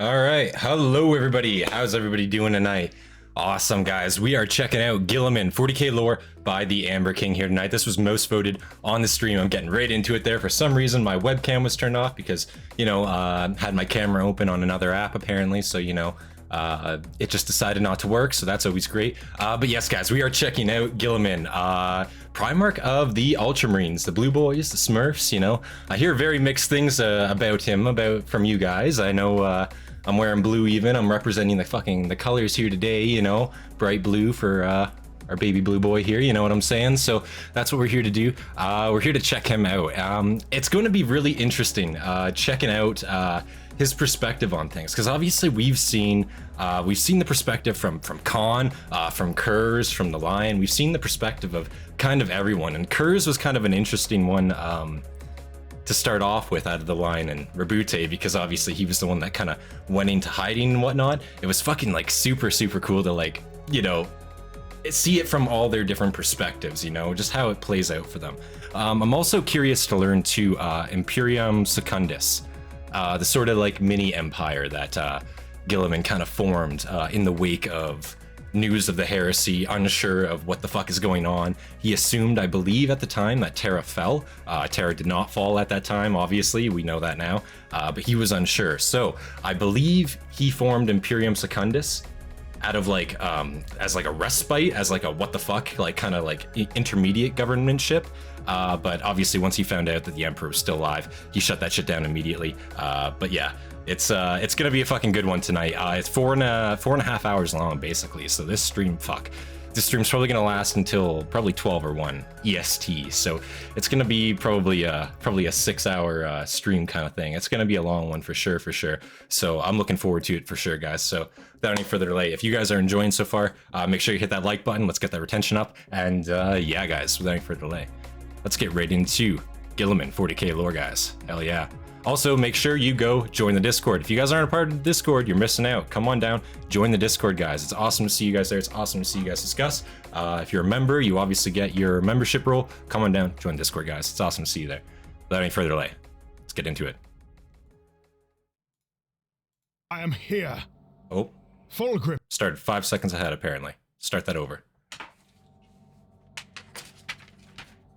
All right, hello everybody. How's everybody doing tonight? Awesome, guys. We are checking out Guilliman 40K lore by the AmberKing here tonight. This was most voted on the stream. I'm getting right into it there. For some reason, my webcam was turned off because, had my camera open on another app apparently. So, it just decided not to work. So that's always great. But yes, guys, we are checking out Guilliman, Primarch of the Ultramarines, the Blue Boys, the Smurfs. I hear very mixed things about him, from you guys. I know I'm wearing blue even. I'm representing the colors here today, bright blue for our baby blue boy here, you know what I'm saying? So that's what we're here to do. We're here to check him out. It's going to be really interesting checking out his perspective on things, because obviously we've seen the perspective from Khan, from Kurz, from the Lion. We've seen the perspective of kind of everyone, and Kurz was kind of an interesting one to start off with out of the Line and Rabute, because obviously he was the one that kind of went into hiding and whatnot. It was fucking super cool to see it from all their different perspectives, just how it plays out for them. I'm also curious to learn to Imperium Secundus, the sort of mini empire that Guilliman kind of formed in the wake of news of the heresy, unsure of what the fuck is going on. He assumed, I believe at the time, that Terra fell. Terra did not fall at that time, obviously, we know that now, but he was unsure. So I believe he formed Imperium Secundus out of as a respite, as a what the fuck, intermediate governmentship. But obviously once he found out that the Emperor was still alive, he shut that shit down immediately. But yeah, it's gonna be a fucking good one tonight. It's four and a half hours long basically. So this stream's probably gonna last until probably 12 or 1 EST. So it's gonna be probably a 6-hour stream kind of thing. It's gonna be a long one for sure. So I'm looking forward to it for sure, guys. So without any further delay, if you guys are enjoying so far, make sure you hit that like button. Let's get that retention up. And yeah, guys, without any further delay, let's get right into Guilliman 40K lore, guys. Hell yeah. Also, make sure you go join the Discord. If you guys aren't a part of the Discord, you're missing out. Come on down, join the Discord, guys. It's awesome to see you guys there. It's awesome to see you guys discuss. If you're a member, you obviously get your membership role. Come on down, join the Discord, guys. It's awesome to see you there. Without any further delay, let's get into it. I am here. Oh. Fulgrim. Started 5 seconds ahead, apparently. Start that over.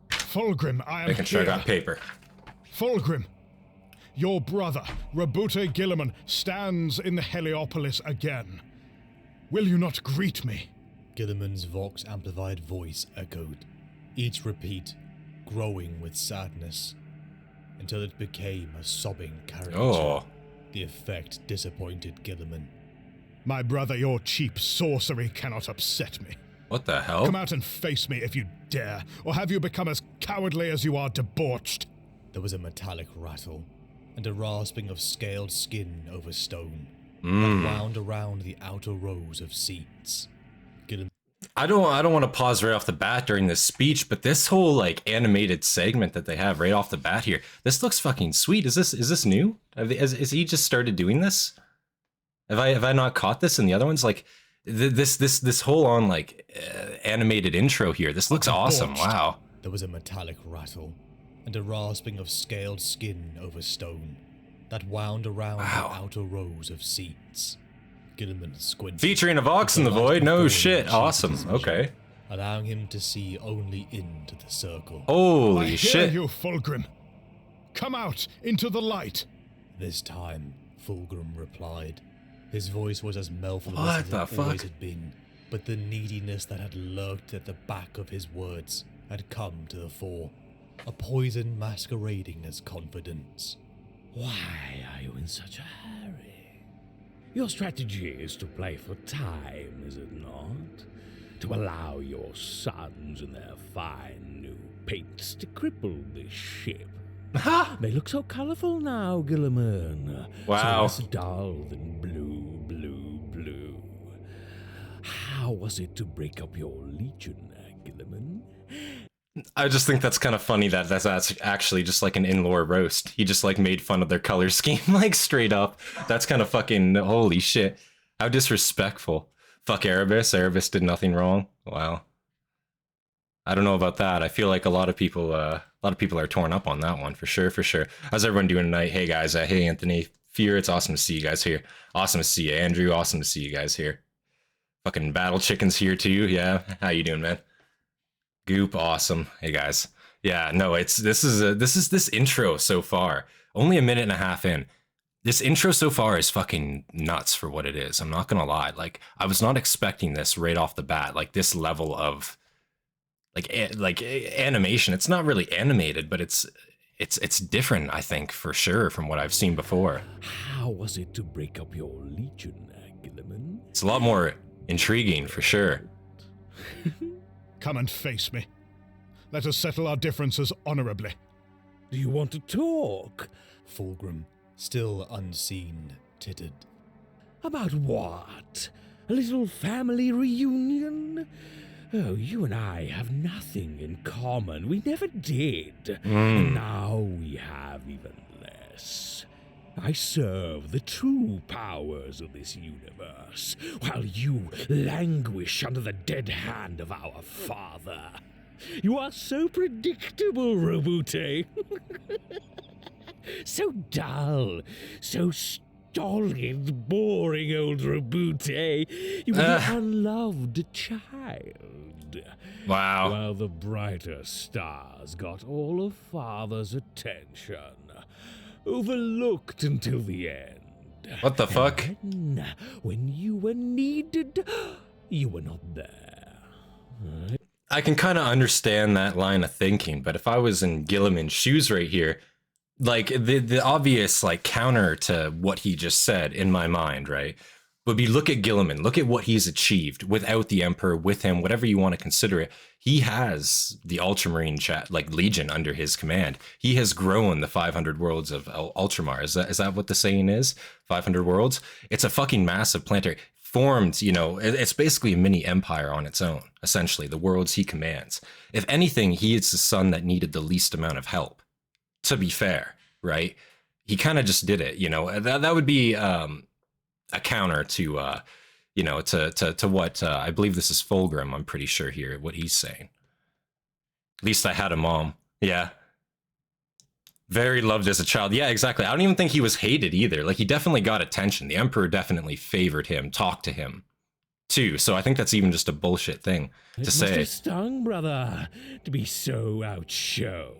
Fulgrim, I am Making sure I here. got paper. Fulgrim, your brother, Rabute Guilliman, stands in the Heliopolis again. Will you not greet me? Guilliman's vox-amplified voice echoed, each repeat growing with sadness, until it became a sobbing caricature. Oh. The effect disappointed Guilliman. My brother, your cheap sorcery cannot upset me. What the hell? Come out and face me if you dare, or have you become as cowardly as you are debauched? There was a metallic rattle, and a rasping of scaled skin over stone that wound around the outer rows of seats. I don't want to pause right off the bat during this speech, but this whole animated segment that they have right off the bat here, this looks fucking sweet. Is this new? Has he just started doing this? Have I not caught this in the other ones? This whole on animated intro here. This looks awesome. Wow. There was a metallic rattle and a rasping of scaled skin over stone that wound around the outer rows of seats. Guilliman squinted. Featuring a Vox in the Void? No shit. Awesome. Okay. Allowing him to see only into the circle. Holy shit. I hear you, Fulgrim. Come out into the light. This time, Fulgrim replied. His voice was as mellifluous as it always had been, but the neediness that had lurked at the back of his words had come to the fore, a poison masquerading as confidence. Why are you in such a hurry? Your strategy is to play for time, is it not? To allow your sons and their fine new paints to cripple this ship. They look so colourful now, Guilliman. Wow. So less dull than blue. How was it to break up your legion, Guilliman? I just think that's kind of funny that that's actually just an in-lore roast. He just made fun of their color scheme, straight up. That's kind of fucking, holy shit. How disrespectful. Fuck Erebus. Erebus did nothing wrong. Wow. I don't know about that. I feel like a lot of people are torn up on that one for sure. How's everyone doing tonight? Hey guys, hey Anthony, Fear, it's awesome to see you guys here. Awesome to see you, Andrew. Awesome to see you guys here. Fucking Battle Chicken's here too. Yeah, how you doing, man? Goop, awesome. Hey guys. Yeah, no, this intro so far. Only a minute and a half in. This intro so far is fucking nuts for what it is. I'm not gonna lie. Like, I was not expecting this right off the bat. Like, this level of like animation. It's not really animated, but it's different, I think, for sure, from what I've seen before. How was it to break up your legion, Guilliman? It's a lot more intriguing, for sure. Come and face me. Let us settle our differences honorably. Do you want to talk? Fulgrim, still unseen, tittered. About what? A little family reunion? Oh, you and I have nothing in common. We never did. And now we have even less. I serve the true powers of this universe, while you languish under the dead hand of our father. You are so predictable, Robute. So dull, so stolid, boring old Robute. You were an unloved child. Wow. While the brighter stars got all of Father's attention. Overlooked until the end. What the fuck? And when you were needed, you were not there. I can kind of understand that line of thinking, but if I was in Guilliman's shoes right here, like the obvious like counter to what he just said in my mind, right, would be look at Guilliman, look at what he's achieved without the Emperor, with him, whatever you want to consider it. He has the Ultramarine Legion under his command. He has grown the 500 worlds of Ultramar. Is that what the saying is? 500 worlds? It's a fucking massive planetary. Formed, you know, it's basically a mini empire on its own, essentially, the worlds he commands. If anything, he is the son that needed the least amount of help, to be fair, right? He kind of just did it, you know. That would be a counter to, you know, to what, I believe this is Fulgrim, I'm pretty sure here, what he's saying. At least I had a mom, yeah. Very loved as a child. Yeah, exactly. I don't even think he was hated either. Like, he definitely got attention. The Emperor definitely favored him, talked to him, too. So I think that's even just a bullshit thing to say. It must have stung, brother, to be so outshone.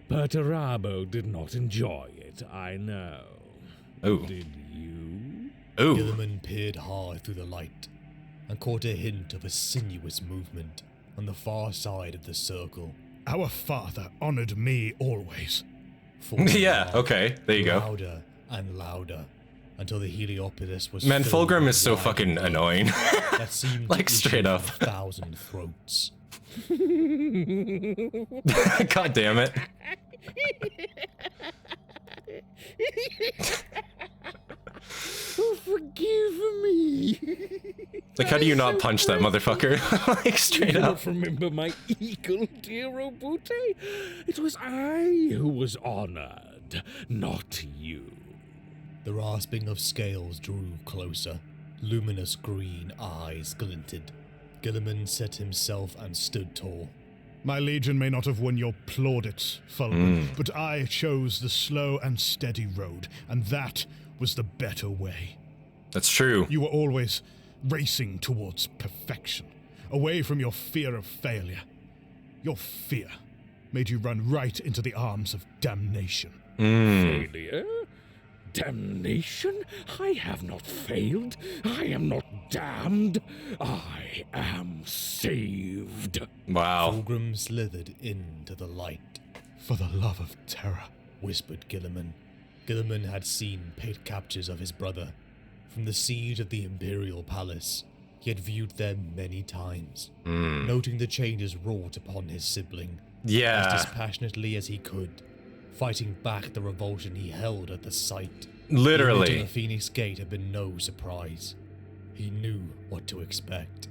Perturabo did not enjoy it, I know. Oh. Did you? Oh. Guilliman peered hard through the light and caught a hint of a sinuous movement on the far side of the circle. Our father honored me always. Yeah, okay, there you go. Louder and louder until the Heliopolis was. Man, filled Fulgrim with is so wild fucking blood annoying. That seemed Like, to straight issue up. from 1,000 throats. God damn it. Oh, forgive me. Like, how do you not punch that motherfucker? Like, straight You up. don't remember my eagle, dear Robute? It was I who was honored, not you. The rasping of scales drew closer. Luminous green eyes glinted. Guilliman set himself and stood tall. My legion may not have won your plaudits, Fulgrim, but I chose the slow and steady road, and that was the better way. That's true. You were always racing towards perfection, away from your fear of failure. Your fear made you run right into the arms of damnation. Failure? Damnation? I have not failed. I am not damned. I am saved. Wow. Fulgrim slithered into the light. For the love of terror, Whispered Guilliman. Guilliman had seen pit captures of his brother. From the siege of the Imperial Palace, he had viewed them many times, noting the changes wrought upon his sibling, Yeah. as dispassionately as he could, fighting back the revulsion he held at the sight. Literally. The Phoenix Gate had been no surprise. He knew what to expect.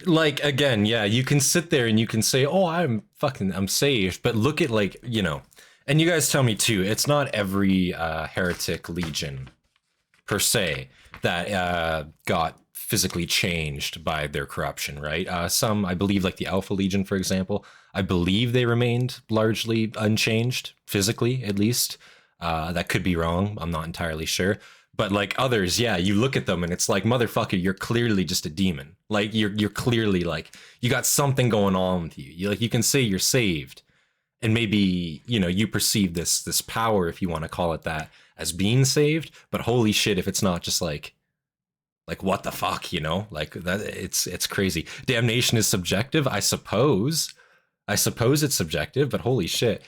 Like, again, yeah, you can sit there and you can say, oh, I'm saved, but look at, like, you know, and you guys tell me too, it's not every heretic legion per se that got physically changed by their corruption, right? Some, I believe, like the Alpha Legion, for example, I believe they remained largely unchanged, physically at least. That could be wrong. I'm not entirely sure. But like others, yeah, you look at them and it's like, motherfucker, you're clearly just a demon. Like you're clearly like, you got something going on with you. You can say you're saved, and maybe, you know, you perceive this power, if you want to call it that, as being saved. But holy shit, if it's not just like what the fuck, you know, like that, it's crazy. Damnation is subjective, I suppose. It's subjective, but holy shit.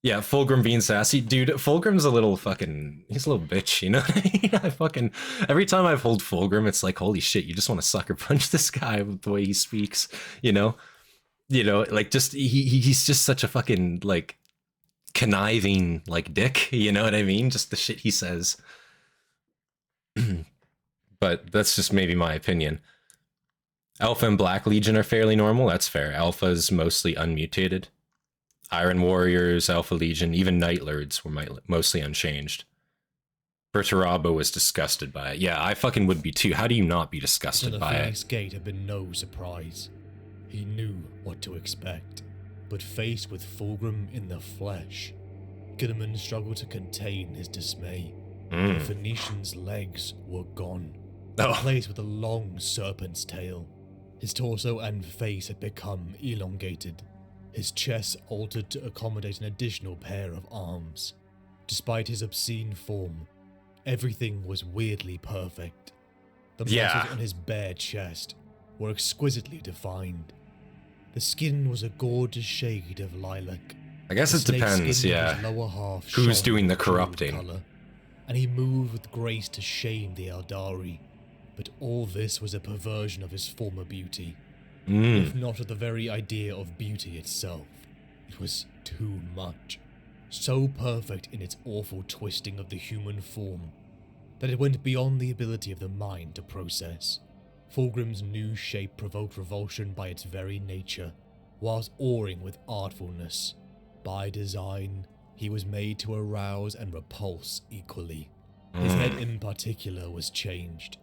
Yeah, Fulgrim being sassy. Dude, Fulgrim's a little fucking... He's a little bitch, you know what I mean? Every time I've pulled Fulgrim, it's like, holy shit, you just want to sucker punch this guy with the way he speaks, you know? You know, like, just... He's just such a fucking, like, conniving, like, dick, you know what I mean? Just the shit he says. But that's just maybe my opinion. Alpha and Black Legion are fairly normal, that's fair. Alpha is mostly unmutated. Iron Warriors, Alpha Legion, even Night Lords were mostly unchanged. Perturabo was disgusted by it. Yeah, I fucking would be too. How do you not be disgusted by it? The Phoenix Gate had been no surprise. He knew what to expect. But faced with Fulgrim in the flesh, Guilliman struggled to contain his dismay. The Phoenician's legs were gone, replaced with a long serpent's tail. His torso and face had become elongated. His chest altered to accommodate an additional pair of arms. Despite his obscene form, everything was weirdly perfect. The muscles on his bare chest were exquisitely defined. The skin was a gorgeous shade of lilac. I guess it depends, yeah. Lower half who's doing the corrupting. Color, and he moved with grace to shame the Eldari. But all this was a perversion of his former beauty. If not of the very idea of beauty itself. It was too much. So perfect in its awful twisting of the human form, that it went beyond the ability of the mind to process. Fulgrim's new shape provoked revulsion by its very nature, whilst awing with artfulness. By design, he was made to arouse and repulse equally. His head in particular was changed.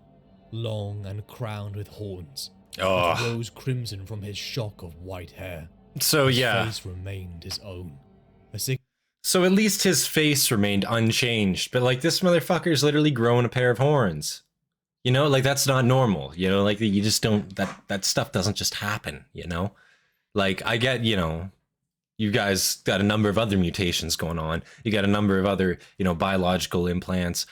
Long and crowned with horns. It rose crimson from his shock of white hair. So his yeah. Face remained his own. So at least his face remained unchanged, but like this motherfucker's literally growing a pair of horns. You know, like that's not normal. You know, like you just don't, that stuff doesn't just happen, you know? Like I get, you know, you guys got a number of other mutations going on. You got a number of other, you know, biological implants,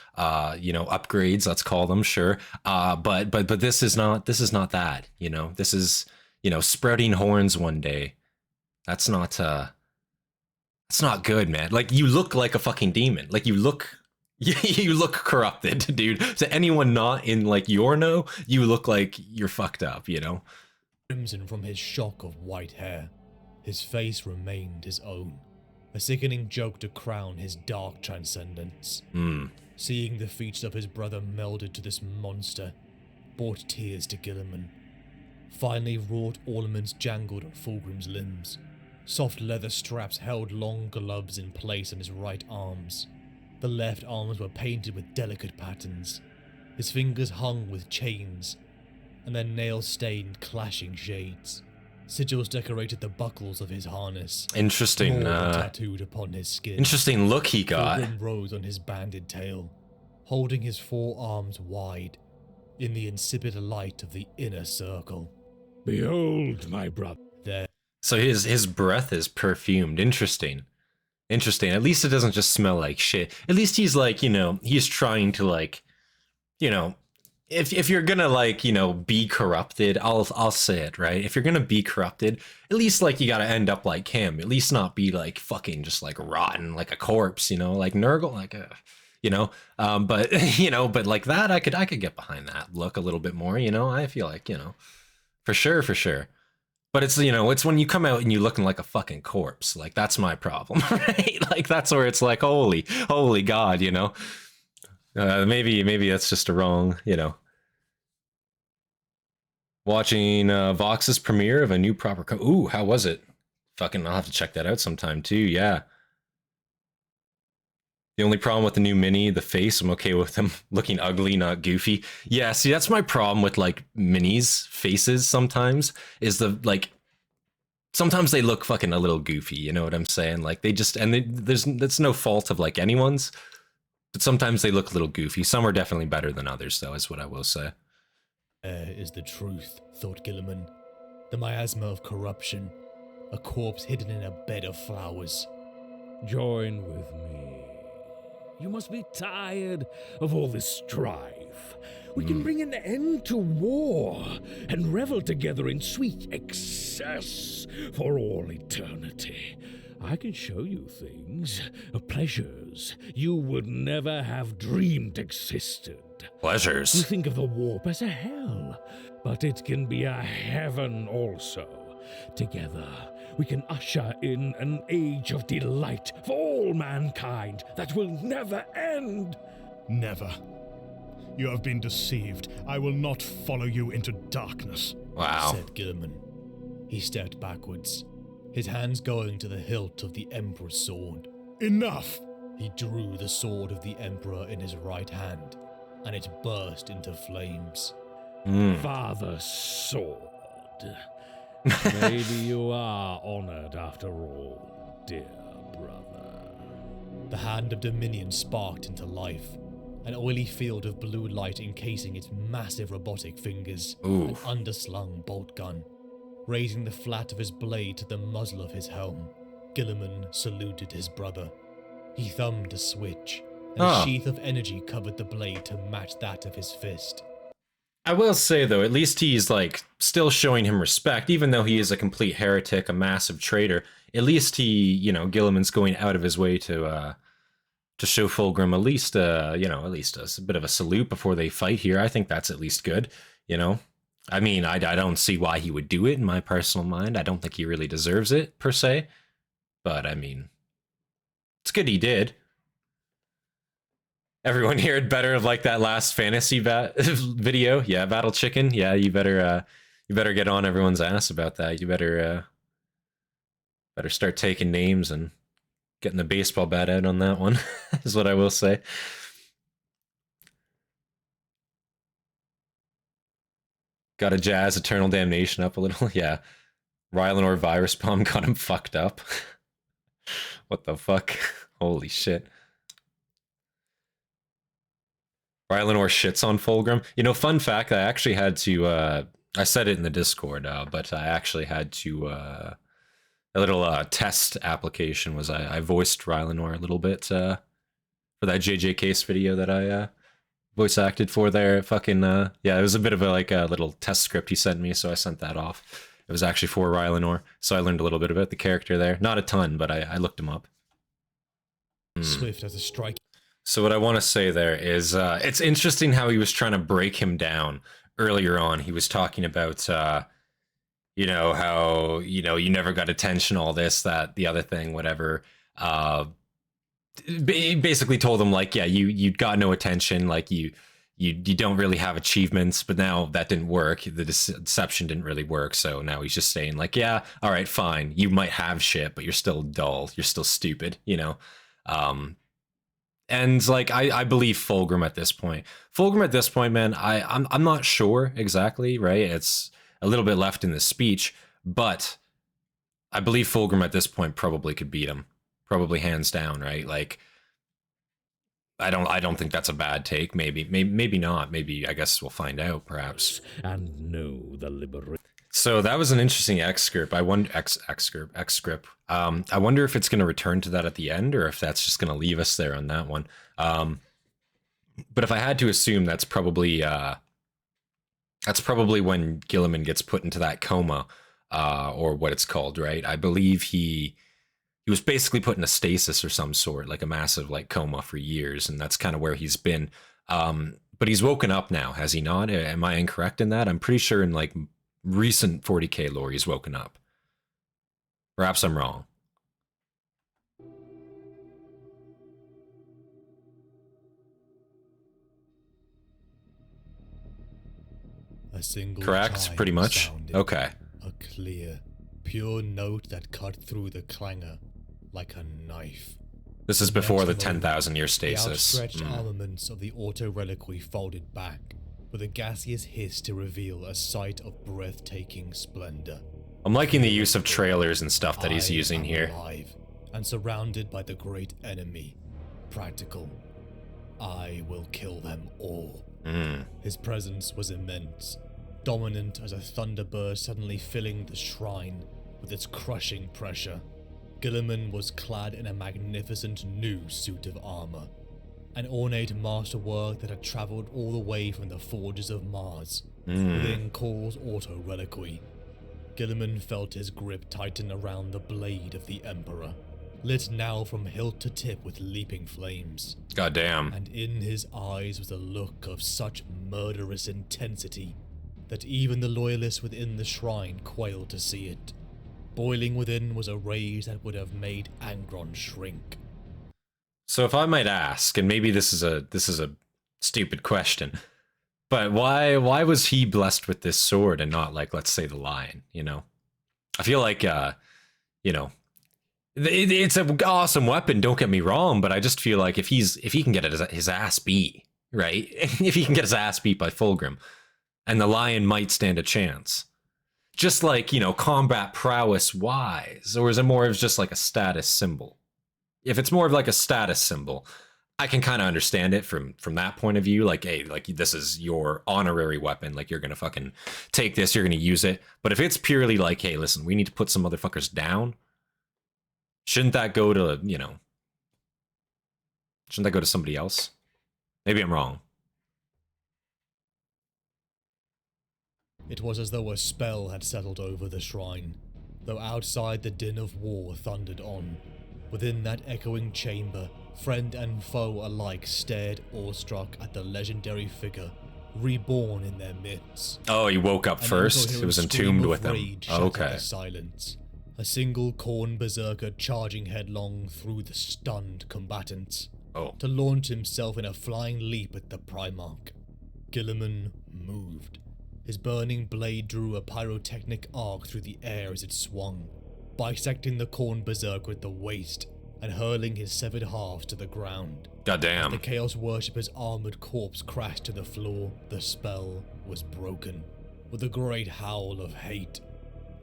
you know, upgrades, let's call them, sure. But this is not that, you know. This is, you know, sprouting horns one day. That's not good, man. Like you look like a fucking demon. Like you look corrupted, dude. To anyone not in like you look like you're fucked up, you know. Crimson from his shock of white hair. His face remained his own, a sickening joke to crown his dark transcendence. Seeing the features of his brother melded to this monster brought tears to Guilliman. Finally wrought ornaments jangled on Fulgrim's limbs. Soft leather straps held long gloves in place on his right arms. The left arms were painted with delicate patterns. His fingers hung with chains, and their nail-stained clashing shades. Sigils decorated the buckles of his harness. Interesting. Tattooed upon his skin. Interesting look he got. Fulgrim rose on his banded tail, holding his forearms wide in the insipid light of the inner circle. Behold, my brother. There. So his breath is perfumed. Interesting. At least it doesn't just smell like shit. At least he's like, you know, he's trying to like, you know, if you're gonna like, you know, be corrupted, I'll say it, right? If you're gonna be corrupted, at least like you gotta end up like him. At least not be like fucking just like rotten like a corpse, you know, like Nurgle, like a, you know. But you know, but like that, I could get behind that look a little bit more, you know. I feel like, you know, for sure. But it's, you know, it's when you come out and you looking like a fucking corpse, like that's my problem, right? Like that's where it's like, holy God, you know. Maybe that's just a wrong, you know. Watching Vox's premiere of a new proper ooh, how was it? Fucking, I'll have to check that out sometime too, yeah. The only problem with the new mini, the face, I'm okay with them looking ugly, not goofy. Yeah, see, that's my problem with like minis' faces sometimes, is the like sometimes they look fucking a little goofy, you know what I'm saying? Like they just, and that's no fault of like anyone's, but sometimes they look a little goofy. Some are definitely better than others, though, is what I will say. There is the truth, thought Guilliman. The miasma of corruption, a corpse hidden in a bed of flowers. Join with me. You must be tired of all this strife. We can bring an end to war and revel together in sweet excess for all eternity. I can show you things, pleasures you would never have dreamed existed. Pleasures? You think of the warp as a hell, but it can be a heaven also. Together, we can usher in an age of delight for all mankind that will never end. Never. You have been deceived. I will not follow you into darkness. Wow. Said Guilliman. He stepped backwards, his hands going to the hilt of the Emperor's sword. Enough! He drew the sword of the Emperor in his right hand, and it burst into flames. Father's sword. Maybe you are honored after all, dear brother. The hand of Dominion sparked into life, an oily field of blue light encasing its massive robotic fingers, an underslung bolt gun. Raising the flat of his blade to the muzzle of his helm, Guilliman saluted his brother. He thumbed a switch, and a sheath of energy covered the blade to match that of his fist. I will say, though, at least he's, like, still showing him respect, even though he is a complete heretic, a massive traitor. At least he, you know, Gilliman's going out of his way to show Fulgrim at least, you know, at least a bit of a salute before they fight here. I think that's at least good, you know? I mean, I don't see why he would do it in my personal mind. I don't think he really deserves it, per se. But, I mean, it's good he did. Everyone here had better have liked that last fantasy video. Yeah, Battle Chicken. Yeah, you better get on everyone's ass about that. You better start taking names and getting the baseball bat out on that one, is what I will say. Got to jazz Eternal Damnation up a little. Yeah. Rylanor Virus Bomb got him fucked up. What the fuck? Holy shit. Rylanor shits on Fulgrim. You know, fun fact, I actually had to, I said it in the Discord, but I actually had to, a little test application was I voiced Rylanor a little bit for that JJ Case video that I voice acted for there. Fucking, yeah, it was a bit of a, like, a little test script he sent me, so I sent that off. It was actually for Rylanor, so I learned a little bit about the character there. Not a ton, but I looked him up. Swift as a strike. So what I want to say there is, it's interesting how he was trying to break him down earlier on. He was talking about, you know, how, you know, you never got attention, all this, that, the other thing, whatever. He basically told him, like, yeah, you got no attention, like, you don't really have achievements, but now that didn't work. The deception didn't really work, so now he's just saying, like, yeah, all right, fine, you might have shit, but you're still dull, you're still stupid, you know? And, like, I believe Fulgrim at this point. Fulgrim at this point, man, I'm not sure exactly, right? It's a little bit left in the speech, but I believe Fulgrim at this point probably could beat him. Probably hands down, right? Like, I don't think that's a bad take. Maybe not. Maybe, I guess we'll find out, perhaps. And know the liberation. So that was an interesting excerpt. I wonder if it's going to return to that at the end, or if that's just going to leave us there on that one. But if I had to assume, that's probably when Guilliman gets put into that coma, or what it's called, right? I believe he was basically put in a stasis or some sort, like a massive, like, coma for years, and that's kind of where he's been. But he's woken up now, has he not? Am I incorrect in that? I'm pretty sure in, like, recent 40k lore he's woken up. Perhaps I'm wrong. A single Correct, chime pretty much. sounded. Okay. A clear, pure note that cut through the clangor like a knife. This is before the Next moment, 10,000-year The stasis. outstretched armaments of the auto-reliquary folded back, with a gaseous hiss to reveal a sight of breathtaking splendor. I'm liking the use of trailers and stuff that he's using here. Alive and surrounded by the great enemy. Practical. I will kill them all. His presence was immense, dominant as a thunderbird suddenly filling the shrine with its crushing pressure. Guilliman was clad in a magnificent new suit of armor, an ornate masterwork that had travelled all the way from the forges of Mars, within Call's auto reliquary. Guilliman felt his grip tighten around the blade of the Emperor, lit now from hilt to tip with leaping flames. Goddamn. And in his eyes was a look of such murderous intensity that even the loyalists within the shrine quailed to see it. Boiling within was a rage that would have made Angron shrink. So if I might ask, and maybe this is a stupid question, but why was he blessed with this sword and not, like, let's say the lion, you know? I feel like you know, it's an awesome weapon, don't get me wrong, but I just feel like if he can get his ass beat, right? If he can get his ass beat by Fulgrim, and the lion might stand a chance. Just like, you know, combat prowess wise, or is it more of just like a status symbol? If it's more of like a status symbol, I can kind of understand it from that point of view. Like, hey, like this is your honorary weapon. Like you're going to fucking take this, you're going to use it. But if it's purely like, hey, listen, we need to put some motherfuckers down. Shouldn't that go to, you know, shouldn't that go to somebody else? Maybe I'm wrong. It was as though a spell had settled over the shrine, though outside the din of war thundered on. Within that echoing chamber, friend and foe alike stared awestruck at the legendary figure, reborn in their midst. Oh, he woke up first? He was entombed with them. Oh, okay. The silence. A single Khorne berserker charging headlong through the stunned combatants. Oh. To launch himself in a flying leap at the Primarch. Guilliman moved. His burning blade drew a pyrotechnic arc through the air as it swung, bisecting the Khorne berserker at the waist and hurling his severed halves to the ground. Goddamn. As the Chaos Worshipper's armored corpse crashed to the floor, the spell was broken. With a great howl of hate,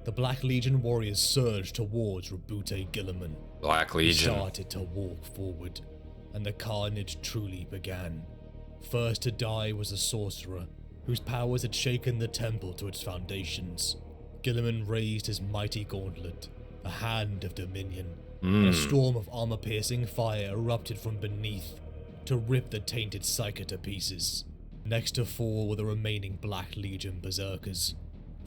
the Black Legion warriors surged towards Rabute Guilliman. Black Legion. He started to walk forward, and the carnage truly began. First to die was a sorcerer, whose powers had shaken the temple to its foundations. Guilliman raised his mighty gauntlet, a hand of dominion, and a storm of armor-piercing fire erupted from beneath to rip the tainted Psyker to pieces. Next to fall were the remaining Black Legion berserkers.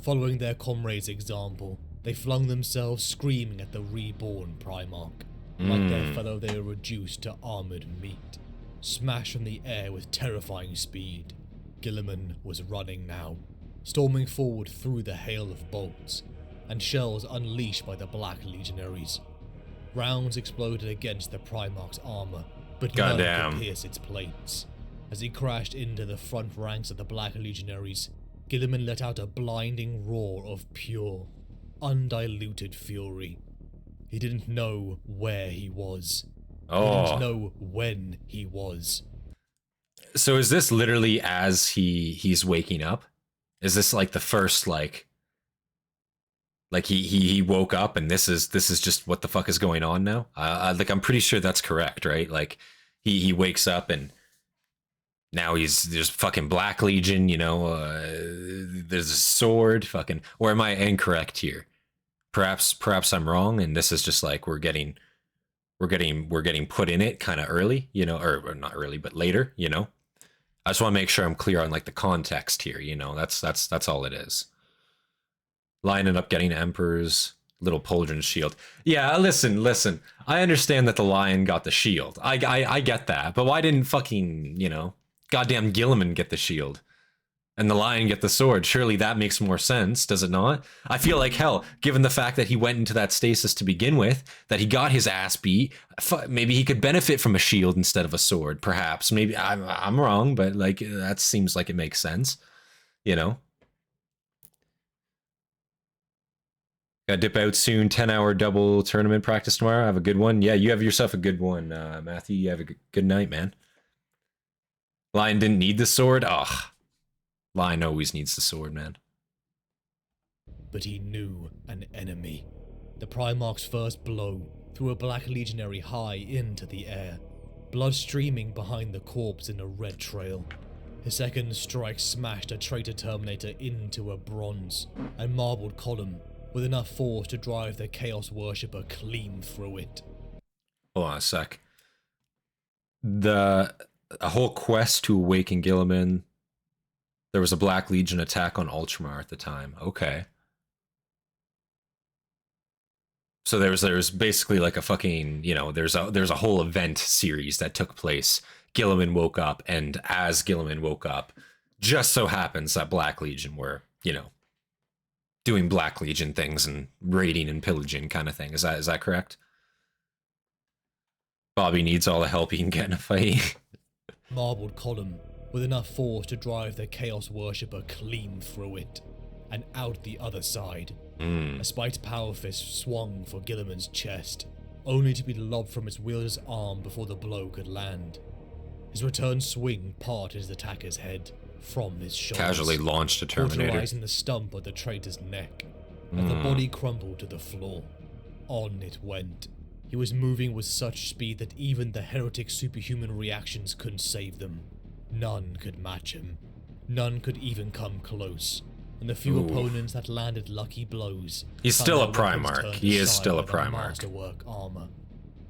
Following their comrades' example, they flung themselves screaming at the reborn Primarch. Like their fellow, they were reduced to armored meat, smashed from the air with terrifying speed. Guilliman was running now, storming forward through the hail of bolts and shells unleashed by the Black Legionaries. Rounds exploded against the Primarch's armor, but none could pierce its plates. As he crashed into the front ranks of the Black Legionaries, Guilliman let out a blinding roar of pure, undiluted fury. He didn't know where he was. He didn't know when he was. So is this literally as he's waking up? Is this like the first like he woke up and this is just what the fuck is going on now? Like I'm pretty sure that's correct, right? Like he wakes up and now there's fucking Black Legion, you know, there's a sword, fucking, or am I incorrect here? Perhaps I'm wrong, and this is just like we're getting put in it kind of early, you know, or not early, but later, you know. I just want to make sure I'm clear on like the context here, you know. That's all it is. Lion ended up getting Emperor's little pauldron shield. Yeah, listen. I understand that the lion got the shield. I get that, but why didn't fucking, you know, goddamn Guilliman get the shield and the lion get the sword? Surely that makes more sense, does it not? I feel like, hell, given the fact that he went into that stasis to begin with, that he got his ass beat, maybe he could benefit from a shield instead of a sword, perhaps. Maybe I'm wrong, but like that seems like it makes sense, you know? Gotta dip out soon. 10-hour double tournament practice tomorrow. Have a good one. Yeah, you have yourself a good one, Matthew. You have a good night, man. Lion didn't need the sword? Ugh. Lion always needs the sword, man. but he knew an enemy. The Primarch's first blow threw a Black Legionary high into the air, blood streaming behind the corpse in a red trail. His second strike smashed a traitor Terminator into a bronze and marbled column with enough force to drive the Chaos Worshipper clean through it. Hold on a sec. A whole quest to awaken Guilliman. There was a Black Legion attack on Ultramar at the time. Okay. So there was basically like a fucking, you know, there's a whole event series that took place. Guilliman woke up, and as Guilliman woke up, just so happens that Black Legion were, you know, doing Black Legion things and raiding and pillaging kind of thing. Is that correct? Bobby needs all the help he can get in a fight. Marbled column with enough force to drive the Chaos Worshipper clean through it and out the other side. A spiked power fist swung for Guilliman's chest, only to be lobbed from its wielder's arm before the blow could land. His return swing parted his attacker's head from his shoulders, Casually launched a Terminator, cauterizing the stump of the traitor's neck, and the body crumpled to the floor. On it went. He was moving with such speed that even the heretic's superhuman reactions couldn't save them. None could match him. None could even come close. And the few opponents that landed lucky blows... He's still a Primarch. He is still a Primarch. Masterwork armor.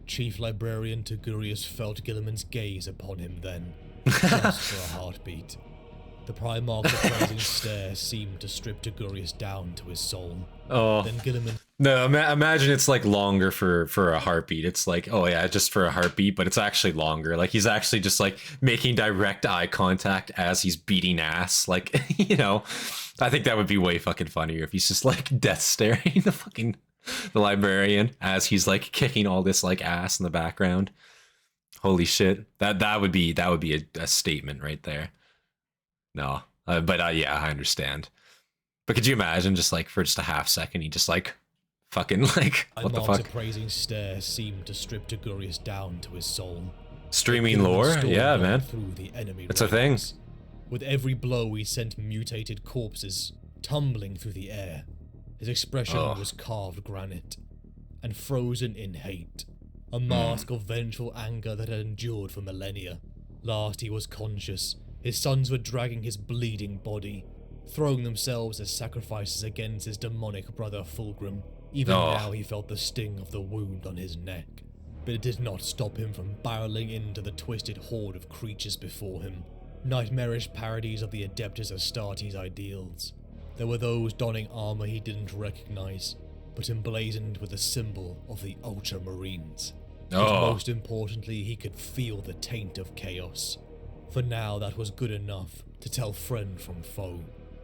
Chief Librarian Tugurius felt Guilliman's gaze upon him then, just for a heartbeat. The Primarch's appraising stare seemed to strip Tugurius down to his soul. Oh. Then Guilliman... No, imagine it's like longer for a heartbeat. It's like, oh yeah, just for a heartbeat, but it's actually longer. Like he's actually just like making direct eye contact as he's beating ass. Like, you know, I think that would be way fucking funnier if he's just like death staring the librarian as he's like kicking all this like ass in the background. Holy shit. That would be a statement right there. No, but yeah, I understand. But could you imagine just like for just a half second, he just like fucking like, what the fuck? Appraising stare seemed to strip Tugurius down to his soul. Streaming lore? Yeah, man. Through the enemy it's a thing. With every blow, he sent mutated corpses tumbling through the air. His expression was carved granite and frozen in hate, a mask of vengeful anger that had endured for millennia. Last he was conscious, his sons were dragging his bleeding body, throwing themselves as sacrifices against his demonic brother Fulgrim. Even now he felt the sting of the wound on his neck, but it did not stop him from barreling into the twisted horde of creatures before him, nightmarish parodies of the Adeptus Astartes ideals. There were those donning armor he didn't recognize, but emblazoned with the symbol of the Ultramarines. But most importantly, he could feel the taint of chaos. For now, that was good enough to tell friend from foe.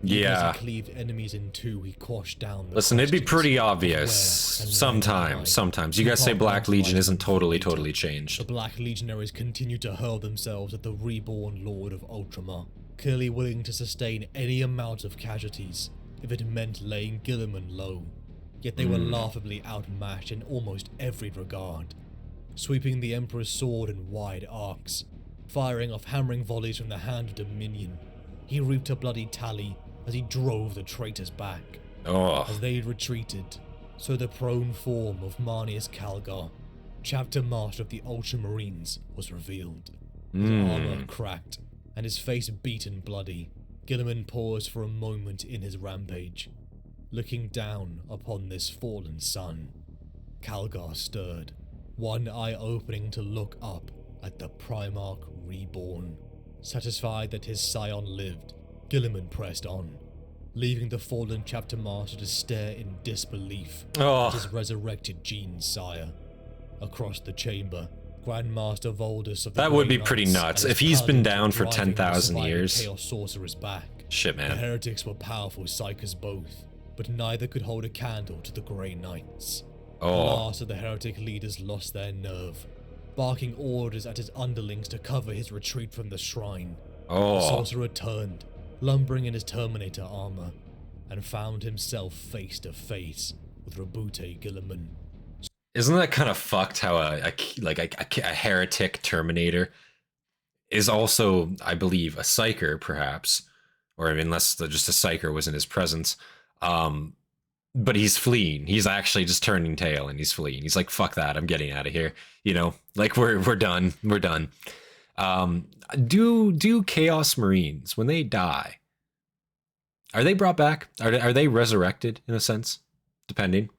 Yeah. As he cleaved enemies in two, he quashed down the Listen, it'd be pretty obvious sometimes. You guys say Black Legion isn't totally changed. The Black Legionaries continued to hurl themselves at the reborn Lord of Ultramar, clearly willing to sustain any amount of casualties if it meant laying Guilliman low. Yet they were laughably outmatched in almost every regard, sweeping the Emperor's sword in wide arcs, firing off hammering volleys from the hand of Dominion. He reaped a bloody tally as he drove the traitors back. As they retreated, so the prone form of Marnius Calgar, chapter master of the Ultramarines, was revealed. His armor cracked, and his face beaten bloody. Guilliman paused for a moment in his rampage, looking down upon this fallen son. Calgar stirred, one eye opening to look up at the Primarch reborn. Satisfied that his scion lived, Guilliman pressed on, leaving the fallen chapter master to stare in disbelief at his resurrected gene sire. Across the chamber, Grandmaster Voldus of the That would be pretty nuts if he's been down for 10,000 years. Chaos Sorcerer's back. Shit, man. The heretics were powerful psychers both, but neither could hold a candle to the Grey Knights. The last of the heretic leaders lost their nerve, barking orders at his underlings to cover his retreat from the shrine. The sorcerer turned, lumbering in his Terminator armor, and found himself face to face with Rabute Guilliman. Isn't that kind of fucked how a heretic Terminator is also, I believe, a psyker, perhaps, or unless just a psyker was in his presence, but he's fleeing. He's actually just turning tail and he's fleeing. He's like, fuck that, I'm getting out of here. You know, like we're done. We're done. Do Chaos Marines, when they die, are they brought back? Are they resurrected in a sense? Depending.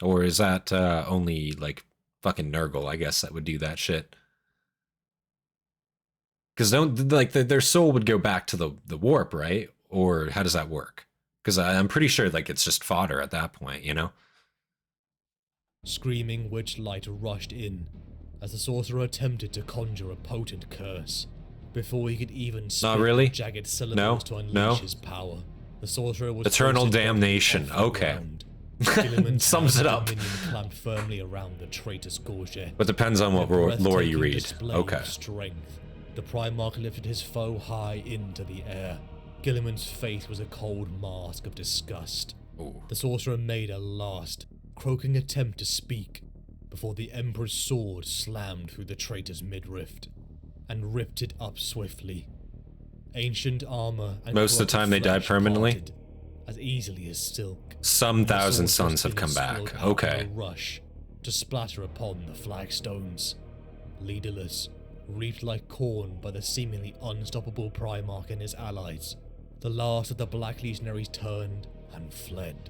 Or is that only like fucking Nurgle, I guess, that would do that shit? Because don't like their soul would go back to the warp, right? Or how does that work? Because I'm pretty sure like it's just fodder at that point, you know? Screaming witch light rushed in as the sorcerer attempted to conjure a potent curse. Before he could even spit really? Jagged syllables to unleash his power, the sorcerer was eternal damnation. Okay. Sums it up. Clamped firmly around the traitor's gorget. But depends on what lore you read. Okay. Strength. The Primarch lifted his foe high into the air. Guilliman's face was a cold mask of disgust. Ooh. The sorcerer made a last, croaking attempt to speak, before the Emperor's sword slammed through the traitor's midriff, and ripped it up swiftly. Ancient armor and most of the time they die permanently? As easily as silk. Some thousand suns have come back. Okay. Rush to splatter upon the flagstones. Leaderless, reaped like corn by the seemingly unstoppable Primarch and his allies, the last of the Black Legionaries turned and fled.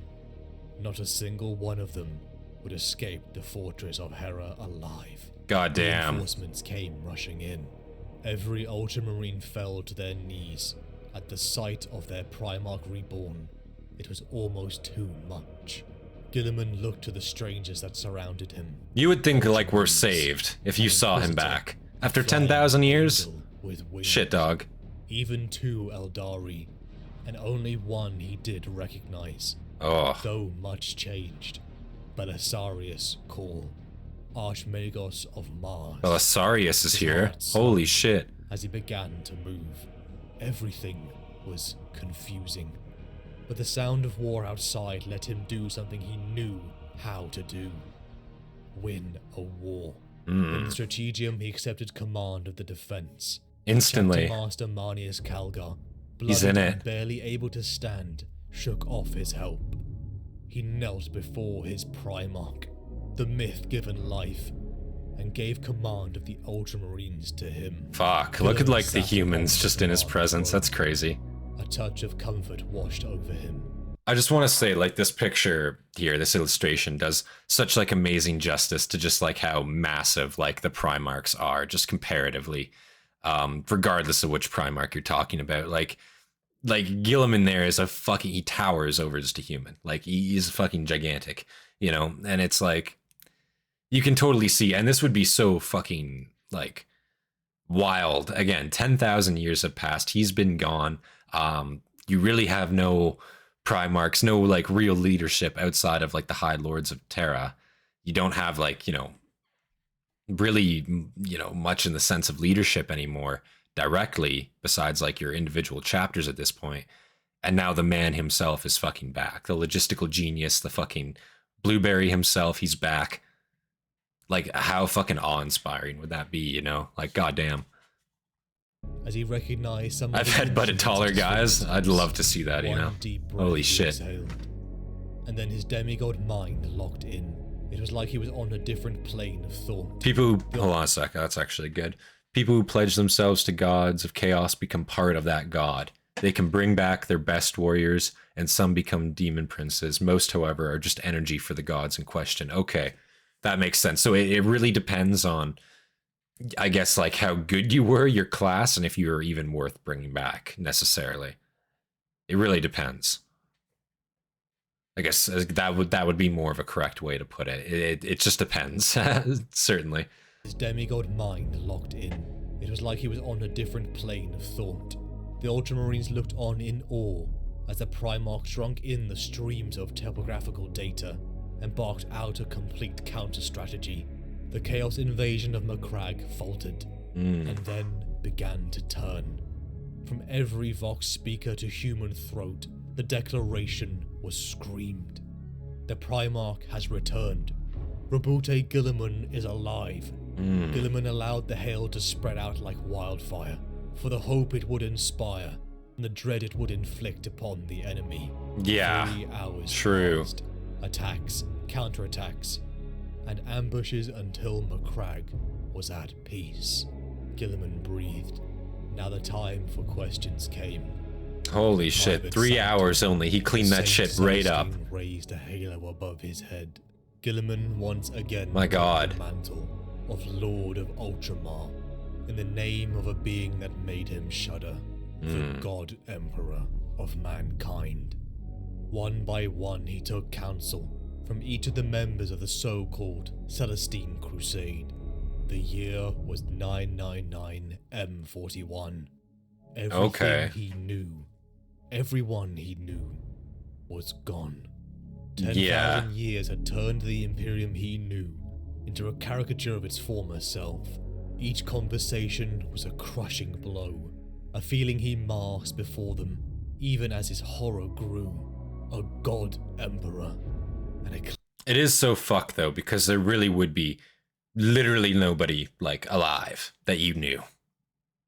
Not a single one of them would escape the fortress of Hera alive. Goddamn. Reinforcements came rushing in. Every Ultramarine fell to their knees at the sight of their Primarch reborn. It was almost too much. Guilliman looked to the strangers that surrounded him. You would think like we're saved if you saw him back. After 10,000 years? Shit, dog. Even two Eldari, and only one he did recognize. Oh. Though much changed. Belisarius Call, Archmagos of Mars. Belisarius is here. Holy shit. As he began to move, everything was confusing. But the sound of war outside let him do something he knew how to do. Win a war. In the Strategium, he accepted command of the defense. Instantly. Chapter Master Manius Calgar, he's in it. And barely able to stand, shook off his help. He knelt before his Primarch, the myth given life, and gave command of the Ultramarines to him. Fuck, look at like the humans just in his presence. That's crazy. A touch of comfort washed over him. I just want to say, like, this picture here, this illustration does such like amazing justice to just like how massive like the Primarchs are, just comparatively, regardless of which Primarch you're talking about. Like Guilliman there is a fucking, he towers over just a human. Like he's fucking gigantic, you know. And it's like you can totally see, and this would be so fucking like wild. Again, 10,000 years have passed. He's been gone. You really have no Primarchs, no like real leadership outside of like the High Lords of Terra. You don't have like, you know, really, you know, much in the sense of leadership anymore directly, besides like your individual chapters at this point. And now the man himself is fucking back. The logistical genius, the fucking Blueberry himself, he's back. Like, how fucking awe-inspiring would that be, you know? Like, goddamn. As he recognized some I've had butted taller guys. I'd love to see that, you know? Holy shit. And then his demigod mind locked in. It was like he was on a different plane of thought. People who... Hold on a sec. That's actually good. People who pledge themselves to gods of chaos become part of that god. They can bring back their best warriors, and some become demon princes. Most, however, are just energy for the gods in question. Okay, that makes sense. So it really depends on, I guess, like how good you were, your class, and if you were even worth bringing back, necessarily. It really depends. I guess that would be more of a correct way to put it. It just depends, certainly. His demigod mind locked in. It was like he was on a different plane of thought. The Ultramarines looked on in awe as the Primarch drunk in the streams of topographical data and barked out a complete counter-strategy. The Chaos invasion of Macragge faltered, and then began to turn. From every Vox speaker to human throat, the declaration was screamed. The Primarch has returned. Rabute Guilliman is alive. Guilliman allowed the hail to spread out like wildfire, for the hope it would inspire, and the dread it would inflict upon the enemy. Yeah, 3 hours true. passed. attacks, counterattacks, and ambushes until Macragge was at peace. Guilliman breathed. Now the time for questions came. Holy shit, 3 hours only. He cleaned that shit right up. Raised a halo above his head. Guilliman once again My God. took the mantle of Lord of Ultramar in the name of a being that made him shudder, the God Emperor of mankind. One by one he took counsel from each of the members of the so-called Celestine Crusade. The year was 999 M41. Everything he knew, everyone he knew, was gone. 10,000 years had turned the Imperium he knew into a caricature of its former self. Each conversation was a crushing blow, a feeling he masked before them, even as his horror grew. A God Emperor. It is so fucked though, because there really would be literally nobody like alive that you knew.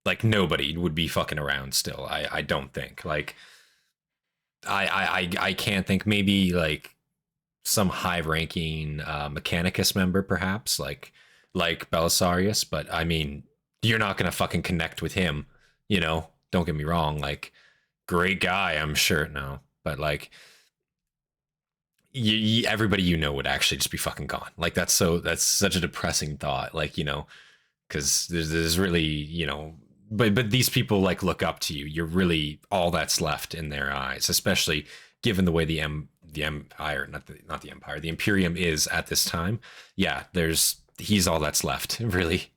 Like nobody would be fucking around still. I don't think. Like I can't think. Maybe like some high-ranking Mechanicus member, perhaps, like Belisarius. But I mean, you're not gonna fucking connect with him. You know, don't get me wrong. Like, great guy, I'm sure. No, but like, everybody you know would actually just be fucking gone. Like that's such a depressing thought. Like, you know, because there's really, you know. But these people like look up to you. You're really all that's left in their eyes, especially given the way the Empire, not the Empire, the Imperium is at this time. Yeah, he's all that's left, really.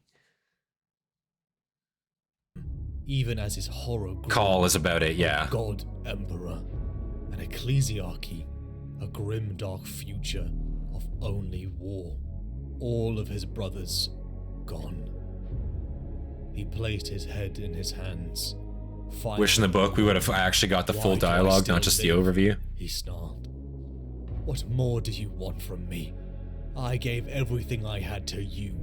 Even as his horror grew, Call is about it, yeah. God Emperor, an ecclesiarchy, a grim dark future of only war. All of his brothers gone. He placed his head in his hands. Wish in the book we would have actually got the full dialogue, not just the overview. He snarled. What more do you want from me? I gave everything I had to you,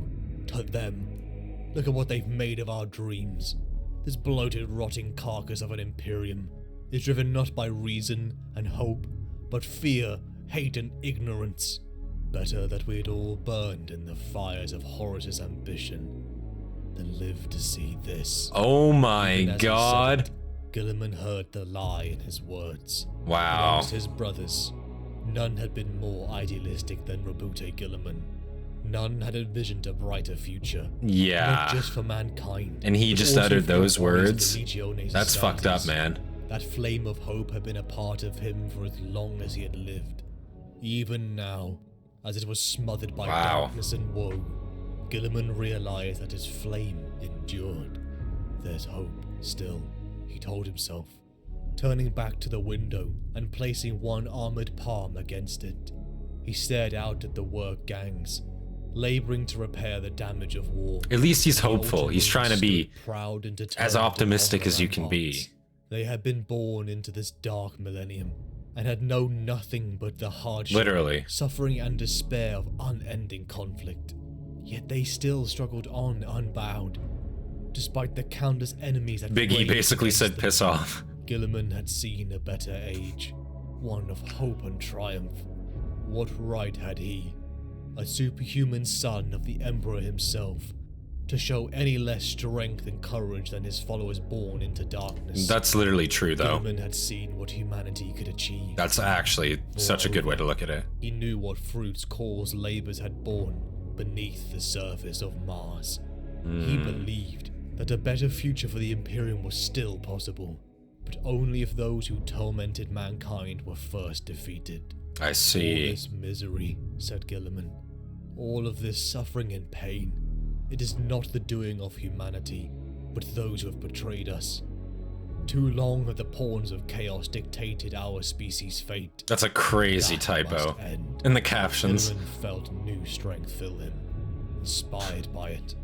to them. Look at what they've made of our dreams. This bloated, rotting carcass of an Imperium is driven not by reason and hope, but fear, hate, and ignorance. Better that we'd all burned in the fires of Horus's ambition than live to see this. Oh my God. Guilliman heard the lie in his words. Wow. Amongst his brothers, none had been more idealistic than Rabute Guilliman. None had envisioned a brighter future. Yeah. Not just for mankind. And he just uttered those words. That's fucked up, man. That flame of hope had been a part of him for as long as he had lived. Even now, as it was smothered by darkness and woe, Guilliman realized that his flame endured. There's hope still, he told himself, turning back to the window and placing one armored palm against it. He stared out at the work gangs, laboring to repair the damage of war. At least he's hopeful. He's trying to be proud and as optimistic as you can be. They had been born into this dark millennium and had known nothing but the hardship, literally, suffering and despair of unending conflict. Yet they still struggled on unbowed, despite the countless enemies that Big E basically said piss off. Guilliman had seen a better age, one of hope and triumph. What right had he, a superhuman son of the Emperor himself, to show any less strength and courage than his followers born into darkness? That's literally true, though. Guilliman had seen what humanity could achieve. That's actually such a good way to look at it. He knew what fruits Cor's labors had borne beneath the surface of Mars. He believed that a better future for the Imperium was still possible, but only if those who tormented mankind were first defeated. I see. All this misery, said Guilliman, all of this suffering and pain, it is not the doing of humanity, but those who have betrayed us. Too long have the pawns of chaos dictated our species' fate. That's a crazy typo in the captions. Guilliman felt new strength fill him, inspired by it.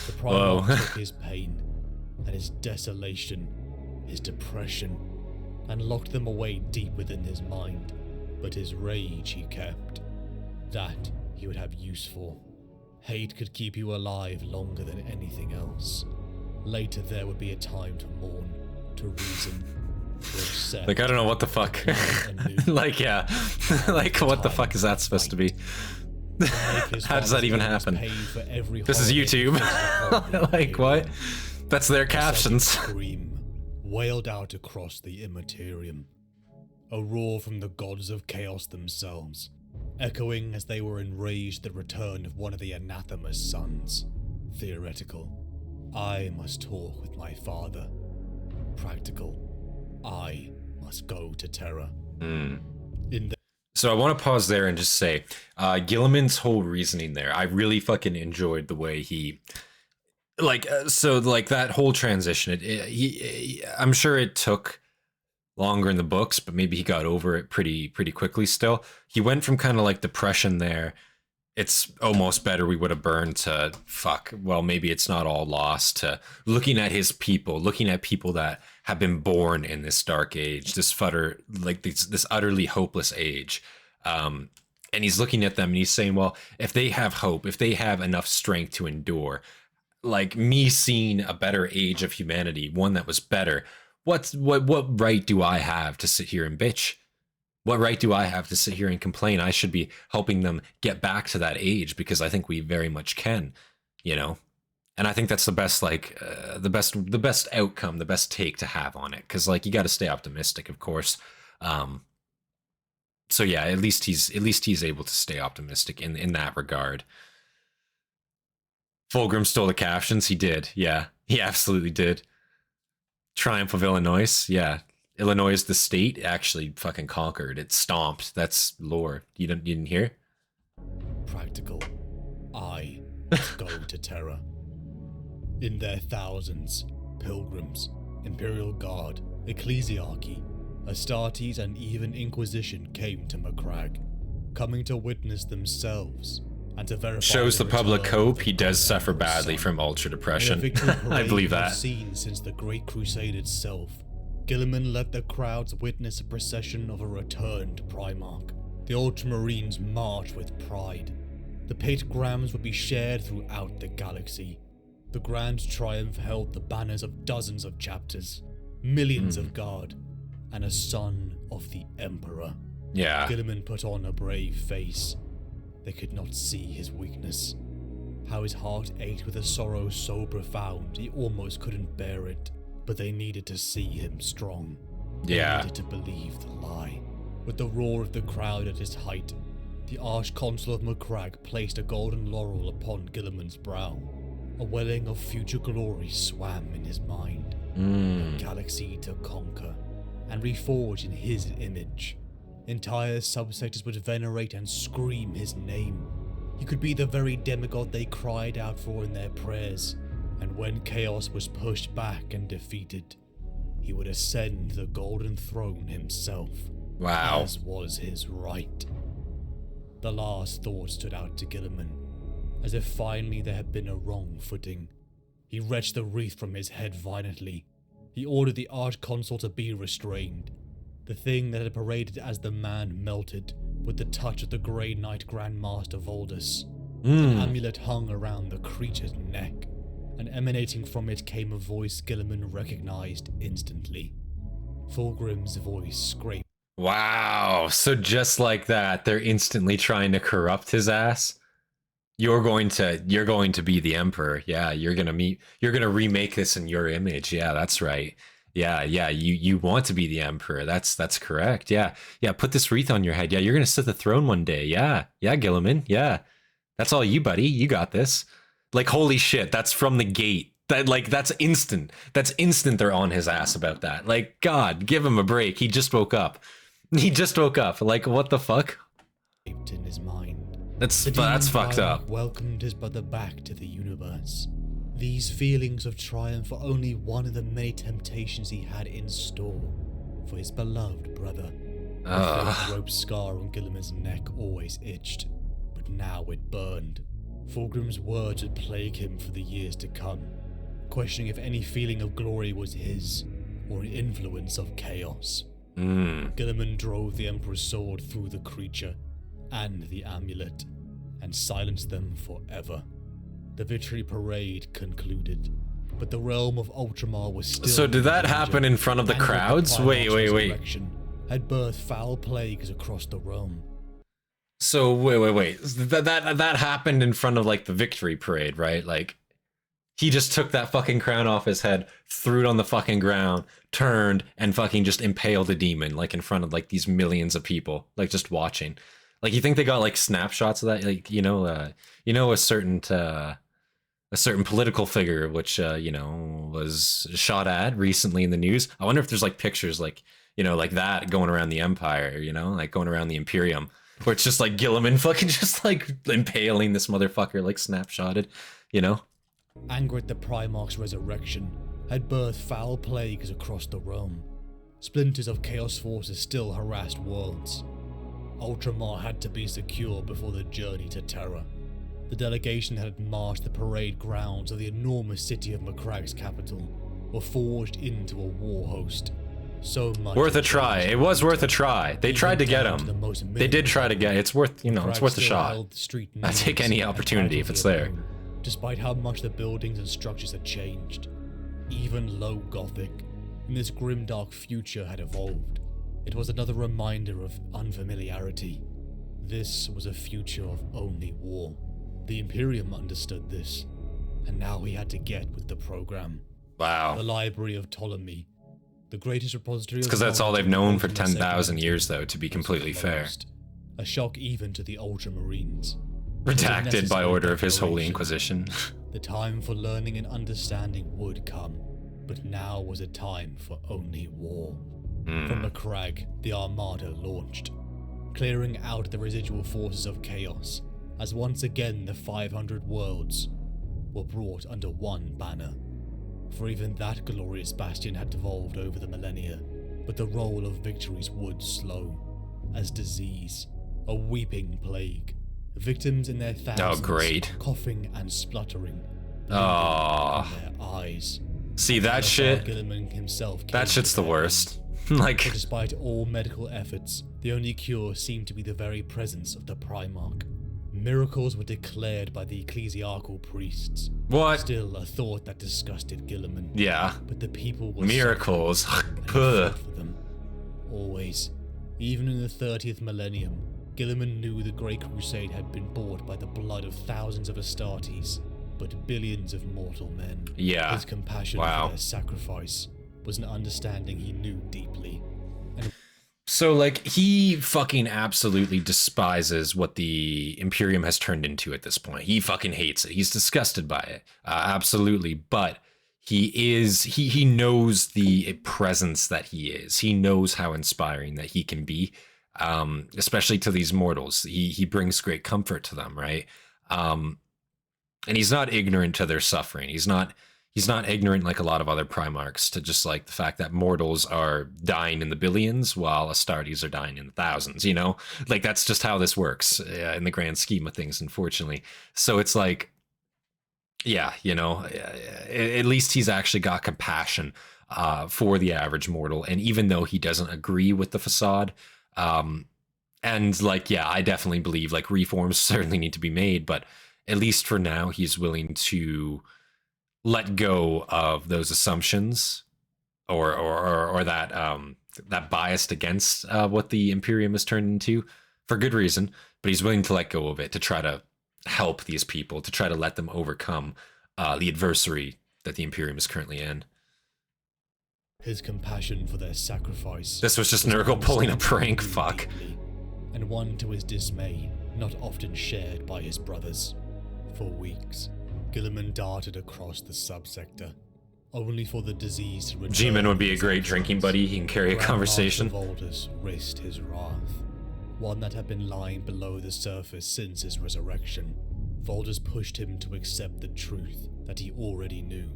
The Primarch took his pain and his desolation, his depression, and locked them away deep within his mind. But his rage he kept. That he would have use for. Hate could keep you alive longer than anything else. Later there would be a time to mourn, to reason, to accept. Like, I don't know what the fuck. A new Like, yeah. Like, what the fuck is that supposed to be? How does that even happen? This is YouTube. Like, what? That's their captions. Scream wailed out across the immaterium. A roar from the gods of chaos themselves, echoing as they were enraged at the return of one of the anathema's sons. Theoretical, I must talk with my father. Practical, I must go to Terra. So I want to pause there and just say, Guilliman's whole reasoning there, I really fucking enjoyed the way he, like, so like that whole transition, I'm sure it took longer in the books, but maybe he got over it pretty quickly still. He went from kind of like depression there, it's almost better we would have burned, to fuck, well, maybe it's not all lost, to looking at his people, looking at people that have been born in this dark age, this utterly hopeless age. And he's looking at them and he's saying, well, if they have hope, if they have enough strength to endure, like me seeing a better age of humanity, one that was better, what right do I have to sit here and bitch? What right do I have to sit here and complain? I should be helping them get back to that age, because I think we very much can, you know? And I think that's the best, like, the best outcome, the best take to have on it. Because, like, you got to stay optimistic, of course. So yeah, at least he's able to stay optimistic in that regard. Fulgrim stole the captions. He did. Yeah, he absolutely did. Triumph of Illinois. Yeah. Illinois is the state actually fucking conquered. It stomped. That's lore. You didn't hear? Practical. I must go to Terra. In their thousands, pilgrims, Imperial Guard, Ecclesiarchy, Hastatis, and even Inquisition came to Macragge, coming to witness themselves and to verify. Shows the public hope. He does suffer badly from ultra depression. I believe that. Seen since the Great Crusade itself, Guilliman let the crowds witness a procession of a returned Primarch. The Ultramarines march with pride. The pictograms would be shared throughout the galaxy. The Grand Triumph held the banners of dozens of chapters, millions of guard, and a son of the Emperor. Yeah. Guilliman put on a brave face. They could not see his weakness. How his heart ached with a sorrow so profound he almost couldn't bear it. But they needed to see him strong. Yeah. They needed to believe the lie. With the roar of the crowd at its height, the Archconsul of Macragge placed a golden laurel upon Guilliman's brow. A welling of future glory swam in his mind. A galaxy to conquer and reforge in his image. Entire subsectors would venerate and scream his name. He could be the very demigod they cried out for in their prayers. And when chaos was pushed back and defeated, he would ascend the golden throne himself. Wow. As was his right. The last thought stood out to Guilliman, as if finally there had been a wrong footing. He wrenched the wreath from his head violently. He ordered the Archconsul to be restrained. The thing that had paraded as the man melted with the touch of the Grey Knight Grand Master Voldus. An amulet hung around the creature's neck, and emanating from it came a voice Guilliman recognized instantly. Fulgrim's voice scraped. Wow, so just like that, they're instantly trying to corrupt his ass. You're going to be the Emperor. Yeah, you're gonna remake this in your image. Yeah, that's right. Yeah, you want to be the Emperor. That's correct. Yeah, put this wreath on your head. Yeah, you're gonna sit the throne one day. Yeah, Guilliman. Yeah, that's all you, buddy. You got this. Like, holy shit, that's from the gate. That's instant. That's instant they're on his ass about that. Like, God, give him a break. He just woke up. Like, what the fuck? In his mind. That's fucked up. Welcomed his brother back to the universe. These feelings of triumph were only one of the many temptations he had in store for his beloved brother. The fake rope scar on Guilliman's neck always itched, but now it burned. Fulgrim's words would plague him for the years to come, questioning if any feeling of glory was his, or an influence of chaos. Guilliman drove the Emperor's sword through the creature and the amulet, and silenced them forever. The victory parade concluded, but the realm of Ultramar was still... So did that happen in front of the crowds? Wait. had birthed foul plagues across the realm. So wait. That happened in front of like the victory parade, right? Like he just took that fucking crown off his head, threw it on the fucking ground, turned and fucking just impaled a demon like in front of like these millions of people, like just watching. Like you think they got like snapshots of that? Like a certain political figure which was shot at recently in the news. I wonder if there's like pictures like like that going around the Empire, like going around the Imperium, where it's just like Guilliman fucking just like impaling this motherfucker like snapshotted, Anger at the Primarch's resurrection had birthed foul plagues across the realm. Splinters of Chaos forces still harassed worlds. Ultramar had to be secure before the journey to Terra. The delegation had marched the parade grounds of the enormous city of Macragge's capital, were forged into a war host. So much worth a try. It was worth a try. They tried to get him. They did try to get. It's worth it's worth a shot. I take any opportunity if it's there. Despite how much the buildings and structures had changed, even low Gothic, in this grimdark future had evolved. It was another reminder of unfamiliarity. This was a future of only war. The Imperium understood this, and now he had to get with the program. Wow. The Library of Ptolemy, the greatest repository of... Because that's all they've known for 10,000 years, though, to be completely fair. A shock even to the Ultramarines. Redacted by order of His Holy Inquisition. The time for learning and understanding would come, but now was a time for only war. From Macragge, the Armada launched, clearing out the residual forces of chaos, as once again the 500 worlds were brought under one banner. For even that glorious bastion had devolved over the millennia, but the roll of victories would slow, as disease, a weeping plague, victims in their thousands, coughing and spluttering, in their eyes. See that shit? Guilliman himself that shit's the worst. Like, but despite all medical efforts, the only cure seemed to be the very presence of the Primarch. Miracles were declared by the ecclesiarchal priests. What? Still a thought that disgusted Guilliman. Yeah. But the people were miracles. For them. Always. Even in the 30th millennium, Guilliman knew the Great Crusade had been bought by the blood of thousands of Hastatis, but billions of mortal men. Yeah. His compassion for their sacrifice was an understanding he knew deeply. So, like, he fucking absolutely despises what the Imperium has turned into at this point. He fucking hates it. He's disgusted by it. Absolutely. But he knows the presence that he is. He knows how inspiring that he can be, especially to these mortals. He brings great comfort to them, right? And he's not ignorant to their suffering. He's not ignorant like a lot of other Primarchs to just like the fact that mortals are dying in the billions while Astartes are dying in the thousands, Like that's just how this works in the grand scheme of things, unfortunately. So it's like, yeah, at least he's actually got compassion for the average mortal. And even though he doesn't agree with the facade, and like, yeah, I definitely believe like reforms certainly need to be made, but at least for now, he's willing to let go of those assumptions or that biased against what the Imperium has turned into for good reason, but he's willing to let go of it to try to help these people, to try to let them overcome the adversary that the Imperium is currently in. His compassion for their sacrifice. This was just Nurgle pulling a prank, fuck. And one to his dismay, not often shared by his brothers. For weeks, Guilliman darted across the subsector, only for the disease to return. Gman would be a great drinking buddy. He can carry a conversation. Voldus risked his wrath, one that had been lying below the surface since his resurrection. Voldus pushed him to accept the truth that he already knew.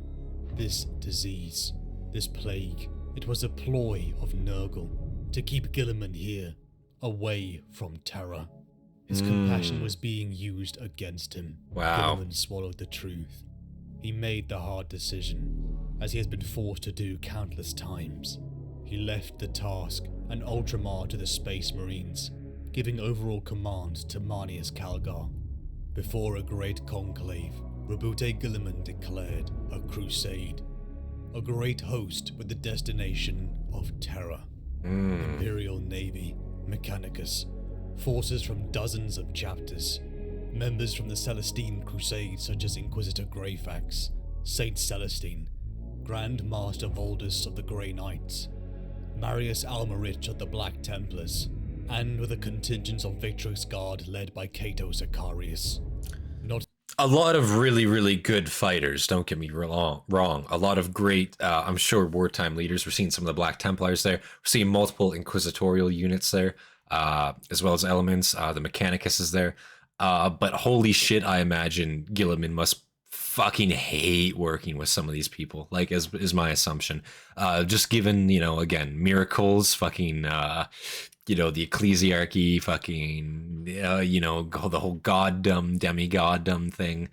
This disease, this plague, it was a ploy of Nurgle to keep Guilliman here, away from Terra. His compassion was being used against him. Wow. Guilliman swallowed the truth. He made the hard decision, as he has been forced to do countless times. He left the task and Ultramar to the Space Marines, giving overall command to Marneus Calgar. Before a great conclave, Rabute Guilliman declared a crusade. A great host with the destination of Terra. Imperial Navy, Mechanicus, forces from dozens of chapters, members from the Celestine Crusade such as Inquisitor Greyfax, Saint Celestine, Grand Master Voldus of the Grey Knights, Marius Almerich of the Black Templars, and with a contingent of Victrix Guard led by Caetus Acarius. Not a lot of really, really good fighters, don't get me wrong. A lot of great, I'm sure, wartime leaders. We're seeing some of the Black Templars there. We're seeing multiple inquisitorial units there, as well as elements. The Mechanicus is there. But holy shit, I imagine Guilliman must fucking hate working with some of these people, like, is my assumption. Just given, you know, again, miracles, fucking, you know, the ecclesiarchy, fucking, you know, the whole goddom, demigoddom thing.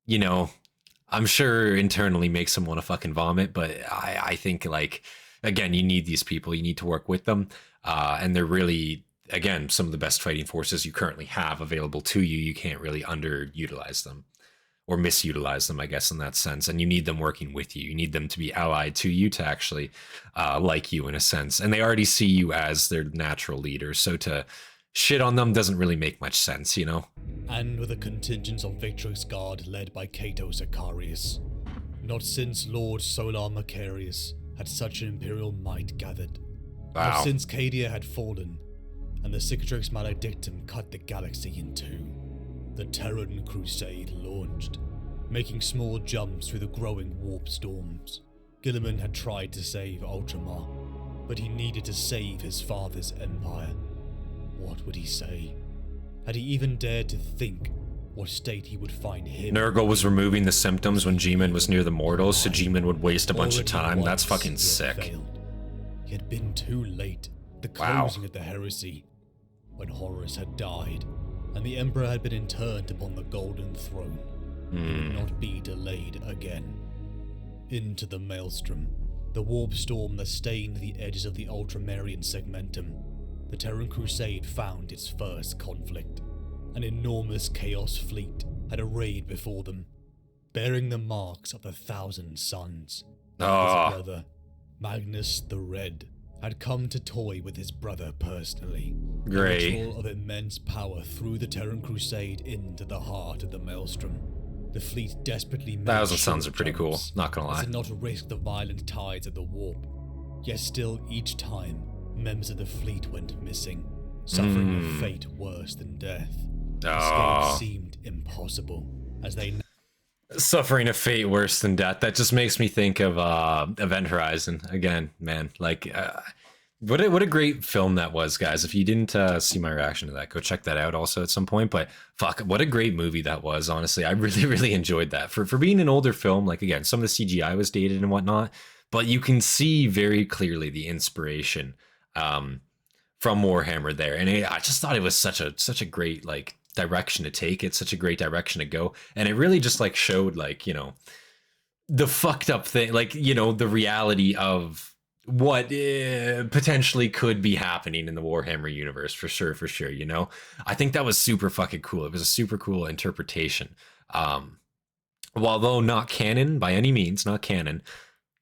You know, I'm sure internally makes them want to fucking vomit, but I think, like, again, you need these people, you need to work with them. And they're really, again, some of the best fighting forces you currently have available to you. You can't really underutilize them or misutilize them, I guess, in that sense. And you need them working with you. You need them to be allied to you, to actually like you in a sense. And they already see you as their natural leader. So to shit on them doesn't really make much sense, you know? And with a contingent of Victrix Guard led by Caetus Acarius. Not since Lord Solar Macarius had such an imperial might gathered. Wow. Not since Cadia had fallen, and the Cicatrix Maledictum cut the galaxy in two. The Terran Crusade launched, making small jumps through the growing warp storms. Guilliman had tried to save Ultramar, but he needed to save his father's empire. What would he say? Had he even dared to think what state he would find him? Nurgle was removing the symptoms when Gman was near the mortals, so Gman would waste a bunch of time. That's fucking sick. Failed. He had been too late. The closing of the heresy, when Horus had died, and the Emperor had been interned upon the Golden Throne. It would not be delayed again. Into the Maelstrom, the warp storm that stained the edges of the Ultramarian segmentum, the Terran Crusade found its first conflict. An enormous Chaos fleet had arrayed before them, bearing the marks of the 1,000 Suns. His brother, Magnus the Red, had come to toy with his brother personally. Great. A ritual of immense power threw the Terran Crusade into the heart of the Maelstrom. The fleet desperately made 1,000 Suns are pretty cool, jumps, not gonna lie. did not risk the violent tides of the warp. Yet still, each time, members of the fleet went missing, suffering a fate worse than death. Escape seemed impossible, as they Suffering a fate worse than death. That just makes me think of Event Horizon again, man. Like, what a great film that was, guys. If you didn't see my reaction to that, go check that out also at some point. But fuck, what a great movie that was. Honestly, I really enjoyed that for being an older film. Like, again, some of the CGI was dated and whatnot, but you can see very clearly the inspiration from Warhammer there. And I just thought it was such a great, like, direction to take. It's such a great direction to go, and it really just, like, showed, like, you know, the fucked up thing, like, you know, the reality of what potentially could be happening in the Warhammer universe, for sure, you know. I think that was super fucking cool. It was a super cool interpretation, although not canon by any means, not canon,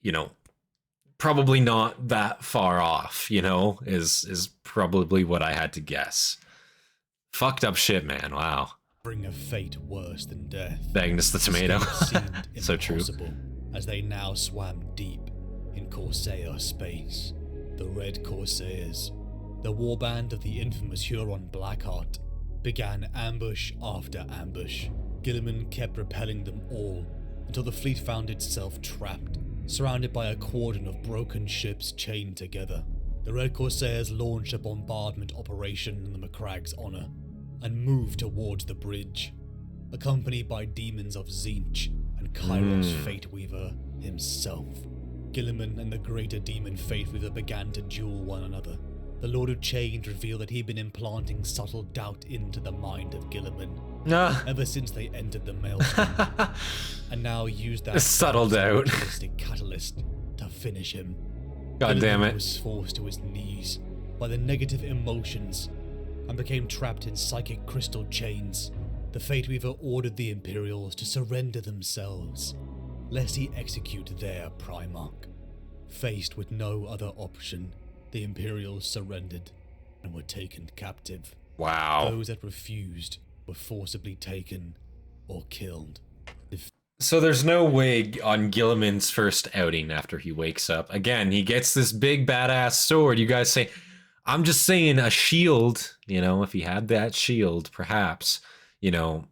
you know, probably not that far off, you know, is probably what I had to guess. Fucked up shit, man. Wow. bring a fate worse than death. Magnus the tomato. Seemed So true. impossible, as they now swam deep in Corsair space. The Red Corsairs, the warband of the infamous Huron Blackheart, began ambush after ambush. Guilliman kept repelling them all until the fleet found itself trapped, surrounded by a cordon of broken ships chained together. The Red Corsairs launched a bombardment operation in the Macrag's honor and moved towards the bridge, accompanied by demons of Tzeentch and Kairos Fateweaver himself. Guilliman and the greater demon Fateweaver began to duel one another. The Lord of Change revealed that he'd been implanting subtle doubt into the mind of Guilliman ever since they entered the Maelstrom, and now used that subtle doubt catalyst to finish him. God damn it. Guilliman was forced to his knees by the negative emotions and became trapped in psychic crystal chains. The Fateweaver ordered the Imperials to surrender themselves, lest he execute their Primarch. Faced with no other option, the Imperials surrendered and were taken captive. Wow. Those that refused were forcibly taken or killed. So there's no way on Guilliman's first outing after he wakes up. Again, he gets this big badass sword. You guys say, I'm just saying a shield, you know, if he had that shield, perhaps, you know,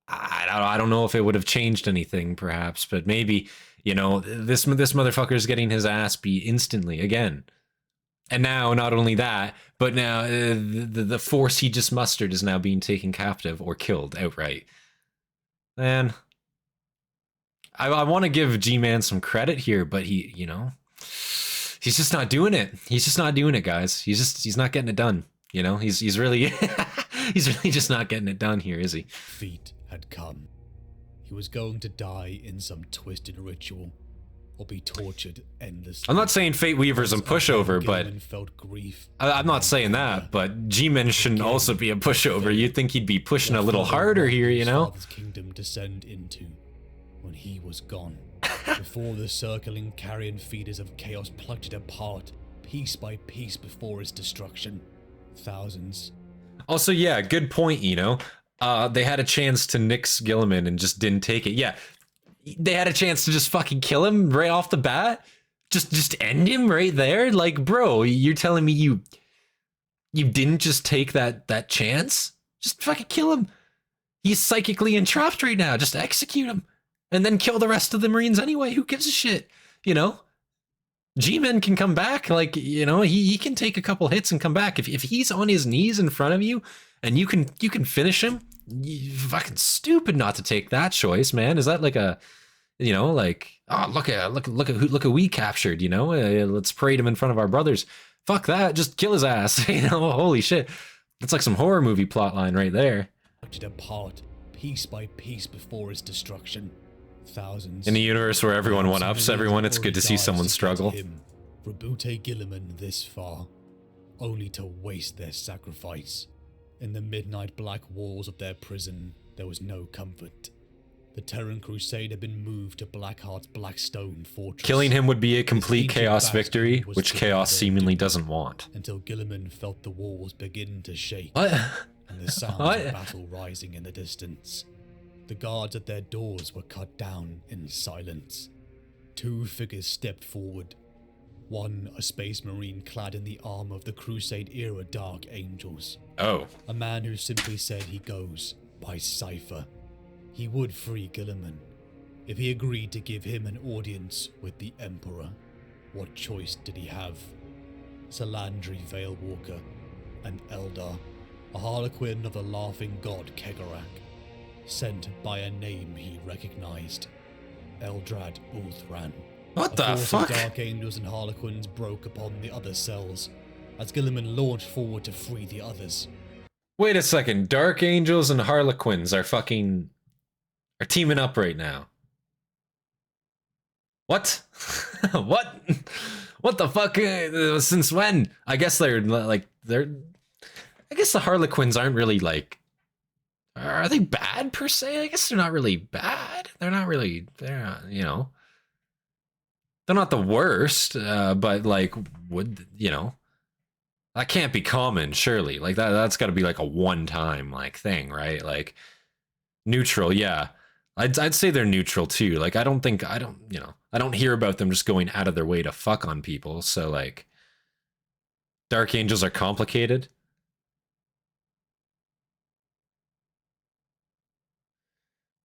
I don't know if it would have changed anything, perhaps, but maybe, you know, this motherfucker's getting his ass beat instantly again. And now, not only that, but now the force he just mustered is now being taken captive or killed outright. Man, I want to give Gman some credit here, but he, you know, he's just not doing it. He's just not doing it, guys. He's not getting it done. You know, he's really he's really just not getting it done here, is he? Fate had come. He was going to die in some twisted ritual or be tortured endlessly. I'm not saying Fate Weaver's a pushover, but felt grief. I'm not saying that, but Gman shouldn't also be a pushover. You'd think he'd be pushing a little harder here, you know? Father's kingdom descend into when he was gone. Before the circling carrion feeders of chaos plucked it apart, piece by piece before its destruction. Thousands. Also, yeah, good point, you know? They had a chance to nix Guilliman and just didn't take it. Yeah, they had a chance to just fucking kill him right off the bat. Just end him right there. Like, bro, you're telling me you didn't just take that chance? Just fucking kill him. He's psychically entrapped right now. Just execute him. And then kill the rest of the Marines anyway. Who gives a shit? You know? Gman can come back. Like, you know, he can take a couple hits and come back. If he's on his knees in front of you and you can finish him, you fucking stupid not to take that choice, man. Is that like a, you know, like, oh, look at we captured, you know? Let's parade him in front of our brothers. Fuck that. Just kill his ass. You know, holy shit. That's like some horror movie plot line right there. It apart, piece by piece before its destruction. Thousands. In a universe where everyone one-ups everyone, it's good to see someone struggle. Rebute Guilliman this far, only to waste their sacrifice. In the midnight black walls of their prison, there was no comfort. The Terran Crusade had been moved to Blackheart's Blackstone fortress. Killing him would be a complete chaos victory, which chaos seemingly doesn't want. Until Guilliman felt the walls begin to shake. What? And the sound of battle rising in the distance. The guards at their doors were cut down in silence. Two figures stepped forward. One, a space marine clad in the armor of the Crusade-era Dark Angels. Oh. A man who simply said he goes by cipher. He would free Guilliman if he agreed to give him an audience with the Emperor. What choice did he have? Salandri Veilwalker, an Eldar, a harlequin of the laughing god Kegarak, sent by a name he recognized, Eldrad Ulthran. What the fuck? Of Dark Angels and Harlequins broke upon the other cells as Guilliman launched forward to free the others. Wait a second, Dark Angels and Harlequins are teaming up right now. What? What? What the fuck? Since when? I guess I guess the Harlequins aren't really like, are they bad per se? I guess they're not really bad. They're not, you know, they're not the worst, but like, would, you know, that can't be common, surely. Like that's got to be like a one-time like thing, right? Like neutral, yeah. I'd say they're neutral too. Like I don't hear about them just going out of their way to fuck on people. So like, Dark Angels are complicated.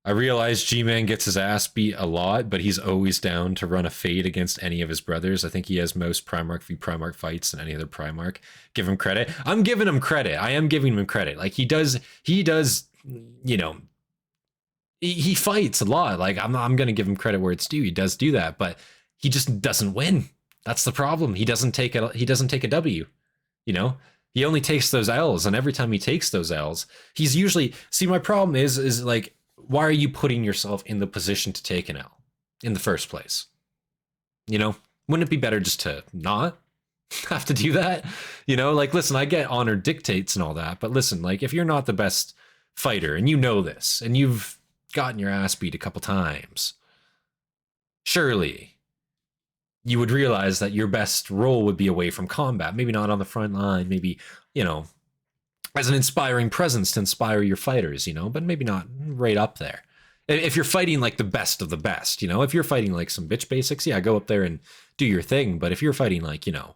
I realize Gman gets his ass beat a lot, but he's always down to run a fade against any of his brothers. I think he has most Primarch v Primarch fights than any other Primarch. Give him credit. I'm giving him credit. I am giving him credit. Like he does, you know, he fights a lot. Like I'm going to give him credit where it's due. He does do that, but he just doesn't win. That's the problem. He doesn't take a W, you know? He only takes those L's, and every time he takes those L's, he's usually, see, my problem is like, why are you putting yourself in the position to take an L in the first place? You know, wouldn't it be better just to not have to do that? You know, like, listen, I get honor dictates and all that, but listen, like, if you're not the best fighter and you know this and you've gotten your ass beat a couple times, surely you would realize that your best role would be away from combat. Maybe not on the front line, maybe, you know, as an inspiring presence to inspire your fighters, you know, but maybe not right up there. If you're fighting like the best of the best, you know, if you're fighting like some bitch basics, yeah, go up there and do your thing. But if you're fighting like, you know,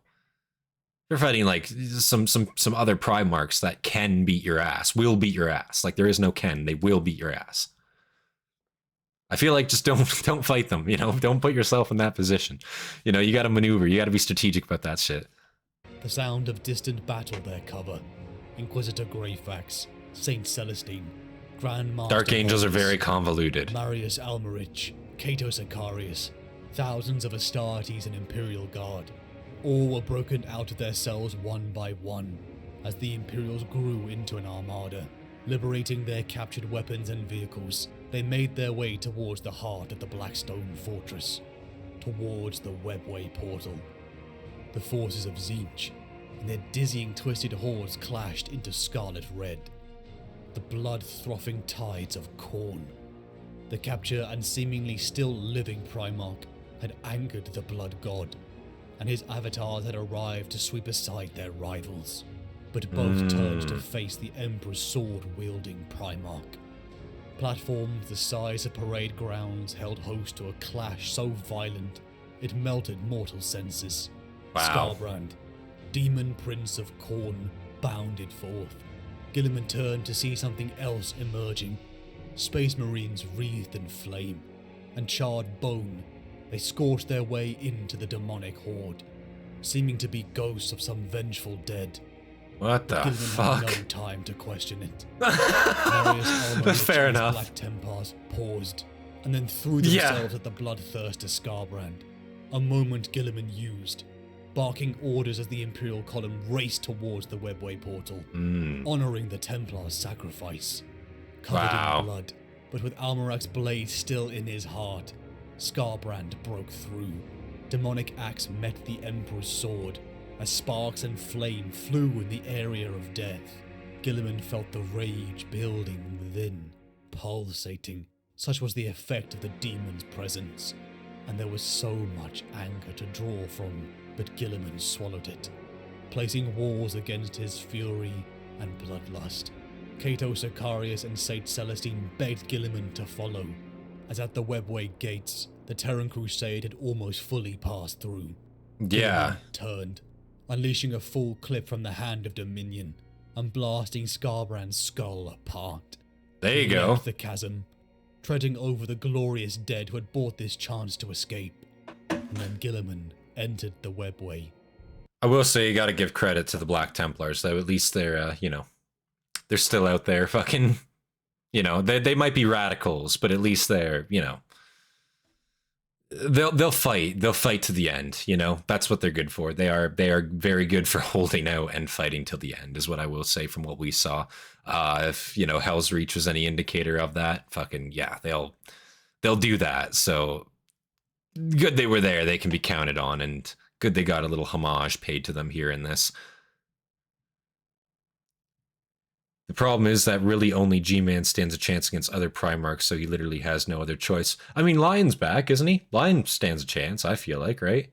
you're fighting like some other Primarchs that can beat your ass, will beat your ass. Like there is no can, they will beat your ass. I feel like just don't fight them, you know, don't put yourself in that position. You know, you got to maneuver, you got to be strategic about that shit. The sound of distant battle there cover. Inquisitor Greyfax, Saint Celestine, Grand Master Dark Angels are Horus, very convoluted. Marius Almerich, Caetus Acarius, thousands of Astartes and Imperial Guard. All were broken out of their cells one by one, as the Imperials grew into an armada. Liberating their captured weapons and vehicles, they made their way towards the heart of the Blackstone Fortress, towards the Webway Portal. The forces of Tzeentch and their dizzying twisted hordes clashed into scarlet red. The blood-frothing tides of Khorne. The capture and seemingly still living Primarch had angered the Blood God, and his avatars had arrived to sweep aside their rivals. But both turned to face the Emperor's sword-wielding Primarch. Platforms the size of parade grounds held host to a clash so violent it melted mortal senses. Wow. Skarbrand, Demon Prince of Khorne, bounded forth. Guilliman turned to see something else emerging. Space Marines wreathed in flame, and charred bone, they scorched their way into the demonic horde, seeming to be ghosts of some vengeful dead. What the Guilliman fuck? had no time to question it. Marius Fair enough. Black Templars paused, and then threw themselves at the bloodthirsty Skarbrand. A moment Guilliman used, barking orders as the Imperial column raced towards the Webway portal, honoring the Templar's sacrifice. Covered in blood, but with Almerach's blade still in his heart, Skarbrand broke through. Demonic axe met the Emperor's sword, as sparks and flame flew in the area of death. Guilliman felt the rage building within, pulsating. Such was the effect of the demon's presence, and there was so much anger to draw from, but Guilliman swallowed it, placing walls against his fury and bloodlust. Caetus Acarius and Saint Celestine begged Guilliman to follow, as at the Webway gates, the Terran Crusade had almost fully passed through. Yeah. Guilliman turned, unleashing a full clip from the Hand of Dominion, and blasting Skarbrand's skull apart. There you He go. left the chasm, treading over the glorious dead who had bought this chance to escape. And then Guilliman entered the Webway. I will say you gotta give credit to the Black Templars, though. At least they're, you know, they're still out there fucking, you know, they might be radicals, but at least they're, you know, they'll fight to the end, you know. That's what they're good for. They are very good for holding out and fighting till the end, is what I will say from what we saw. If, you know, Hell's Reach was any indicator of that, fucking yeah, they'll do that. So good they were there, they can be counted on, and good they got a little homage paid to them here in this. The problem is that really only Gman stands a chance against other Primarchs, so he literally has no other choice. I mean, Lion's back, isn't he? Lion stands a chance, I feel like, right?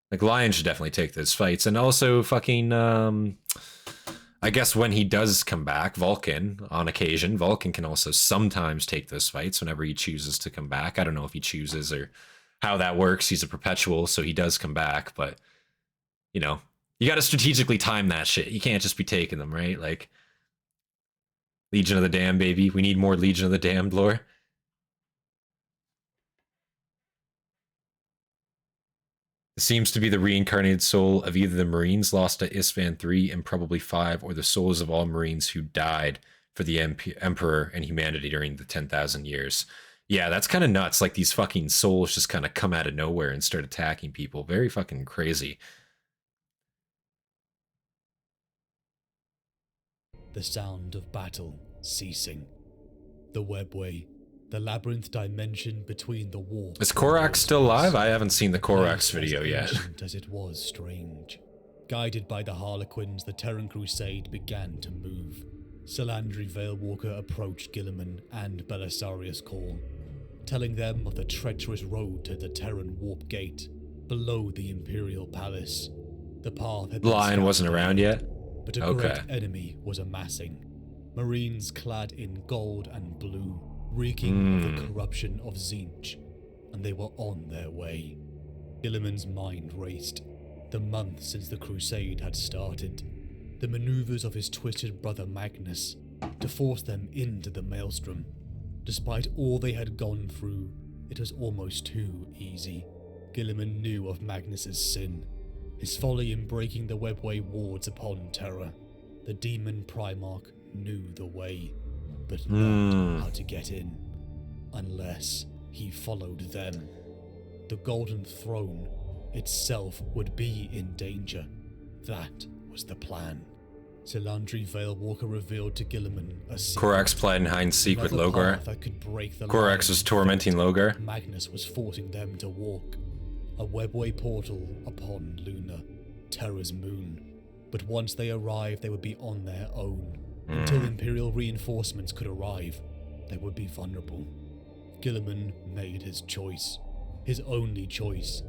Like, Lion should definitely take those fights. And also, fucking, I guess when he does come back, Vulcan, on occasion, Vulcan can also sometimes take those fights whenever he chooses to come back. I don't know if he chooses or how that works. He's a perpetual, so he does come back, but, you know, you gotta strategically time that shit. You can't just be taking them, right? Like, Legion of the Damned, baby. We need more Legion of the Damned lore. It seems to be the reincarnated soul of either the Marines lost at Isstvan 3 and probably 5, or the souls of all Marines who died for the Emperor and humanity during the 10,000 years. Yeah, that's kind of nuts. Like, these fucking souls just kind of come out of nowhere and start attacking people. Very fucking crazy. The sound of battle ceasing. The Webway, the labyrinth dimension between the warp. Is Korax still alive? I haven't seen the Korax As video yet. ancient as it was strange. Guided by the Harlequins, the Terran Crusade began to move. Salandri Veilwalker approached Guilliman and Belisarius Khorne, telling them of the treacherous road to the Terran Warp Gate, Below the Imperial Palace, the path had The lion wasn't around yet? but a great enemy was amassing. Marines clad in gold and blue, reeking of the corruption of Tzeentch, and they were on their way. Guilliman's mind raced. The month since the crusade had started, the maneuvers of his twisted brother Magnus to force them into the maelstrom. Despite all they had gone through, it was almost too easy. Guilliman knew of Magnus's sin, his folly in breaking the webway wards upon Terra. The demon Primarch knew the way, but not how to get in, unless he followed them. The Golden Throne itself would be in danger. That was the plan. Silandri Veilwalker revealed to Guilliman a secret. Korax Platenhein's secret Logar. That could break the Korax was tormenting Logar. Magnus was forcing them to walk. A webway portal upon Luna, Terra's moon. But once they arrived, they would be on their own. Until Imperial reinforcements could arrive, they would be vulnerable. Guilliman made his choice. His only choice.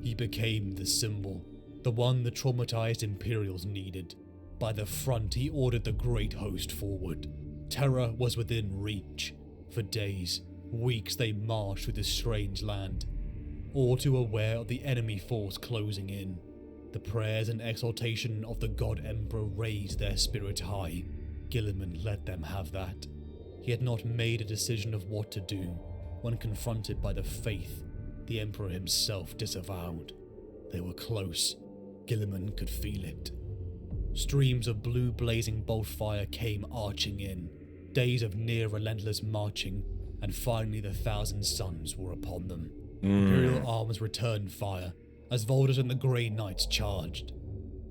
He became the symbol. The one the traumatized Imperials needed. By the front, he ordered the great host forward. Terra was within reach. For days, weeks, they marched through this strange land, all too aware of the enemy force closing in. The prayers and exaltation of the God Emperor raised their spirit high. Guilliman let them have that. He had not made a decision of what to do when confronted by the faith the Emperor himself disavowed. They were close. Guilliman could feel it. Streams of blue blazing bolt fire came arching in. Days of near relentless marching, and finally the Thousand Suns were upon them. Imperial arms returned fire, as Volders and the Grey Knights charged,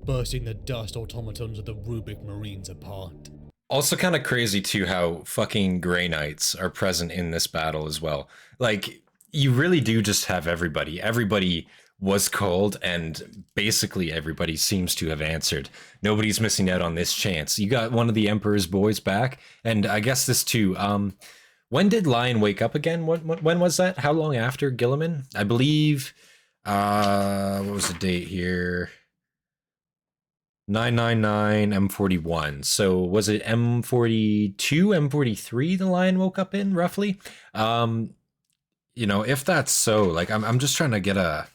bursting the dust automatons of the Rubric Marines apart. Also kind of crazy too how fucking Grey Knights are present in this battle as well. Like, you really do just have everybody. Everybody was called, and basically everybody seems to have answered. Nobody's missing out on this chance. You got one of the Emperor's boys back, and I guess this too. When did Lion wake up again? When was that? How long after Guilliman? I believe, what was the date here? 999 M41. So was it M42, M43 the Lion woke up in, roughly? You know, if that's so, like, I'm just trying to get an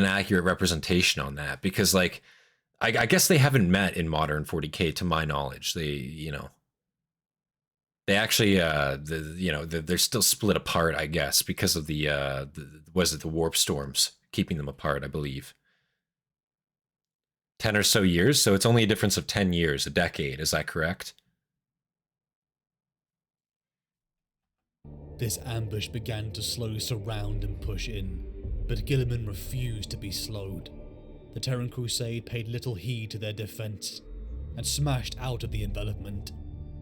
accurate representation on that, because, like, I guess they haven't met in modern 40K to my knowledge. They, you know, they actually, they're still split apart, I guess, because of the warp storms keeping them apart, I believe. 10 or so years, so it's only a difference of 10 years, a decade, is that correct? This ambush began to slowly surround and push in, but Guilliman refused to be slowed. The Terran Crusade paid little heed to their defense, and smashed out of the envelopment.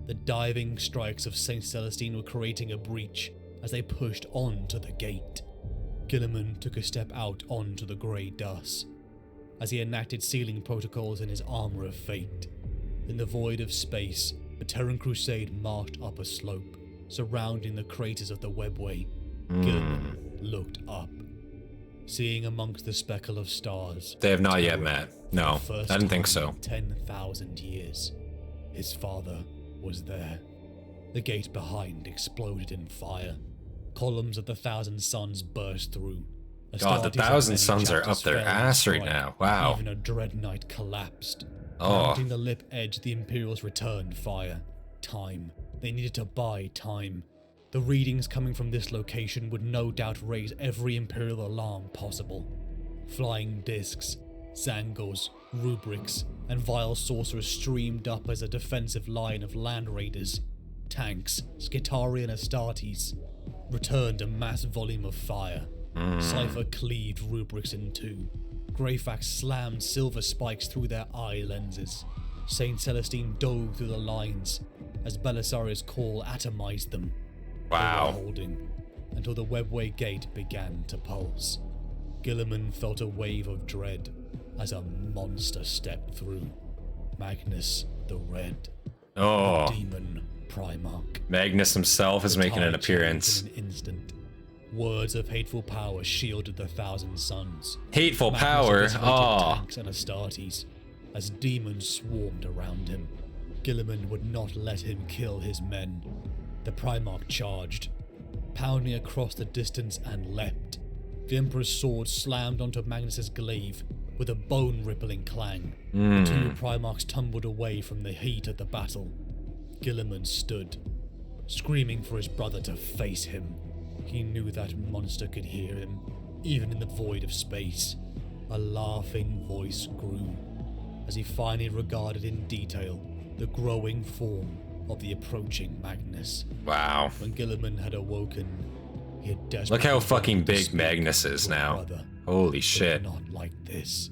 The diving strikes of St. Celestine were creating a breach as they pushed on to the gate. Guilliman took a step out onto the grey dust, as he enacted sealing protocols in his armor of fate. In the void of space, the Terran Crusade marched up a slope, surrounding the craters of the webway. Guilliman looked up, seeing amongst the speckle of stars. They have not yet met. No, I didn't think so. 10,000 years. His father was there. The gate behind exploded in fire. Columns of the Thousand Suns burst through. God, the Thousand Suns are up their ass right now. Wow. Even a dread knight collapsed. Mounting the lip edge, the Imperials returned fire. Time. They needed to buy time. The readings coming from this location would no doubt raise every Imperial alarm possible. Flying discs, Zangors, Rubrics, and vile sorcerers streamed up as a defensive line of land raiders. Tanks, Skitarii and Hastatis returned a mass volume of fire. Cypher cleaved Rubrics in two. Greyfax slammed silver spikes through their eye lenses. St. Celestine dove through the lines as Belisarius' call atomized them. Wow. They were holding until the webway gate began to pulse. Guilliman felt a wave of dread as a monster stepped through. Magnus the Red. Oh. The demon Primarch. Magnus himself is making an appearance. In an instant. Words of hateful power shielded the Thousand Suns. Hateful Magnus power? eviscerated Oh. tanks and Hastatis as demons swarmed around him. Guilliman would not let him kill his men. The Primarch charged, pounding across the distance and leapt. The Emperor's sword slammed onto Magnus's glaive with a bone-rippling clang. The two Primarchs tumbled away from the heat of the battle. Guilliman stood, screaming for his brother to face him. He knew that monster could hear him, even in the void of space. A laughing voice grew, as he finally regarded in detail the growing form of the approaching Magnus. Wow. When Guilliman had awoken, he had desperately Look how fucking wanted to big speak Magnus to is his now. brother, Holy but shit. not like this.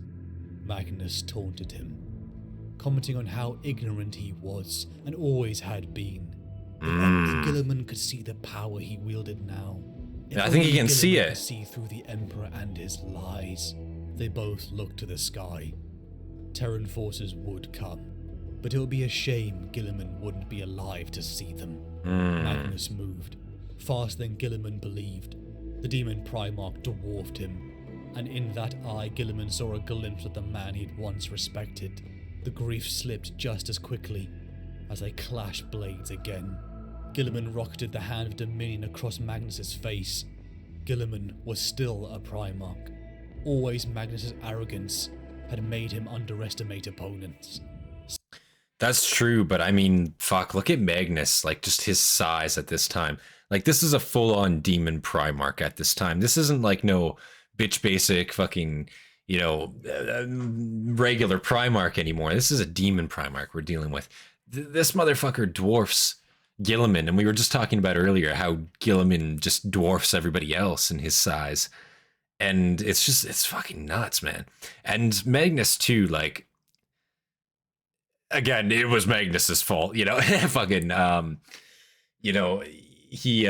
Magnus taunted him, commenting on how ignorant he was and always had been. If only Guilliman could see the power he wielded now. If I think he only can see Guilliman it. could see through the Emperor and his lies. They both looked to the sky. Terran forces would come, but it would be a shame Guilliman wouldn't be alive to see them. Magnus moved, faster than Guilliman believed. The demon Primarch dwarfed him, and in that eye Guilliman saw a glimpse of the man he'd once respected. The grief slipped just as quickly as they clashed blades again. Guilliman rocketed the hand of Dominion across Magnus's face. Guilliman was still a Primarch. Always Magnus's arrogance had made him underestimate opponents. That's true, but I mean, fuck, look at Magnus, like just his size at this time. Like this is a full-on demon Primarch at this time. This isn't like no bitch basic fucking, you know, regular Primarch anymore. This is a demon Primarch we're dealing with. This motherfucker dwarfs Guilliman, and we were just talking about earlier how Guilliman just dwarfs everybody else in his size. And it's fucking nuts, man. And Magnus too, like, again, it was Magnus's fault, you know. Fucking you know, he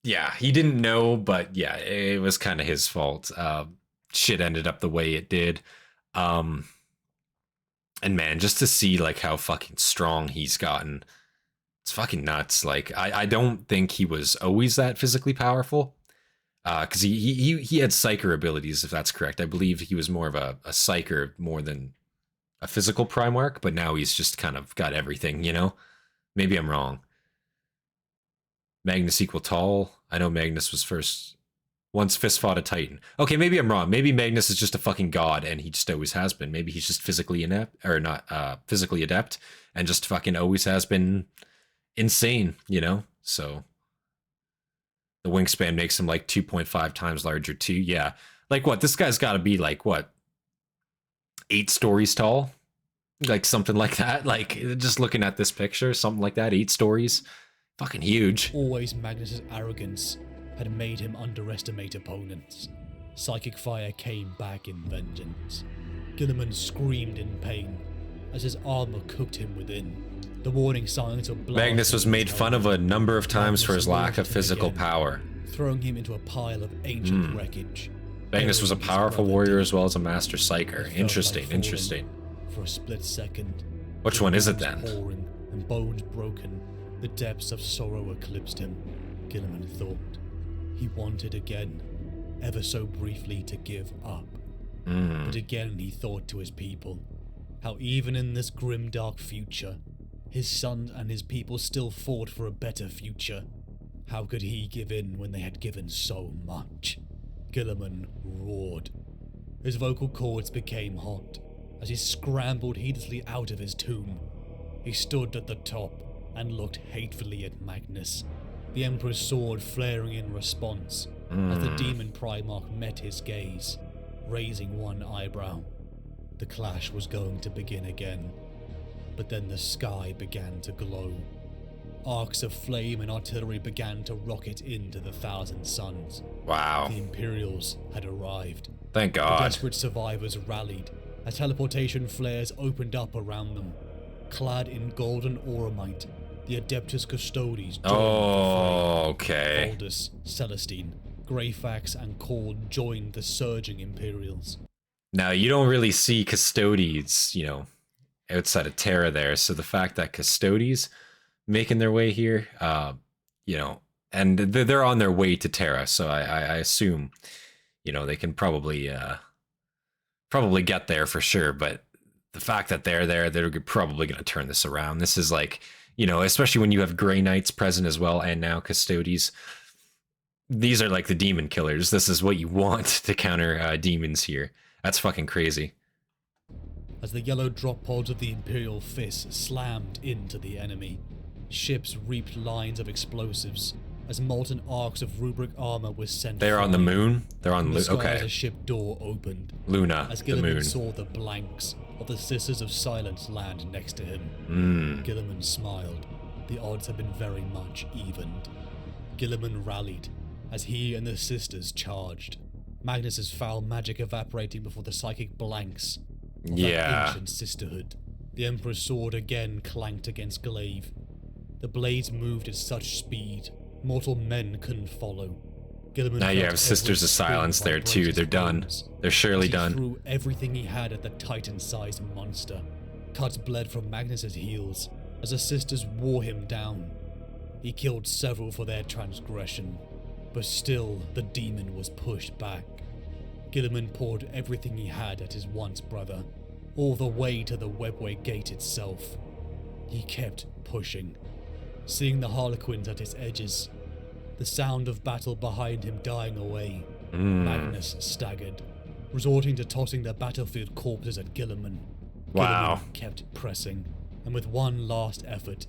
he didn't know, but yeah, it was kind of his fault. Shit ended up the way it did. And man, just to see like how fucking strong he's gotten, it's fucking nuts. Like I don't think he was always that physically powerful. Because he had psyker abilities, if that's correct. I believe he was more of a psyker more than a physical Primarch, but now he's just kind of got everything, you know? Maybe I'm wrong. Magnus equal tall. I know Magnus was first. Once fist fought a Titan. Okay, maybe I'm wrong. Maybe Magnus is just a fucking god and he just always has been. Maybe he's just physically inept, or not physically adept, and just fucking always has been insane, you know? So the wingspan makes him like 2.5 times larger too. Yeah. Like what? This guy's got to be like what? 8 stories tall? Like something like that. Like just looking at this picture, something like that. 8 stories. Fucking huge. Always Magnus's arrogance had made him underestimate opponents. Psychic fire came back in vengeance. Guilliman screamed in pain as his armor cooked him within. The warning signs of blood. Magnus was made fun of a number of times for his lack of physical power, throwing him into a pile of ancient wreckage. Magnus was a powerful warrior as well as a master psyker. Interesting. For a split second. Which one is it then? Pouring and bones broken, the depths of sorrow eclipsed him. Guilliman thought. He wanted again, ever so briefly, to give up. But again he thought to his people, how even in this grim dark future, his son and his people still fought for a better future. How could he give in when they had given so much? Guilliman roared. His vocal cords became hot as he scrambled heedlessly out of his tomb. He stood at the top and looked hatefully at Magnus, the Emperor's sword flaring in response as the demon Primarch met his gaze, raising one eyebrow. The clash was going to begin again. But then the sky began to glow. Arcs of flame and artillery began to rocket into the Thousand Suns. Wow. The Imperials had arrived. Thank The God. desperate survivors rallied as teleportation flares opened up around them. Clad in golden auramite, the Adeptus Custodes joined the fray. Okay. Aldous, Celestine, Greyfax, and Khorne joined the surging Imperials. Now, you don't really see Custodes, you know, outside of Terra there. So the fact that Custodes making their way here, you know, and they're on their way to Terra, so I assume, you know, they can probably get there for sure. But the fact that they're there, they're probably going to turn this around. This is like, you know, especially when you have Grey Knights present as well, and now Custodes. These are like the demon killers. This is what you want to counter demons here. That's fucking crazy. As the yellow drop pods of the Imperial Fist slammed into the enemy, ships reaped lines of explosives as molten arcs of rubric armor was sent. They're on the moon? They're on the sky. Okay. As a ship door opened. Luna, as the Guilliman moon. saw the blanks of the Sisters of Silence land next to him. Guilliman smiled. The odds had been very much evened. Guilliman rallied as he and the sisters charged, Magnus's foul magic evaporating before the psychic blanks of that ancient sisterhood. The Emperor's sword again clanked against glaive. The blades moved at such speed, mortal men couldn't follow. Guilliman now you have Sisters of Silence there too. They're done. They're surely done. He threw everything he had at the titan-sized monster. Cuts bled from Magnus's heels as the sisters wore him down. He killed several for their transgression, but still the demon was pushed back. Guilliman poured everything he had at his once brother, all the way to the webway gate itself. He kept pushing, seeing the Harlequins at his edges, the sound of battle behind him dying away. Magnus staggered, resorting to tossing the battlefield corpses at Guilliman. Wow. Guilliman kept pressing, and with one last effort,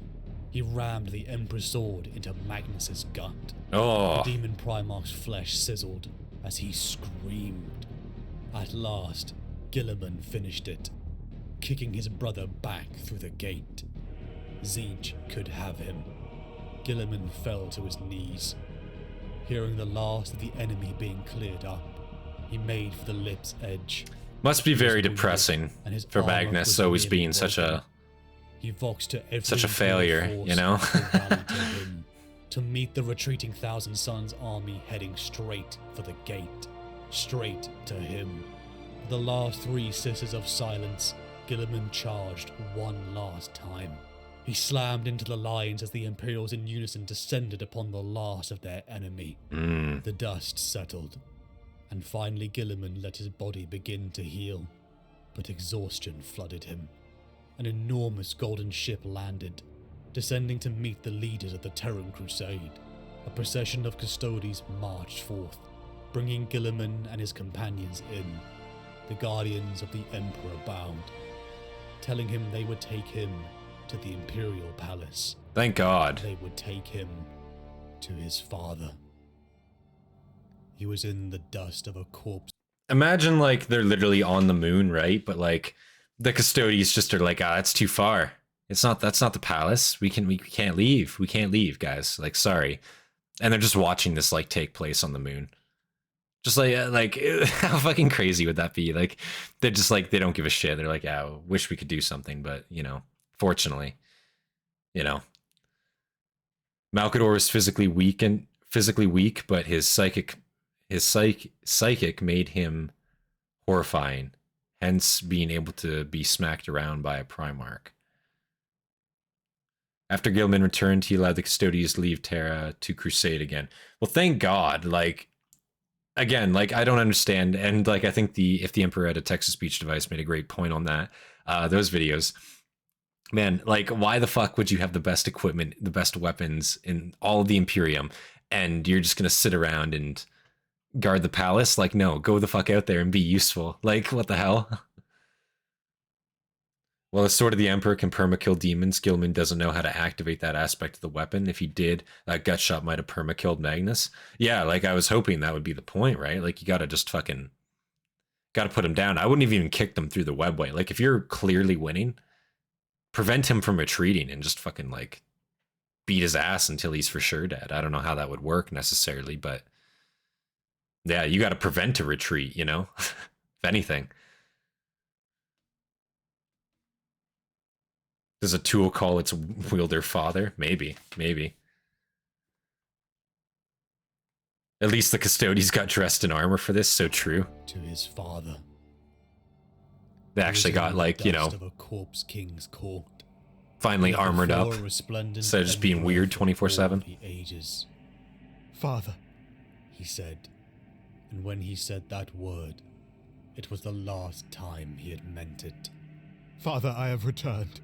he rammed the Emperor's sword into Magnus's gut. Oh. The demon Primarch's flesh sizzled as he screamed. At last, Guilliman finished it, kicking his brother back through the gate. Siege could have him. Guilliman fell to his knees. Hearing the last of the enemy being cleared up, he made for the lip's edge. Must be very depressing for Magnus always being such a failure, you know? To meet the retreating Thousand Sons army heading straight for the gate, straight to him. The last three Sisters of Silence, Guilliman charged one last time. He slammed into the lines as the Imperials in unison descended upon the last of their enemy. The dust settled, and finally Guilliman let his body begin to heal, but exhaustion flooded him. An enormous golden ship landed, descending to meet the leaders of the Terran Crusade. A procession of Custodes marched forth, bringing Guilliman and his companions in. The guardians of the Emperor bowed, telling him they would take him to the Imperial Palace. Thank God. They would take him to his father. He was in the dust of a corpse. Imagine, like, they're literally on the moon, right? But, like, the Custodes just are like, that's too far. That's not the palace. We can't leave. We can't leave, guys. Like, sorry. And they're just watching this, like, take place on the moon. Just like how fucking crazy would that be? Like, they're just like, they don't give a shit. They're like, yeah, wish we could do something, but, you know, fortunately, you know, Malkador was physically weak, but his psychic made him horrifying, hence being able to be smacked around by a Primarch. After Guilliman returned, he allowed the Custodes to leave Terra to crusade again. Well, thank God. Like, again, like, I don't understand, and like, I think if the Emperor had a text-to-speech device made a great point on that. Those videos, man, like, why the fuck would you have the best equipment, the best weapons in all of the Imperium, and you're just gonna sit around and guard the palace? Like, no, go the fuck out there and be useful. Like, what the hell? Well, the Sword of the Emperor can permakill demons. Guilliman doesn't know how to activate that aspect of the weapon. If he did, that gut shot might have permakilled Magnus. Yeah, like, I was hoping that would be the point, right? Like, you gotta just fucking... gotta put him down. I wouldn't have even kicked him through the webway. Like, if you're clearly winning, prevent him from retreating and just fucking, like, beat his ass until he's for sure dead. I don't know how that would work necessarily, but... yeah, you gotta prevent a retreat, you know? If anything. Does a tool call its wielder father? Maybe. At least the Custodes got dressed in armor for this, so true. To his father. They actually got, like, you know, of a corpse king's court. finally armored up, instead of just being weird 24/7. Ages. Father, he said. And when he said that word, it was the last time he had meant it. Father, I have returned.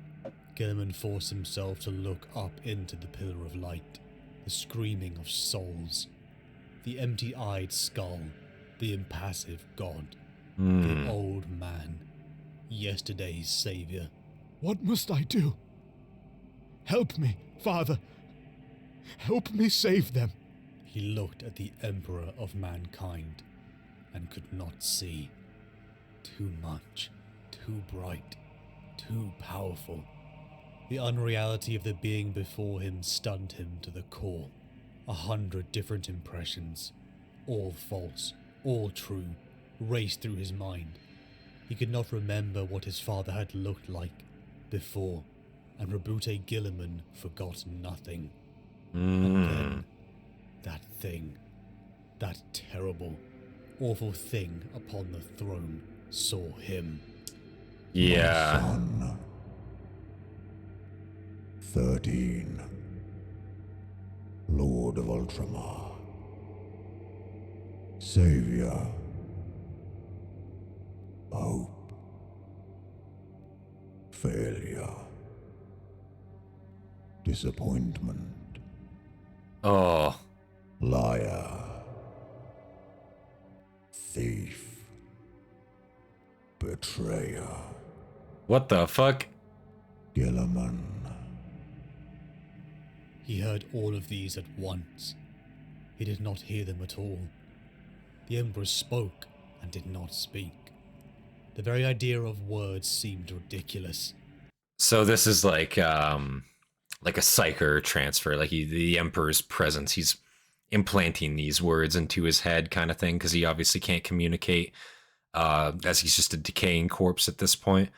Guilliman forced himself to look up into the pillar of light, the screaming of souls, the empty-eyed skull, the impassive god, the old man, yesterday's savior. What must I do? Help me, Father. Help me save them. He looked at the Emperor of mankind and could not see. Too much, too bright, too powerful. The unreality of the being before him stunned him to the core. 100 different impressions, all false, all true, raced through his mind. He could not remember what his father had looked like before, and Rabute Guilliman forgot nothing. And then, that thing, that terrible, awful thing upon the throne saw him. Yeah. My son. 13. Lord of Ultramar. Savior. Hope. Failure. Disappointment. Oh. Liar. Thief. Betrayer. What the fuck? Guilliman. He heard all of these at once. He did not hear them at all. The Emperor spoke and did not speak. The very idea of words seemed ridiculous. So this is like a psyker transfer, like the Emperor's presence. He's implanting these words into his head kind of thing, because he obviously can't communicate as he's just a decaying corpse at this point.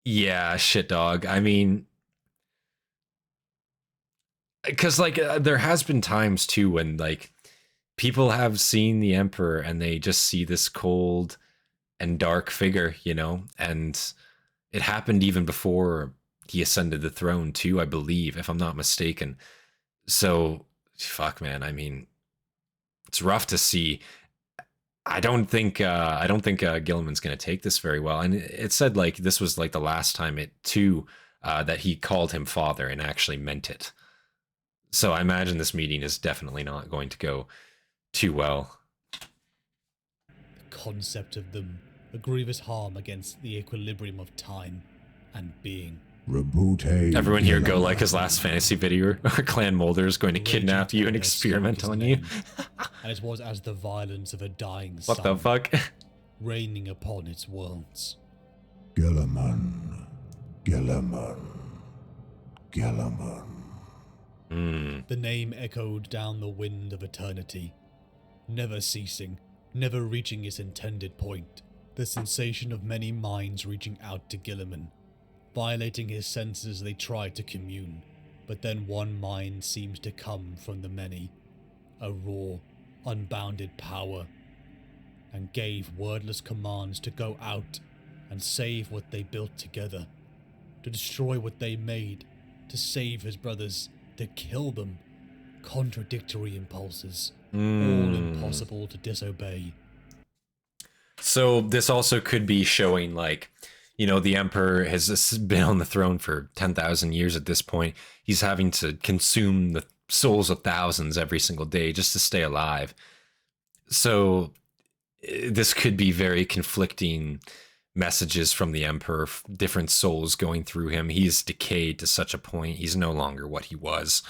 Yeah, shit, dog. I mean, because like there has been times too when like people have seen the Emperor and they just see this cold and dark figure, you know, and it happened even before he ascended the throne too, I believe, if I'm not mistaken. So fuck, man. I mean, it's rough to see. I don't think Guilliman's gonna take this very well. And it said like this was like the last time that he called him father and actually meant it. So I imagine this meeting is definitely not going to go too well. The concept of them, a grievous harm against the equilibrium of time and being. Rabute. Everyone here go like his last fantasy video. Our Clan Molder is going to kidnap you and experiment on you. And it was as the violence of a dying What sun the fuck? raining upon its worlds. Guilliman. Guilliman. Guilliman. The name echoed down the wind of eternity, never ceasing, never reaching its intended point. The sensation of many minds reaching out to Guilliman, violating his senses. They tried to commune, but then one mind seemed to come from the many, a raw, unbounded power, and gave wordless commands to go out and save what they built together, to destroy what they made, to save his brothers, to kill them. Contradictory impulses, all impossible to disobey. So this also could be showing like, you know, the Emperor has been on the throne for 10,000 years at this point. He's having to consume the souls of thousands every single day just to stay alive. So this could be very conflicting messages from the Emperor, different souls going through him. He's decayed to such a point. He's no longer what he was.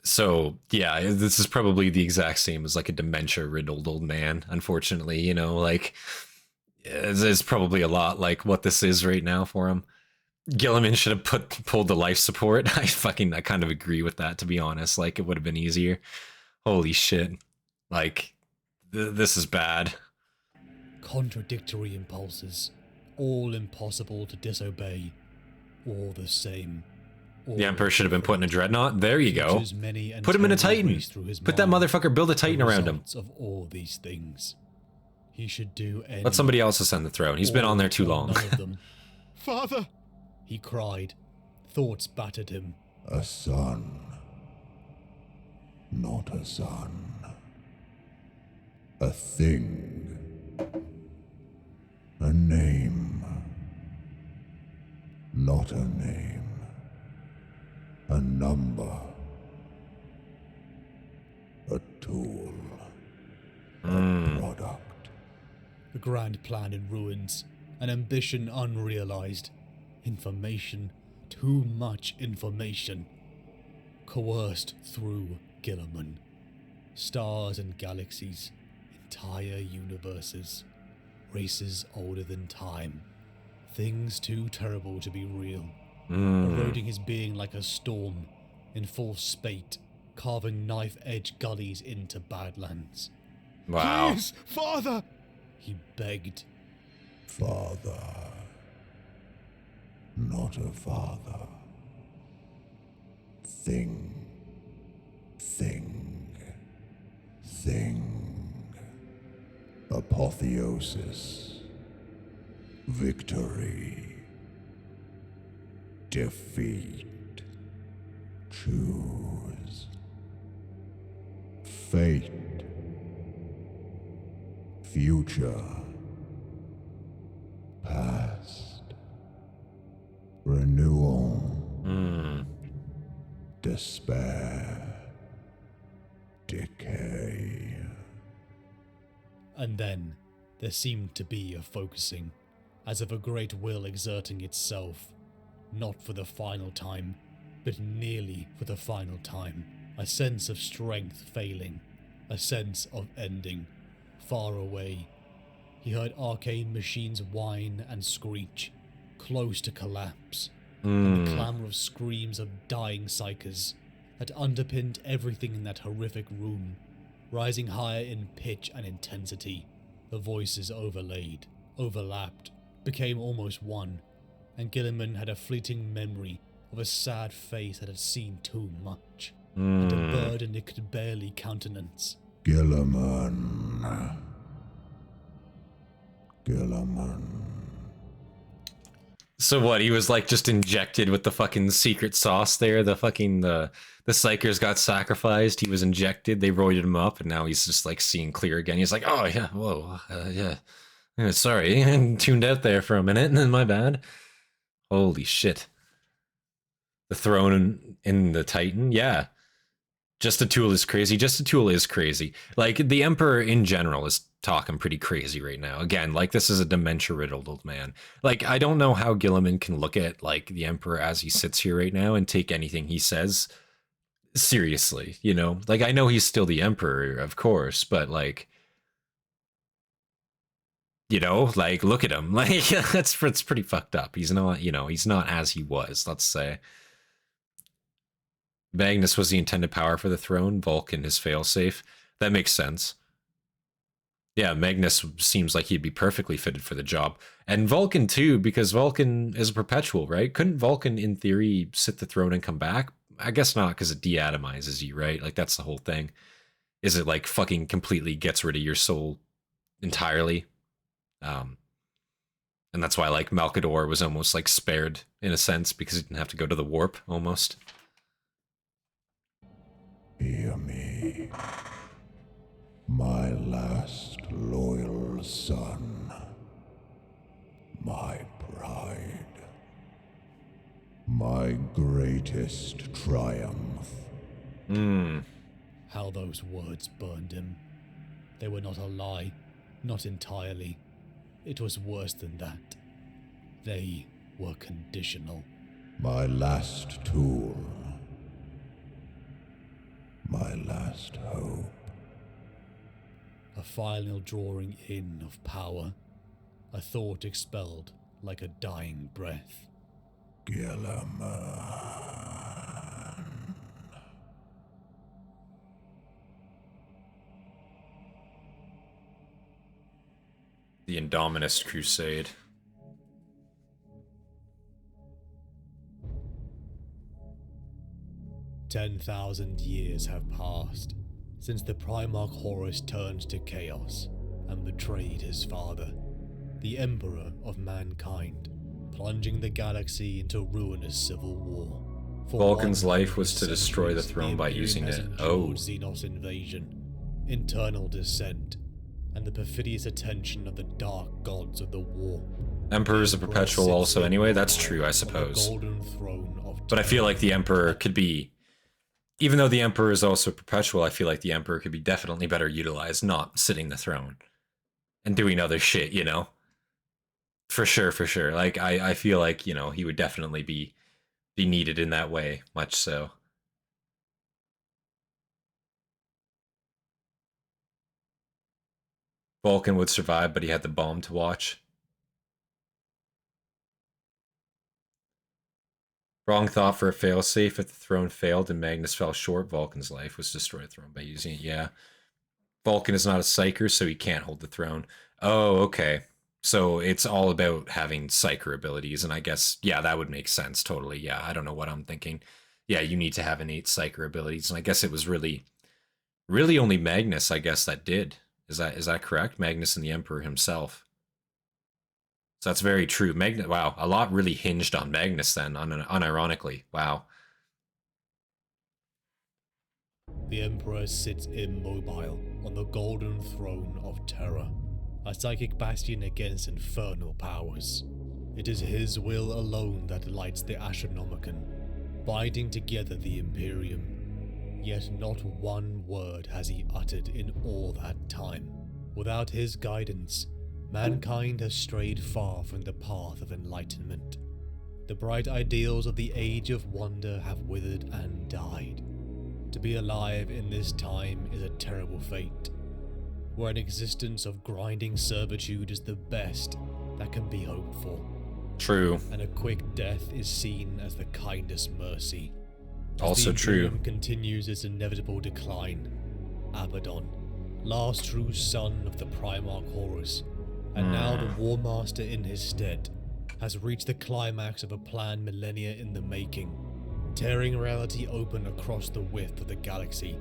So yeah, this is probably the exact same as like a dementia-riddled old man, unfortunately, you know, like it's probably a lot like what this is right now for him. Guilliman should have pulled the life support. I kind of agree with that, to be honest. Like it would have been easier. Holy shit. Like this is bad. Contradictory impulses, all impossible to disobey, all the same. All The Emperor should have been put in a dreadnought. There you go. many and Put him in a terrible Titan. race through his Put that mind, motherfucker, build a Titan the around him. results of all these things. He should do any. Let somebody else ascend the throne. He's been on there too long. None of them. Father! He cried. Thoughts battered him. A son. not a son. A thing. A name. Not a name. A number. A tool. A product. A grand plan in ruins. An ambition unrealized. Information. Too much information. Coerced through Guilliman. Stars and galaxies. Entire universes. Races older than time. Things too terrible to be real. Eroding his being like a storm. In full spate. Carving knife-edge gullies into Badlands. Wow. Please, Father! He begged. Father. Not a father. Thing. Thing. Thing. Apotheosis. Victory. Defeat. Choose. Fate. Future. Past. Renewal. Despair. Decay. And then, there seemed to be a focusing, as of a great will exerting itself, not for the final time, but nearly for the final time. A sense of strength failing, a sense of ending, far away. He heard arcane machines whine and screech, close to collapse, and the clamour of screams of dying psychers that underpinned everything in that horrific room, rising higher in pitch and intensity. The voices overlaid, overlapped, became almost one, and Guilliman had a fleeting memory of a sad face that had seen too much, and a burden it could barely countenance. Guilliman. Guilliman. So what, he was like just injected with the fucking secret sauce there? The psychers got sacrificed, he was injected, they roided him up, and now he's just like seeing clear again. He's like, oh yeah, whoa, yeah. Sorry, I tuned out there for a minute, and then my bad. Holy shit. The throne in the Titan, yeah. Just a Tool is crazy. Just a Tool is crazy. Like, the Emperor in general is talking pretty crazy right now. Again, like, this is a dementia-riddled old man. Like, I don't know how Guilliman can look at, like, the Emperor as he sits here right now and take anything he says seriously, you know? Like, I know he's still the Emperor, of course, but, like, you know, like, look at him. Like, it's pretty fucked up. He's not, you know, he's not as he was, let's say. Magnus was the intended power for the throne, Vulcan his failsafe. That makes sense. Yeah, Magnus seems like he'd be perfectly fitted for the job. And Vulcan too, because Vulcan is a perpetual, right? Couldn't Vulcan, in theory, sit the throne and come back? I guess not, because it deatomizes you, right? Like, that's the whole thing. Is it, like, fucking completely gets rid of your soul entirely? And that's why, like, Malkador was almost, like, spared, in a sense, because he didn't have to go to the warp, almost. Hear me, my last loyal son, my pride, my greatest triumph. How those words burned him. They were not a lie, not entirely. It was worse than that. They were conditional. My last tool. My last hope. A final drawing in of power. A thought expelled like a dying breath. Guilliman. The Indomitus Crusade. "10,000 years have passed since the Primarch Horus turned to chaos and betrayed his father, the Emperor of mankind, plunging the galaxy into ruinous civil war. Vulcan's life was to destroy the throne by using it. Oh. Xenos invasion, internal dissent, and the perfidious attention of the dark gods of the war. Emperor's a perpetual also anyway, that's true, I suppose. But I feel like the Emperor could be, even though the Emperor is also perpetual, I feel like the Emperor could be definitely better utilized not sitting the throne and doing other shit, you know? For sure, for sure. Like, I feel like, you know, he would definitely be needed in that way, much so. Vulcan would survive, but he had the bomb to watch. Wrong thought for a failsafe. If the throne failed and Magnus fell short, Vulcan's life was destroyed the throne by using it. Yeah. Vulcan is not a psyker, so he can't hold the throne. Oh, okay. So it's all about having psyker abilities, and I guess, yeah, that would make sense, totally. Yeah, I don't know what I'm thinking. Yeah, you need to have innate psyker abilities, and I guess it was really only Magnus, I guess, that did. Is that correct? Magnus and the Emperor himself. So that's very true. Wow, a lot really hinged on Magnus then, unironically. Wow. The Emperor sits immobile on the golden throne of terror, a psychic bastion against infernal powers. It is his will alone that lights the Astronomicon, binding together the Imperium. Yet not one word has he uttered in all that time. Without his guidance, mankind has strayed far from the path of enlightenment. The bright ideals of the Age of Wonder have withered and died. To be alive in this time is a terrible fate, where an existence of grinding servitude is the best that can be hoped for. True. And a quick death is seen as the kindest mercy. Also true. The Imperium continues its inevitable decline. Abaddon, last true son of the Primarch Horus, and now the War Master in his stead, has reached the climax of a plan millennia in the making, tearing reality open across the width of the galaxy,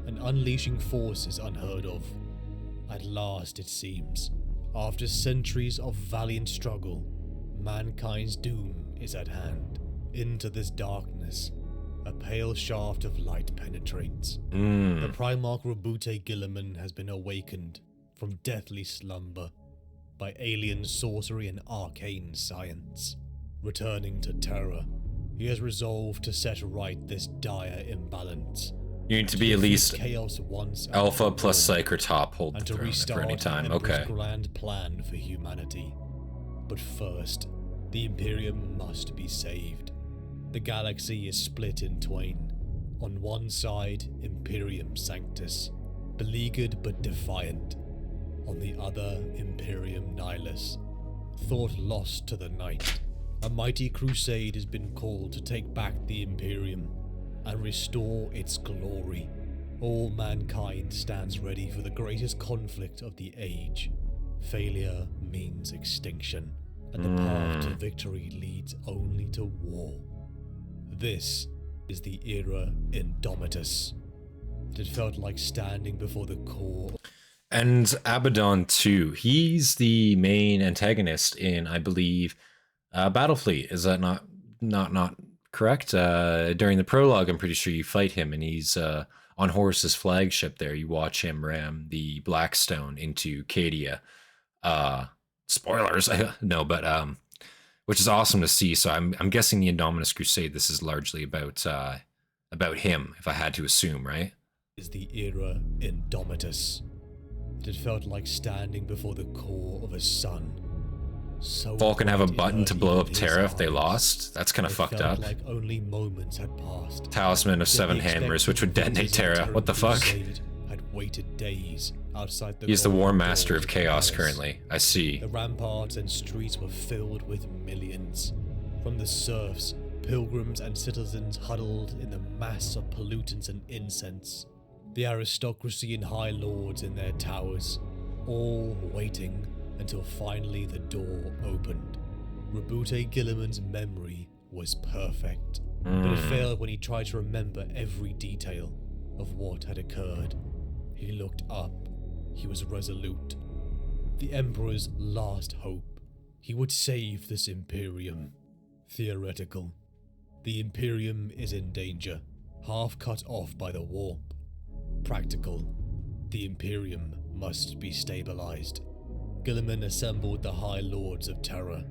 and unleashing forces unheard of. At last, it seems, after centuries of valiant struggle, mankind's doom is at hand. Into this darkness, a pale shaft of light penetrates. The Primarch Rabute Guilliman has been awakened from deathly slumber by alien sorcery and arcane science. Returning to terror, he has resolved to set right this dire imbalance. You need to be at least chaos once Alpha plus Psych or top, hold and the to throne restart for any time. the Emperor's Okay. grand plan for humanity. But first, the Imperium must be saved. The galaxy is split in twain. On one side, Imperium Sanctus, beleaguered but defiant. On the other, Imperium Nihilus, thought lost to the night. A mighty crusade has been called to take back the Imperium and restore its glory. All mankind stands ready for the greatest conflict of the age. Failure means extinction, and the path to victory leads only to war. This is the era Indomitus. It felt like standing before the core. And Abaddon too. He's the main antagonist in, I believe, Battlefleet. Is that not correct? During the prologue, I'm pretty sure you fight him, and he's on Horus's flagship there. You watch him ram the Blackstone into Cadia. Spoilers, no, but which is awesome to see. So I'm guessing the Indomitus Crusade, this is largely about him, if I had to assume, right? Is the era Indomitus. It felt like standing before the core of a sun. So Vulcan have a button to blow up his Terra if they eyes. lost? That's kind of It fucked felt up. like only moments had passed. Talisman of Yet 7 the hammers, which would expected detonate victors of Terra. What the Terran fuck? Crusade had waited days outside the He's the War golden Master doors of Chaos the palace. currently. I see. The ramparts and streets were filled with millions. From the serfs, pilgrims and citizens huddled in the mass of pollutants and incense. The aristocracy and high lords in their towers, all waiting until finally the door opened. Rabute Guilliman's memory was perfect, but it failed when he tried to remember every detail of what had occurred. He looked up. He was resolute. The Emperor's last hope. He would save this Imperium. Theoretical. The Imperium is in danger, half cut off by the warp. Practical. The Imperium must be stabilized. Guilliman assembled the High Lords of Terra.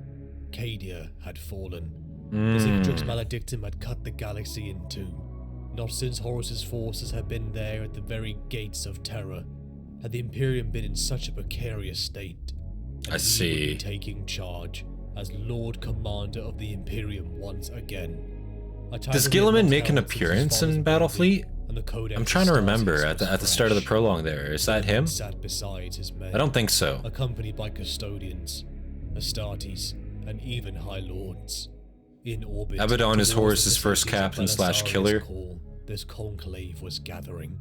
Cadia had fallen. The Zictrix Maledictum had cut the galaxy in two. Not since Horus's forces had been there at the very gates of Terra had the Imperium been in such a precarious state. I see. Taking charge as Lord Commander of the Imperium once again. Does Guilliman make an appearance in Battlefleet? I'm trying to remember at the start of the prologue there. Is that him? Sat beside his men, I don't think so. accompanied by custodians, Hastatis, and even High Lords. In orbit, Abaddon is towards Horus's the first cities of captain slash Belisarius killer. Call, this conclave was gathering.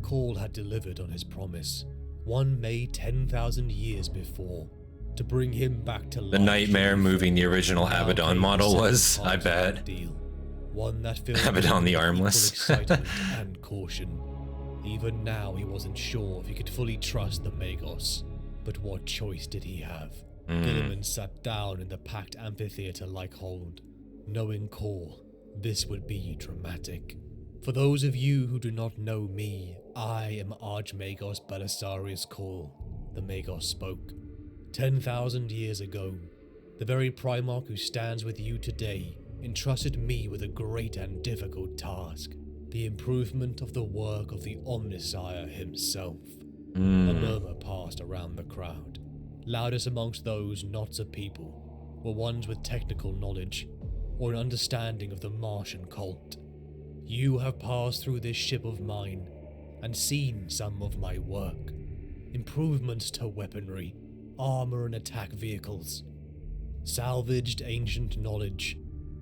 Call had delivered on his promise, one made 10,000 years before, to bring him back to life. The nightmare moving the original Now Abaddon came model the was, second I part of bet. that deal, one that filled Abaddon him the with Armless. equal excitement and caution. Even now he wasn't sure if he could fully trust the Magos, but what choice did he have? Guilliman sat down in the packed amphitheater like hold, knowing Call, this would be dramatic. For those of you who do not know me, I am Archmagos Belisarius Call. The Magos spoke. 10,000 years ago, the very Primarch who stands with you today entrusted me with a great and difficult task, the improvement of the work of the Omnissiah himself. A murmur passed around the crowd. Loudest amongst those knots of people were ones with technical knowledge or an understanding of the Martian cult. You have passed through this ship of mine and seen some of my work. Improvements to weaponry, armor and attack vehicles, salvaged ancient knowledge,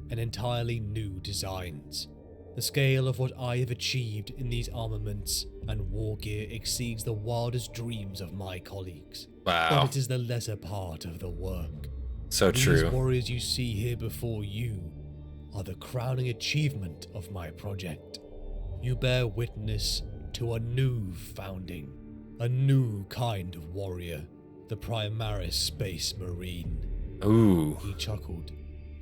and entirely new designs. The scale of what I have achieved in these armaments and war gear exceeds the wildest dreams of my colleagues. Wow. But it is the lesser part of the work. So These true. warriors you see here before you are the crowning achievement of my project. You bear witness to a new founding, a new kind of warrior, the Primaris Space Marine. Ooh. He chuckled,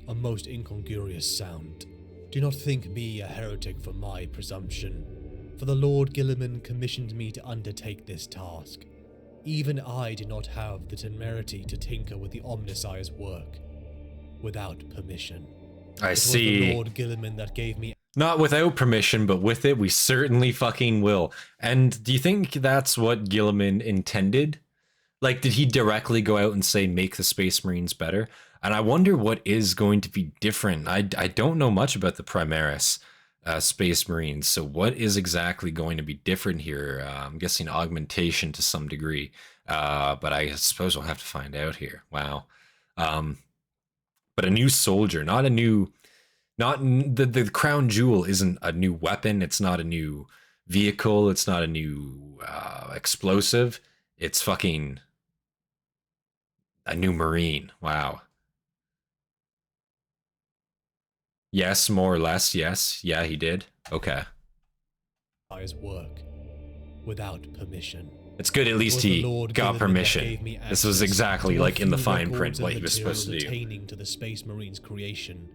a most incongruous sound. Do not think me a heretic for my presumption, for the Lord Guilliman commissioned me to undertake this task. Even I did not have the temerity to tinker with the Omnissiah's work without permission. I It was see. the Lord Guilliman that gave me Not without permission, but with it, we certainly fucking will. And do you think that's what Guilliman intended? Like, did he directly go out and say, make the Space Marines better? And I wonder what is going to be different. I don't know much about the Primaris Space Marines, so what is exactly going to be different here? I'm guessing augmentation to some degree, but I suppose we'll have to find out here. Wow. But a new soldier, not a new... the crown jewel isn't a new weapon. It's not a new vehicle. It's not a new explosive. It's fucking a new Marine. Wow. Yes, more or less. Yes. Yeah, he did. Okay. his work without permission. It's good at least he got permission. This was exactly like in the fine print what he was supposed to do. Pertaining to the Space Marines' creation,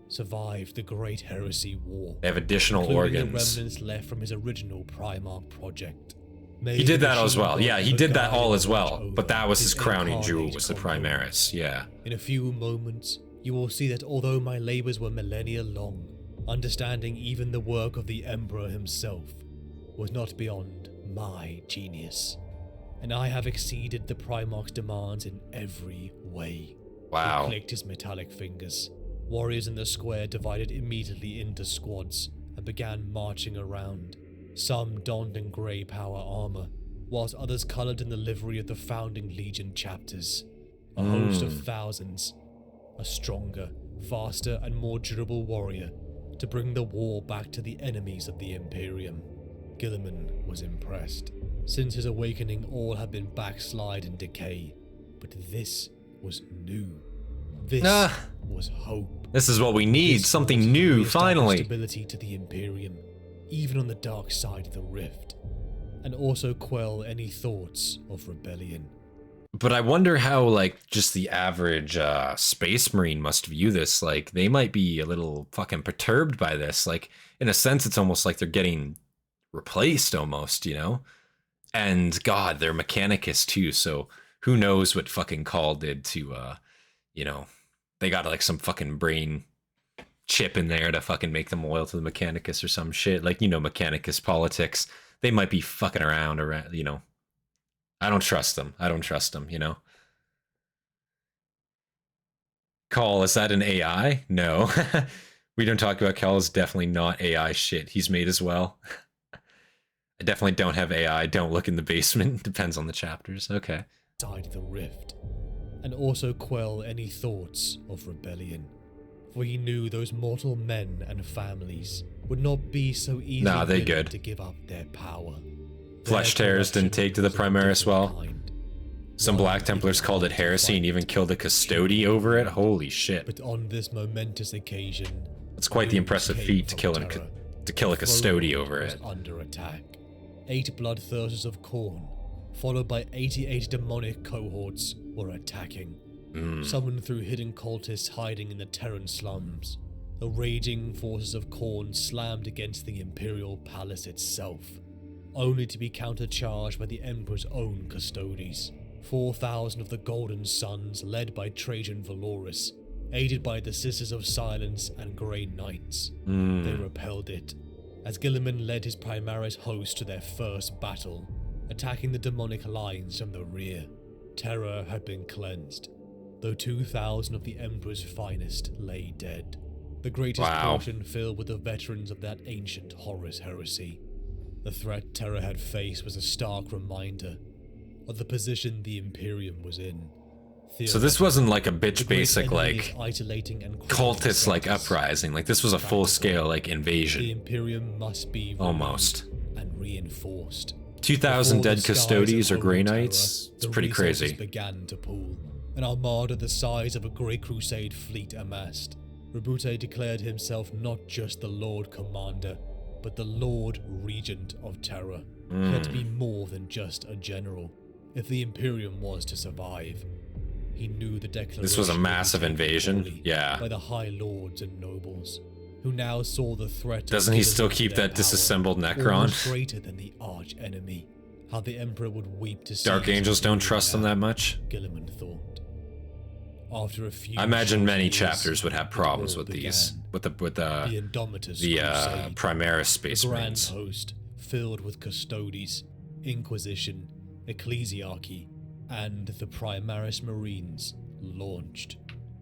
survived the Great Heresy War. They have additional including organs. the remnants left from his original Primarch project. He did that as well. Yeah, he did that all as well. But that was his crowning jewel, was the Primaris. Yeah. In a few moments, you will see that although my labors were millennia long, understanding even the work of the Emperor himself was not beyond my genius. And I have exceeded the Primarch's demands in every way. Wow. He clicked his metallic fingers. Warriors in the square divided immediately into squads and began marching around. Some donned in grey power armor, whilst others coloured in the livery of the founding Legion chapters. A host of thousands. A stronger, faster and more durable warrior to bring the war back to the enemies of the Imperium. Guilliman was impressed. Since his awakening, all had been backslide and decay. But this was new. This was hope. This is what we need. This Something was new, re-established finally. Stability to the Imperium, even on the dark side of the rift, and also quell any thoughts of rebellion. But I wonder how, like, just the average Space Marine must view this. Like, they might be a little fucking perturbed by this. Like, in a sense, it's almost like they're getting replaced almost, you know? And God, they're Mechanicus too, so who knows what fucking Call did to, you know, they got like some fucking brain chip in there to fucking make them loyal to the Mechanicus or some shit. Like, you know, Mechanicus politics. They might be fucking around, you know. I don't trust them. I don't trust them, you know. Call, is that an AI? No. We don't talk about Call, is definitely not AI shit he's made as well. I definitely don't have AI. Don't look in the basement. Depends on the chapters. Okay. Inside the rift, and also quell any thoughts of rebellion. For he knew those mortal men and families would not be so easily they willing good. to give up their power. Flesh Tearers didn't take to the Primaris well. Some Black Templars called it heresy and even killed a Custody over it. Holy shit. But on this momentous occasion, It's quite the impressive feat to kill a Custody over was it. under attack. 8 bloodthirsters of Khorne, followed by 88 demonic cohorts, were attacking. Summoned through hidden cultists hiding in the Terran slums, the raging forces of Khorne slammed against the Imperial Palace itself, only to be countercharged by the Emperor's own custodies. 4,000 of the Golden Sons, led by Trajan Valoris, aided by the Sisters of Silence and Grey Knights. They repelled it, as Guilliman led his Primaris host to their first battle, attacking the demonic lines from the rear. Terror had been cleansed, though 2,000 of the Emperor's finest lay dead. The greatest portion filled with the veterans of that ancient Horus heresy. The threat Terror had faced was a stark reminder of the position the Imperium was in. So this wasn't like a bitch basic like isolating and cultist like uprising. Like this was a full scale like invasion. The Imperium must be almost and reinforced. 2,000 dead custodies or Grey Knights. It's pretty crazy. Began to pool. An armada the size of a Great Crusade fleet amassed. Rabute declared himself not just the Lord Commander, but the Lord Regent of Terror. He had to be more than just a general, if the Imperium was to survive. He knew the declaration. This was a massive invasion. Yeah. By the High Lords and nobles, who now saw the threat. Doesn't he still keep that disassembled Necron? Greater than the arch enemy. How the Emperor would weep to see. Dark Angels don't trust them that much. Guilliman thought. After a few, I imagine many chapters would have problems with these, with the Indomitus Crusade, Primaris Space Marines. Grand host filled with custodies, Inquisition, Ecclesiarchy, and the Primaris Marines launched,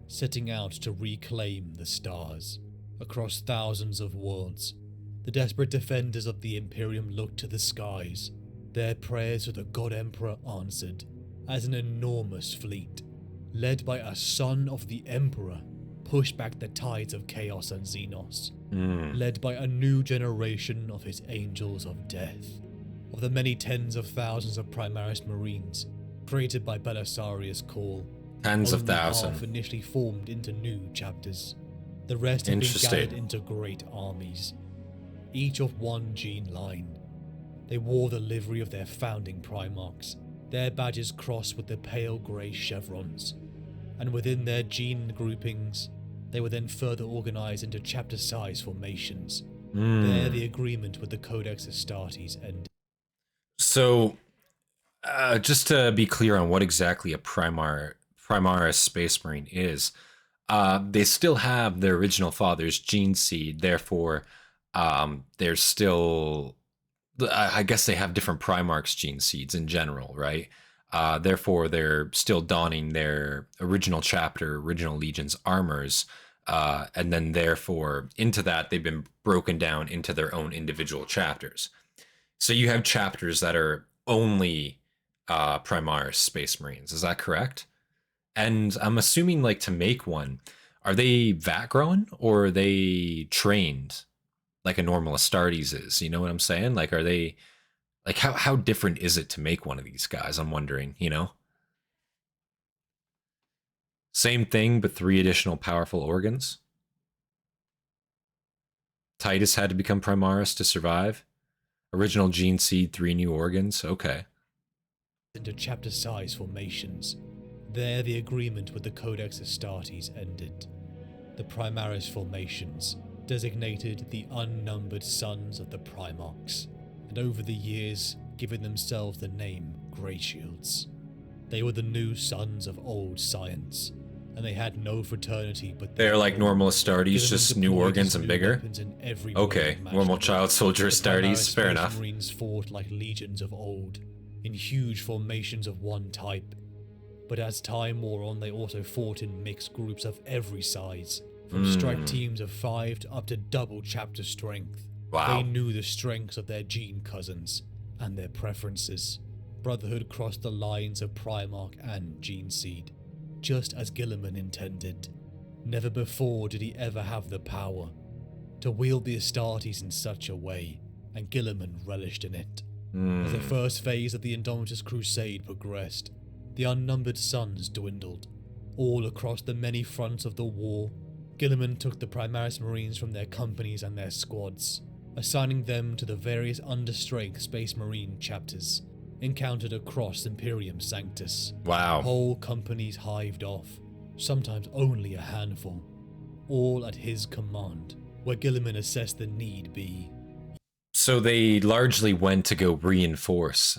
setting out to reclaim the stars. Across thousands of worlds, the desperate defenders of the Imperium looked to the skies, their prayers to the God Emperor answered, as an enormous fleet, led by a son of the Emperor, pushed back the tides of chaos and Xenos, led by a new generation of his angels of death, of the many tens of thousands of Primaris Marines, created by Belisarius' call. Tens of Only thousands. half initially formed into new chapters. The rest had been gathered into great armies, each of one gene line. They wore the livery of their founding Primarchs, their badges crossed with the pale grey chevrons, and within their gene groupings, they were then further organized into chapter-size formations. There the agreement with the Codex Astartes ended. So, just to be clear on what exactly a Primaris Space Marine is, they still have their original father's gene seed, therefore they're still, I guess they have different Primarchs gene seeds in general, right? Therefore they're still donning their original chapter, original Legion's armors, and then therefore into that they've been broken down into their own individual chapters. So you have chapters that are only Primaris Space Marines, is that correct? And I'm assuming, like, to make one, are they vat grown or are they trained like a normal Astartes is? You know what I'm saying? Like, are they, like, how different is it to make one of these guys? I'm wondering, you know? Same thing, but 3 additional powerful organs. Titus had to become Primaris to survive. Original gene seed, 3 new organs. Okay. into chapter-size formations. There the agreement with the Codex Astartes ended. The Primaris formations designated the unnumbered sons of the Primarchs, and over the years given themselves the name Grey Shields. They were the new sons of old science, and they had no fraternity but they're like normal Astartes, just new organs and bigger. Okay, normal child soldier Astartes, fair enough. Marines fought like legions of old, in huge formations of one type. But as time wore on, they also fought in mixed groups of every size, from strike teams of 5 to up to double chapter strength. Wow. They knew the strengths of their gene cousins, and their preferences. Brotherhood crossed the lines of Primarch and gene seed, just as Guilliman intended. Never before did he ever have the power to wield the Astartes in such a way, and Guilliman relished in it. As the first phase of the Indomitus Crusade progressed, the unnumbered sons dwindled. All across the many fronts of the war, Guilliman took the Primaris Marines from their companies and their squads, assigning them to the various understrength Space Marine chapters encountered across Imperium Sanctus. Wow. Whole companies hived off, sometimes only a handful, all at his command, where Guilliman assessed the need be. So they largely went to go reinforce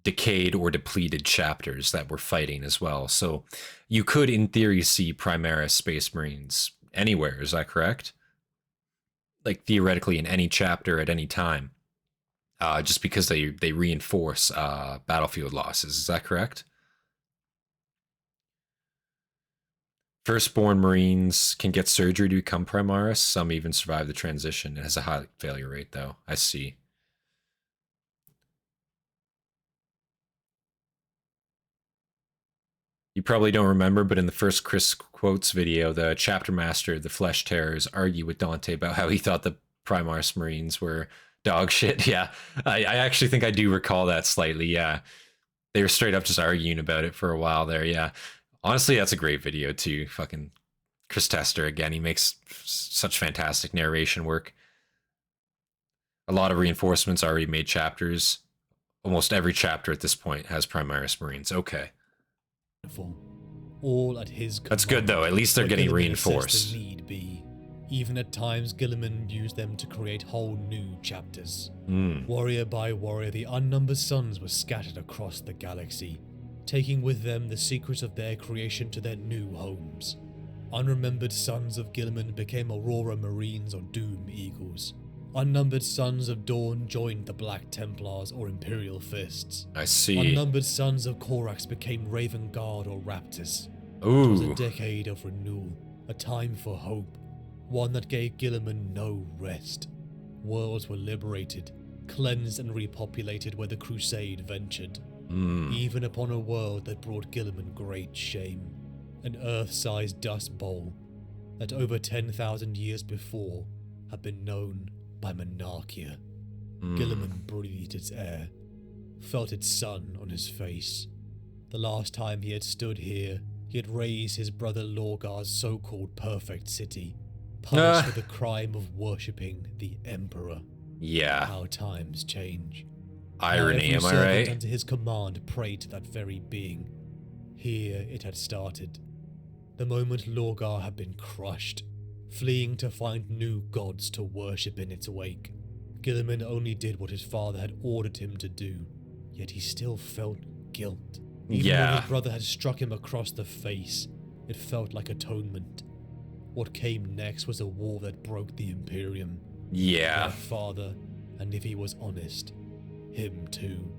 decayed or depleted chapters that were fighting as well. So you could, in theory, see Primaris Space Marines anywhere, is that correct? Like theoretically in any chapter at any time, just because they reinforce battlefield losses, is that correct? Firstborn Marines can get surgery to become Primaris. Some even survive the transition. It has a high failure rate, though. I see. You probably don't remember, but in the first Chris Quotes video, the chapter master of the Flesh Terrors argued with Dante about how he thought the Primaris Marines were dog shit. Yeah, I actually think I do recall that slightly. Yeah, they were straight up just arguing about it for a while there. Yeah, honestly, that's a great video too. Fucking Chris Tester again. He makes such fantastic narration work. A lot of reinforcements already made chapters. Almost every chapter at this point has Primaris Marines. Okay. All at his command. That's good though, at least they're getting reinforced. The need be. Even at times Guilliman used them to create whole new chapters. Warrior by warrior, the unnumbered sons were scattered across the galaxy, taking with them the secrets of their creation to their new homes. Unremembered sons of Guilliman became Aurora Marines or Doom Eagles. Unnumbered sons of Dawn joined the Black Templars or Imperial Fists. I see. Unnumbered sons of Korax became Raven Guard or Raptors. Ooh. It was a decade of renewal, a time for hope, one that gave Guilliman no rest. Worlds were liberated, cleansed and repopulated where the Crusade ventured, even upon a world that brought Guilliman great shame, an Earth-sized dust bowl that over 10,000 years before had been known by Monarchia. Guilliman breathed its air, felt its sun on his face. The last time he had stood here, he had raised his brother Lorgar's so-called perfect city, punished for the crime of worshipping the Emperor. Yeah. How times change. Irony, am I servant right? under his command prayed to that very being. Here it had started. The moment Lorgar had been crushed, fleeing to find new gods to worship in its wake. Guilliman only did what his father had ordered him to do, yet he still felt guilt. Even when his brother had struck him across the face, it felt like atonement. What came next was a war that broke the Imperium. Yeah. Their father, and if he was honest, him too.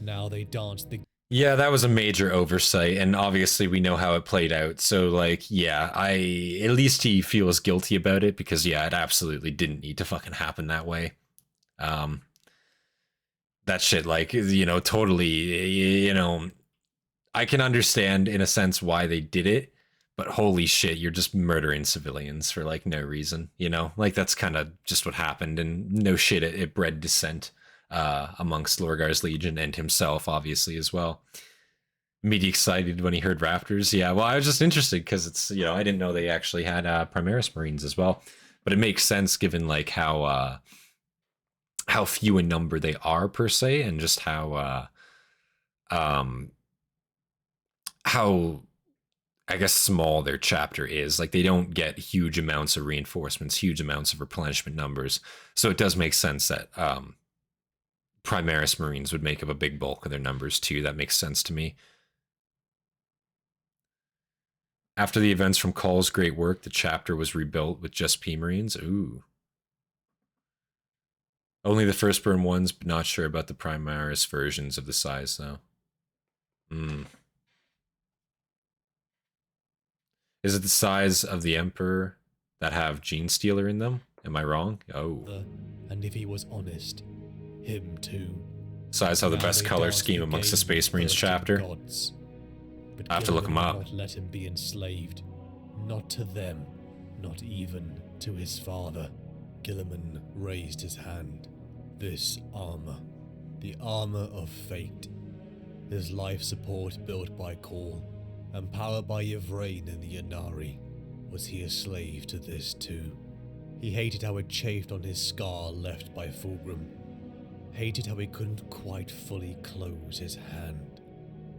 Now they danced the... Yeah, that was a major oversight, and obviously we know how it played out. So, like, yeah, at least he feels guilty about it, because, yeah, it absolutely didn't need to fucking happen that way. That shit, like, you know, totally, you know, I can understand, in a sense, why they did it, but holy shit, you're just murdering civilians for, like, no reason, you know? Like, that's kind of just what happened, and no shit, it bred dissent. Amongst Lorgar's Legion and himself, obviously, as well. Made you excited when he heard Raptors. Yeah, well, I was just interested because it's, you know, I didn't know they actually had Primaris Marines as well. But it makes sense given, like, how few in number they are, per se, and just how how, I guess, small their chapter is. Like, they don't get huge amounts of reinforcements, huge amounts of replenishment numbers. So it does make sense that Primaris Marines would make up a big bulk of their numbers too. That makes sense to me. After the events from Call's great work, the chapter was rebuilt with just P Marines. Ooh. Only the firstborn ones, but not sure about the Primaris versions of the size, though. Is it the size of the Emperor that have Gene Stealer in them? Am I wrong? Oh. And if he was honest, him too. Size how the best color scheme amongst the Space Marines chapter. Gods. But I have to look him up. Not let him be enslaved. Not to them. Not even to his father. Guilliman raised his hand. This armor. The armor of fate. His life support built by Call, and powered by Yvrain in the Ynnari. Was he a slave to this too? He hated how it chafed on his scar left by Fulgrim. Hated how he couldn't quite fully close his hand.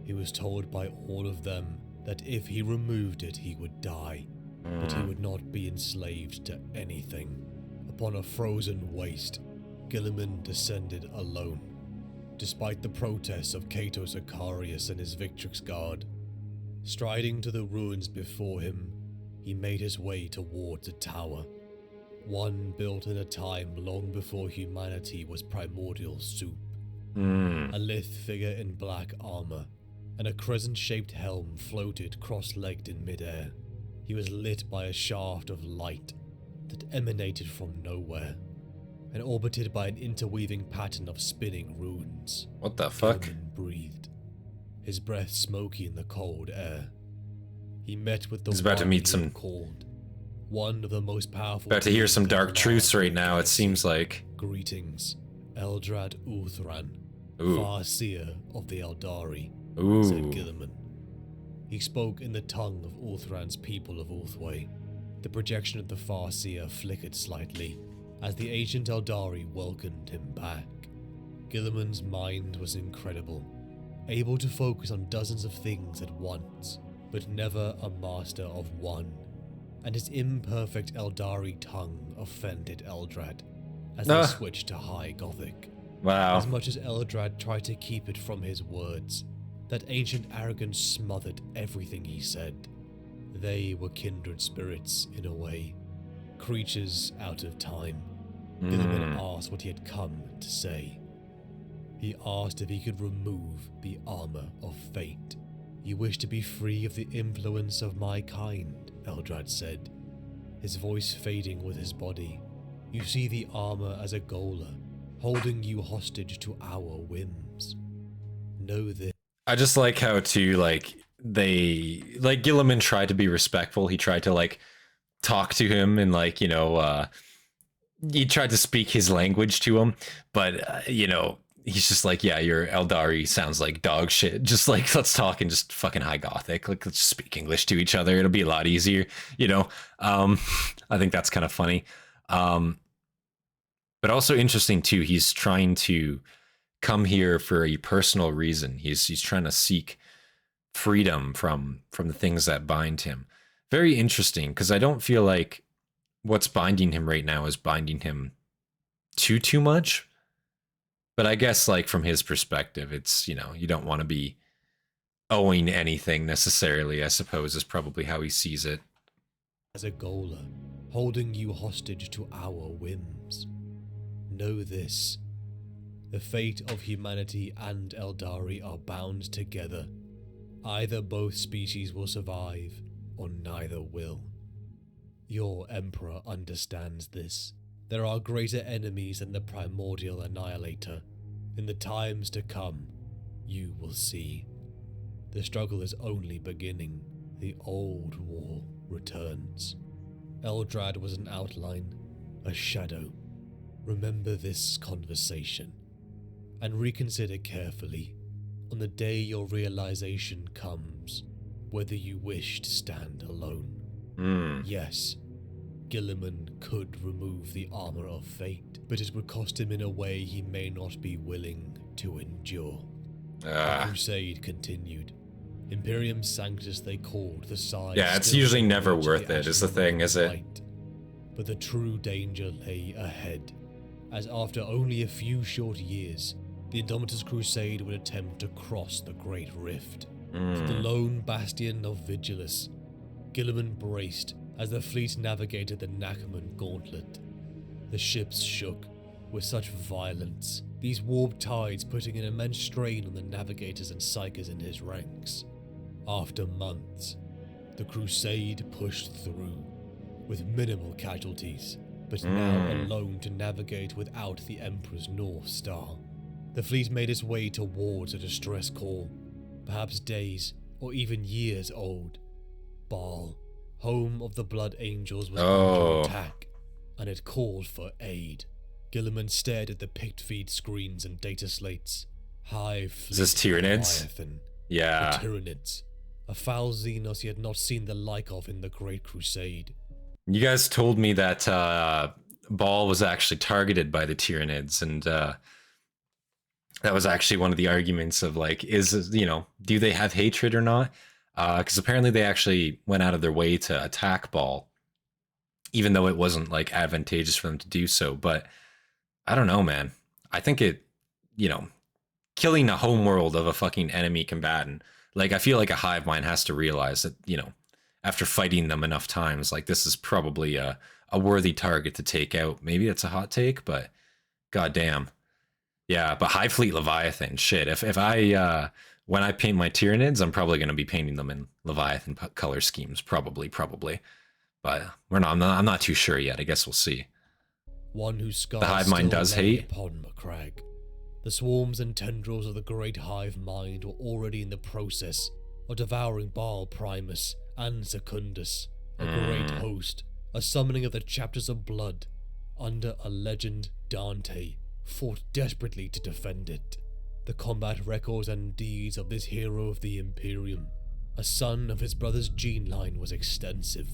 He was told by all of them that if he removed it he would die, but he would not be enslaved to anything. Upon a frozen waste, Guilliman descended alone. Despite the protests of Cato Acarius and his Victrix Guard, striding to the ruins before him, he made his way towards a tower. One built in a time long before humanity was primordial soup. A lithe figure in black armor and a crescent-shaped helm floated cross-legged in midair. He was lit by a shaft of light that emanated from nowhere and orbited by an interweaving pattern of spinning runes. What the fuck? Guilliman breathed, his breath smoky in the cold air. He met with the He's about to meet some... called one of the most powerful... About to hear some dark truths right now, it seems like. Greetings, Eldrad Uthran, Ooh. Farseer of the Eldari, Ooh. said Guilliman. He spoke in the tongue of Uthran's people of Ulthwé. The projection of the Farseer flickered slightly as the ancient Eldari welcomed him back. Guilliman's mind was incredible, able to focus on dozens of things at once, but never a master of one. And his imperfect Eldari tongue offended Eldrad as they switched to High Gothic. Wow. As much as Eldrad tried to keep it from his words, that ancient arrogance smothered everything he said. They were kindred spirits, in a way. Creatures out of time. Guilliman asked what he had come to say. He asked if he could remove the armor of fate. You wish to be free of the influence of my kind, Eldrad said, his voice fading with his body. You see the armor as a goaler, holding you hostage to our whims. Know this. I just like how Guilliman tried to be respectful. He tried to talk to him and he tried to speak his language to him, but he's just like, yeah, your Eldari sounds like dog shit. Just let's talk in just fucking High Gothic. Let's just speak English to each other. It'll be a lot easier, I think that's kind of funny. But also interesting too. He's trying to come here for a personal reason. He's trying to seek freedom from the things that bind him. Very interesting, because I don't feel like what's binding him right now is binding him too much. But I guess from his perspective, it's, you don't want to be owing anything necessarily, I suppose, is probably how he sees it. As a goaler, holding you hostage to our whims. Know this. The fate of humanity and Eldari are bound together. Either both species will survive, or neither will. Your Emperor understands this. There are greater enemies than the Primordial Annihilator. In the times to come, you will see. The struggle is only beginning. The old war returns. Eldrad was an outline, a shadow. Remember this conversation, and reconsider carefully on the day your realization comes, whether you wish to stand alone. Yes, Guilliman could remove the armor of fate, but it would cost him in a way he may not be willing to endure. The crusade continued. Imperium Sanctus they called the side. Yeah, it's usually never worth it, is the thing, is it? But the true danger lay ahead, as after only a few short years, the Indomitus Crusade would attempt to cross the Great Rift. To the lone bastion of Vigilus, Guilliman braced as the fleet navigated the Nachman Gauntlet. The ships shook with such violence, these warped tides putting an immense strain on the navigators and psychers in his ranks. After months, the Crusade pushed through, with minimal casualties, but now alone to navigate without the Emperor's North Star. The fleet made its way towards a distress call, perhaps days or even years old. Baal, home of the Blood Angels, was under attack, and it called for aid. Guilliman stared at the picked feed screens and data slates. Hive fleet. Is this Tyranids? Yeah. The Tyranids, a foul Xenos he had not seen the like of in the Great Crusade. You guys told me that Baal was actually targeted by the Tyranids, and that was actually one of the arguments of like, do they have hatred or not? Because apparently they actually went out of their way to attack Baal, even though it wasn't like advantageous for them to do so. But I don't know, man. I think killing a homeworld of a fucking enemy combatant, like, I feel like a hive mind has to realize that, after fighting them enough times, like, this is probably a worthy target to take out. Maybe it's a hot take, but goddamn. Yeah, but Hive Fleet Leviathan, shit. If I when I paint my Tyranids, I'm probably going to be painting them in Leviathan color schemes, probably. But I'm not too sure yet. I guess we'll see. One whose scars the hive mind does hate upon Macragge. The swarms and tendrils of the great hive mind were already in the process of devouring Baal Primus and Secundus, a great host, a summoning of the chapters of blood, under a legend. Dante fought desperately to defend it. The combat records and deeds of this hero of the Imperium, a son of his brother's gene line, was extensive.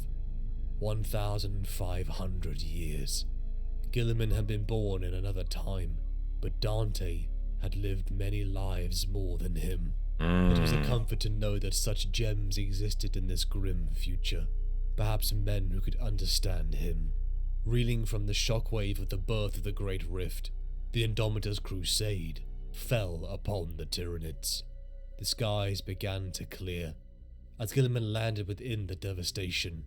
1,500 years. Guilliman had been born in another time, but Dante had lived many lives more than him. It was a comfort to know that such gems existed in this grim future, perhaps men who could understand him. Reeling from the shockwave of the birth of the Great Rift, the Indomitus Crusade fell upon the Tyranids. The skies began to clear as Guilliman landed within the devastation.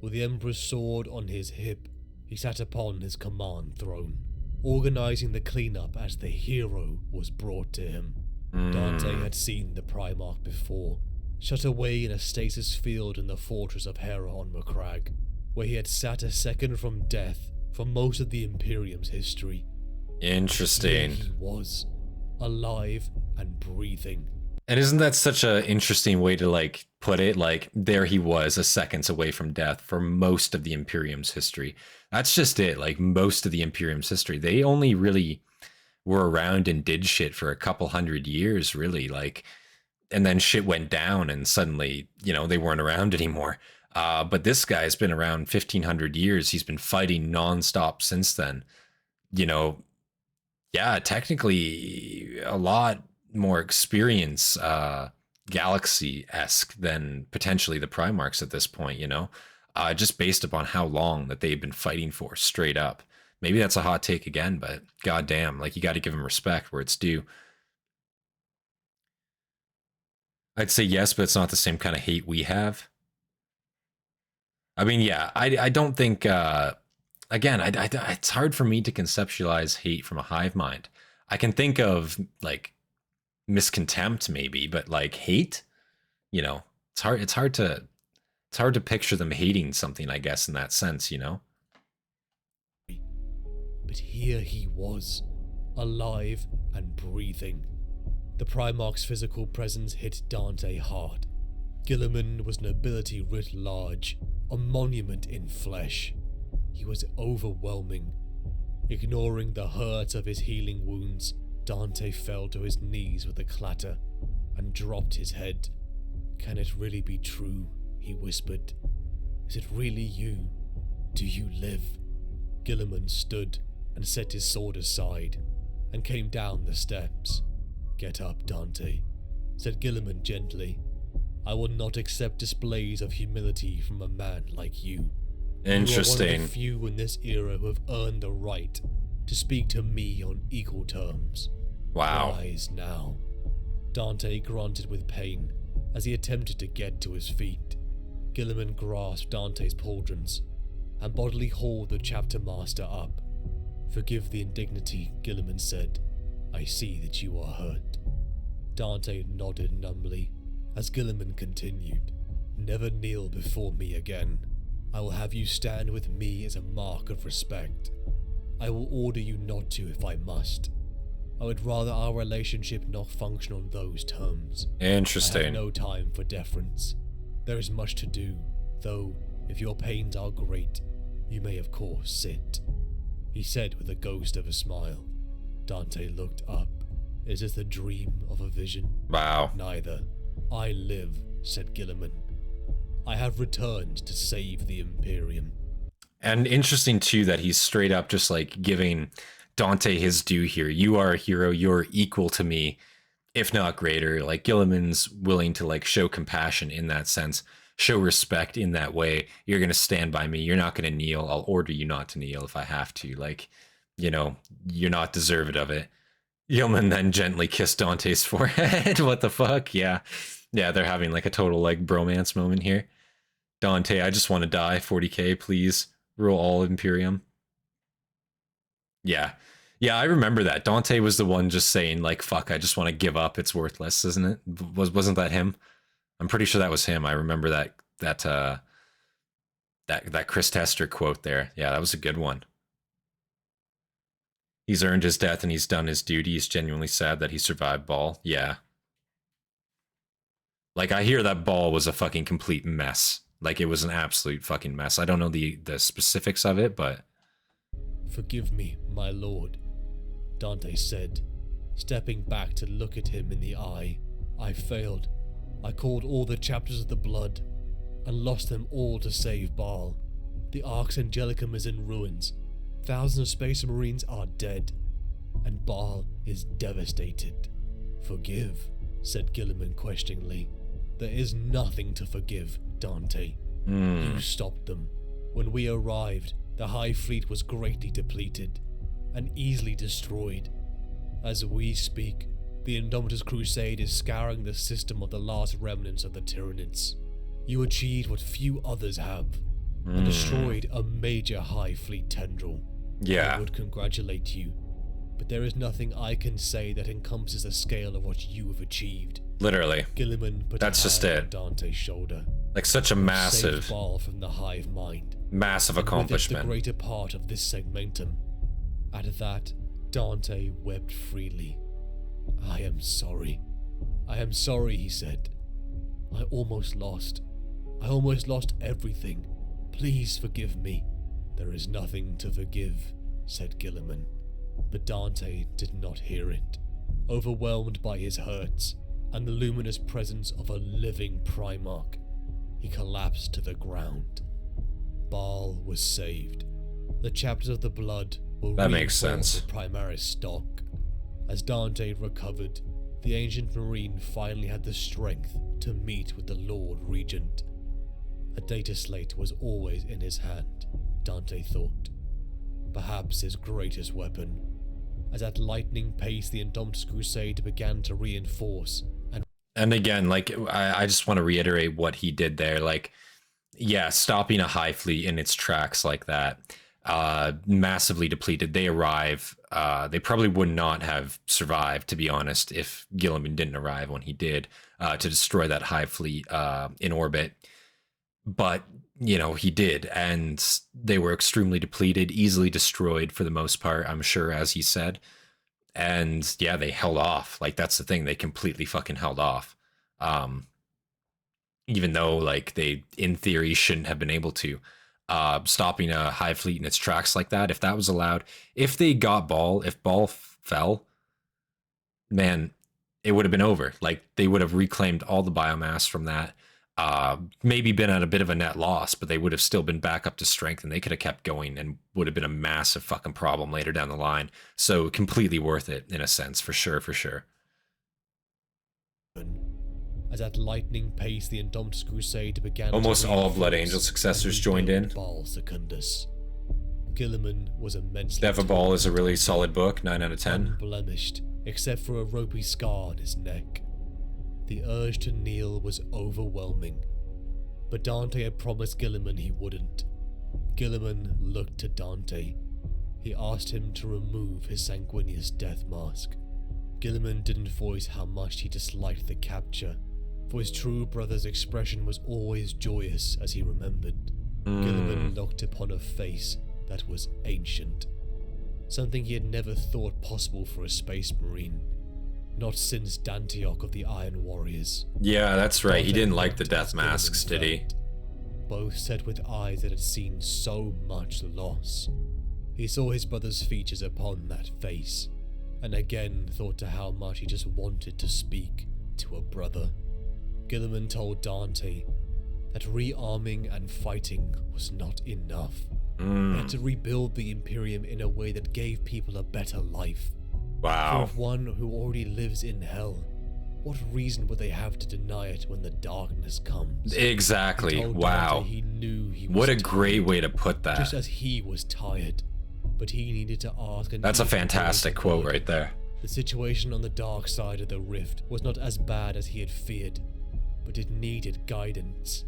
With the Emperor's sword on his hip, he sat upon his command throne, organizing the cleanup as the hero was brought to him. Dante had seen the Primarch before, shut away in a stasis field in the fortress of Hera on Macragge, where he had sat a second from death for most of the Imperium's history. Interesting. Here he was, alive and breathing. And isn't that such an interesting way to like put it? Like, there he was, a seconds away from death for most of the Imperium's history. That's just it. Like, most of the Imperium's history, they only really were around and did shit for a couple hundred years, really. Like, and then shit went down and suddenly, they weren't around anymore. But this guy's been around 1,500 years. He's been fighting nonstop since then. Yeah, technically a lot more experience, Galaxy-esque than potentially the Primarchs at this point, just based upon how long that they've been fighting for, straight up. Maybe that's a hot take again, but goddamn, like, you got to give him respect where it's due. I'd say yes, but it's not the same kind of hate we have. I mean, yeah, I don't think, again, it's hard for me to conceptualize hate from a hive mind. I can think of, like, miscontempt maybe, but like hate, it's hard to picture them hating something, I guess, in that sense, But here he was, alive and breathing. The Primarch's physical presence hit Dante hard. Guilliman was nobility writ large, a monument in flesh. He was overwhelming. Ignoring the hurt of his healing wounds, Dante fell to his knees with a clatter and dropped his head. "Can it really be true?" he whispered. "Is it really you? Do you live?" Guilliman stood and set his sword aside and came down the steps. Get up, Dante, said Guilliman gently. I will not accept displays of humility from a man like you. Interesting. You are one of the few in this era who have earned the right to speak to me on equal terms. Wow. Rise now. Dante grunted with pain as he attempted to get to his feet. Guilliman grasped Dante's pauldrons and bodily hauled the chapter master up. Forgive the indignity, Guilliman said. I see that you are hurt. Dante nodded numbly as Guilliman continued. Never kneel before me again. I will have you stand with me as a mark of respect. I will order you not to if I must. I would rather our relationship not function on those terms. Interesting. I have no time for deference. There is much to do, though if your pains are great, you may of course sit, he said with a ghost of a smile. Dante looked up. Is this the dream of a vision? Wow. Neither. I live, said Guilliman. I have returned to save the Imperium. And interesting too that he's straight up just like giving Dante his due here. You are a hero, you're equal to me, if not greater. Like Guilliman's willing to like show compassion in that sense, show respect in that way. You're going to stand by me, you're not going to kneel, I'll order you not to kneel if I have to. Like, you know, you're not deserved of it. Guilliman then gently kissed Dante's forehead. What the fuck? Yeah, they're having like a total like bromance moment here. Dante, I just want to die. 40K, please. Rule all Imperium. Yeah, I remember that. Dante was the one just saying like, fuck, I just want to give up. It's worthless, isn't it? Wasn't that him? I'm pretty sure that was him. I remember that Chris Tester quote there. Yeah, that was a good one. He's earned his death and he's done his duty. He's genuinely sad that he survived Ball. Yeah. Like, I hear that Ball was a fucking complete mess. Like, it was an absolute fucking mess. I don't know the specifics of it, but... Forgive me, my lord, Dante said, stepping back to look at him in the eye. I failed. I called all the chapters of the blood and lost them all to save Baal. The Arx Angelicum is in ruins. Thousands of Space Marines are dead, and Baal is devastated. Forgive, said Guilliman questioningly. There is nothing to forgive, Dante. You stopped them. When we arrived, the High Fleet was greatly depleted and easily destroyed. As we speak, the Indomitus Crusade is scouring the system of the last remnants of the Tyranids. You achieved what few others have, and destroyed a major High Fleet tendril. Yeah. I would congratulate you, but there is nothing I can say that encompasses the scale of what you have achieved. Literally. Guilliman put That's a just hand it. on Dante's shoulder. Like, such a massive, Saved Baal from the hive mind. massive And with it, accomplishment. the greater part of this segmentum. At that, Dante wept freely. I am sorry. I am sorry, he said. I almost lost everything. Please forgive me. There is nothing to forgive, said Guilliman. But Dante did not hear it. Overwhelmed by his hurts and the luminous presence of a living Primarch, he collapsed to the ground. Baal was saved. The chapters of the blood will That makes reinforce sense. the Primaris stock. As Dante recovered, the ancient marine finally had the strength to meet with the Lord Regent. A data slate was always in his hand, Dante thought. Perhaps his greatest weapon. As at lightning pace the Indomitus Crusade began to reinforce And again, like, I just want to reiterate what he did there. Like, yeah, stopping a High Fleet in its tracks like that, massively depleted. They arrive. They probably would not have survived, to be honest, if Guilliman didn't arrive when he did, to destroy that High Fleet in orbit. But, you know, he did, and they were extremely depleted, easily destroyed for the most part, I'm sure, as he said. And yeah, they held off. Like, that's the thing, they completely fucking held off. Even though, like, they in theory shouldn't have been able to. Stopping a High Fleet in its tracks like that, if that was allowed, if they got Baal, if Baal fell, man, it would have been over. Like, they would have reclaimed all the biomass from that. Maybe been at a bit of a net loss, but they would have still been back up to strength, and they could have kept going and would have been a massive fucking problem later down the line. So completely worth it in a sense, for sure. As at lightning pace the Indomitus Crusade began Almost to all reinforce Blood Angel successors joined in. Baal Secundus. Guilliman was immensely Death of Baal is a really solid book, 9 out of 10. unblemished, except for a ropey scar on his neck. The urge to kneel was overwhelming, but Dante had promised Guilliman he wouldn't. Guilliman looked to Dante. He asked him to remove his sanguineous death mask. Guilliman didn't voice how much he disliked the capture, for his true brother's expression was always joyous as he remembered. Guilliman looked upon a face that was ancient, something he had never thought possible for a space marine, not since Dantiok of the Iron Warriors. Yeah, that's right. He Dante didn't like the looked death as masks, Guilliman did he? felt, both set with eyes that had seen so much loss. He saw his brother's features upon that face, and again thought to how much he just wanted to speak to a brother. Guilliman told Dante that rearming and fighting was not enough. He had to rebuild the Imperium in a way that gave people a better life. Wow. For one who already lives in hell, what reason would they have to deny it when the darkness comes? Exactly. He told Wow. Dante he knew he was What a tired, great way to put just that. as he was tired, but he needed to ask. That's a fantastic quote right there. The situation on the dark side of the rift was not as bad as he had feared, but it needed guidance.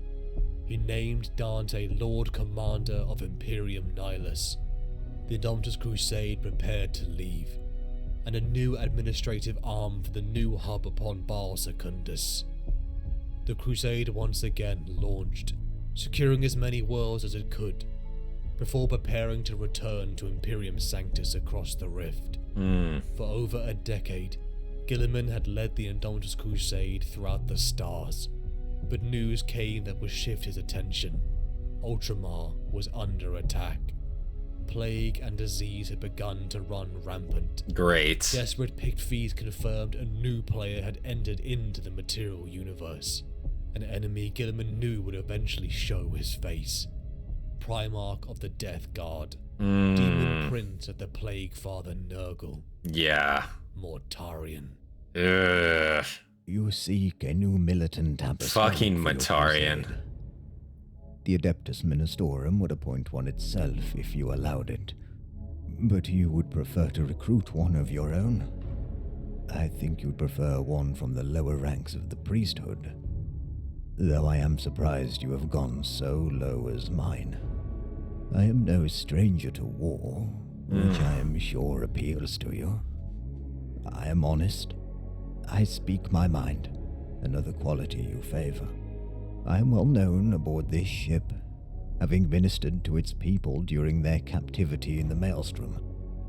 He named Dante Lord Commander of Imperium Nihilus. The Indomitus Crusade prepared to leave, and a new administrative arm for the new hub upon Baal Secundus. The Crusade once again launched, securing as many worlds as it could, before preparing to return to Imperium Sanctus across the rift. For over a decade, Guilliman had led the Indomitus Crusade throughout the stars, but news came that would shift his attention. Ultramar was under attack. Plague and disease had begun to run rampant. Great. Desperate picked feeds confirmed a new player had entered into the material universe. An enemy Guilliman knew would eventually show his face. Primarch of the Death Guard. Demon Prince of the Plague Father Nurgle. Yeah. Mortarion. Ugh. You seek a new militant apostolic Fucking for your Mortarion. crusade. The Adeptus Ministorum would appoint one itself if you allowed it. But you would prefer to recruit one of your own? I think you'd prefer one from the lower ranks of the priesthood. Though I am surprised you have gone so low as mine. I am no stranger to war, which I am sure appeals to you. I am honest. I speak my mind, another quality you favor. I am well known aboard this ship, having ministered to its people during their captivity in the Maelstrom,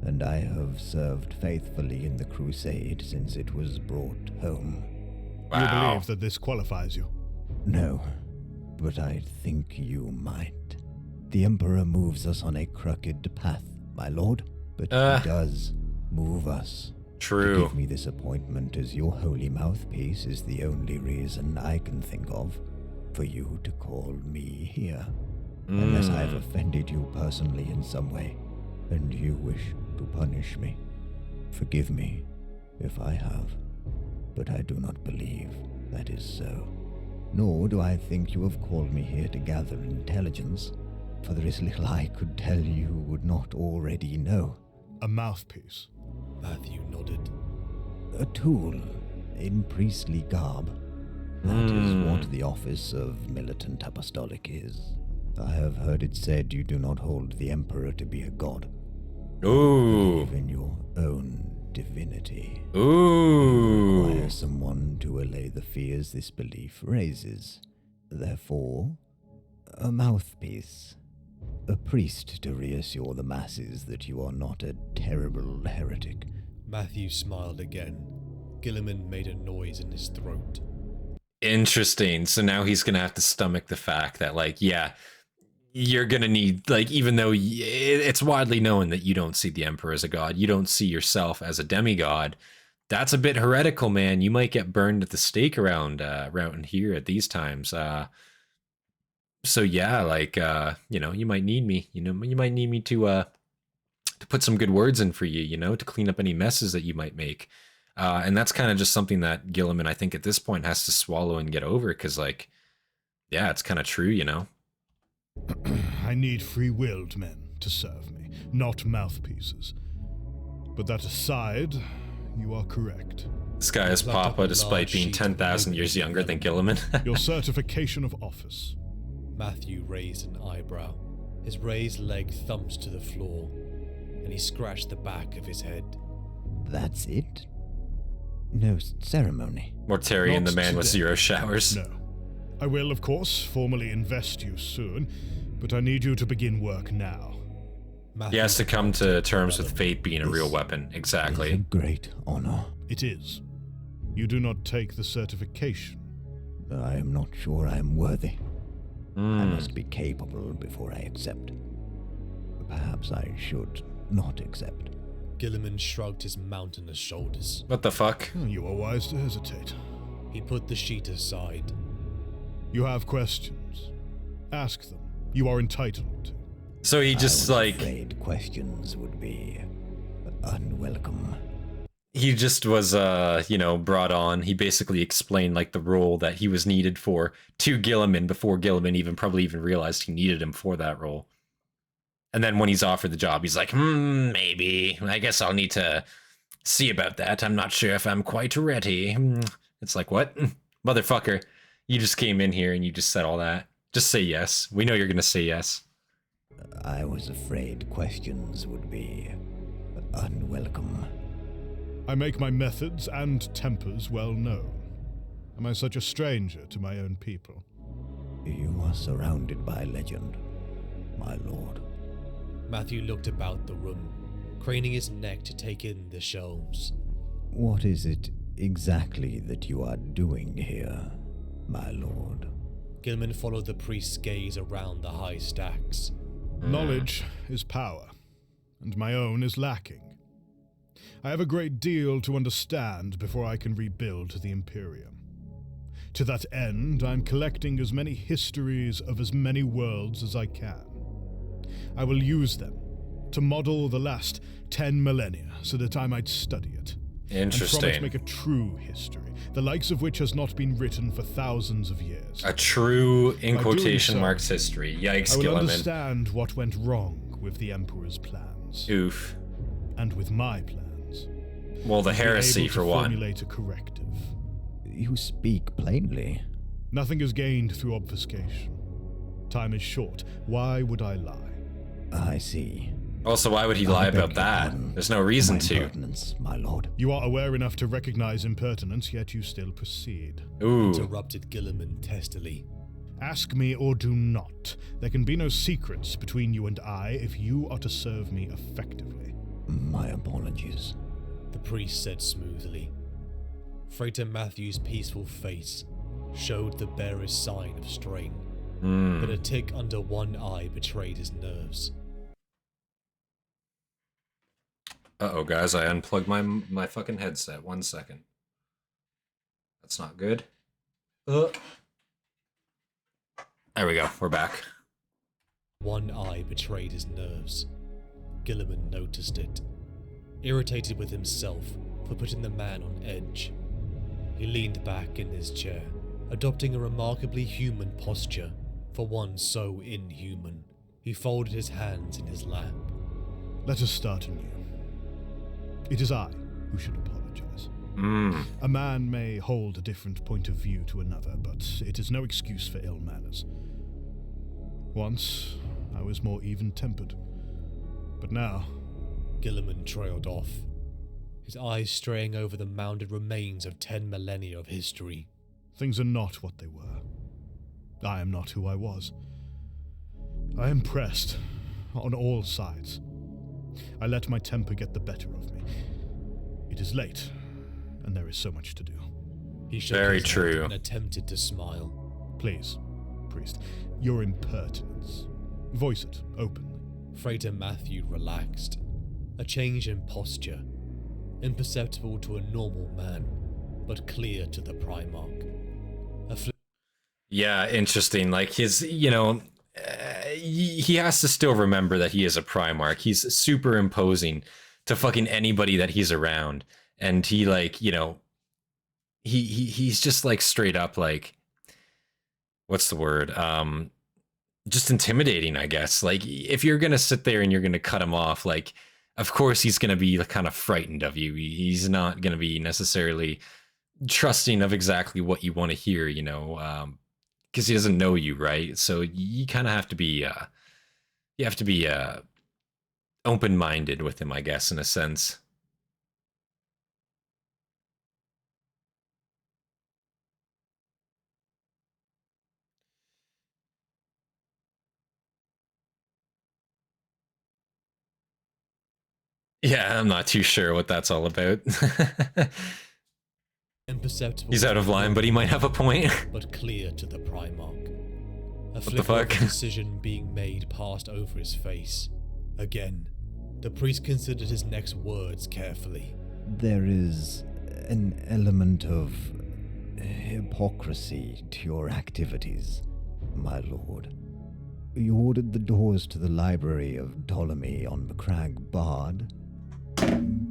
and I have served faithfully in the Crusade since it was brought home. You Wow. believe that this qualifies you? No, but I think you might. The Emperor moves us on a crooked path, my lord, but he does move us. To True. give me this appointment as your holy mouthpiece is the only reason I can think of for you to call me here. Unless I have offended you personally in some way, and you wish to punish me. Forgive me if I have, but I do not believe that is so. Nor do I think you have called me here to gather intelligence, for there is little I could tell you would not already know. A mouthpiece. Matthew nodded. A tool in priestly garb. That is what the office of militant apostolic is. I have heard it said you do not hold the Emperor to be a god, Ooh. even your own divinity. Ooh. Require someone to allay the fears this belief raises. Therefore, a mouthpiece. A priest to reassure the masses that you are not a terrible heretic. Matthew smiled again. Guilliman made a noise in his throat. Interesting. So now he's gonna have to stomach the fact that, like, yeah, you're gonna need, like, even though it's widely known that you don't see the Emperor as a god, you don't see yourself as a demigod. That's a bit heretical, man. You might get burned at the stake around here at these times. So yeah, like, you know, you might need me. You know, you might need me to put some good words in for you. You know, to clean up any messes that you might make. And that's kind of just something that Guilliman, I think, at this point has to swallow and get over, because, like, yeah, it's kind of true, you know? I need free-willed men to serve me, not mouthpieces. But that aside, you are correct. This guy is Papa, despite being 10,000 years younger than Guilliman. Your certification of office. Matthew raised an eyebrow. His raised leg thumped to the floor, and he scratched the back of his head. That's it? No ceremony? Mortarion, Not the man with today. 0 showers. No. I will, of course, formally invest you soon, but I need you to begin work now. He has to come to terms with fate being a real weapon. It's a Exactly. great honor. It is. You do not take the certification. I am not sure I am worthy. I must be capable before I accept. Perhaps I should not accept. Guilliman shrugged his mountainous shoulders. What the fuck? You are wise to hesitate. He put the sheet aside. You have questions. Ask them. You are entitled to. So he just, I was like, afraid questions would be unwelcome. he just was, you know, brought on. He basically explained, like, the role that he was needed for to Guilliman before Guilliman probably even realized he needed him for that role. And then when he's offered the job, he's like, maybe. I guess I'll need to see about that. I'm not sure if I'm quite ready. It's like, what? Motherfucker, you just came in here and you just said all that. Just say yes. We know you're going to say yes. I was afraid questions would be unwelcome. I make my methods and tempers well known. Am I such a stranger to my own people? You are surrounded by legend, my lord. Matthew looked about the room, craning his neck to take in the shelves. What is it exactly that you are doing here, my lord? Guilliman followed the priest's gaze around the high stacks. Knowledge is power, and my own is lacking. I have a great deal to understand before I can rebuild the Imperium. To that end, I'm collecting as many histories of as many worlds as I can. I will use them to model the last 10 millennia so that I might study it. Interesting. And from it make a true history, the likes of which has not been written for thousands of years. A true, in By quotation doing so, marks, history. Yikes, I will Guilliman. understand what went wrong with the Emperor's plans. Oof. And with my plans. Well, the Be heresy, able to for one. formulate a corrective. You speak plainly. Nothing is gained through obfuscation. Time is short. Why would I lie? I see. Also, why would he lie I beg about your that? pardon There's no reason for my to. impertinence, my lord. You are aware enough to recognize impertinence, yet you still proceed. Ooh. Interrupted Guilliman testily. Ask me or do not. There can be no secrets between you and I if you are to serve me effectively. My apologies. The priest said smoothly. Frater Matthew's peaceful face showed the barest sign of strain, but a tick under one eye betrayed his nerves. Uh-oh, guys, I unplugged my fucking headset. 1 second. That's not good. There we go. We're back. One eye betrayed his nerves. Guilliman noticed it, irritated with himself for putting the man on edge. He leaned back in his chair, adopting a remarkably human posture for one so inhuman. He folded his hands in his lap. Let us start anew. It is I who should apologize. A man may hold a different point of view to another, but it is no excuse for ill manners. Once, I was more even-tempered. But now... Guilliman trailed off, his eyes straying over the mounded remains of 10 millennia of history. Things are not what they were. I am not who I was. I am pressed on all sides. I let my temper get the better of me. It is late, and there is so much to do. He shook Very his head true. and attempted to smile. Please, priest, your impertinence. Voice it openly. Frater Matthew relaxed, a change in posture, imperceptible to a normal man, but clear to the Primarch. Yeah, interesting. Like, his, you know, he has to still remember that he is a Primarch. He's super imposing to fucking anybody that he's around. and he like, you know, he's just like straight up like, what's the word? Just intimidating, I guess. Like if you're gonna sit there and you're gonna cut him off, like of course he's gonna be kind of frightened of you. He's not gonna be necessarily trusting of exactly what you want to hear, you know, because he doesn't know you, right? So you kind of have to be open-minded with him, I guess, in a sense. Yeah, I'm not too sure what that's all about. Imperceptible. He's out of line, but he might have a point. But clear to the Primarch. A What the fuck? of a decision being made passed over his face. Again, the priest considered his next words carefully. There is an element of hypocrisy to your activities, my lord. You ordered the doors to the library of Ptolemy on Macragge Bard,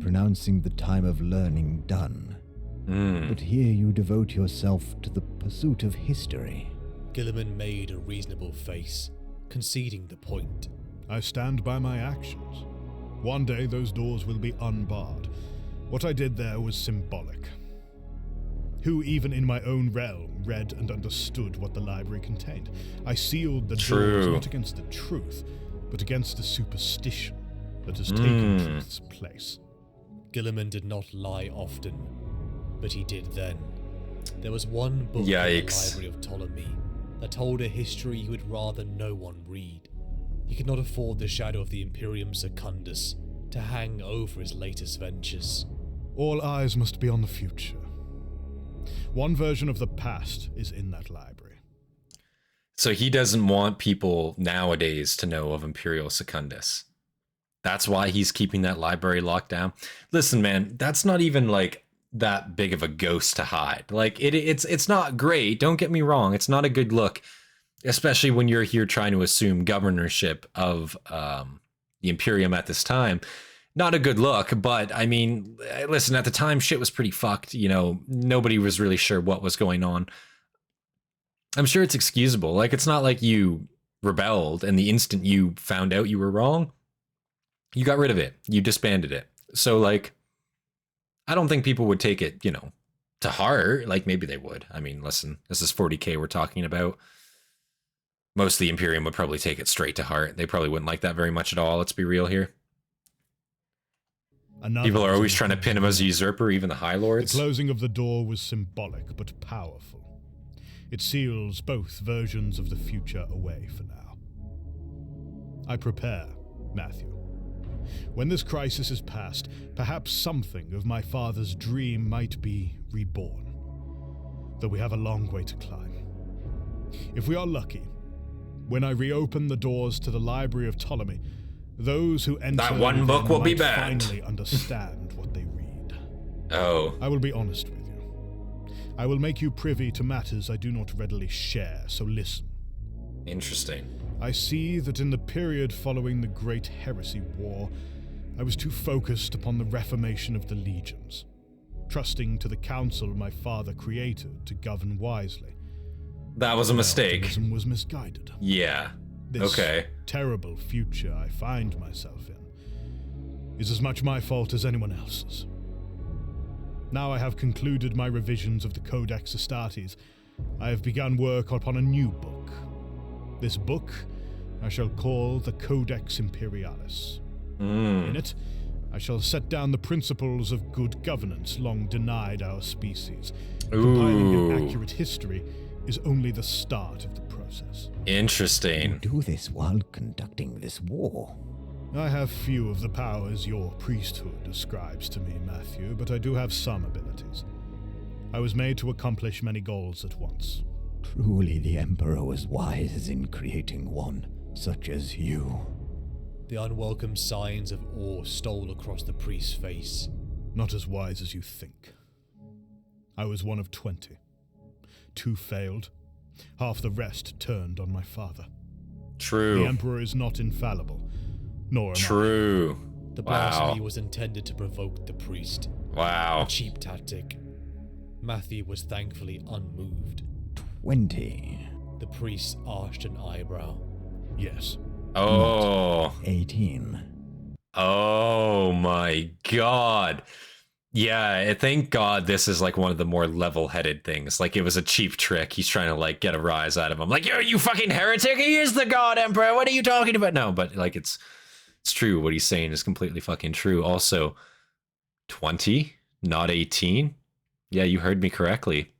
pronouncing the time of learning done. But here you devote yourself to the pursuit of history. Guilliman made a reasonable face, conceding the point. I stand by my actions. One day those doors will be unbarred. What I did there was symbolic. Who even in my own realm read and understood what the library contained? I sealed the doors not against the truth, but against the superstition that has taken truth's place. Guilliman did not lie often, but he did then. There was one book in the library of Ptolemy that told a history he would rather no one read. He could not afford the shadow of the Imperium Secundus to hang over his latest ventures. All eyes must be on the future. One version of the past is in that library. So he doesn't want people nowadays to know of Imperial Secundus. That's why he's keeping that library locked down. Listen, man, that's not even like that big of a ghost to hide. Like it's not great. Don't get me wrong. It's not a good look, especially when you're here trying to assume governorship of the Imperium at this time. Not a good look, but I mean, listen, at the time shit was pretty fucked. You know, nobody was really sure what was going on. I'm sure it's excusable. Like, it's not like you rebelled and the instant you found out you were wrong, you got rid of it. You disbanded it. So like, I don't think people would take it, you know, to heart. Like maybe they would. I mean, listen, this is 40K we're talking about. Most of the Imperium would probably take it straight to heart. They probably wouldn't like that very much at all. Let's be real here. People are always trying to pin him as a usurper, even the High Lords. The closing of the door was symbolic but powerful. It seals both versions of the future away for now. I prepare, Matthew. When this crisis is past, perhaps something of my father's dream might be reborn, though we have a long way to climb. If we are lucky, when I reopen the doors to the Library of Ptolemy, those who enter that one book will be banned. Finally understand what they read. Oh. I will be honest with you. I will make you privy to matters I do not readily share, so listen. Interesting. I see that in the period following the Great Heresy War, I was too focused upon the reformation of the legions, trusting to the council my father created to govern wisely. That was a mistake. Optimism was misguided. Yeah. This okay. terrible future I find myself in is as much my fault as anyone else's. Now I have concluded my revisions of the Codex Hastatis, I have begun work upon a new book. This book I shall call the Codex Imperialis. In it, I shall set down the principles of good governance long denied our species. Compiling an accurate history is only the start of the process. Interesting. You do this while conducting this war. I have few of the powers your priesthood ascribes to me, Matthew, but I do have some abilities. I was made to accomplish many goals at once. Truly the Emperor was wise in creating one such as you. The unwelcome signs of awe stole across the priest's face. Not as wise as you think. I was one of 20. 2 failed. Half the rest turned on my father. True. The Emperor is not infallible, nor am True. The blasphemy was intended to provoke the priest, Wow. A cheap tactic. Matthew was thankfully unmoved. 20. The priest arched an eyebrow. Yes. Oh. 18. Oh my god. Yeah, thank God this is like one of the more level-headed things. Like, it was a cheap trick. He's trying to like get a rise out of him. Like, you fucking heretic, he is the god emperor. What are you talking about? No, but like it's true. What he's saying is completely fucking true. Also, 20, not 18. Yeah, you heard me correctly.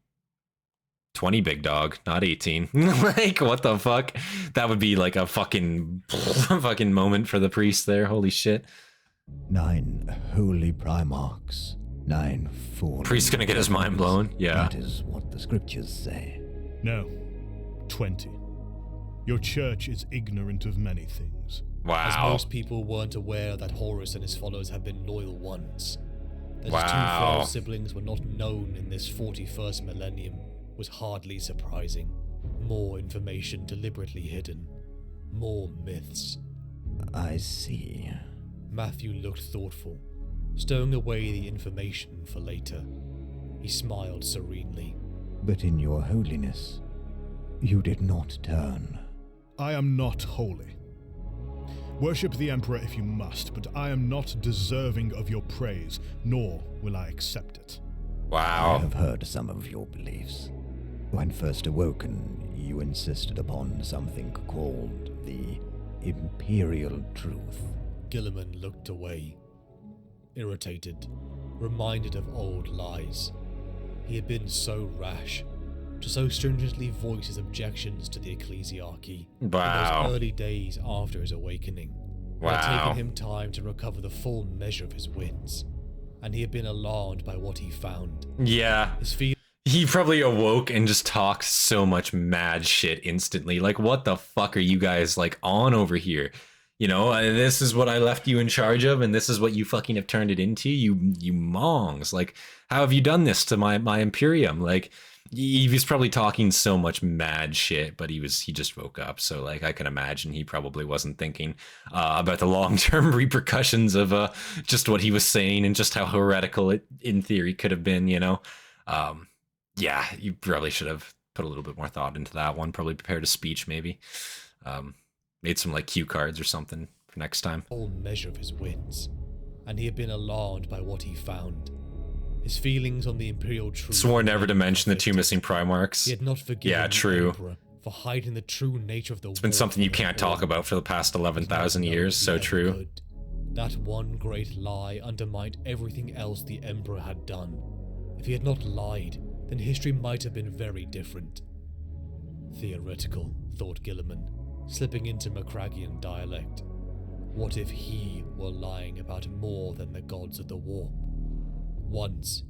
20, big dog, not 18. Like, what the fuck? That would be like a fucking moment for the priest there. Holy shit. 9 holy primarchs. 9 fallen. Priest's gonna get his mind blown. Yeah. That is what the scriptures say. No. 20. Your church is ignorant of many things. As Wow. most people weren't aware that Horus and his followers had been loyal ones. That his 2 Wow. fellow siblings were not known in this 41st millennium was hardly surprising. More information deliberately hidden. More myths. I see. Matthew looked thoughtful, stowing away the information for later. He smiled serenely. But in your holiness, you did not turn. I am not holy. Worship the Emperor if you must, but I am not deserving of your praise, nor will I accept it. I Wow. have heard some of your beliefs. When first awoken, you insisted upon something called the Imperial Truth. Guilliman looked away, irritated, reminded of old lies. He had been so rash, to so stringently voice his objections to the ecclesiarchy in Wow. those early days after his awakening. It had Wow. taken him time to recover the full measure of his wins, and he had been alarmed by what he found. Yeah. His feelings He probably awoke and just talked so much mad shit instantly. Like, what the fuck are you guys like on over here? You know, this is what I left you in charge of, and this is what you fucking have turned it into. You mongs. Like, how have you done this to my Imperium? Like, he was probably talking so much mad shit, but he just woke up. So like, I can imagine he probably wasn't thinking about the long-term repercussions of just what he was saying and just how heretical it in theory could have been. You know. Yeah, you probably should have put a little bit more thought into that one. Probably prepared a speech, maybe. Made some like cue cards or something for next time. full measure of his wins, and he had been alarmed by what he found. His feelings on the Imperial Truth. Swore never to remained mention the 2 conflicted. missing Primarchs. He had not forgiven Yeah, the true. Emperor for hiding the true nature of the war. It's been something you can't talk about for the past 11,000 years. So true. That one great lie undermined everything else the Emperor had done. If he had not lied, then history might have been very different. Theoretical, thought Guilliman, slipping into Macraggian dialect. What if he were lying about more than the gods of the war? Once,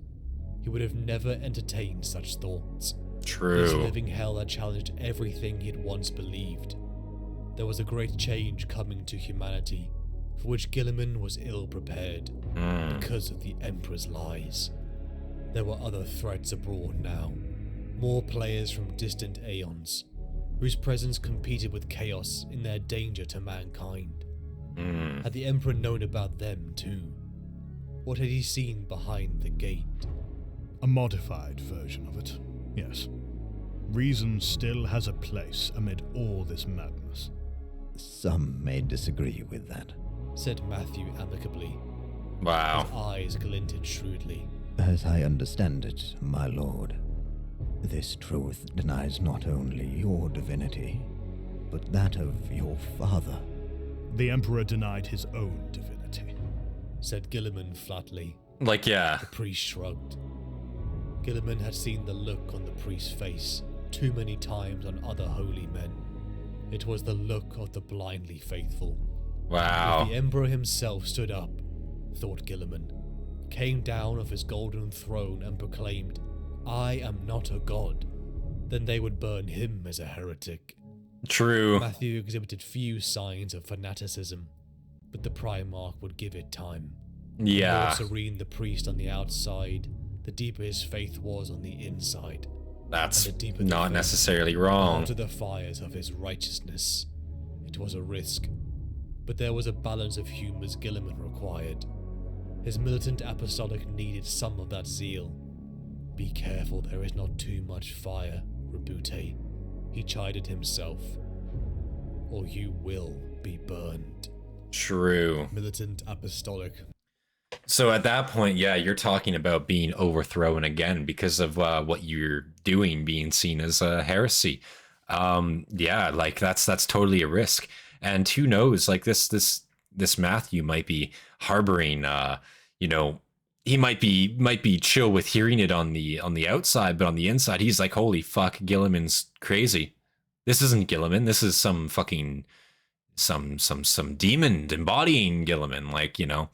he would have never entertained such thoughts. This True. living hell had challenged everything he had once believed. There was a great change coming to humanity, for which Guilliman was ill prepared, because of the Emperor's lies. There were other threats abroad now, more players from distant aeons, whose presence competed with chaos in their danger to mankind. Had the Emperor known about them too? What had he seen behind the gate? A modified version of it, yes. Reason still has a place amid all this madness. Some may disagree with that. Said Matthew amicably. Wow. His eyes glinted shrewdly. As I understand it, my lord, this truth denies not only your divinity, but that of your father. The Emperor denied his own divinity. Said Guilliman flatly. Like, yeah. The priest shrugged. Guilliman had seen the look on the priest's face too many times on other holy men. It was the look of the blindly faithful. Wow. If the Emperor himself stood up, thought Guilliman, came down off his golden throne and proclaimed, "I am not a god," then they would burn him as a heretic. True. Matthew exhibited few signs of fanaticism, but the Primarch would give it time. Yeah. The more serene the priest on the outside, the deeper his faith was on the inside. That's And the deeper the not faith, necessarily wrong. to the fires of his righteousness. It was a risk, but there was a balance of humours Guilliman required. His militant apostolic needed some of that zeal. Be careful there is not too much fire, Rebute, he chided himself, or you will be burned. True. Militant apostolic. So at that point, yeah, you're talking about being overthrown again because of what you're doing being seen as a heresy. Yeah, like that's totally a risk. And who knows, like this Matthew might be harboring, you know, he might be chill with hearing it on the outside, but on the inside, he's like, holy fuck, Guilliman's crazy. This isn't Guilliman. This is some fucking some demon embodying Guilliman, like, you know,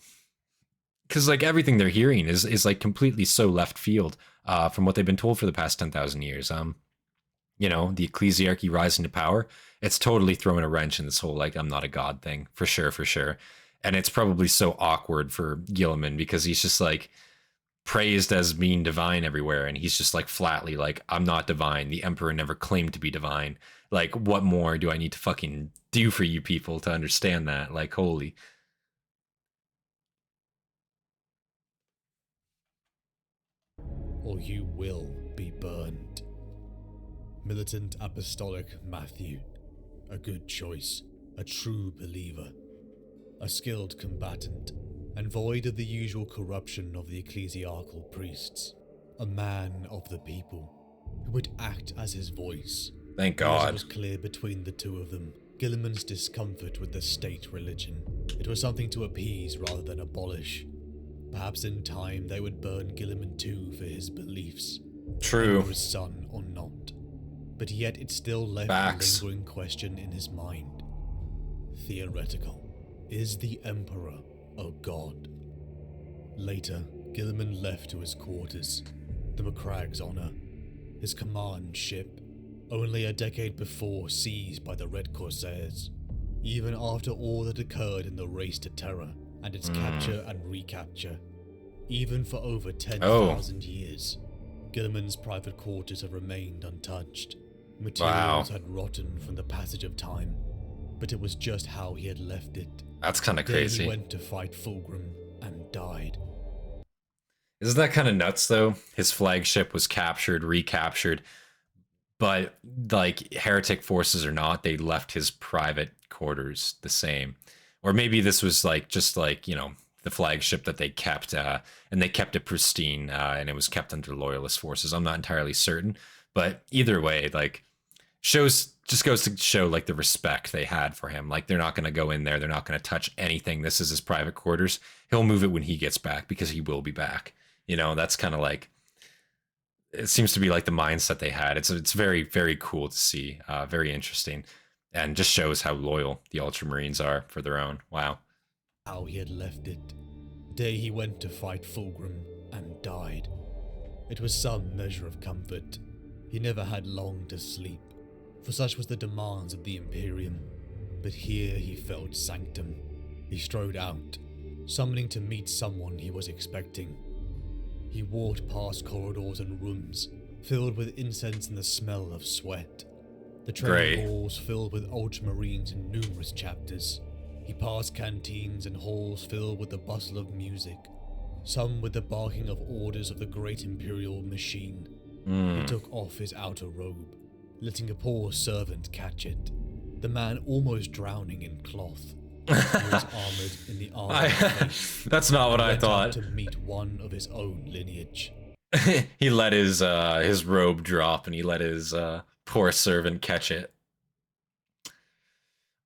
because like everything they're hearing is like completely so left field from what they've been told for the past 10,000 years. You know, the ecclesiarchy rising to power, it's totally throwing a wrench in this whole like I'm not a god thing, for sure. And it's probably so awkward for Guilliman because he's just like praised as being divine everywhere, and he's just like flatly like, I'm not divine. The emperor never claimed to be divine. Like, what more do I need to fucking do for you people to understand that? Like, holy. Or you will be burned. Militant apostolic Matthew. A good choice. A true believer. A skilled combatant, and void of the usual corruption of the ecclesiarchal priests. A man of the people, who would act as his voice. Thank God. As it was clear between the two of them, Guilliman's discomfort with the state religion. It was something to appease rather than abolish. Perhaps in time they would burn Guilliman too for his beliefs. True. His son or not. But yet it still left Facts. a lingering question in his mind. Theoretical. Is the Emperor a god? Later, Guilliman left to his quarters, the McCragg's honor, his command ship, only a decade before seized by the Red Corsairs. Even after all that occurred in the race to Terra and its capture and recapture, even for over 10,000 years, Guilliman's private quarters have remained untouched. Materials had rotten from the passage of time, but it was just how he had left it. That's kind of The day crazy. he went to fight Fulgrim and died. Isn't that kind of nuts though? His flagship was captured, recaptured, but like heretic forces or not, they left his private quarters the same. Or maybe this was like just like, you know, the flagship that they kept, and they kept it pristine, and it was kept under loyalist forces. I'm not entirely certain, but either way, like just goes to show like the respect they had for him. Like they're not going to go in there, they're not going to touch anything. This is his private quarters. He'll move it when he gets back because he will be back. You know, that's kind of like, it seems to be like the mindset they had. It's very, very cool to see, very interesting, and just shows how loyal the Ultramarines are for their own. Wow. How he had left it. The day he went to fight Fulgrim and died. It was some measure of comfort. He never had long to sleep, for such was the demands of the Imperium. But here he felt sanctum. He strode out, summoning to meet someone he was expecting. He walked past corridors and rooms, filled with incense and the smell of sweat. The training halls filled with Ultramarines in numerous chapters. He passed canteens and halls filled with the bustle of music, some with the barking of orders of the great Imperial machine. He took off his outer robe, letting a poor servant catch it, the man almost drowning in cloth. He was armored in the armor of faith. That's not what I Went thought. out to meet one of his own lineage. He let his robe drop and he let his poor servant catch it.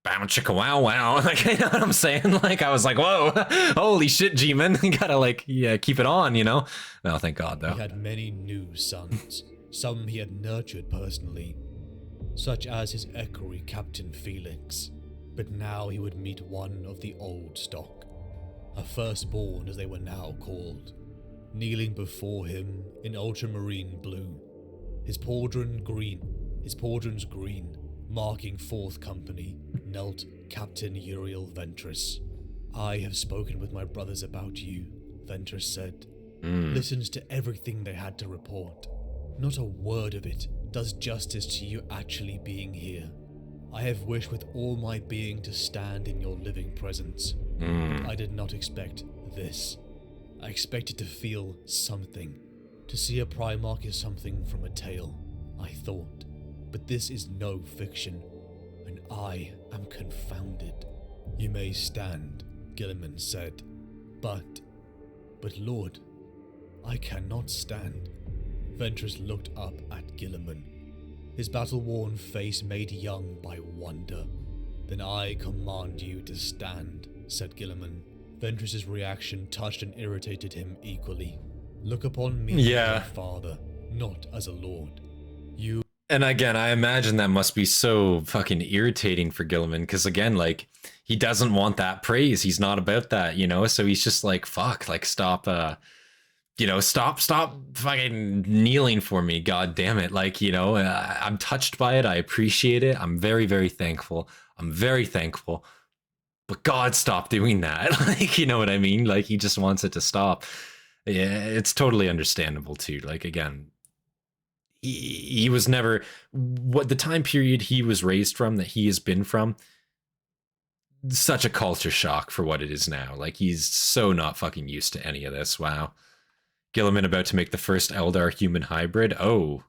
Bow chicka wow wow. Like, you know what I'm saying? Like, I was like, whoa, holy shit, Gman. You gotta like, yeah, keep it on, you know? No, thank God though. He had many new sons, some he had nurtured personally, such as his Acari Captain Felix. But now he would meet one of the old stock, a firstborn as they were now called, kneeling before him in ultramarine blue, his pauldrons green, marking 4th Company, knelt Captain Uriel Ventress. I have spoken with my brothers about you, Ventress said. Listened to everything they had to report. Not a word of it does justice to you actually being here. I have wished with all my being to stand in your living presence. But I did not expect this. I expected to feel something. To see a Primarch is something from a tale, I thought. But this is no fiction, and I am confounded. You may stand, Guilliman said. But Lord, I cannot stand. Ventress looked up at Guilliman, his battle-worn face made young by wonder. Then I command you to stand, said Guilliman. Ventress's reaction touched and irritated him equally. Look upon me as a father, not as a lord. You... And again, I imagine that must be so fucking irritating for Guilliman, because again, like, he doesn't want that praise. He's not about that, you know? So he's just like, fuck, like, stop, you know, stop fucking kneeling for me, god damn it. Like, you know, I'm touched by it. I appreciate it. I'm very, very thankful. I'm very thankful. But God, stop doing that. Like, you know what I mean? Like, he just wants it to stop. Yeah, it's totally understandable too. Like, again, he was never, what the time period he was raised from, that he has been from, such a culture shock for what it is now. Like, he's so not fucking used to any of this. Wow. Guilliman about to make the first Eldar human hybrid. Oh.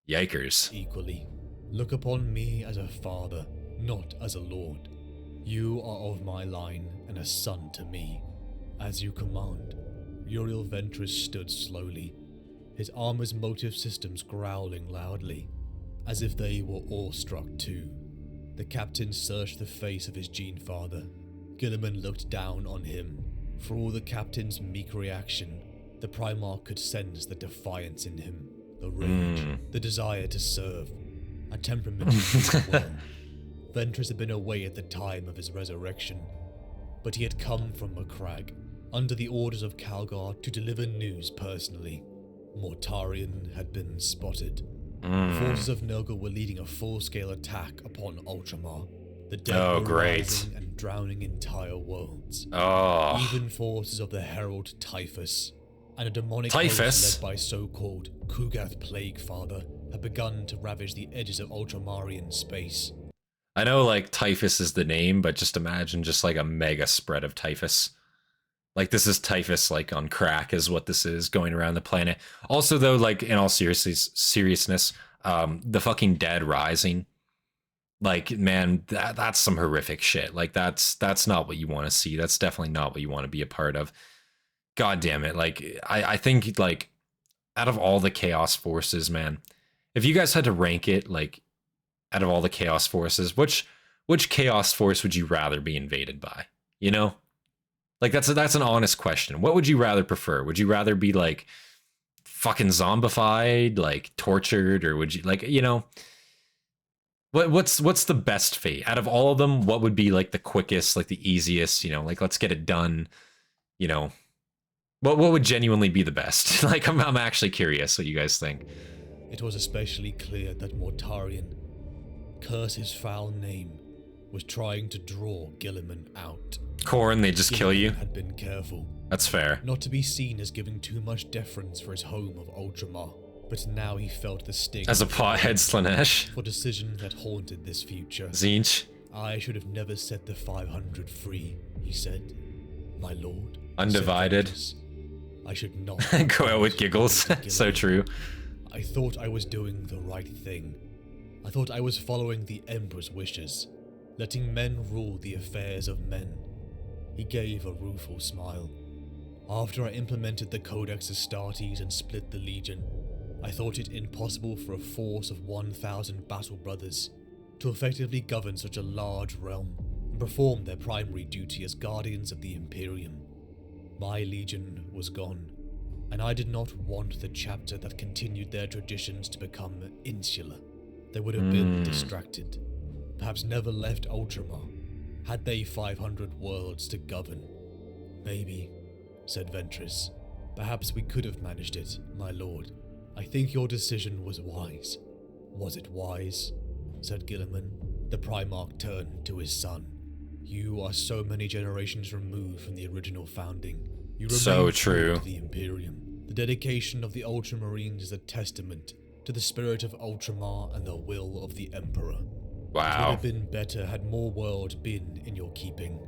Yikers. Equally. Look upon me as a father, not as a lord. You are of my line and a son to me. As you command. Uriel Ventress stood slowly, his armor's motive systems growling loudly, as if they were awestruck too. The captain searched the face of his gene father. Guilliman looked down on him. For all the captain's meek reaction, the Primarch could sense the defiance in him, the rage, the desire to serve, a temperament well. Ventress had been away at the time of his resurrection, but he had come from Macragge, under the orders of Calgar, to deliver news personally. Mortarion had been spotted. Forces of Nurgle were leading a full-scale attack upon Ultramar. The dead were rising and drowning entire worlds. Even forces of the Herald Typhus and a demonic host led by so-called Kugath Plaguefather had begun to ravage the edges of Ultramarian space. I know, like, typhus is the name, but just imagine just like a mega spread of typhus. Like, this is typhus, like, on crack is what this is, going around the planet. Also, though, like, in all seriousness, the fucking dead rising. Like, man, that's some horrific shit. Like, that's not what you want to see. That's definitely not what you want to be a part of. God damn it. Like, I think, like, out of all the Chaos Forces, man, if you guys had to rank it, like, out of all the Chaos Forces, which Chaos Force would you rather be invaded by? You know? Like, that's an honest question. What would you rather prefer? Would you rather be, like, fucking zombified, like, tortured, or would you, like, you know? What's the best fate? Out of all of them, what would be, like, the quickest, like, the easiest, you know? Like, let's get it done, you know? What would genuinely be the best? Like, I'm actually curious what you guys think. It was especially clear that Mortarion, curse his foul name, was trying to draw Guilliman out. Corn, they just kill you? Had been careful. That's fair. Not to be seen as giving too much deference for his home of Ultramar, but now he felt the sting. As a pothead Slanesh. For decisions that haunted this future. Zinch. I should have never set the 500 free, he said. My lord. Undivided. I should not. Go out with giggles. So true. I thought I was doing the right thing. I thought I was following the Emperor's wishes, letting men rule the affairs of men. He gave a rueful smile. After I implemented the Codex Astartes and split the Legion, I thought it impossible for a force of 1,000 battle brothers to effectively govern such a large realm and perform their primary duty as guardians of the Imperium. My Legion was gone, and I did not want the chapter that continued their traditions to become insular. They would have been distracted, perhaps never left Ultramar, had they 500 worlds to govern. Maybe, said Ventress. Perhaps we could have managed it, my lord. I think your decision was wise. Was it wise? Said Guilliman. The Primarch turned to his son. You are so many generations removed from the original founding. You remain so true. To the Imperium. The dedication of the Ultramarines is a testament to the spirit of Ultramar and the will of the Emperor. Wow. It would have been better had more world been in your keeping.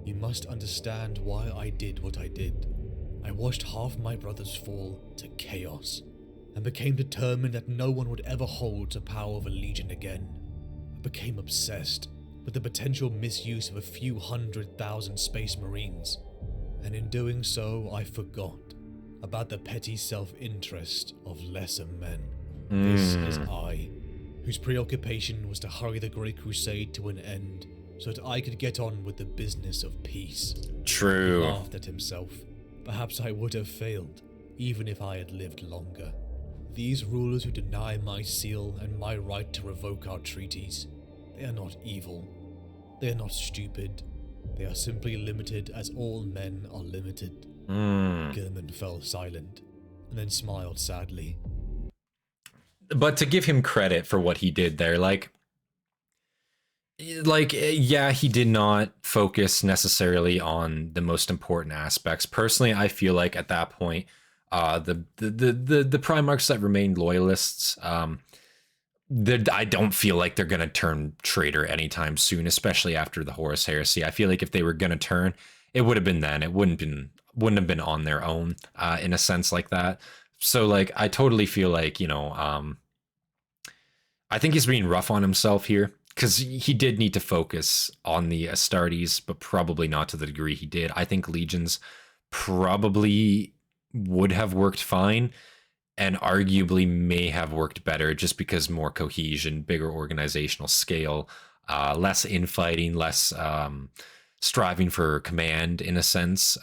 You must understand why I did what I did. I watched half my brothers fall to chaos, and became determined that no one would ever hold the power of a legion again. I became obsessed with the potential misuse of a few 100,000 space marines, and in doing so I forgot about the petty self-interest of lesser men. This is I, whose preoccupation was to hurry the Great Crusade to an end so that I could get on with the business of peace. True. He laughed at himself. Perhaps I would have failed, even if I had lived longer. These rulers who deny my seal and my right to revoke our treaties, they are not evil. They are not stupid. They are simply limited as all men are limited. Guilliman fell silent, and then smiled sadly. But to give him credit for what he did there, yeah, he did not focus necessarily on the most important aspects. Personally, I feel like at that point, the Primarchs that remained loyalists, I don't feel like they're gonna turn traitor anytime soon, especially after the Horus Heresy. I feel like if they were gonna turn, it would have been then. It wouldn't have been on their own, in a sense like that. So like, I totally feel like, you know, I think he's being rough on himself here, because he did need to focus on the Astartes, but probably not to the degree he did. I think legions probably would have worked fine, and arguably may have worked better just because more cohesion, bigger organizational scale, less infighting, less striving for command in a sense.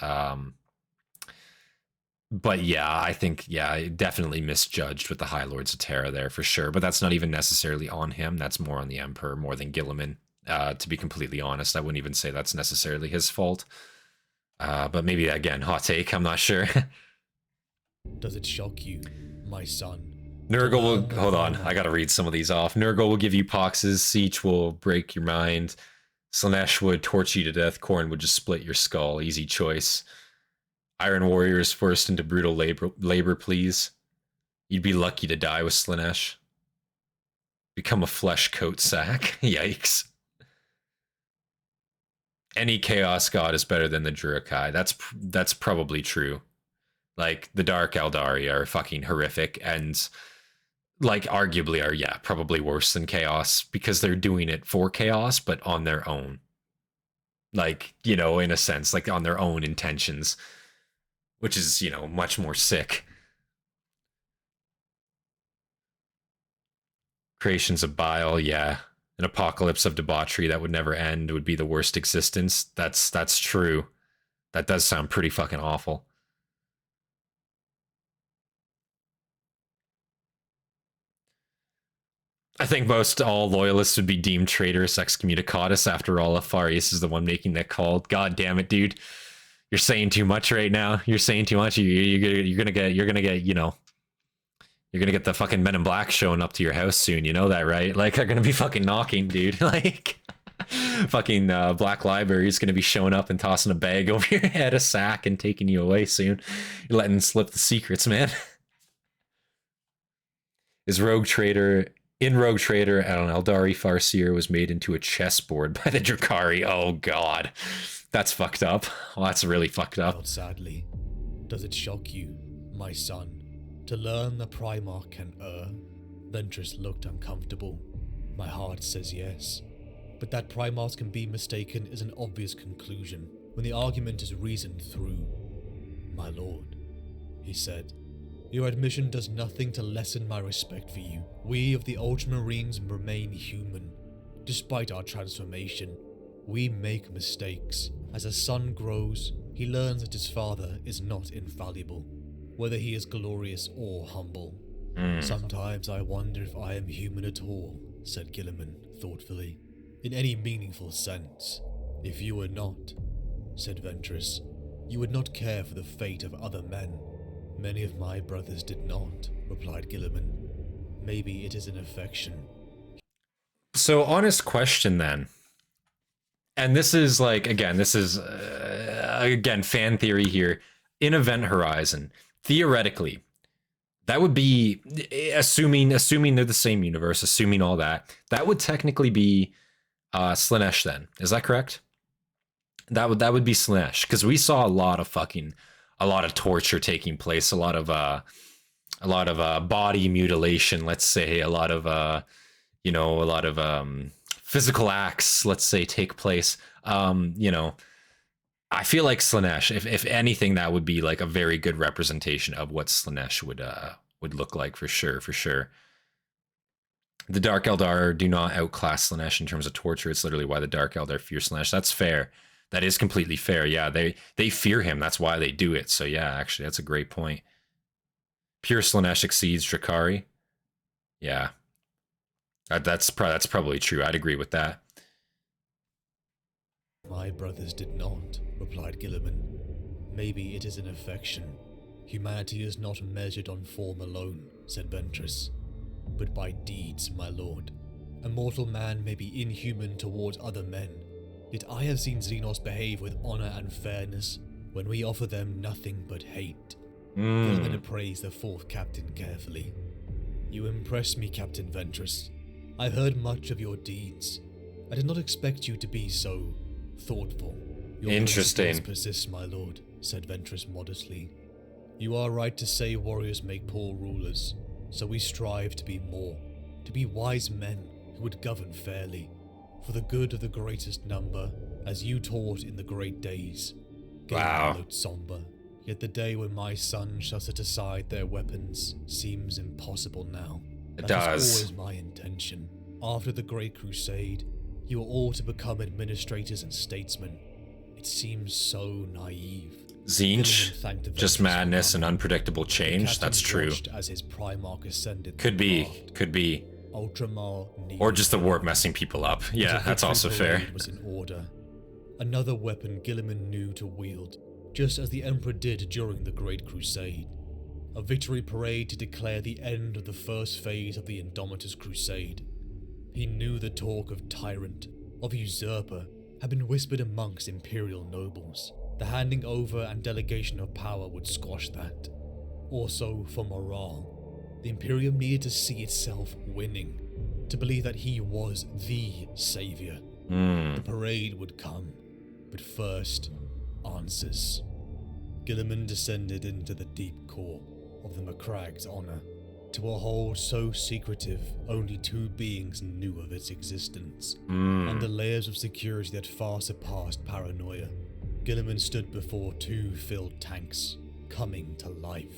But yeah, I think, yeah, definitely misjudged with the High Lords of Terra there for sure. But that's not even necessarily on him. That's more on the Emperor, more than Guilliman. To be completely honest, I wouldn't even say that's necessarily his fault. But maybe, again, hot take, I'm not sure. Does it shock you, my son? Nurgle will, hold on, I gotta read some of these off. Nurgle will give you poxes, Siege will break your mind, Slaanesh would torch you to death, Khorne would just split your skull, easy choice. Iron Warriors forced into brutal labor, please. You'd be lucky to die with Slaanesh. Become a flesh coat sack. Yikes. Any Chaos God is better than the Druakai. That's probably true. Like, the Dark Eldari are fucking horrific, and like, arguably are, yeah, probably worse than Chaos, because they're doing it for Chaos, but on their own. Like, you know, in a sense, like on their own intentions. Which is, you know, much more sick. Creations of Bile, yeah. An apocalypse of debauchery that would never end would be the worst existence. That's true. That does sound pretty fucking awful. I think most all loyalists would be deemed traitorous excommunicatus. After all, Afarius is the one making that call. God damn it, dude. You're saying too much right now. You're saying too much. You're gonna get, you know, you're gonna get the fucking Men in Black showing up to your house soon. You know that, right? Like, they're gonna be fucking knocking, dude. Like, fucking Black Library is gonna be showing up and tossing a bag over your head, a sack, and taking you away soon. You're letting slip the secrets, man. In Rogue Trader, an Eldari Farseer was made into a chessboard by the Drakari. Oh god. That's fucked up. Oh, that's really fucked up. Sadly, does it shock you, my son, to learn the Primarch can err? Ventress looked uncomfortable. My heart says yes. But that Primarchs can be mistaken is an obvious conclusion when the argument is reasoned through. My lord, he said, your admission does nothing to lessen my respect for you. We of the Ultramarines remain human. Despite our transformation, we make mistakes. As a son grows, he learns that his father is not infallible, whether he is glorious or humble. Sometimes I wonder if I am human at all, said Guilliman thoughtfully, in any meaningful sense. If you were not, said Ventress, you would not care for the fate of other men. Many of my brothers did not, replied Guilliman. Maybe it is an affection. So, honest question then. And this is like, again, this is, again, fan theory here. In Event Horizon, theoretically, that would be, assuming they're the same universe, assuming all that, that would technically be Slaanesh then. Is that correct? That would be Slaanesh, because we saw a lot of torture taking place, a lot of body mutilation, let's say, a lot of physical acts, let's say, take place. I feel like Slaanesh, if anything, that would be like a very good representation of what Slaanesh would look like, for sure, for sure. The Dark Eldar do not outclass Slaanesh in terms of torture. It's literally why the Dark Eldar fear Slaanesh. That's fair. That is completely fair. Yeah, they fear him. That's why they do it. So yeah, actually, that's a great point. Pure Slaanesh exceeds Acari. Yeah, that's probably true. I'd agree with that. My brothers did not, replied Guilliman. Maybe it is an affection. Humanity is not measured on form alone, said Ventress, but by deeds, my lord. A mortal man may be inhuman towards other men, yet I have seen Xenos behave with honor and fairness when we offer them nothing but hate. Guilliman appraised the fourth captain carefully. You impress me, Captain Ventress. I've heard much of your deeds. I did not expect you to be so thoughtful. Your Interesting. Persists, my lord, said Ventress modestly. You are right to say warriors make poor rulers, so we strive to be more, to be wise men who would govern fairly, for the good of the greatest number, as you taught in the great days. Wow. Looked somber, yet the day when my sons shall set aside their weapons seems impossible now. It That does. is always my intention. After the Great Crusade, you are all to become administrators and statesmen. It seems so naive. Zinch, just madness and unpredictable change. That's true. As his Primarch ascended Could be. Ultramar Or just the warp messing people up. Yeah, that's also fair. Was in order. Another weapon Guilliman knew to wield, just as the Emperor did during the Great Crusade. A victory parade to declare the end of the first phase of the Indomitus Crusade. He knew the talk of tyrant, of usurper, had been whispered amongst imperial nobles. The handing over and delegation of power would squash that. Also, for morale, the Imperium needed to see itself winning, to believe that he was the savior. The parade would come, but first, answers. Guilliman descended into the deep core of the Macrag's honor, to a hold so secretive only two beings knew of its existence, and the layers of security that far surpassed paranoia. Guilliman stood before two filled tanks, coming to life.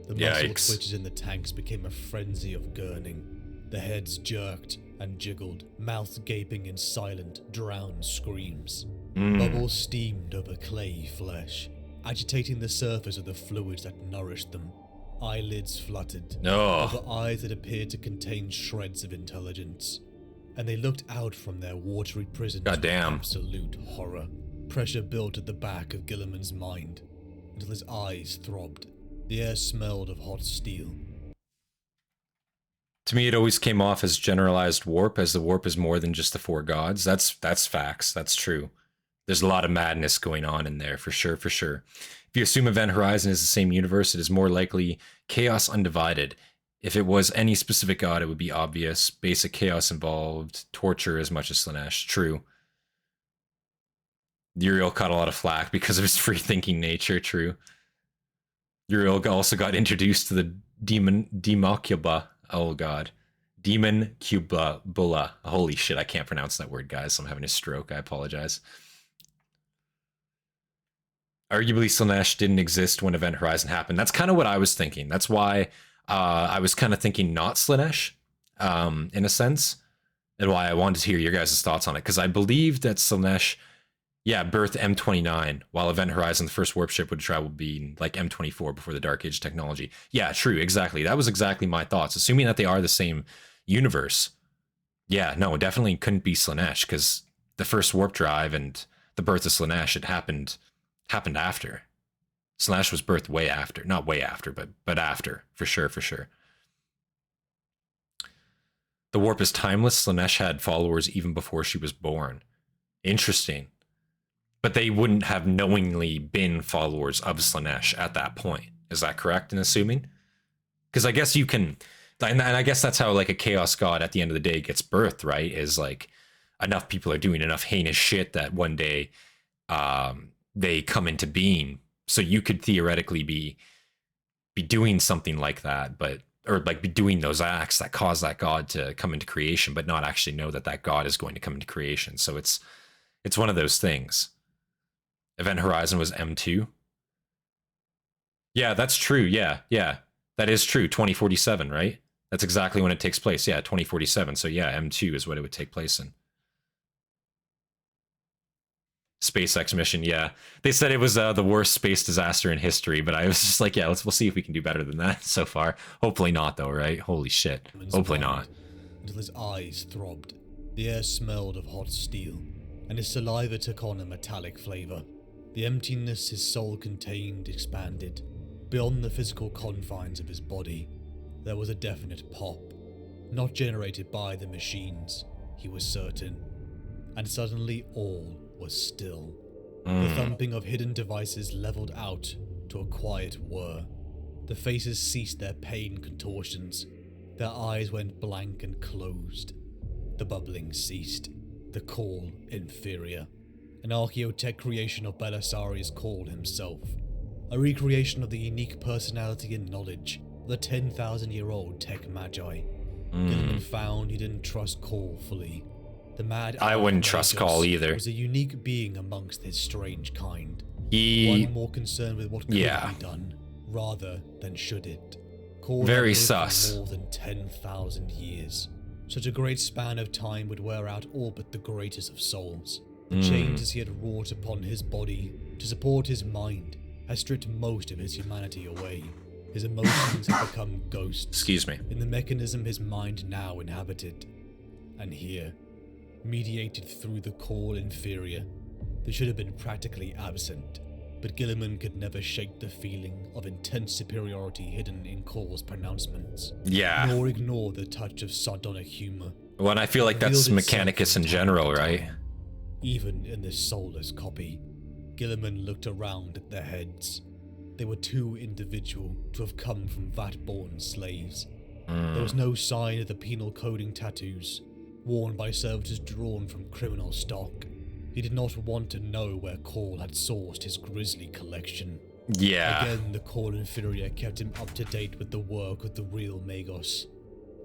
The muscle twitches in the tanks became a frenzy of gurning. The heads jerked and jiggled, mouths gaping in silent, drowned screams. Bubbles steamed over clayey flesh, agitating the surface of the fluids that nourished them. Eyelids fluttered, over eyes that appeared to contain shreds of intelligence, and they looked out from their watery prisons with absolute horror. Pressure built at the back of Guilliman's mind, until his eyes throbbed. The air smelled of hot steel. To me, it always came off as generalized warp, as the warp is more than just the four gods. That's facts. That's true. There's a lot of madness going on in there, for sure, for sure. If you assume Event Horizon is the same universe, it is more likely chaos undivided. If it was any specific god, it would be obvious. Basic chaos involved, torture as much as Slaanesh. True. Uriel caught a lot of flack because of his free-thinking nature. True. Uriel also got introduced to the Democuba. Oh god. Demon Cubula. Holy shit, I can't pronounce that word, guys. I'm having a stroke. I apologize. Arguably, Slaanesh didn't exist when Event Horizon happened. That's kind of what I was thinking. That's why I was kind of thinking not Slaanesh, in a sense, and why I wanted to hear your guys' thoughts on it. Because I believe that Slaanesh, birthed M29, while Event Horizon, the first warp ship, would travel being like M24 before the Dark Age technology. Yeah, true, exactly. That was exactly my thoughts. Assuming that they are the same universe, yeah, no, definitely couldn't be Slaanesh, because the first warp drive and the birth of Slaanesh, it happened after. Slaanesh was birthed way after. Not way after, but after. For sure, for sure. The warp is timeless. Slaanesh had followers even before she was born. Interesting. But they wouldn't have knowingly been followers of Slaanesh at that point. Is that correct in assuming? Because I guess you can... And I guess that's how like a chaos god at the end of the day gets birthed, right? Is like enough people are doing enough heinous shit that one day they come into being. So you could theoretically be doing something like that, but or like be doing those acts that cause that god to come into creation, but not actually know that that god is going to come into creation. So it's one of those things. Event horizon was M2. Yeah, that's true. Yeah, that is true. 2047, right? That's exactly when it takes place. Yeah, 2047. So yeah, M2 is what it would take place in. SpaceX mission, yeah. They said it was the worst space disaster in history, but I was just like, yeah, we'll see if we can do better than that so far. Hopefully not, though, right? Holy shit. Hopefully not. Until his eyes throbbed. The air smelled of hot steel, and his saliva took on a metallic flavor. The emptiness his soul contained expanded. Beyond the physical confines of his body, there was a definite pop. Not generated by the machines, he was certain. And suddenly all was still. The thumping of hidden devices leveled out to a quiet whir. The faces ceased their pain contortions. Their eyes went blank and closed. The bubbling ceased. The call inferior. An archaeotech creation of Belisarius Call himself. A recreation of the unique personality and knowledge of the 10,000-year-old tech magi. Guilliman found he didn't trust Call fully. The mad I wouldn't trust Call either. Was a unique being amongst his strange kind. He... One more concerned with what could be done, rather than should it. Call very had lived sus. For more than 10,000 years. Such a great span of time would wear out all but the greatest of souls. The changes he had wrought upon his body to support his mind had stripped most of his humanity away. His emotions had become ghosts. Excuse me. In the mechanism his mind now inhabited. And here, mediated through the Call inferior, they should have been practically absent, but Guilliman could never shake the feeling of intense superiority hidden in Call's pronouncements. Yeah. Nor ignore the touch of sardonic humor. Well, and I feel like that's Mechanicus in general, right? Even in this soulless copy, Guilliman looked around at their heads. They were too individual to have come from vat-born slaves. There was no sign of the penal coding tattoos, worn by servitors drawn from criminal stock. He did not want to know where Call had sourced his grisly collection. Yeah. Again, the Call inferior kept him up to date with the work of the real Miklós,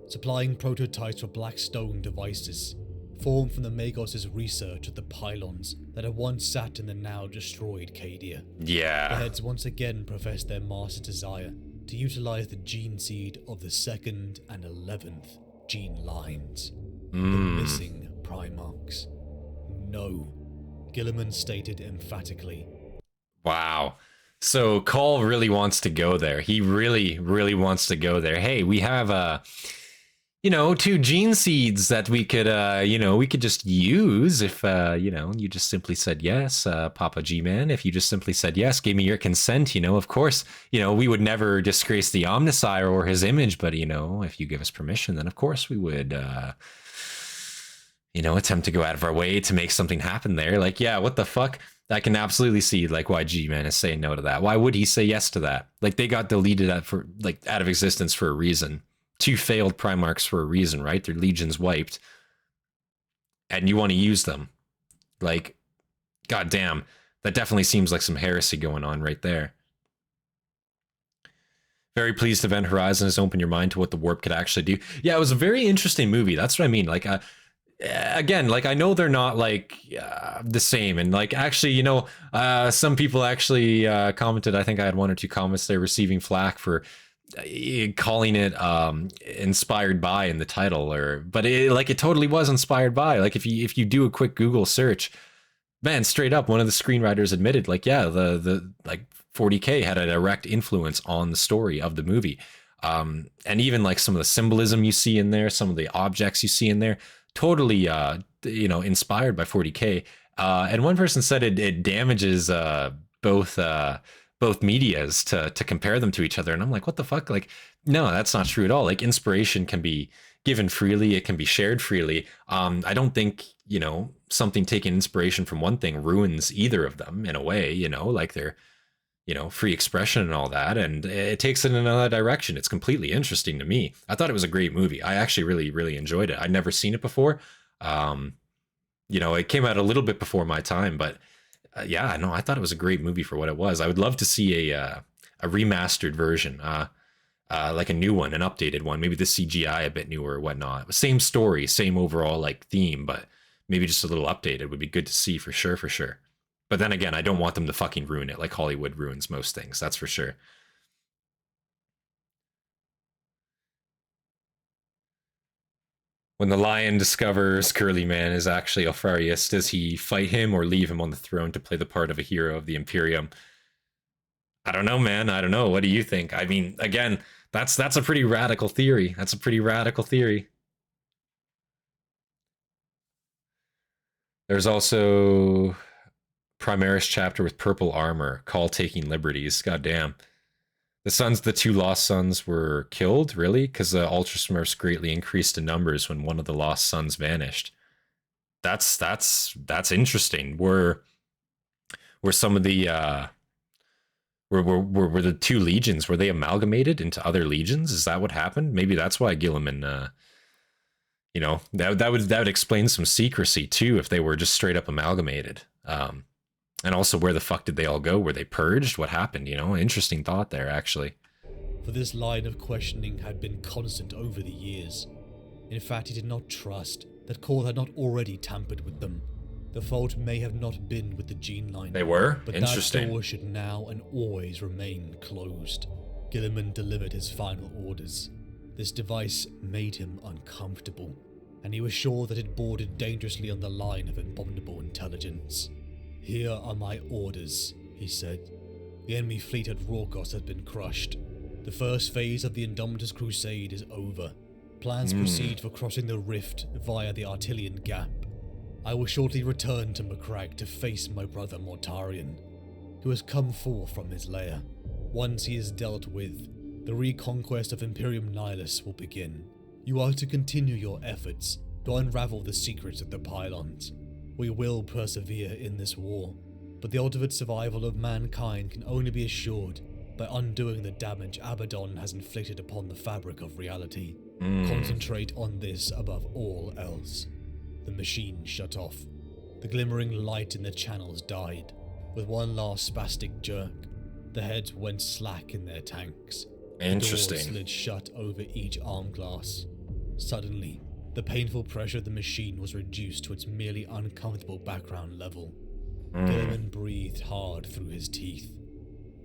supplying prototypes for black stone devices, formed from the Miklós' research of the pylons that had once sat in the now destroyed Cadia. Yeah. The heads once again professed their master desire to utilize the gene seed of the 2nd and 11th gene lines. The missing Primarchs. No, Guilliman stated emphatically. Wow. So Call really wants to go there. He really, really wants to go there. Hey, we have, 2 gene seeds that we could, we could just use if, you just simply said yes, Papa Gman. If you just simply said yes, gave me your consent, of course, we would never disgrace the Omnisire or his image, but, if you give us permission, then of course we would, attempt to go out of our way to make something happen there. Like, yeah, what the fuck? I can absolutely see why Gman is saying no to that. Why would he say yes to that? They got deleted out of existence for a reason. 2 failed Primarchs for a reason, right? Their legions wiped. And you want to use them. Goddamn. That definitely seems like some heresy going on right there. Very pleased Event Horizon has opened your mind to what the warp could actually do. Yeah, it was a very interesting movie. That's what I mean. Again, I know they're not the same, and actually, some people actually commented. I think I had 1 or 2 comments there receiving flack for calling it inspired by in the title, but it totally was inspired by. If you do a quick Google search, man, straight up, one of the screenwriters admitted, the 40K had a direct influence on the story of the movie, and even some of the symbolism you see in there, some of the objects you see in there. Totally, inspired by 40K. And one person said it damages both medias to compare them to each other. And I'm like, what the fuck? No, that's not true at all. Inspiration can be given freely. It can be shared freely. I don't think, something taking inspiration from one thing ruins either of them in a way, they're, free expression and all that. And it takes it in another direction. It's completely interesting to me. I thought it was a great movie. I actually really, really enjoyed it. I'd never seen it before. It came out a little bit before my time, but yeah, no, I thought it was a great movie for what it was. I would love to see a remastered version, like a new one, an updated one, maybe the CGI a bit newer or whatnot. Same story, same overall like theme, but maybe just a little updated would be good to see for sure, for sure. But then again, I don't want them to fucking ruin it like Hollywood ruins most things, that's for sure. When the lion discovers Curly Man is actually Alfarius, does he fight him or leave him on the throne to play the part of a hero of the Imperium? I don't know, man. I don't know. What do you think? I mean, again, that's a pretty radical theory. That's a pretty radical theory. There's also Primaris chapter with purple armor, Call taking liberties. God damn. The 2 lost sons were killed, really? Because the Ultra Smurfs greatly increased in numbers when one of the lost sons vanished. That's interesting. Were some of the were the 2 legions, were they amalgamated into other legions? Is that what happened? Maybe that's why Guilliman, you know, that would explain some secrecy too if they were just straight up amalgamated. And also, where the fuck did they all go? Were they purged? What happened? You know, interesting thought there, actually. For this line of questioning had been constant over the years. In fact, he did not trust that Cole had not already tampered with them. The fault may have not been with the gene line. They were? But Interesting. that door should now and always remain closed. Guilliman delivered his final orders. This device made him uncomfortable, and he was sure that it bordered dangerously on the line of abominable intelligence. Here are my orders, he said. The enemy fleet at Rorkos had been crushed. The first phase of the Indomitus Crusade is over. Plans proceed for crossing the rift via the Artilian Gap. I will shortly return to Macragge to face my brother Mortarion, who has come forth from his lair. Once he is dealt with, the reconquest of Imperium Nihilus will begin. You are to continue your efforts to unravel the secrets of the pylons. We will persevere in this war, but the ultimate survival of mankind can only be assured by undoing the damage Abaddon has inflicted upon the fabric of reality. Concentrate on this above all else. The machine shut off. The glimmering light in the channels died. With one last spastic jerk, the heads went slack in their tanks. Interesting. The door slid shut over each arm glass. Suddenly, the painful pressure of the machine was reduced to its merely uncomfortable background level. Guilliman breathed hard through his teeth.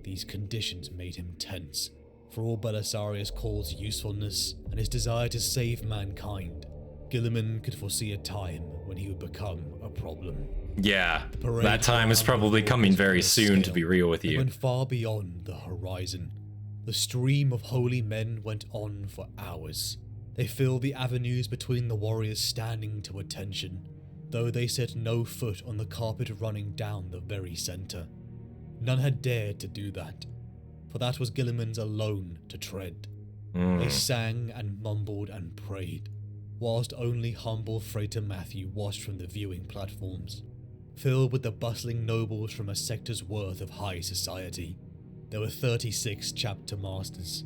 These conditions made him tense. For all Belisarius Call's usefulness and his desire to save mankind, Guilliman could foresee a time when he would become a problem. Yeah, that time is probably coming very soon, to be real with you. It went far beyond the horizon. The stream of holy men went on for hours. They filled the avenues between the warriors standing to attention, though they set no foot on the carpet running down the very centre. None had dared to do that, for that was Guilliman's alone to tread. They sang and mumbled and prayed, whilst only humble Frater Matthew watched from the viewing platforms. Filled with the bustling nobles from a sector's worth of high society, there were 36 chapter masters,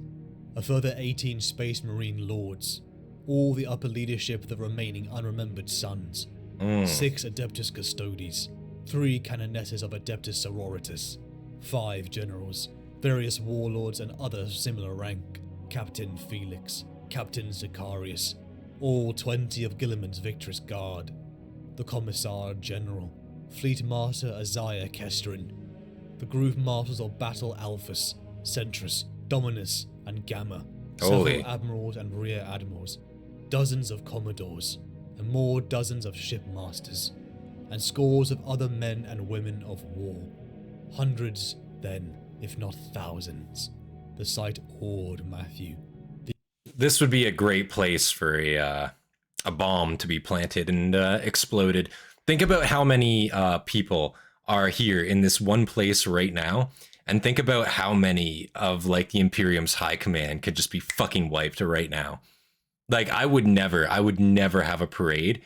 a further 18 Space Marine lords, all the upper leadership of the remaining unremembered sons, 6 Adeptus Custodes, 3 Canonesses of Adeptus Sororitas, 5 generals, various warlords and others similar rank, Captain Felix, Captain Sicarius, all 20 of Guilliman's victorious guard, the Commissar General, Fleet Master Isaiah Kestrin, the Group Masters of Battle Alphas, Centrus, Dominus, and Gamma, several admirals and rear admirals, dozens of commodores, and more dozens of shipmasters, and scores of other men and women of war. Hundreds, then, if not thousands. The sight awed Matthew. This would be a great place for a bomb to be planted and exploded. Think about how many people are here in this one place right now, and think about how many of like the Imperium's high command could just be fucking wiped right now. Like I would never have a parade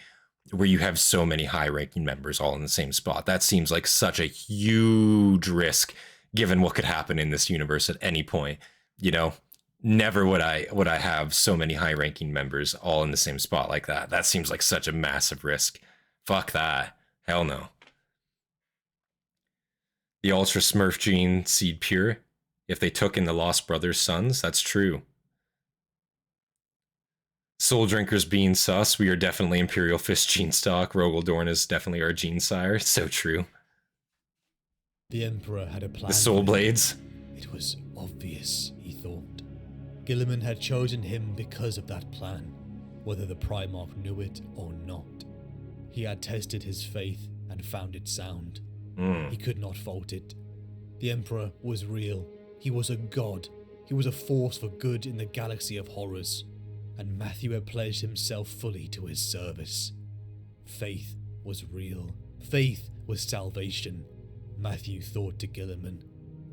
where you have so many high-ranking members all in the same spot. That seems like such a huge risk given what could happen in this universe at any point. You know, never would I have so many high-ranking members all in the same spot like that. That seems like such a massive risk. Fuck that. Hell no. The Ultra Smurf gene seed pure. If they took in the Lost Brothers' sons, that's true. Soul Drinkers being sus, we are definitely Imperial Fist gene stock. Rogel Dorn is definitely our gene sire. So true. The Emperor had a plan. The Soul Blades. It was obvious, he thought. Guilliman had chosen him because of that plan, whether the Primarch knew it or not. He had tested his faith and found it sound. He could not fault it. The Emperor was real. He was a god. He was a force for good in the galaxy of horrors. And Matthew had pledged himself fully to his service. Faith was real. Faith was salvation. Matthew thought to Guilliman,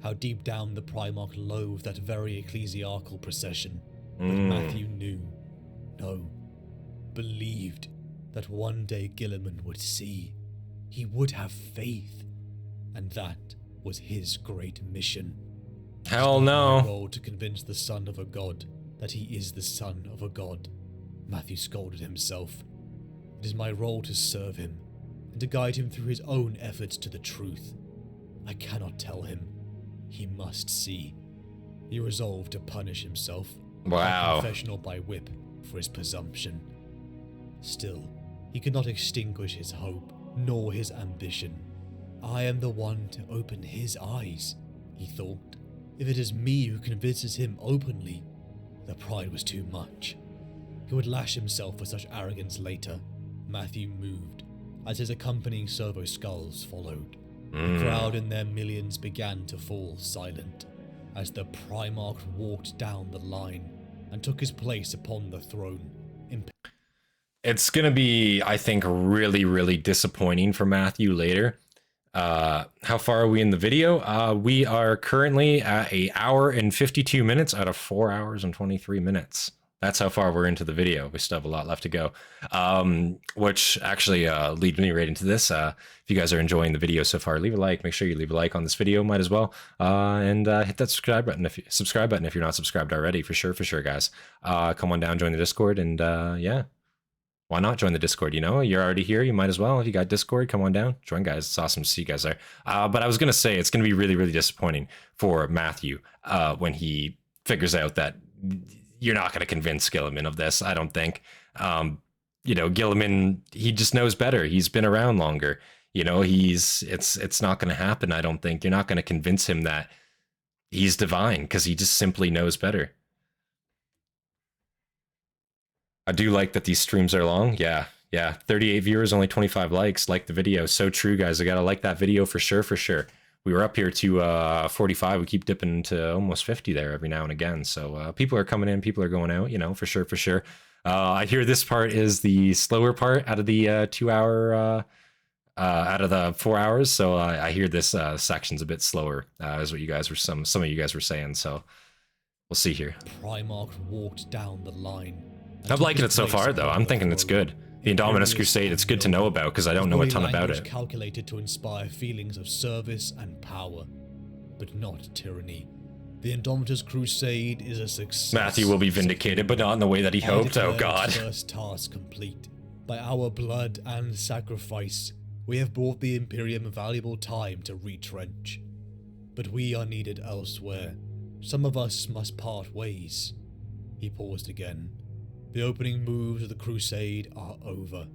how deep down the Primarch loathed that very ecclesiarchal procession. But Matthew knew, no, believed, that one day Guilliman would see. He would have faith. And that was his great mission. Hell no. My role to convince the son of a god that he is the son of a god. Matthew scolded himself. It is my role to serve him, and to guide him through his own efforts to the truth. I cannot tell him. He must see. He resolved to punish himself. Wow. By confession or by whip, for his presumption. Still, he could not extinguish his hope, nor his ambition. I am the one to open his eyes, he thought. If it is me who convinces him openly, the pride was too much. He would lash himself for such arrogance later. Matthew moved, as his accompanying servo skulls followed. The crowd in their millions began to fall silent, as the Primarch walked down the line and took his place upon the throne. It's gonna be, I think, really, really disappointing for Matthew later. How far are we in the video? We are currently at 1 hour and 52 minutes out of 4 hours and 23 minutes. That's how far we're into the video. We still have a lot left to go. Which actually leads me right into this. If you guys are enjoying the video so far, leave a like. Make sure you leave a like on this video, might as well. And hit that subscribe button if you're not subscribed already, for sure, guys. Come on down, join the Discord, and yeah. Why not join the Discord? You know, you're already here. You might as well. If you got Discord, come on down. Join, guys. It's awesome to see you guys there. But I was going to say, it's going to be really, really disappointing for Matthew when he figures out that you're not going to convince Guilliman of this, I don't think. You know, Guilliman, he just knows better. He's been around longer. You know, it's not going to happen, I don't think. You're not going to convince him that he's divine, because he just simply knows better. I do like that these streams are long. Yeah. 38 viewers, only 25 likes. Like the video. So true, guys. I gotta like that video for sure. We were up here to 45. We keep dipping into almost 50 there every now and again. So people are coming in, people are going out, you know, for sure. I hear this part is the slower part out of the 2 hour, out of the 4 hours. So I hear this section's a bit slower, is what you guys were, some of you guys were saying. So we'll see here. Primarch walked down the line. I'm liking it so far, though. I'm thinking it's good. The Indomitus Crusade, it's good to know about, because I don't know a ton about it. Calculated to inspire feelings of service and power, but not tyranny. The Indomitus Crusade is a success. Matthew will be vindicated, but not in the way that he hoped. Oh, God. First task complete. By our blood and sacrifice, we have brought the Imperium valuable time to retrench. But we are needed elsewhere. Some of us must part ways. He paused again. The opening moves of the Crusade are over.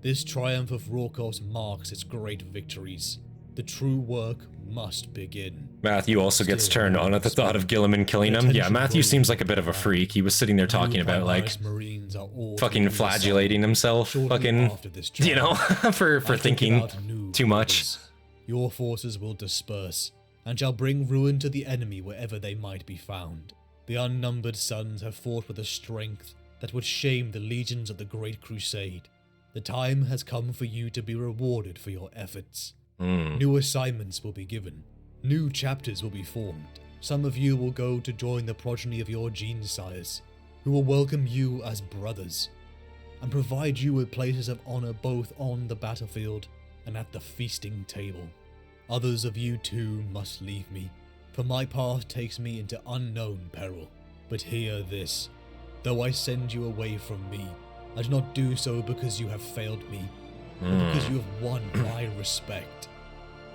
This triumph of Rorkos marks its great victories. The true work must begin. Matthew also gets turned on at the thought of Guilliman killing him. Yeah, Matthew seems like a bit of a freak. He was sitting there talking about, like, fucking flagellating himself, fucking, you know, for thinking too much. Your forces will disperse, and shall bring ruin to the enemy wherever they might be found. The unnumbered sons have fought with a strength that would shame the legions of the Great Crusade. The time has come for you to be rewarded for your efforts. New assignments will be given. New chapters will be formed. Some of you will go to join the progeny of your gene sires, who will welcome you as brothers, and provide you with places of honor both on the battlefield and at the feasting table. Others of you too must leave me, for my path takes me into unknown peril. But hear this. Though I send you away from me, I do not do so because you have failed me, but because you have won my respect.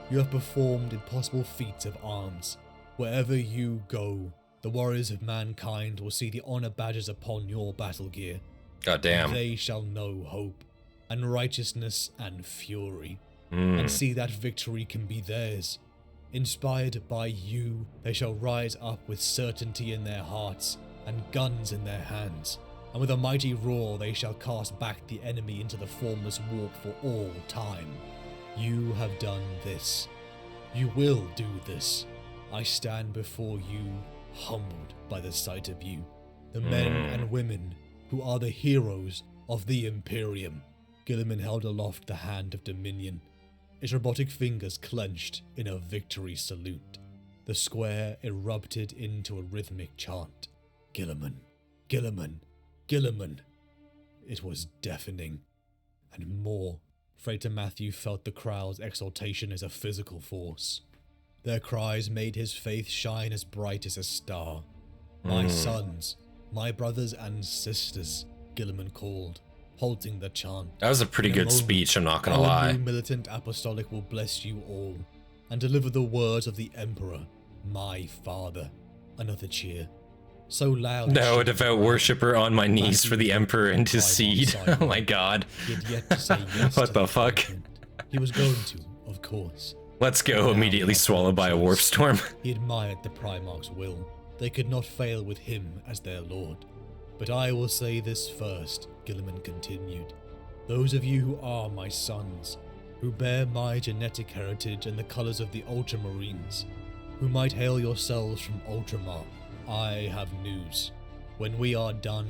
You have performed impossible feats of arms. Wherever you go, the warriors of mankind will see the honor badges upon your battle gear. Goddamn. They shall know hope, and righteousness, and fury, and see that victory can be theirs. Inspired by you, they shall rise up with certainty in their hearts, and guns in their hands, and with a mighty roar they shall cast back the enemy into the formless warp for all time. You have done this. You will do this. I stand before you, humbled by the sight of you, the men and women who are the heroes of the Imperium. Guilliman held aloft the hand of Dominion, its robotic fingers clenched in a victory salute. The square erupted into a rhythmic chant. Guilliman, Guilliman, Guilliman. It was deafening. And more, Frater Matthew felt the crowd's exultation as a physical force. Their cries made his faith shine as bright as a star. My sons, my brothers and sisters, Guilliman called, halting the chant. That was a pretty good speech, I'm not gonna lie. Our new militant apostolic will bless you all, and deliver the words of the Emperor, my father. Another cheer. So loud. No, a devout worshipper on my knees for the Emperor and his seed. Oh my god. He had yet to say yes. What the fuck? He was going to, of course. Let's go, immediately swallowed by a warp storm. He admired the Primarch's will. They could not fail with him as their lord. But I will say this first, Guilliman continued. Those of you who are my sons, who bear my genetic heritage and the colours of the Ultramarines, who might hail yourselves from Ultramar, I have news. When we are done,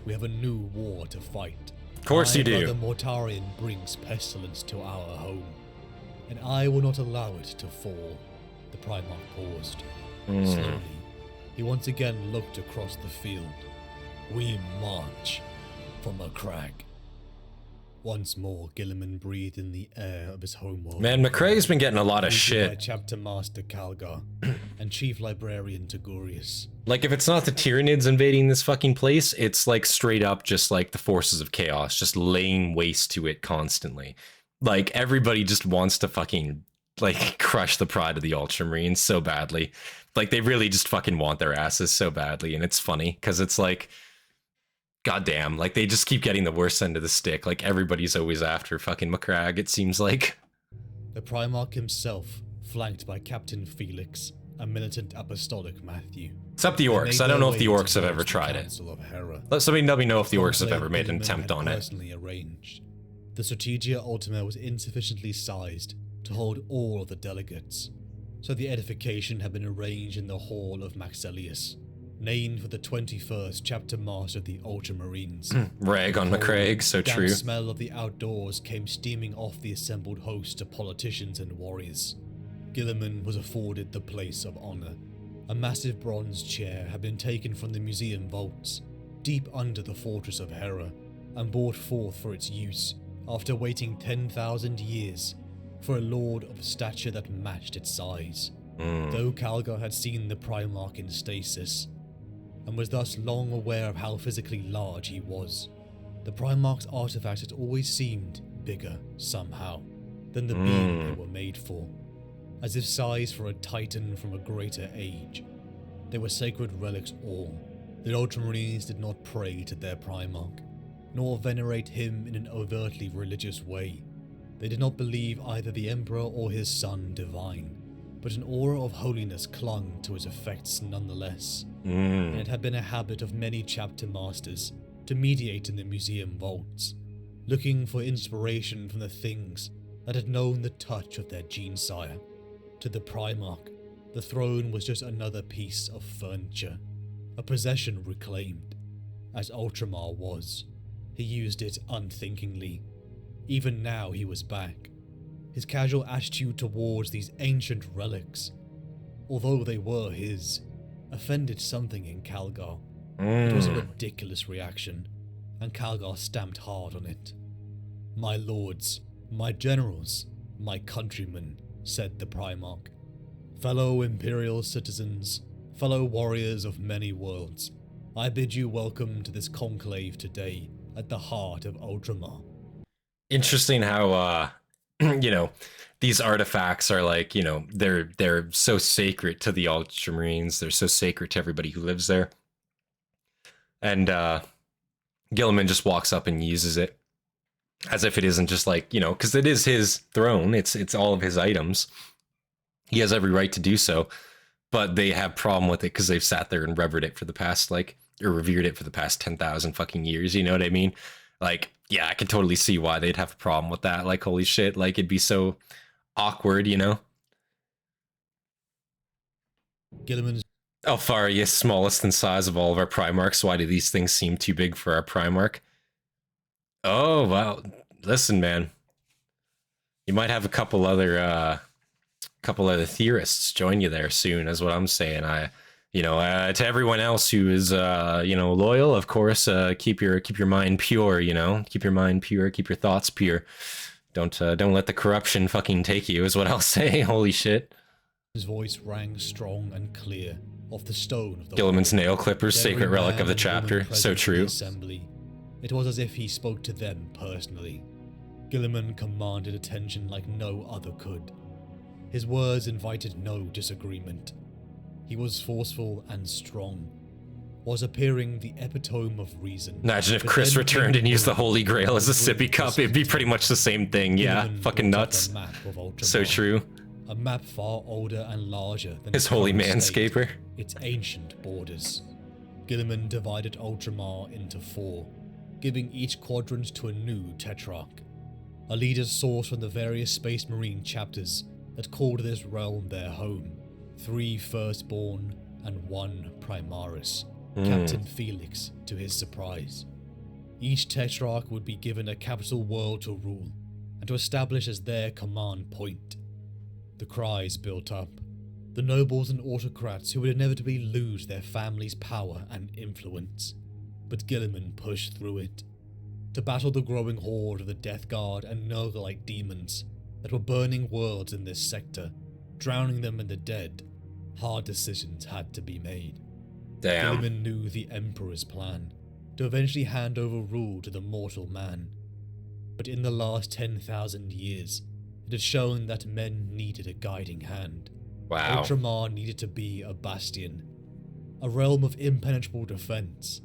we have a new war to fight. Of course you do. The Mortarion brings pestilence to our home, and I will not allow it to fall. The Primarch paused. Slowly, he once again looked across the field. We march for Macragge. Once more, Guilliman breathed in the air of his homeworld. Man, McCrae's been getting a lot of shit. By Chapter Master Calgar and Chief Librarian Tagurius. Like, if it's not the Tyranids invading this fucking place, it's like straight up just like the forces of chaos, just laying waste to it constantly. Like, everybody just wants to fucking, like, crush the pride of the Ultramarines so badly. Like, they really just fucking want their asses so badly, and it's funny, because it's like, goddamn, like, they just keep getting the worst end of the stick. Like, everybody's always after fucking Macragge, it seems like. The Primarch himself, flanked by Captain Felix, a militant apostolic Matthew. Except the orcs. I don't know if the orcs have ever tried it. Let somebody let me know if the orcs have ever made an attempt on it. Personally arranged. The Strategia Ultima was insufficiently sized to hold all of the delegates, so the edification had been arranged in the Hall of Maxelius, named for the 21st Chapter Master of the Ultramarines. Rag on Macragge, so true. The smell of the outdoors came steaming off the assembled host of politicians and warriors. Guilliman was afforded the place of honor. A massive bronze chair had been taken from the museum vaults, deep under the fortress of Hera, and brought forth for its use after waiting 10,000 years for a lord of stature that matched its size. Though Calgar had seen the Primarch in stasis, and was thus long aware of how physically large he was, the Primarch's artifacts had always seemed bigger, somehow, than the being they were made for, as if sized for a titan from a greater age. They were sacred relics all. The Ultramarines did not pray to their Primarch, nor venerate him in an overtly religious way. They did not believe either the Emperor or his son divine, but an aura of holiness clung to his effects nonetheless, and it had been a habit of many chapter masters to mediate in the museum vaults, looking for inspiration from the things that had known the touch of their gene-sire. To the Primarch, the throne was just another piece of furniture, a possession reclaimed. As Ultramar was, he used it unthinkingly. Even now he was back. His casual attitude towards these ancient relics, although they were his, offended something in Calgar. It was a ridiculous reaction, and Calgar stamped hard on it. My lords, my generals, my countrymen, said the Primarch. Fellow Imperial citizens, fellow warriors of many worlds, I bid you welcome to this conclave today at the heart of Ultramar. Interesting how you know, these artifacts are like, you know, they're so sacred to the Ultramarines. They're so sacred to everybody who lives there. And Guilliman just walks up and uses it as if it isn't just like, you know, because it is his throne. It's all of his items. He has every right to do so, but they have problem with it because they've sat there and revered it for the past, like, or revered it for the past 10,000 fucking years. You know what I mean? Like, yeah, I can totally see why they'd have a problem with that. Like, holy shit, like, it'd be so awkward, you know? Guilliman's Alfaria, smallest in size of all of our Primarchs. Why do these things seem too big for our Primarch? Oh, wow. Listen, man. You might have a couple other theorists join you there soon, is what I'm saying. To everyone else who is, loyal, of course, keep your mind pure, you know? Keep your mind pure, keep your thoughts pure. Don't let the corruption fucking take you, is what I'll say. Holy shit. His voice rang strong and clear off the stone of the Guilliman's nail clippers, sacred relic of the chapter. So true. Assembly. It was as if he spoke to them personally. Guilliman commanded attention like no other could. His words invited no disagreement. He was forceful and strong, was appearing the epitome of reason. Imagine if Chris returned and used the Holy Grail as a sippy cup. It'd be pretty much the same thing. Yeah, fucking nuts. So true. A map far older and larger than his holy manscaper. Its ancient borders. Guilliman divided Ultramar into 4, giving each quadrant to a new tetrarch. A leader sourced from the various Space Marine chapters that called this realm their home. 3 firstborn and 1 primaris. Captain Felix, to his surprise. Each tetrarch would be given a capital world to rule and to establish as their command point. The cries built up. The nobles and autocrats who would inevitably lose their family's power and influence. But Guilliman pushed through it. To battle the growing horde of the Death Guard and Nurgle-like demons that were burning worlds in this sector, drowning them in the dead, hard decisions had to be made. Damn. Guilliman knew the Emperor's plan, to eventually hand over rule to the mortal man. But in the last 10,000 years, it had shown that men needed a guiding hand. Wow. Ultramar needed to be a bastion, a realm of impenetrable defense,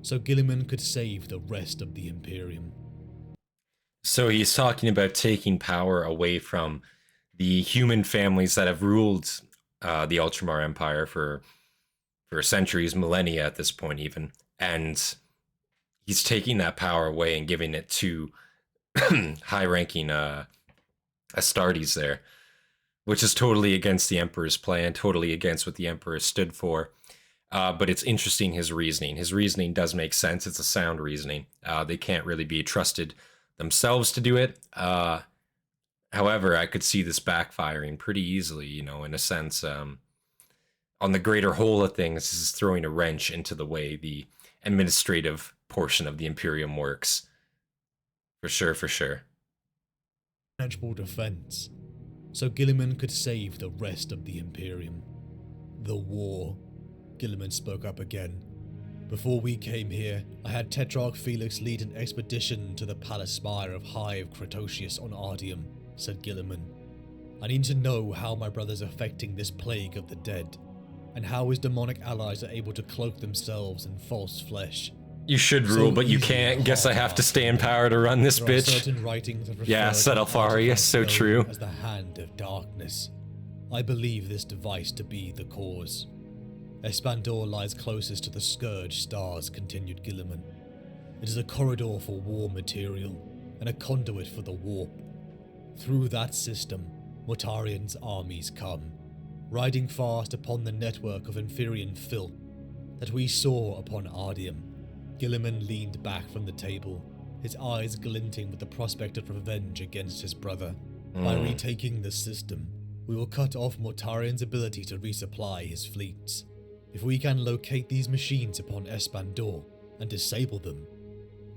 so Guilliman could save the rest of the Imperium. So he's talking about taking power away from the human families that have ruled the Ultramar Empire for centuries, millennia at this point even, and he's taking that power away and giving it to high-ranking Astartes there, which is totally against the Emperor's plan, totally against what the Emperor stood for. But it's interesting, his reasoning. His reasoning does make sense. It's a sound reasoning. They can't really be trusted themselves to do it. However, I could see this backfiring pretty easily, you know, in a sense. On the greater whole of things, this is throwing a wrench into the way the administrative portion of the Imperium works. For sure, for sure. Impenetrable defense, so Guilliman could save the rest of the Imperium. The war. Guilliman spoke up again. Before we came here, I had Tetrarch Felix lead an expedition to the palace spire of Hive Cretosius on Ardium, said Guilliman. I need to know how my brother's affecting this plague of the dead, and how his demonic allies are able to cloak themselves in false flesh. You should rule, but you can't. Guess I have to stay in power to run this bitch. Certain writings that yeah, said Alfaria, so true. As the hand of darkness. I believe this device to be the cause. Espandor lies closest to the Scourge stars, continued Guilliman. It is a corridor for war material, and a conduit for the warp. Through that system, Mortarion's armies come, riding fast upon the network of Inferian filth that we saw upon Ardium. Guilliman leaned back from the table, his eyes glinting with the prospect of revenge against his brother. By retaking the system, we will cut off Mortarion's ability to resupply his fleets. If we can locate these machines upon Espandor and disable them,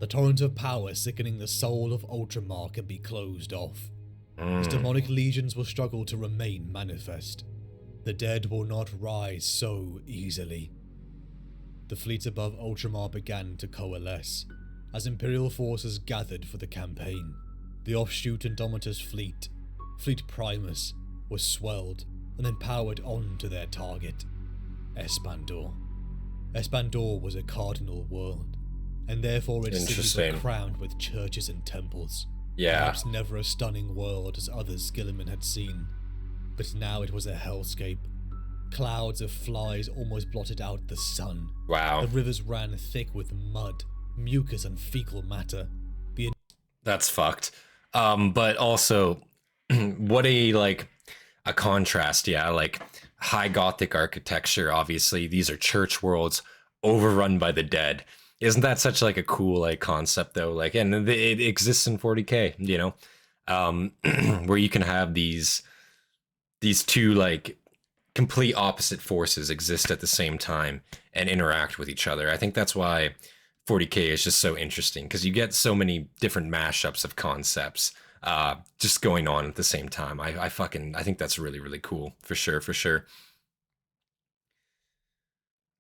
the torrent of power sickening the soul of Ultramar can be closed off. His demonic legions will struggle to remain manifest. The dead will not rise so easily. The fleets above Ultramar began to coalesce, as Imperial forces gathered for the campaign. The offshoot Indomitus Fleet Primus, was swelled and then powered on to their target, Espandor. Espandor was a cardinal world, and therefore its cities were crowned with churches and temples. Yeah. Perhaps never a stunning world as others Guilliman had seen, but now it was a hellscape. Clouds of flies almost blotted out the sun. Wow. The rivers ran thick with mud, mucus and fecal matter. That's fucked. But also, what a contrast, yeah, like high Gothic architecture, obviously. These are church worlds overrun by the dead. Isn't that such like a cool concept though? Like, and it exists in 40K, you know, where you can have these two like complete opposite forces exist at the same time and interact with each other. I think that's why 40K is just so interesting, because you get so many different mashups of concepts just going on at the same time. I think that's really, really cool, for sure.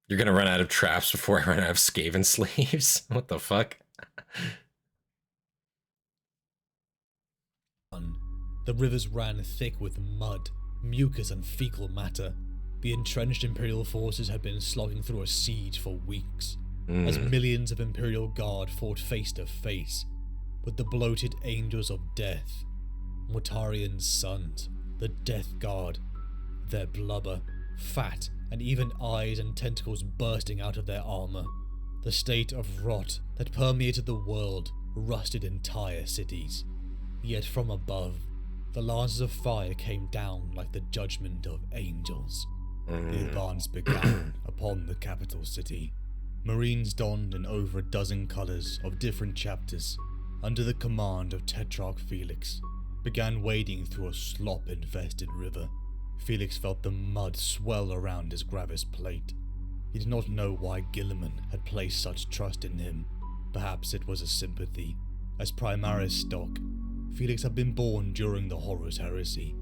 You're gonna run out of traps before I run out of Skaven sleeves? What the fuck? The rivers ran thick with mud, mucus and fecal matter. The entrenched Imperial forces had been slogging through a siege for weeks, as millions of Imperial Guard fought face to face with the bloated Angels of Death, Mortarion's sons, the Death Guard, their blubber, fat, and even eyes and tentacles bursting out of their armor. The state of rot that permeated the world rusted entire cities. Yet from above, the lances of fire came down like the judgment of angels. The advance began upon the capital city. Marines donned in over a dozen colors of different chapters, under the command of Tetrarch Felix, began wading through a slop-infested river. Felix felt the mud swell around his Gravis plate. He did not know why Guilliman had placed such trust in him. Perhaps it was a sympathy. As Primaris stock, Felix had been born during the Horus Heresy,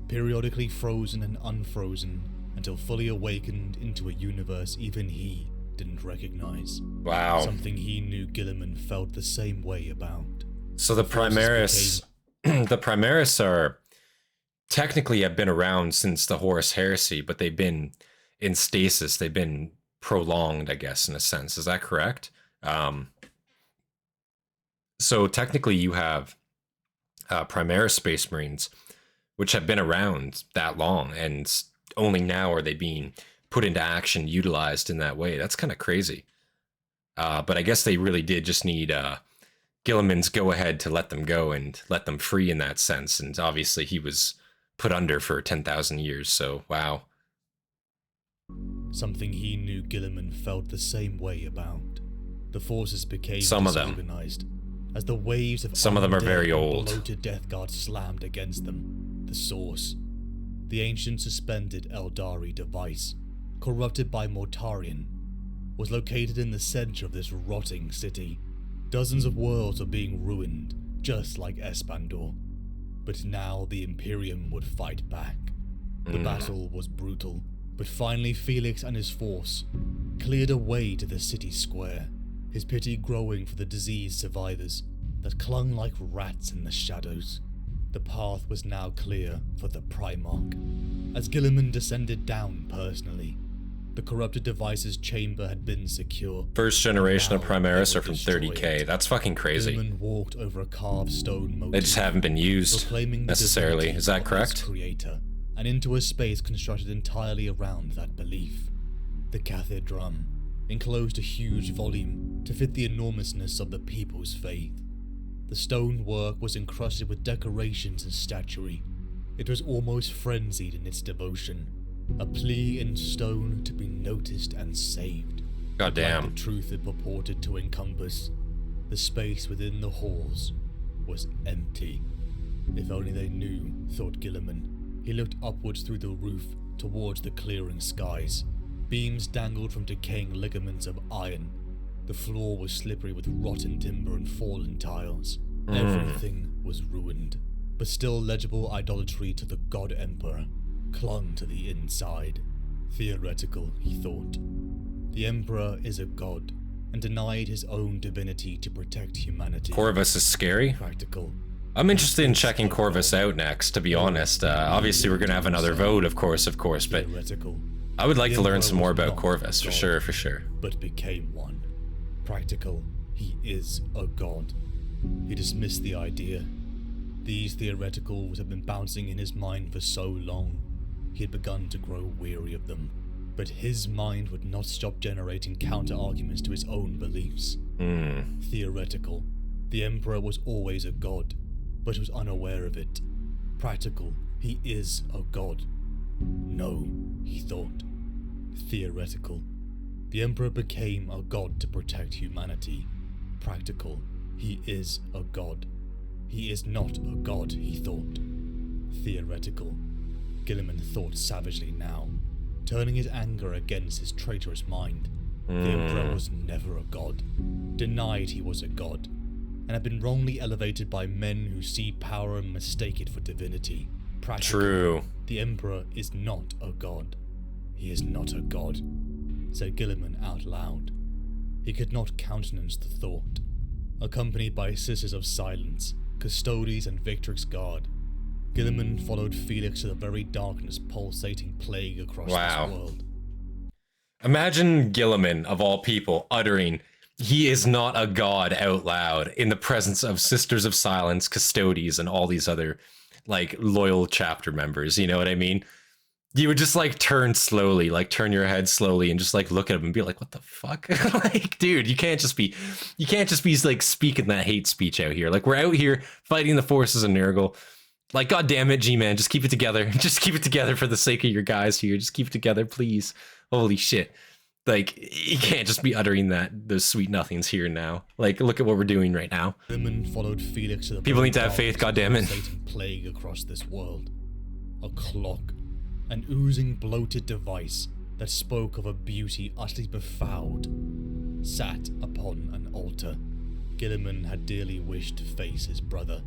periodically frozen and unfrozen until fully awakened into a universe even he didn't recognize. Wow. Something he knew Guilliman felt the same way about. So the Primaris, the Primaris are technically have been around since the Horus Heresy, but they've been in stasis. They've been prolonged, I guess, in a sense. Is that correct? So technically you have Primaris Space Marines, which have been around that long, and only now are they being put into action, utilized in that way. That's kind of crazy. But I guess they really did just need Guilliman's go-ahead to let them go and let them free in that sense. And obviously he was put under for 10,000 years, so wow. Something he knew Guilliman felt the same way about. The forces became some of them disorganized as the waves of some of them are very old. Bloated Death Guard slammed against them. The source, the ancient suspended Eldari device, corrupted by Mortarion, was located in the center of this rotting city. Dozens of worlds are being ruined, just like Espandor. But now the Imperium would fight back. The battle was brutal, but finally Felix and his force cleared a way to the city square, his pity growing for the diseased survivors that clung like rats in the shadows. The path was now clear for the Primarch. As Guilliman descended down personally, the corrupted device's chamber had been secure. First generation of Primaris are from 30K. That's fucking crazy. Guilliman walked over a carved stone motif, They just haven't been used necessarily. Is that correct? Creator, and into a space constructed entirely around that belief. The cathedram enclosed a huge volume to fit the enormousness of the people's faith. The stonework was encrusted with decorations and statuary. It was almost frenzied in its devotion, a plea in stone to be noticed and saved. Goddamn. Like the truth it purported to encompass, the space within the halls was empty. If only they knew, thought Guilliman. He looked upwards through the roof towards the clearing skies. Beams dangled from decaying ligaments of iron. The floor was slippery with rotten timber and fallen tiles. Everything was ruined, but still legible idolatry to the God Emperor clung to the inside. Theoretical, he thought. The Emperor is a god, and denied his own divinity to protect humanity. Corvus is scary. Practical. I'm interested in checking Corvus out next, to be honest. Obviously, we're going to have another vote, of course, but I would like to learn some more about Corvus, for sure. But became one. Practical, he is a god. He dismissed the idea. These theoreticals had been bouncing in his mind for so long, he had begun to grow weary of them. But his mind would not stop generating counter-arguments to his own beliefs. Theoretical, the Emperor was always a god, but was unaware of it. Practical, he is a god. No, he thought. Theoretical, the Emperor became a god to protect humanity. Practical, he is a god. He is not a god, he thought. Theoretical, Guilliman thought savagely now, turning his anger against his traitorous mind. The Emperor was never a god, denied he was a god, and had been wrongly elevated by men who see power and mistake it for divinity. Practically, True. The Emperor is not a god. He is not a god, said Guilliman out loud. He could not countenance the thought. Accompanied by Sisters of Silence, Custodes and Victrix Guard, Guilliman followed Felix to the very darkness pulsating plague across this world. Imagine Guilliman, of all people, uttering, "He is not a god" out loud in the presence of Sisters of Silence, Custodes, and all these other, like, loyal chapter members, you know what I mean? You would just, like, turn your head slowly and just, like, look at him and be like, what the fuck? Like, dude, you can't just be, like, speaking that hate speech out here. Like, we're out here fighting the forces of Nurgle. Like, god damn it, Gman, just keep it together. Just keep it together for the sake of your guys here. Just keep it together, please. Holy shit. Like, you can't just be uttering those sweet nothings here now. Like, look at what we're doing right now. Guilliman followed Felix to the people need to have faith, goddammit. Plague across this world. A clock, an oozing, bloated device that spoke of a beauty utterly befouled, sat upon an altar. Guilliman had dearly wished to face his brother.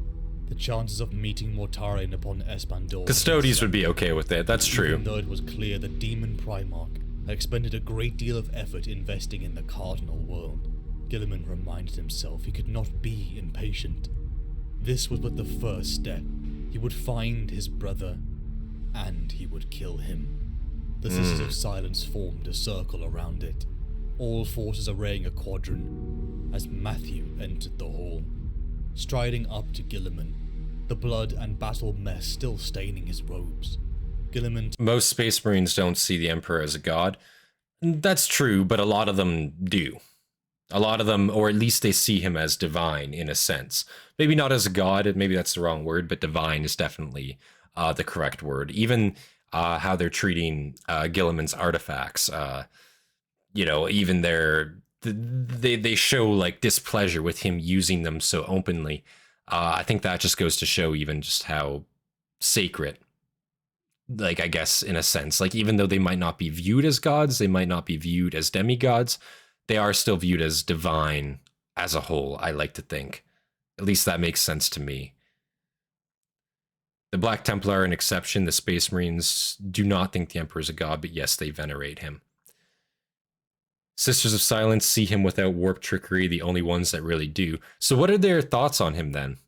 The chances of meeting Mortarion upon Espandor... Custodes would be okay with it, that's true. Even though it was clear the Demon Primarch had expended a great deal of effort investing in the Cardinal world, Guilliman reminded himself he could not be impatient. This was but the first step. He would find his brother, and he would kill him. The Sisters of Silence formed a circle around it, all forces arraying a quadrant, as Matthew entered the hall. Striding up to Guilliman, the blood and battle mess still staining his robes. Guilliman... Most Space Marines don't see the Emperor as a god. That's true, but a lot of them do. A lot of them, or at least they see him as divine, in a sense. Maybe not as a god, maybe that's the wrong word, but divine is definitely the correct word. Even how they're treating Guilliman's artifacts, even they show, like, displeasure with him using them so openly. I think that just goes to show even just how sacred, like, I guess, in a sense, like, even though they might not be viewed as gods, they might not be viewed as demigods, they are still viewed as divine as a whole, I like to think. At least that makes sense to me. The Black Templar are an exception. The Space Marines do not think the Emperor is a god, but yes, they venerate him. Sisters of Silence see him without warp trickery, the only ones that really do. So what are their thoughts on him then?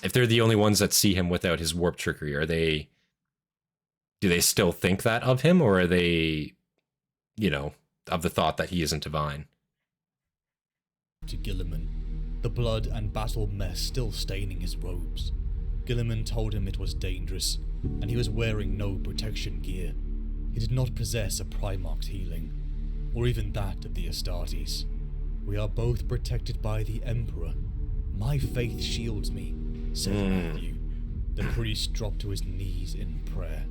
If they're the only ones that see him without his warp trickery, do they still think that of him, or are they, of the thought that he isn't divine? To Guilliman, the blood and battle mess still staining his robes. Guilliman told him it was dangerous, and he was wearing no protection gear. He did not possess a Primarch's healing, or even that of the Hastatis. We are both protected by the Emperor. My faith shields me, said Matthew. The priest dropped to his knees in prayer.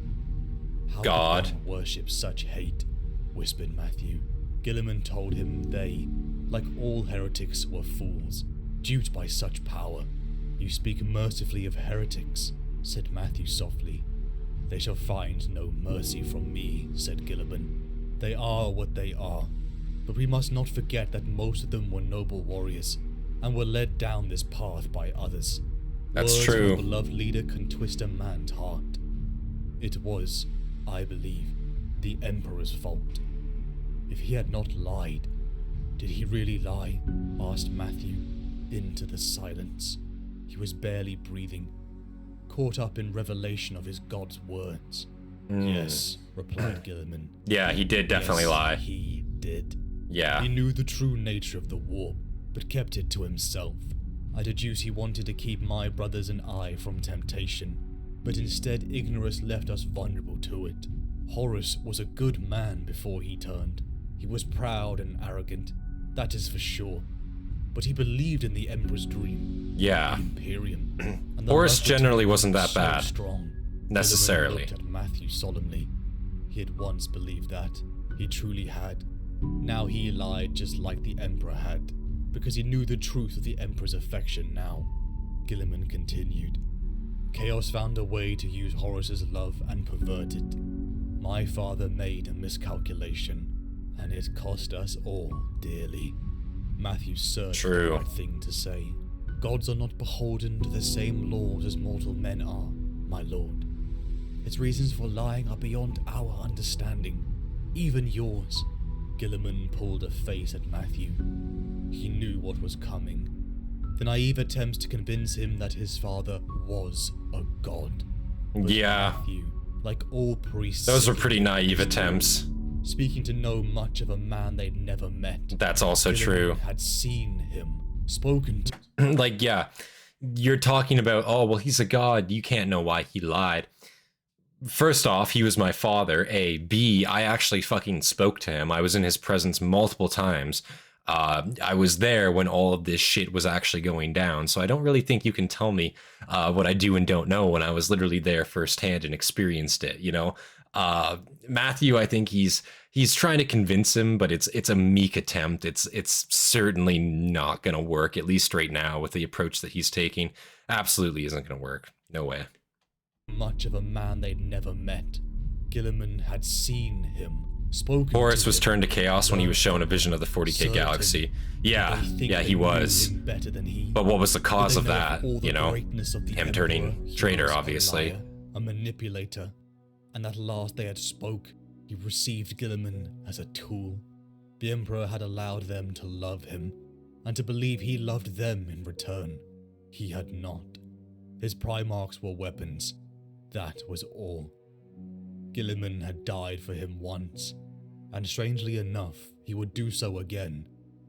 How God could one worship such hate? Whispered Matthew. Guilliman told him they, like all heretics, were fools, duped by such power. You speak mercifully of heretics, said Matthew softly. They shall find no mercy from me, said Guilliman. They are what they are, but we must not forget that most of them were noble warriors, and were led down this path by others. That's Words true. From a beloved leader can twist a man's heart. It was, I believe, the Emperor's fault. If he had not lied, did he really lie? Asked Matthew, into the silence. He was barely breathing, caught up in revelation of his god's words. Yes, replied Guilliman. Yeah, he did definitely lie. He did. Yeah. He knew the true nature of the warp, but kept it to himself. I deduce he wanted to keep my brothers and I from temptation, but instead ignorance left us vulnerable to it. Horus was a good man before he turned. He was proud and arrogant, that is for sure. But he believed in the Emperor's dream. Yeah. The Imperium. And the Horus love generally between wasn't them that so bad. Strong. Necessarily. Guilliman looked at Matthew solemnly. He had once believed that. He truly had. Now he lied just like the Emperor had, because he knew the truth of the Emperor's affection now. Guilliman continued. Chaos found a way to use Horus's love and pervert it. My father made a miscalculation, and it cost us all dearly. Matthew searched for the right thing to say. Gods are not beholden to the same laws as mortal men are, my lord. Its reasons for lying are beyond our understanding, even yours. Guilliman pulled a face at Matthew. He knew what was coming. The naive attempts to convince him that his father was a god. But yeah. Matthew, like all priests, those were pretty naive attempts. Speaking to know much of a man they'd never met. That's also Guilliman true. Had seen him, spoken to. Like, yeah, you're talking about, oh, well, he's a god. You can't know why he lied. First off, he was my father, A. B, I actually fucking spoke to him. I was in his presence multiple times. I was there when all of this shit was actually going down, so I don't really think you can tell me what I do and don't know when I was literally there firsthand and experienced it, you know? Matthew, I think he's trying to convince him, but it's a meek attempt. It's certainly not gonna work, at least right now, with the approach that he's taking. Absolutely isn't gonna work. No way. Much of a man they'd never met. Guilliman had seen him, spoken Horus to was him, turned to chaos when he was shown a vision of the 40K certain galaxy. Yeah, yeah, he knew was. him better than he. But what was the But cause they of know that, all the you know? greatness of the Him Emperor, turning he traitor, was obviously. A liar, a manipulator, and at last they had spoke. He received Guilliman as a tool. The Emperor had allowed them to love him, and to believe he loved them in return. He had not. His Primarchs were weapons. That was all. Guilliman had died for him once, and strangely enough, he would do so again,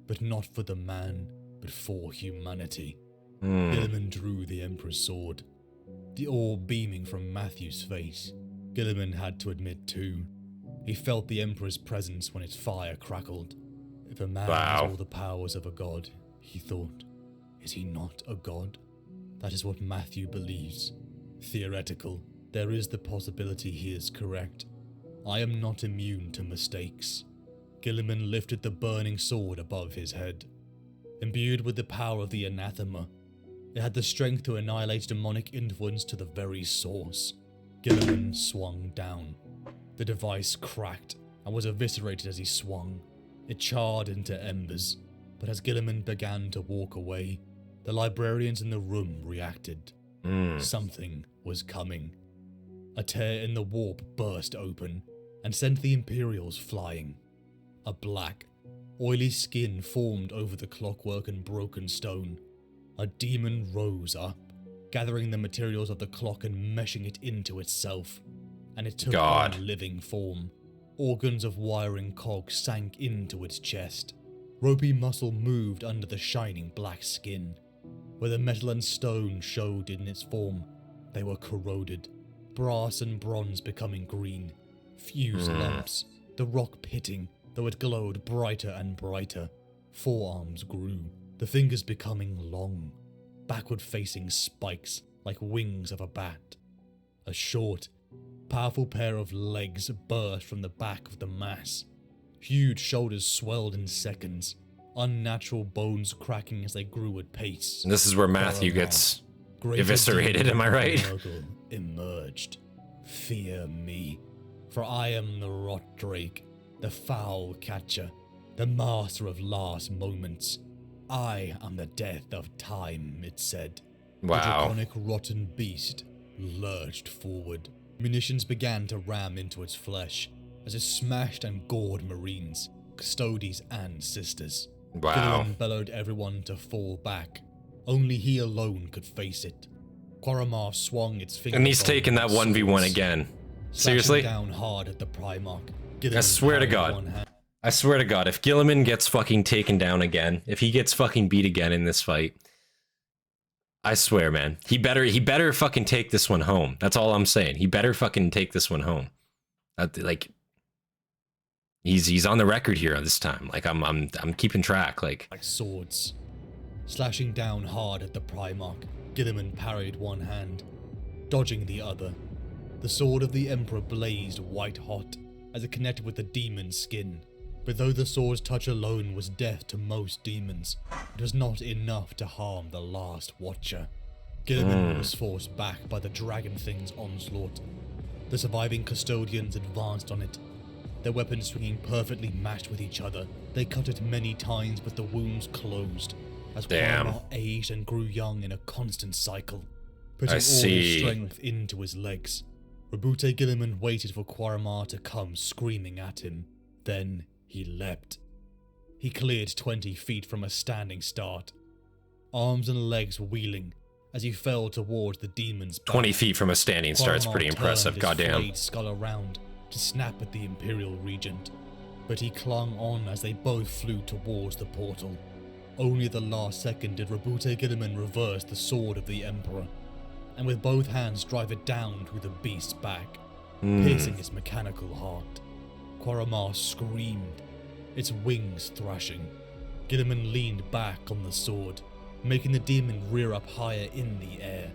but not for the man, but for humanity. Guilliman drew the Emperor's sword, the orb beaming from Matthew's face. Guilliman had to admit too, he felt the Emperor's presence when its fire crackled. If a man has all the powers of a god, he thought, is he not a god? That is what Matthew believes. Theoretical, there is the possibility he is correct. I am not immune to mistakes. Guilliman lifted the burning sword above his head. Imbued with the power of the anathema, it had the strength to annihilate demonic influence to the very source. Guilliman swung down. The device cracked and was eviscerated as he swung. It charred into embers, but as Guilliman began to walk away, the librarians in the room reacted. Something was coming. A tear in the warp burst open and sent the Imperials flying. A black, oily skin formed over the clockwork and broken stone. A demon rose up, gathering the materials of the clock and meshing it into itself, and it took on living form. Organs of wiring cogs sank into its chest. Ropey muscle moved under the shining black skin. Where the metal and stone showed in its form, they were corroded, brass and bronze becoming green, fused lumps, the rock pitting, though it glowed brighter and brighter. Forearms grew, the fingers becoming long, backward-facing spikes like wings of a bat. A short, powerful pair of legs burst from the back of the mass. Huge shoulders swelled in seconds, unnatural bones cracking as they grew at pace. And this is where Matthew gets eviscerated, am I right? Nurgle emerged. Fear me, for I am the rot drake, the foul catcher, the master of last moments. I am the death of time, it said. Wow. The draconic rotten beast lurched forward. Munitions began to ram into its flesh as it smashed and gored marines, custodes and sisters. Wow. Guilliman bellowed everyone to fall back. Only he alone could face it. Quaramar swung its finger. And he's taking that 1v1 again. Seriously? Down hard at the Primarch. I swear to God. I swear to God, if Guilliman gets fucking taken down again, if he gets fucking beat again in this fight, I swear, man, he better fucking take this one home. That's all I'm saying. He better fucking take this one home. Like, he's on the record here this time. Like, I'm keeping track. Like swords, slashing down hard at the Primarch. Guilliman parried one hand, dodging the other. The sword of the Emperor blazed white hot as it connected with the demon's skin. But though the sword's touch alone was death to most demons, it was not enough to harm the last Watcher. Guilliman was forced back by the dragon thing's onslaught. The surviving custodians advanced on it. Their weapons swinging perfectly matched with each other, they cut it many times, but the wounds closed, as Quaramar aged and grew young in a constant cycle, putting all his strength into his legs. Rabute Guilliman waited for Quaramar to come screaming at him. Then he leapt. He cleared 20 feet from a standing start, arms and legs wheeling as he fell towards the demon's back. 20 feet from a standing start's pretty impressive, his goddamn. flayed skull around to snap at the Imperial Regent, but he clung on as they both flew towards the portal. Only at the last second did Rabute Guilliman reverse the sword of the Emperor, and with both hands drive it down through the beast's back, piercing his mechanical heart. Quaramar screamed, its wings thrashing. Guilliman leaned back on the sword, making the demon rear up higher in the air.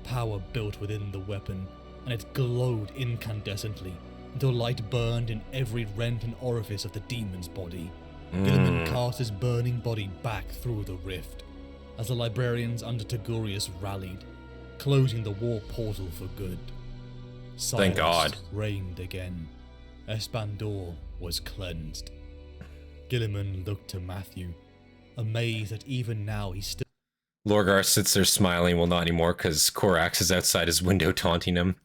Power built within the weapon, and it glowed incandescently until light burned in every rent and orifice of the demon's body. Guilliman cast his burning body back through the rift, as the librarians under Togurius rallied, closing the war portal for good. Silence Thank God. reigned again. Espandor was cleansed. Guilliman looked to Matthew, amazed that even now he still... Lorgar sits there smiling, well, not anymore, because Korax is outside his window taunting him.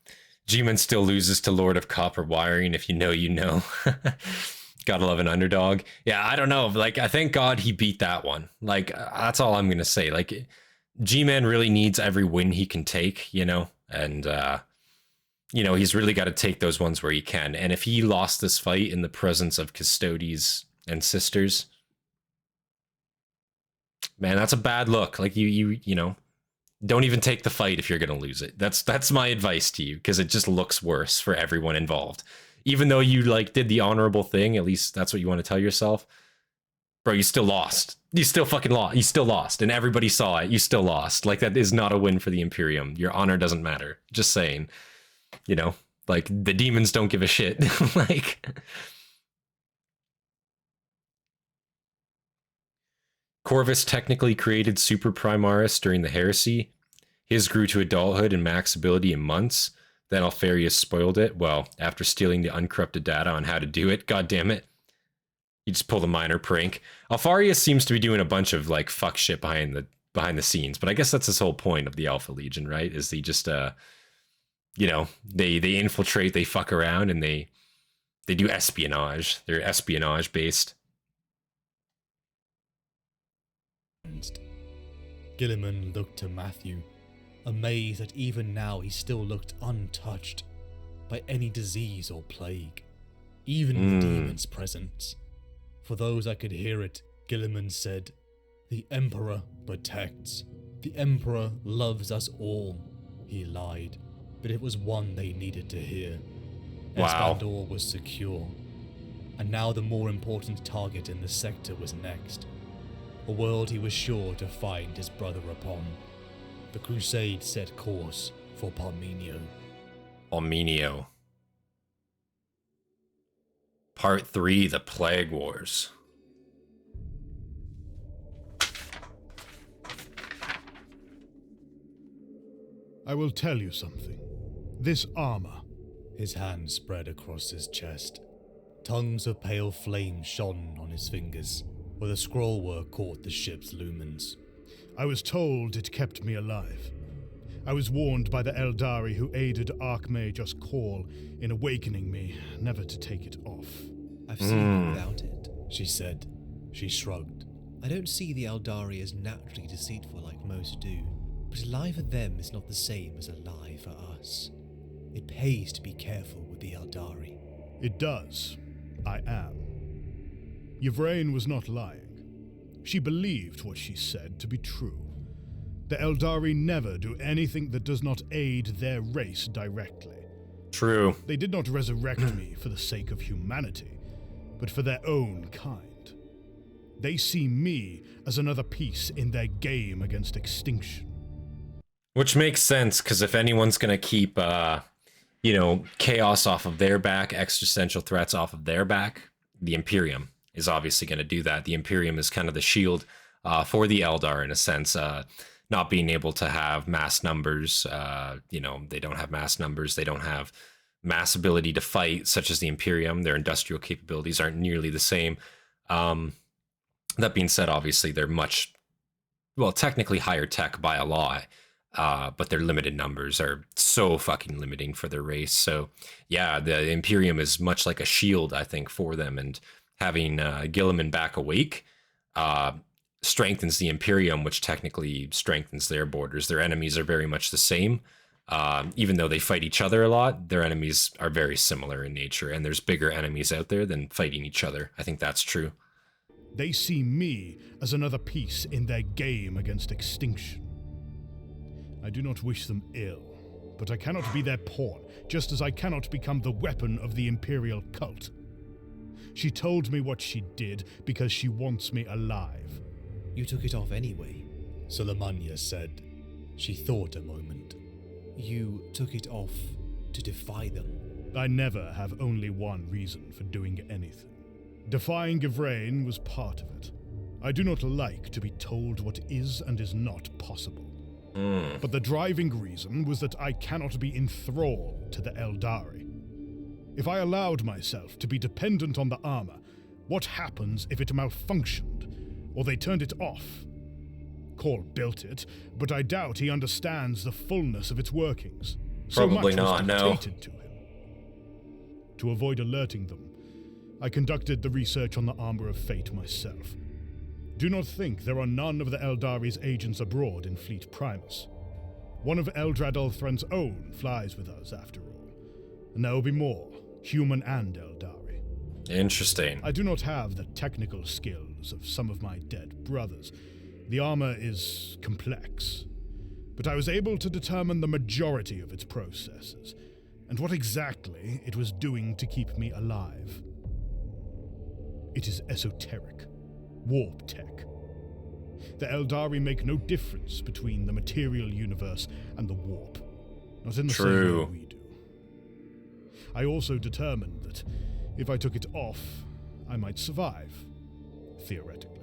Gman still loses to Lord of Copper Wiring, if you know, you know. Gotta love an underdog. Yeah, I don't know, like, I thank God he beat that one. Like, that's all I'm gonna say. Like, Gman really needs every win he can take, you know, and, you know, he's really got to take those ones where he can. And if he lost this fight in the presence of Custodes and Sisters, man, that's a bad look. Like, you know, don't even take the fight if you're going to lose it. That's my advice to you, because it just looks worse for everyone involved. Even though you, like, did the honorable thing, at least that's what you want to tell yourself. Bro, you still lost. You still fucking lost. You still lost. And everybody saw it. You still lost. Like, that is not a win for the Imperium. Your honor doesn't matter. Just saying. You know, like, the demons don't give a shit. Like, Corvus technically created Super Primaris during the Heresy. His grew to adulthood and max ability in months. Then Alfarius spoiled it. Well, after stealing the uncorrupted data on how to do it, god damn it. He just pulled a minor prank. Alfarius seems to be doing a bunch of, like, fuck shit behind the scenes, but I guess that's his whole point of the Alpha Legion, right? Is he just you know, they infiltrate, they fuck around, and they do espionage. They're espionage based. Guilliman looked to Matthew, amazed that even now he still looked untouched by any disease or plague, even in the demon's presence. For those that could hear it, Guilliman said, "The Emperor protects. The Emperor loves us all." He lied, but it was one they needed to hear. Wow. Espandor was secure, and now the more important target in the sector was next. A world he was sure to find his brother upon. The Crusade set course for Parmenio. Parmenio. Part 3, The Plague Wars. I will tell you something. This armor... His hand spread across his chest. Tongues of pale flame shone on his fingers, where the scrollwork caught the ship's lumens. I was told it kept me alive. I was warned by the Eldari who aided Archmage's call in awakening me never to take it off. "I've seen you without it," she said. She shrugged. I don't see the Eldari as naturally deceitful like most do, but a lie for them is not the same as a lie for us. It pays to be careful with the Eldari. It does. I am. Yvraine was not lying. She believed what she said to be true. The Eldari never do anything that does not aid their race directly. True. They did not resurrect me for the sake of humanity, but for their own kind. They see me as another piece in their game against extinction. Which makes sense, because if anyone's going to keep, chaos off of their back, existential threats off of their back, the Imperium is obviously going to do that. The Imperium is kind of the shield for the Eldar, in a sense, not being able to have mass numbers. They don't have mass numbers. They don't have mass ability to fight, such as the Imperium. Their industrial capabilities aren't nearly the same. That being said, obviously, they're technically higher tech by a lot, but their limited numbers are so fucking limiting for their race. So, yeah, the Imperium is much like a shield, I think, for them. And having Guilliman back awake strengthens the Imperium, which technically strengthens their borders. Their enemies are very much the same. Even though they fight each other a lot, their enemies are very similar in nature. And there's bigger enemies out there than fighting each other. I think that's true. They see me as another piece in their game against extinction. I do not wish them ill, but I cannot be their pawn, just as I cannot become the weapon of the Imperial cult. She told me what she did because she wants me alive. You took it off anyway, Sulemanya said. She thought a moment. You took it off to defy them. I never have only one reason for doing anything. Defying Yvraine was part of it. I do not like to be told what is and is not possible. But the driving reason was that I cannot be enthralled to the Eldari. If I allowed myself to be dependent on the armor, what happens if it malfunctioned, or they turned it off? Call built it, but I doubt he understands the fullness of its workings. Probably not, no. Dictated to him. To avoid alerting them, I conducted the research on the Armor of Fate myself. Do not think there are none of the Eldari's agents abroad in Fleet Primus. One of Eldrad Ulthran's own flies with us, after all. And there will be more, human and Eldari. Interesting. I do not have the technical skills of some of my dead brothers. The armor is complex. But I was able to determine the majority of its processes, and what exactly it was doing to keep me alive. It is esoteric. Warp tech. The Eldari make no difference between the material universe and the warp. Not in the same way we do. I also determined that if I took it off, I might survive. Theoretically.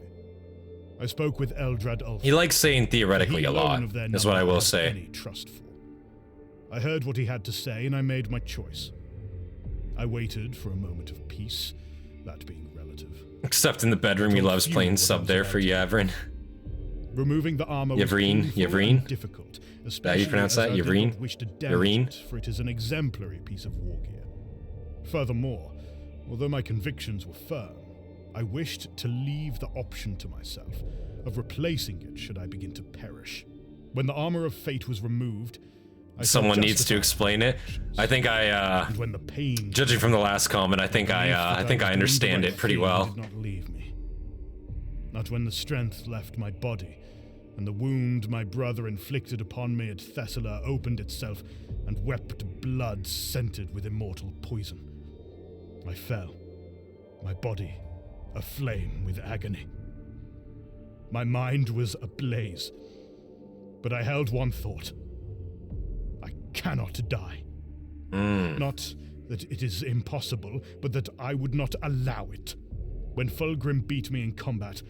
I spoke with Eldrad Ulf. He likes saying theoretically a lot, is what I will say. Any trustful. I heard what he had to say and I made my choice. I waited for a moment of peace, that being relative. Except in the bedroom, he loves playing sub there for Yavrin. Removing the armor Yvraine? Difficult, How you pronounce that? Yvraine? Yvraine? For it is an exemplary piece of war gear. Furthermore, although my convictions were firm, I wished to leave the option to myself of replacing it should I begin to perish. When the armor of fate was removed, someone needs to explain it. I think when the pain judging from the last comment, I think I understand it pretty well. Did not leave me. Not when the strength left my body, and the wound my brother inflicted upon me at Thessalar opened itself and wept blood scented with immortal poison. I fell, my body aflame with agony. My mind was ablaze, but I held one thought. I cannot die. Not that it is impossible, but that I would not allow it. When Fulgrim beat me in combat,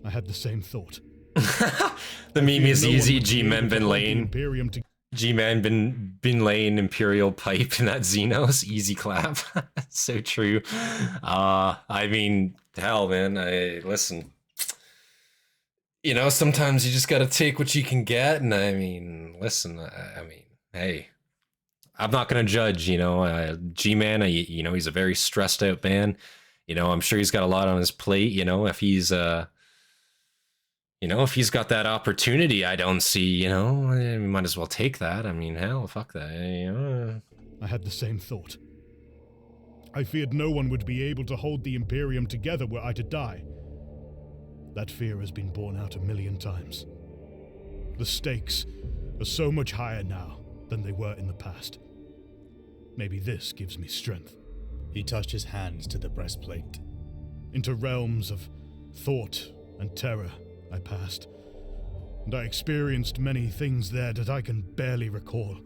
I had the same thought. The meme is easy. G-Man been laying. G-Man been laying Imperial pipe in that Xenos. Easy clap. So true. I mean, hell, man. Listen. You know, sometimes you just gotta take what you can get, and I mean, listen. Hey, I'm not gonna judge. You know, G-Man. You know, he's a very stressed out man. You know, I'm sure he's got a lot on his plate. You know, if he's you know, if he's got that opportunity, I don't see, you know, we might as well take that. I mean, hell, fuck that. You know? I had the same thought. I feared no one would be able to hold the Imperium together were I to die. That fear has been borne out 1,000,000 times. The stakes are so much higher now than they were in the past. Maybe this gives me strength. He touched his hands to the breastplate. Into realms of thought and terror I passed, and I experienced many things there that I can barely recall.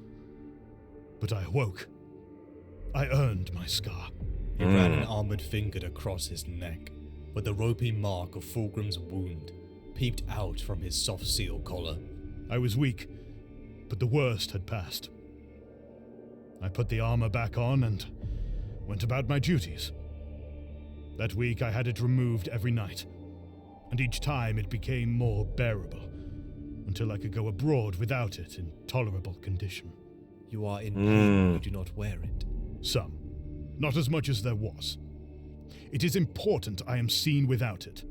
But I awoke. I earned my scar. He ran an armored finger across his neck, but the ropey mark of Fulgrim's wound peeped out from his soft seal collar. I was weak, but the worst had passed. I put the armor back on and went about my duties. That week I had it removed every night, and each time it became more bearable, until I could go abroad without it in tolerable condition. You are in pain when you do not wear it. Some. Not as much as there was. It is important I am seen without it.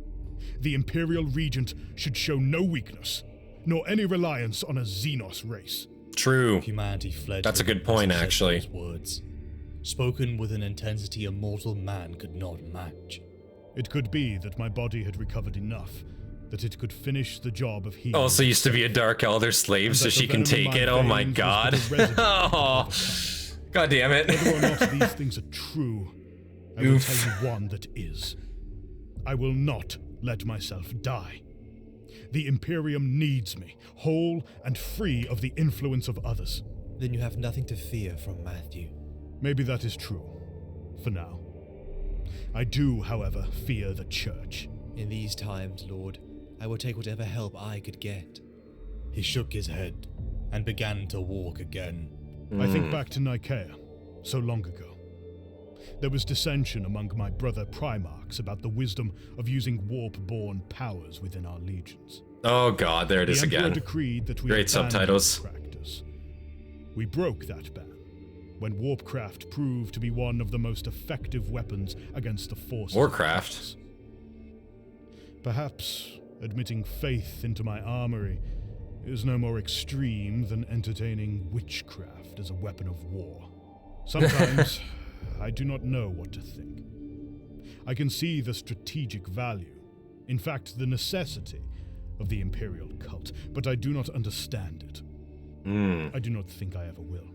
The Imperial Regent should show no weakness, nor any reliance on a Xenos race. True. Humanity fled. That's a good point, actually. Those words, spoken with an intensity a mortal man could not match. It could be that my body had recovered enough that it could finish the job of healing. Also used to be a Dark Elder slave, so she can take it. Oh my god. Oh, god damn it. Whether or not these things are true, I will tell you one that is. I will not let myself die. The Imperium needs me, whole and free of the influence of others. Then you have nothing to fear from Matthew. Maybe that is true, for now. I do, however, fear the Church. In these times, Lord, I will take whatever help I could get. He shook his head and began to walk again. I think back to Nicaea, so long ago. There was dissension among my brother Primarchs about the wisdom of using warp-born powers within our legions. Oh god, there it is again. The Emperor again. decreed that we Great subtitles. Practice. We broke that ban when warpcraft proved to be one of the most effective weapons against the forces. Warcraft. Perhaps admitting faith into my armory is no more extreme than entertaining witchcraft as a weapon of war. Sometimes I do not know what to think. I can see the strategic value, in fact the necessity, of the Imperial cult, but I do not understand it. I do not think I ever will.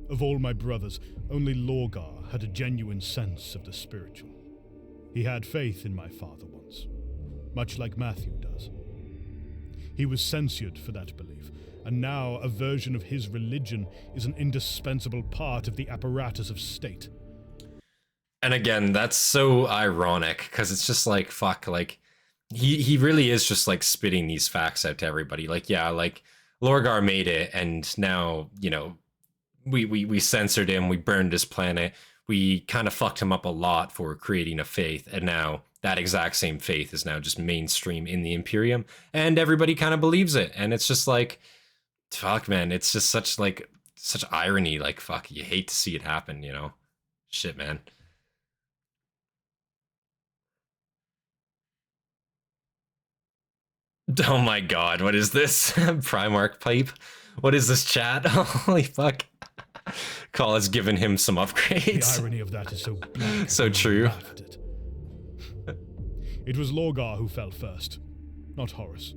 Of all my brothers, only Lorgar had a genuine sense of the spiritual. He had faith in my father once, much like Matthew does. He was censured for that belief, and now a version of his religion is an indispensable part of the apparatus of state. And again, that's so ironic, because it's just like, fuck, like, he really is just like spitting these facts out to everybody. Like, yeah, like, Lorgar made it, and now, you know, we censored him, we burned his planet, we kind of fucked him up a lot for creating a faith, and now that exact same faith is now just mainstream in the Imperium, and everybody kind of believes it, and it's just like, fuck, man, it's just such irony, like, fuck, you hate to see it happen, you know? Shit, man. Oh my god, what is this? Primarch pipe? What is this, chat? Holy fuck. Call has given him some upgrades. The irony of that is so black. So true. It was Lorgar who fell first, not Horus.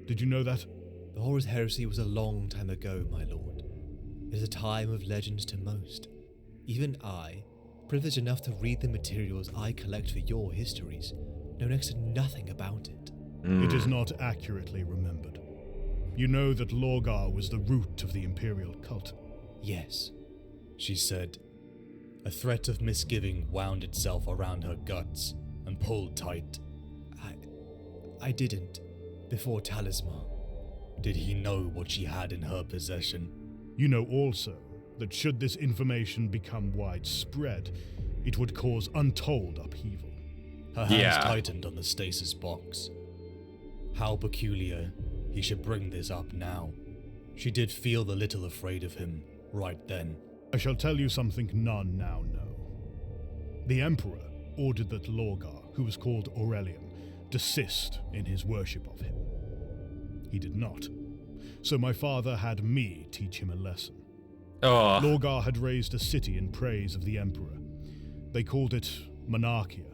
Did you know that? The Horus heresy was a long time ago, my lord. It is a time of legend to most. Even I, privileged enough to read the materials I collect for your histories, know next to nothing about it. It is not accurately remembered. You know that Lorgar was the root of the Imperial cult. Yes, she said. A threat of misgiving wound itself around her guts and pulled tight. I didn't. Before Talisman. Did he know what she had in her possession? You know also that should this information become widespread, it would cause untold upheaval. Her hands tightened on the stasis box. How peculiar he should bring this up now. She did feel a little afraid of him right then. I shall tell you something none now know. The Emperor ordered that Lorgar, who was called Aurelian, desist in his worship of him. He did not. So my father had me teach him a lesson. Oh. Lorgar had raised a city in praise of the Emperor. They called it Monarchia,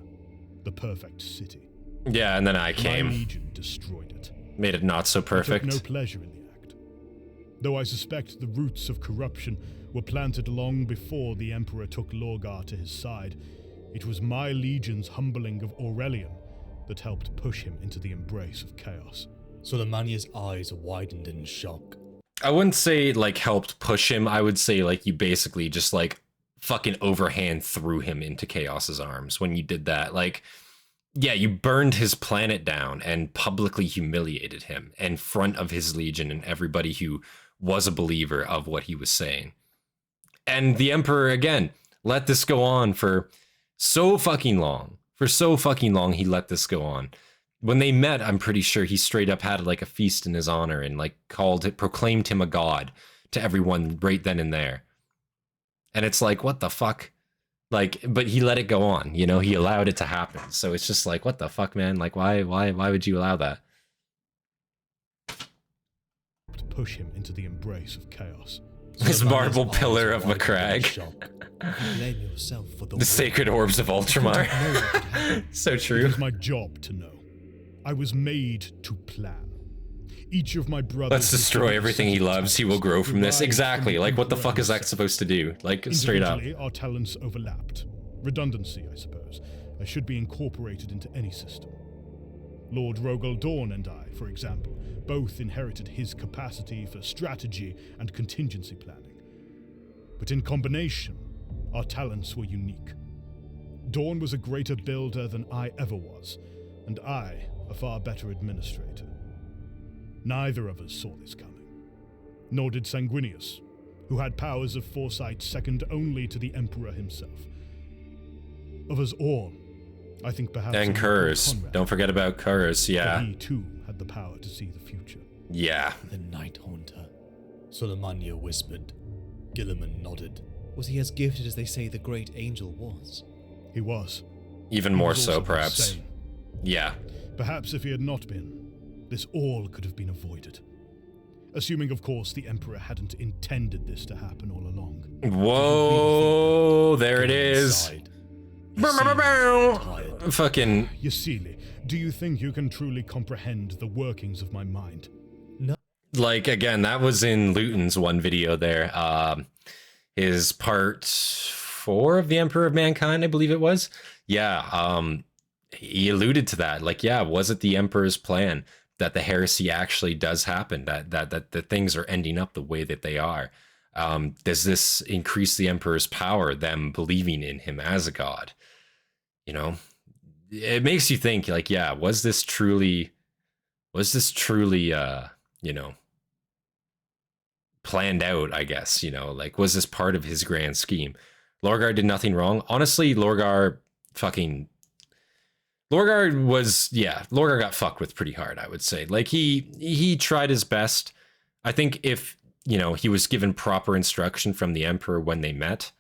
the perfect city. Yeah, and then I came. My legion destroyed it. Made it not so perfect. I took no pleasure in the act. Though I suspect the roots of corruption were planted long before the Emperor took Lorgar to his side, it was my legion's humbling of Aurelian that helped push him into the embrace of chaos. Suleimania's eyes widened in shock. I wouldn't say, like, helped push him. I would say, like, you basically just, like, fucking overhand threw him into Chaos's arms when you did that. Like, yeah, you burned his planet down and publicly humiliated him in front of his legion and everybody who was a believer of what he was saying. And the Emperor, again, let this go on for so fucking long. For so fucking long, he let this go on. When they met, I'm pretty sure he straight up had like a feast in his honor and like proclaimed him a god to everyone right then and there. And it's like, what the fuck? Like, but he let it go on, you know, he allowed it to happen. So it's just like, what the fuck, man? Like, why would you allow that? To push him into the embrace of chaos. This marble pillar of Macragge. Blame yourself for The sacred orbs of Ultramar. So true. It was my job to know. I was made to plan. Each of my brothers... Let's destroy everything he loves. He will grow from this. Exactly. Like, what the fuck is that supposed to do? Like, straight up. Our talents overlapped. Redundancy, I suppose. I should be incorporated into any system. Lord Rogel Dorn and I, for example, both inherited his capacity for strategy and contingency planning. But in combination, our talents were unique. Dorn was a greater builder than I ever was, and I a far better administrator. Neither of us saw this coming. Nor did Sanguinius, who had powers of foresight second only to the Emperor himself. Of us all, I think perhaps... And Kurz. Don't forget about Kurz, yeah. He too had the power to see the future. Yeah. The Night Haunter. Suleimania whispered. Guilliman nodded. Was he as gifted as they say the great angel was? He was. Even more so, perhaps. Insane. Yeah. Perhaps if he had not been, this all could have been avoided. Assuming, of course, the Emperor hadn't intended this to happen all along. Whoa, there it is. Fucking... Yasili, do you think you can truly comprehend the workings of my mind? No. Like, again, that was in Luton's one video there. His part 4 of the Emperor of Mankind, I believe it was. Yeah, he alluded to that. Like, yeah, was it the Emperor's plan that the heresy actually does happen, that the things are ending up the way that they are? Does this increase the Emperor's power, them believing in him as a god? You know, it makes you think, like, yeah, was this truly, you know, planned out, I guess, you know, like, was this part of his grand scheme? Lorgar did nothing wrong. Honestly, Lorgar got fucked with pretty hard, I would say. Like, he tried his best. I think if, you know, he was given proper instruction from the Emperor when they met,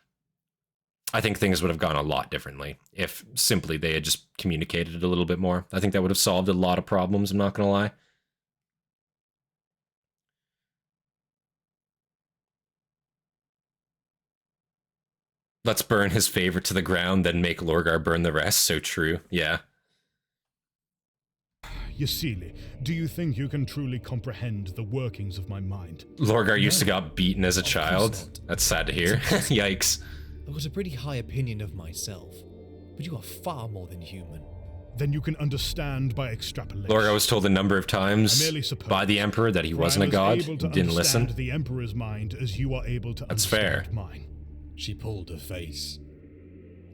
I think things would have gone a lot differently if simply they had just communicated it a little bit more. I think that would have solved a lot of problems, I'm not gonna lie. Let's burn his favorite to the ground, then make Lorgar burn the rest. So true, yeah. Yasili, do you think you can truly comprehend the workings of my mind? Lorgar used to got beaten as a child. That's sad to hear. Yikes. I've got a pretty high opinion of myself, but you are far more than human. Then you can understand by extrapolation. Lorgar was told a number of times by the Emperor that he wasn't a god. Didn't listen. The Emperor's mind as you are able to That's understand fair. Mine. She pulled her face.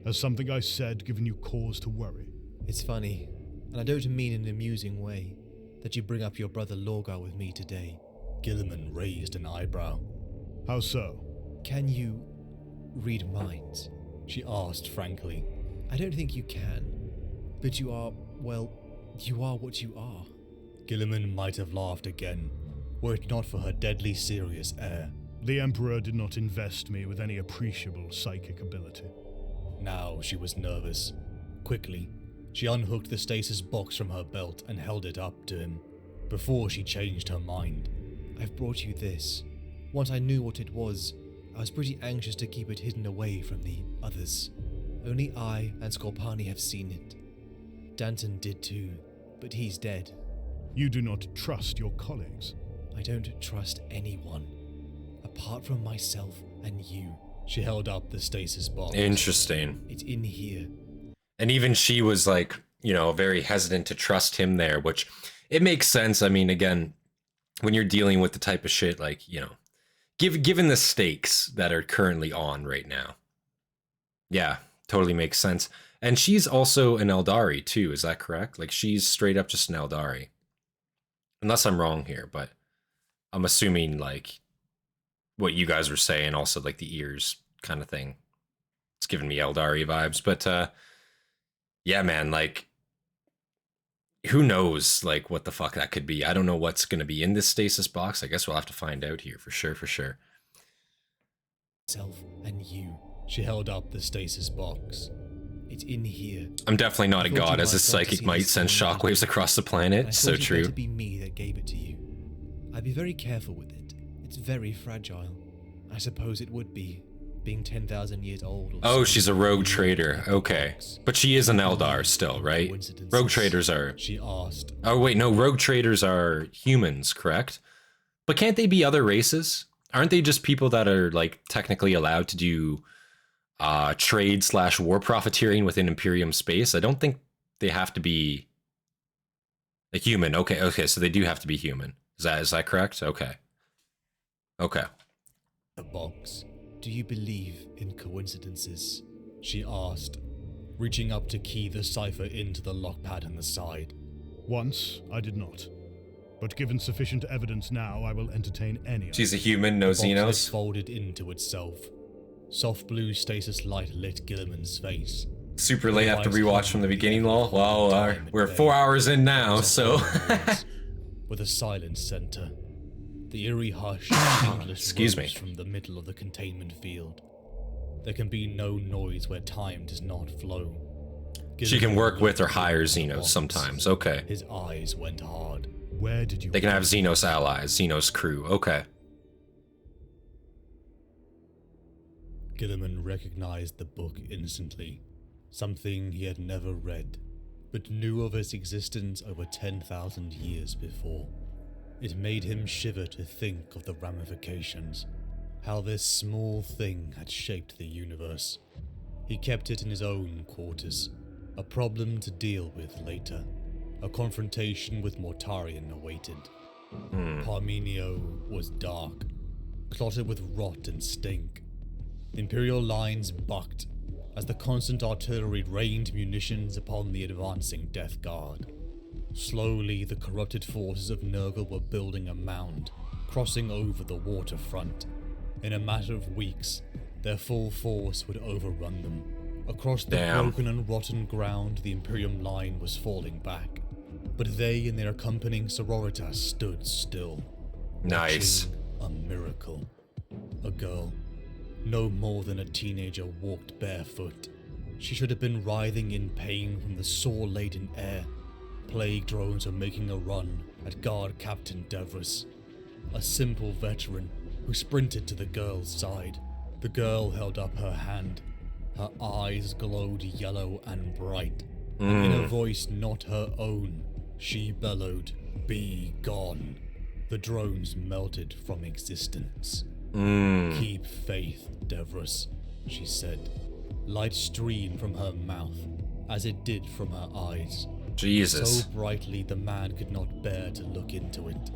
Has something I said given you cause to worry? It's funny, and I don't mean in an amusing way, that you bring up your brother Lorgar with me today. Guilliman raised an eyebrow. How so? Can you read minds? She asked frankly. I don't think you can, but you are, well, you are what you are. Guilliman might have laughed again, were it not for her deadly serious air. The Emperor did not invest me with any appreciable psychic ability. Now she was nervous. Quickly, She unhooked the stasis box from her belt and held it up to him, before she changed her mind. "I've brought you this. Once I knew what it was, I was pretty anxious to keep it hidden away from the others. Only I and Skorpani have seen it. Danton did too, but he's dead. You do not trust your colleagues. I don't trust anyone, apart from myself and you." She held up the stasis box. Interesting. "It's in here." And even she was like, you know, very hesitant to trust him there, which it makes sense. I mean, again, when you're dealing with the type of shit, like, you know, given the stakes that are currently on right now. Yeah, totally makes sense. And she's also an Eldari too, is that correct? Like, she's straight up just an Eldari. Unless I'm wrong here, but I'm assuming, like, what you guys were saying, also like the ears kind of thing. It's giving me Eldari vibes, but yeah, man, like, who knows, like, what the fuck that could be. I don't know what's going to be in this stasis box. I guess we'll have to find out here for sure, for sure. "Self and you." She held up the stasis box. "It's in here." I'm definitely not a god, as this psychic might send shockwaves across the planet. So true. It better be me that gave it to you. I'd be very careful with it. It's very fragile. I suppose it would be, being 10,000 years old. Or Oh, so. she's a rogue trader. Okay. But she is an Eldar still, right? Rogue traders are... She asked. Oh, wait, no, rogue traders are humans, correct? But can't they be other races? Aren't they just people that are, like, technically allowed to do trade/war profiteering within Imperium space? I don't think they have to be a human. Okay, so they do have to be human. Is that correct? Okay. The box. "Do you believe in coincidences?" she asked, reaching up to key the cipher into the lockpad on the side. Once, I did not. But given sufficient evidence now, I will entertain any. She's a human, no The box had Xenos. folded into itself. Soft blue stasis light lit Guilliman's face. Super late after rewatch from the beginning, lol. Well, we're 4 hours in now, so... With a silent center. The eerie hush Excuse me. from the middle of the containment field. There can be no noise where time does not flow. She can Guilliman work with or looked hire into the Xenos box. sometimes, okay. His eyes went hard. Where did you... They can have Xenos allies, Xenos crew, okay. Guilliman recognized the book instantly. Something he had never read, but knew of its existence over 10,000 years before. It made him shiver to think of the ramifications, how this small thing had shaped the universe. He kept it in his own quarters, a problem to deal with later. A confrontation with Mortarion awaited. Parmenio was dark, clotted with rot and stink. Imperial lines bucked as the constant artillery rained munitions upon the advancing Death Guard. Slowly, the corrupted forces of Nurgle were building a mound, crossing over the waterfront. In a matter of weeks, their full force would overrun them. Across the broken and rotten ground, the Imperium line was falling back. But they and their accompanying sororitas stood still. Nice. Watching a miracle. A girl, no more than a teenager, walked barefoot. She should have been writhing in pain from the sore-laden air. Plague drones were making a run at Guard Captain Veriss, a simple veteran who sprinted to the girl's side. The girl held up her hand. Her eyes glowed yellow and bright. And in a voice not her own, she bellowed, "Be gone." The drones melted from existence. "Keep faith, Veriss," she said. Light streamed from her mouth, as it did from her eyes. Jesus. So brightly the man could not bear to look into it.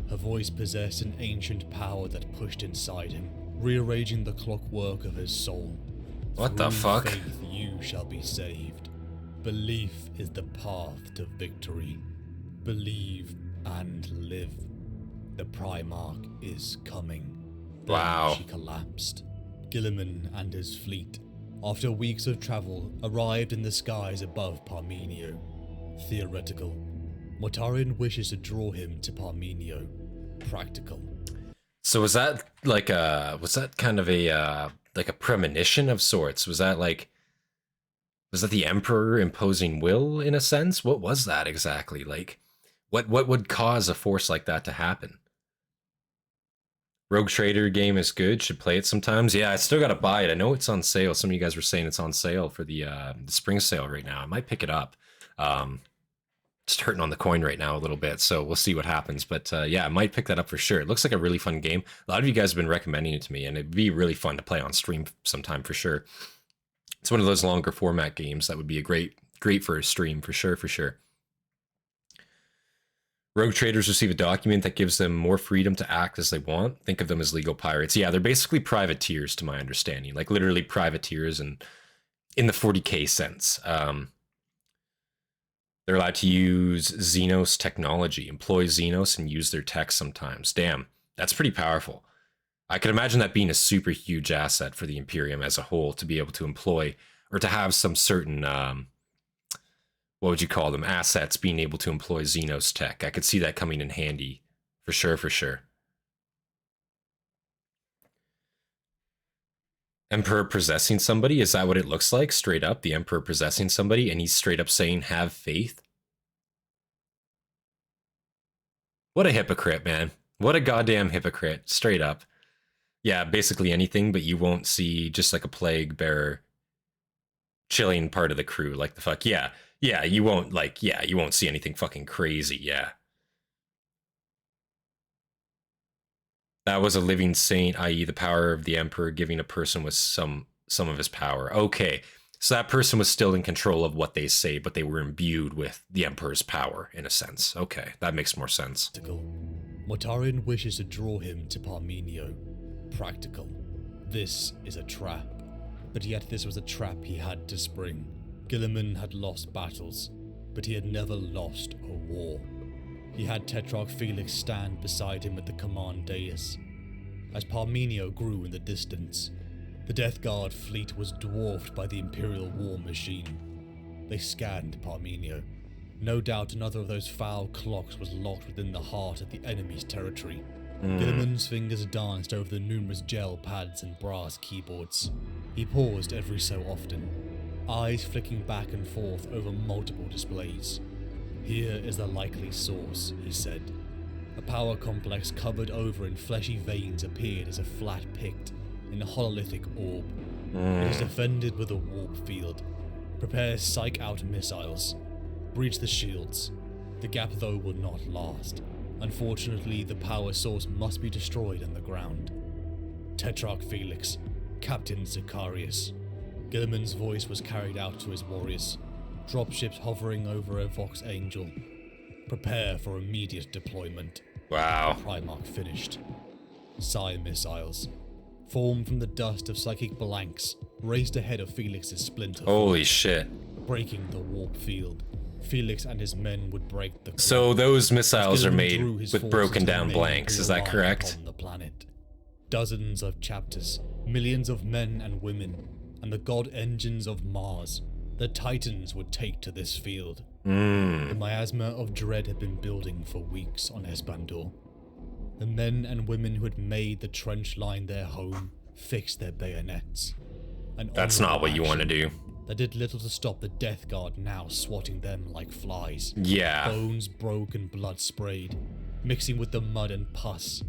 Her voice possessed an ancient power that pushed inside him, rearranging the clockwork of his soul. What the Through fuck? faith you shall be saved. Belief is the path to victory. Believe and live. The Primarch is coming. Then Wow. she collapsed. Guilliman and his fleet, after weeks of travel, arrived in the skies above Parmenio. Theoretical. Mortarion wishes to draw him to Parmenio. Practical. So was that like kind of a like a premonition of sorts? Was that like Was that the Emperor imposing will in a sense? What was that exactly? Like, what would cause a force like that to happen? Rogue Trader game is good. Should play it sometimes. Yeah, I still gotta buy it. I know it's on sale. Some of you guys were saying it's on sale for the spring sale right now. I might pick it up. Just hurting on the coin right now a little bit, so we'll see what happens. But yeah, I might pick that up for sure. It looks like a really fun game. A lot of you guys have been recommending it to me, and it'd be really fun to play on stream sometime for sure. It's one of those longer format games that would be a great for a stream for sure. Rogue traders receive a document that gives them more freedom to act as they want. Think of them as legal pirates. Yeah, they're basically privateers to my understanding, like literally privateers, and in the 40K sense. They're allowed to use Xenos technology, employ Xenos and use their tech sometimes. Damn, that's pretty powerful. I could imagine that being a super huge asset for the Imperium as a whole, to be able to employ, or to have some certain, what would you call them, assets being able to employ Xenos tech. I could see that coming in handy, for sure. Emperor possessing somebody, is that what it looks like? Straight up, the Emperor possessing somebody, and he's straight up saying, have faith? What a hypocrite, man. What a goddamn hypocrite, straight up. Yeah, basically anything, but you won't see just like a plague bearer chilling part of the crew, like the fuck, yeah, you won't, like, yeah, you won't see anything fucking crazy, yeah. That was a living saint, i.e. the power of the Emperor giving a person with some of his power. Okay, so that person was still in control of what they say, but they were imbued with the Emperor's power, in a sense. Okay, that makes more sense. Mortarion wishes to draw him to Parmenio. Practical. This is a trap. But yet this was a trap he had to spring. Guilliman had lost battles, but he had never lost a war. He had Tetrarch Felix stand beside him at the command dais. As Parmenio grew in the distance, the Death Guard fleet was dwarfed by the Imperial war machine. They scanned Parmenio. No doubt another of those foul clocks was locked within the heart of the enemy's territory. Guilliman's fingers danced over the numerous gel pads and brass keyboards. He paused every so often, eyes flicking back and forth over multiple displays. Here is the likely source, he said. A power complex covered over in fleshy veins appeared as a flat pict in a hololithic orb. It is defended with a warp field. Prepare psych-out missiles. Breach the shields. The gap, though, will not last. Unfortunately, the power source must be destroyed on the ground. Tetrarch Felix, Captain Cynreius. Guilliman's voice was carried out to his warriors. Dropships hovering over a Vox Angel. Prepare for immediate deployment. Wow. Primarch finished. Psi missiles, formed from the dust of psychic blanks, raced ahead of Felix's splinter. Holy shit. Breaking the warp field. Felix and his men would break the... So those missiles are made with broken down blanks, is that correct? On the planet. Dozens of chapters, millions of men and women, and the god engines of Mars. The Titans would take to this field. The miasma of dread had been building for weeks on Espandor. The men and women who had made the trench line their home fixed their bayonets. That's not what you want to do. That did little to stop the Death Guard now swatting them like flies. Yeah. Bones broke and blood sprayed, mixing with the mud and pus.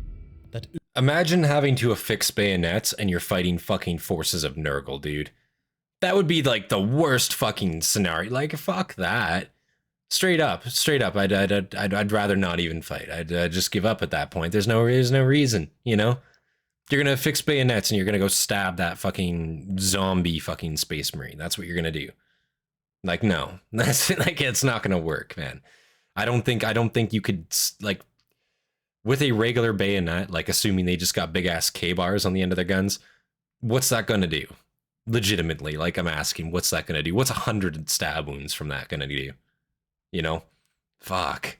Imagine having to affix bayonets and you're fighting fucking forces of Nurgle, dude. That would be like the worst fucking scenario. Like, fuck that. Straight up. I'd rather not even fight. I'd just give up at that point. There's no reason, you know? You're gonna fix bayonets and you're gonna go stab that fucking zombie fucking space marine. That's what you're gonna do. Like, no, that's like, it's not gonna work, man. I don't think you could, like, with a regular bayonet, like assuming they just got big ass K-bars on the end of their guns, what's that gonna do? Legitimately, like, I'm asking, what's that gonna do? What's 100 stab wounds from that gonna do? You know? Fuck.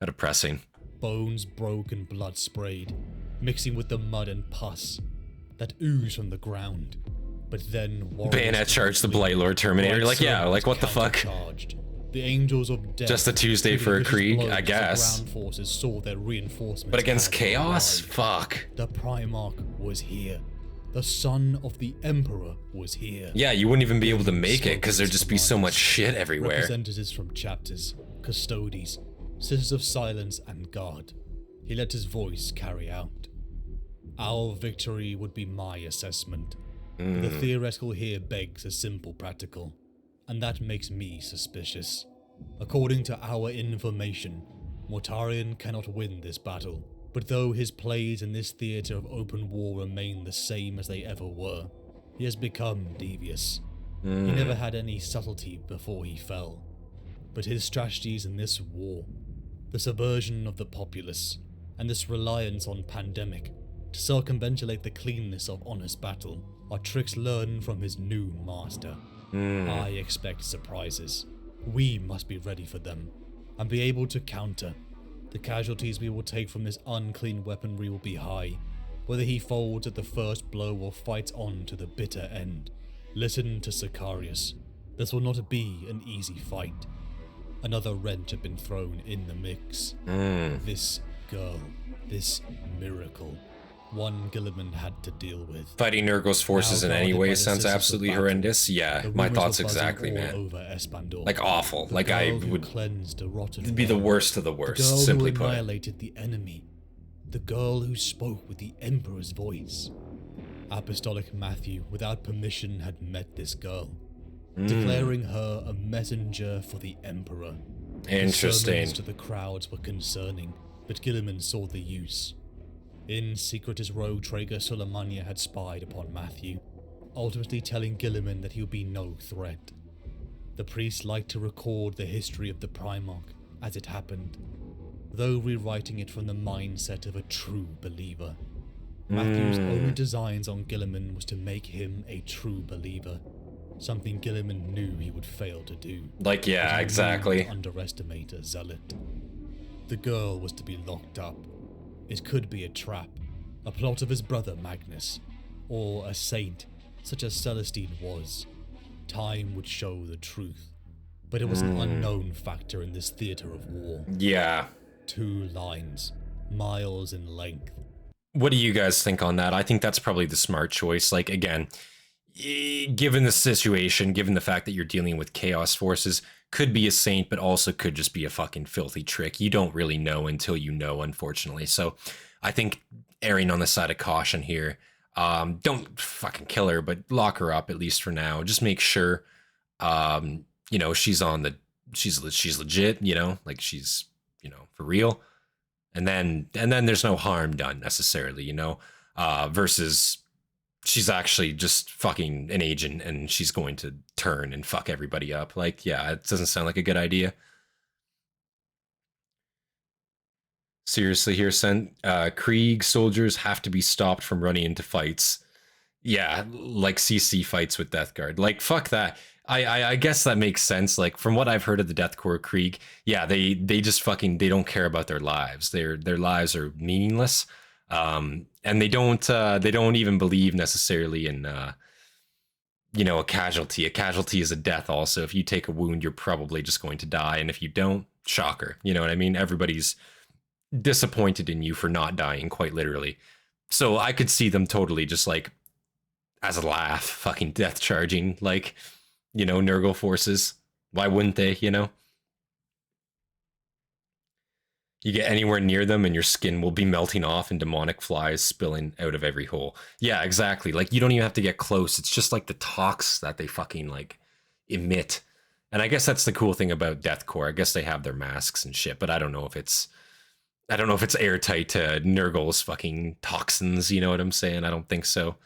How depressing. Bones broke and blood sprayed, mixing with the mud and pus that oozed from the ground. But then bayonet charged the Blightlord Terminator. Like, yeah, like, what the fuck? The Angels of Death. Just a Tuesday for a Krieg, I guess. Ground forces saw their reinforcements. But against Chaos? Fuck. The Primarch was here. The son of the Emperor was here. Yeah, you wouldn't even be able to make it Spoke because to there'd his just be so much commanders, shit everywhere. Representatives from chapters, custodies, Sisters of Silence, and Guard. He let his voice carry out. Our victory would be my assessment. But the theoretical here begs a simple practical, and that makes me suspicious. According to our information, Mortarion cannot win this battle, but though his plays in this theatre of open war remain the same as they ever were, he has become devious. He never had any subtlety before he fell, but his strategies in this war, the subversion of the populace, and this reliance on pandemic to circumventulate the cleanness of honest battle, are tricks learned from his new master. I expect surprises. We must be ready for them, and be able to counter. The casualties we will take from this unclean weaponry will be high, whether he folds at the first blow or fights on to the bitter end. Listen to Cynreius. This will not be an easy fight. Another wrench had been thrown in the mix. This girl, this miracle, one Guilliman had to deal with. Fighting Nurgle's forces in any way sounds absolutely horrendous. Yeah, my thoughts exactly, man. Like awful. Like I would be the worst of the worst, simply put. The girl who put. annihilated the enemy. The girl who spoke with the Emperor's voice. Apostolic Matthew, without permission, had met this girl, declaring her a messenger for the Emperor. Interesting. The sermons to the crowds were concerning, but Guilliman saw the use. In secret, his rogue Traeger Suleimania had spied upon Matthew, ultimately telling Guilliman that he would be no threat. The priest liked to record the history of the Primarch as it happened, though rewriting it from the mindset of a true believer. Matthew's only designs on Guilliman was to make him a true believer, something Guilliman knew he would fail to do. Like, yeah, exactly. Underestimate a zealot. The girl was to be locked up. It could be a trap, a plot of his brother Magnus, or a saint, such as Celestine was. Time would show the truth, but it was an unknown factor in this theatre of war. Yeah. 2 lines, miles in length. What do you guys think on that? I think that's probably the smart choice. Like, again, given the situation, given the fact that you're dealing with chaos forces, could be a saint, but also could just be a fucking filthy trick. You don't really know until you know, unfortunately. So I think erring on the side of caution here. Don't fucking kill her, but lock her up, at least for now. Just make sure, you know, she's legit, you know, like she's, you know, for real. And then there's no harm done necessarily, you know, versus she's actually just fucking an agent and she's going to turn and fuck everybody up. Like, yeah, it doesn't sound like a good idea. Seriously here, Krieg soldiers have to be stopped from running into fights. Yeah, like CC fights with Death Guard. Like, fuck that. I guess that makes sense. Like, from what I've heard of the Death Corps Krieg, yeah, they just fucking, they don't care about their lives. Their lives are meaningless. And they don't even believe necessarily in, you know, a casualty. A casualty is a death also. If you take a wound, you're probably just going to die. And if you don't, shocker. You know what I mean? Everybody's disappointed in you for not dying, quite literally. So I could see them totally just like, as a laugh, fucking death charging, like, you know, Nurgle forces. Why wouldn't they, you know? You get anywhere near them and your skin will be melting off and demonic flies spilling out of every hole. Yeah, exactly. Like, you don't even have to get close. It's just like the tox that they fucking, like, emit. And I guess that's the cool thing about Death Corps. I guess they have their masks and shit, but I don't know if it's airtight to Nurgle's fucking toxins, you know what I'm saying? I don't think so.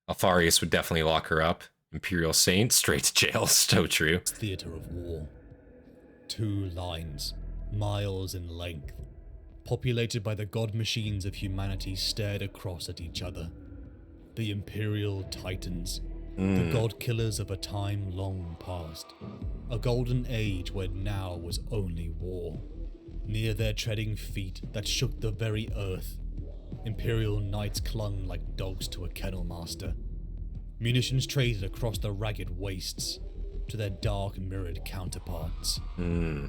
Alfarius would definitely lock her up. Imperial Saint, straight to jail. So true. Theatre of war. 2 lines, miles in length, populated by the god machines of humanity stared across at each other. The Imperial Titans, the god killers of a time long past. A golden age where now was only war. Near their treading feet that shook the very earth, Imperial knights clung like dogs to a kennel master. Munitions traded across the ragged wastes to their dark mirrored counterparts.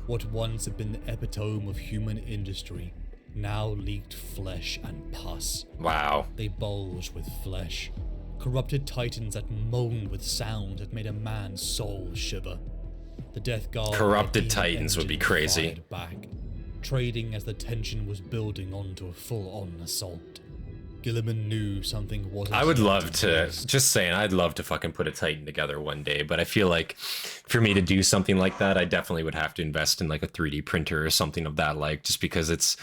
What once had been the epitome of human industry now leaked flesh and pus. Wow. They bulged with flesh. Corrupted titans that moaned with sound that made a man's soul shiver. The Death Guard... Corrupted titans would be crazy. fired back, trading as the tension was building onto a full-on assault. Guilliman knew something wasn't... I would love to, just saying, I'd love to fucking put a Titan together one day, but I feel like for me to do something like that, I definitely would have to invest in like a 3D printer or something of that like, just because it's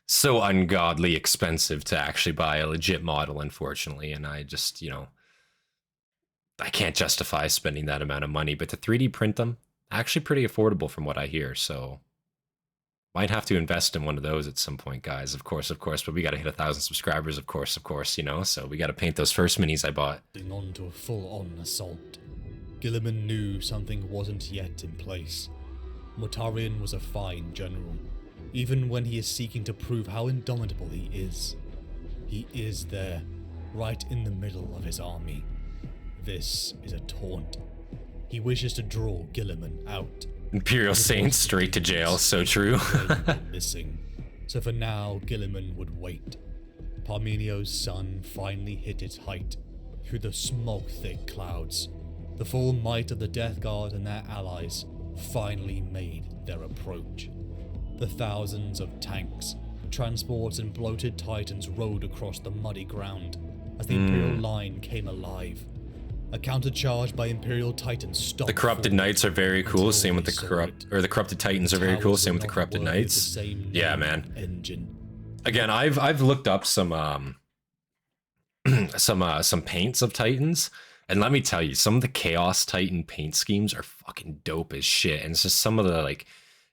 so ungodly expensive to actually buy a legit model, unfortunately, and I just, you know, I can't justify spending that amount of money, but to 3D print them, actually pretty affordable from what I hear, so... Might have to invest in one of those at some point, guys. Of course, but we got to hit 1,000 subscribers, of course, you know, so we got to paint those first minis I bought. ...onto a full-on assault. Guilliman knew something wasn't yet in place. Mortarion was a fine general, even when he is seeking to prove how indomitable he is. He is there, right in the middle of his army. This is a taunt. He wishes to draw Guilliman out. Imperial Saints straight to jail, so true. Missing. So for now, Guilliman would wait. Parmenio's sun finally hit its height, through the smoke-thick clouds. The full might of the Death Guard and their allies finally made their approach. The thousands of tanks, transports and bloated titans rode across the muddy ground as the Imperial line came alive. A countercharge by Imperial Titans stopped. The Corrupted Knights are very cool, same with the Corrupted Titans are very cool, same with the Corrupted Knights. Yeah, man. Again, I've looked up some some paints of Titans, and let me tell you, some of the Chaos Titan paint schemes are fucking dope as shit, and it's just some of the like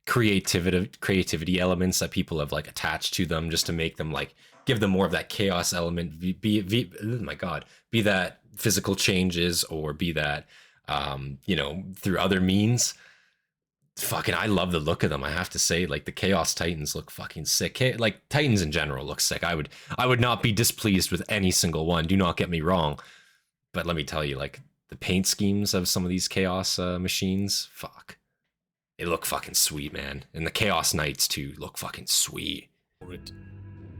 creativity elements that people have like attached to them just to make them like give them more of that chaos element, oh my god, be that physical changes or be that you know, through other means. Fucking I love the look of them, I have to say. Like the Chaos Titans look fucking sick. Like Titans in general look sick. I would not be displeased with any single one, do not get me wrong, but let me tell you, like the paint schemes of some of these Chaos machines, fuck, they look fucking sweet, man. And the Chaos Knights too look fucking sweet.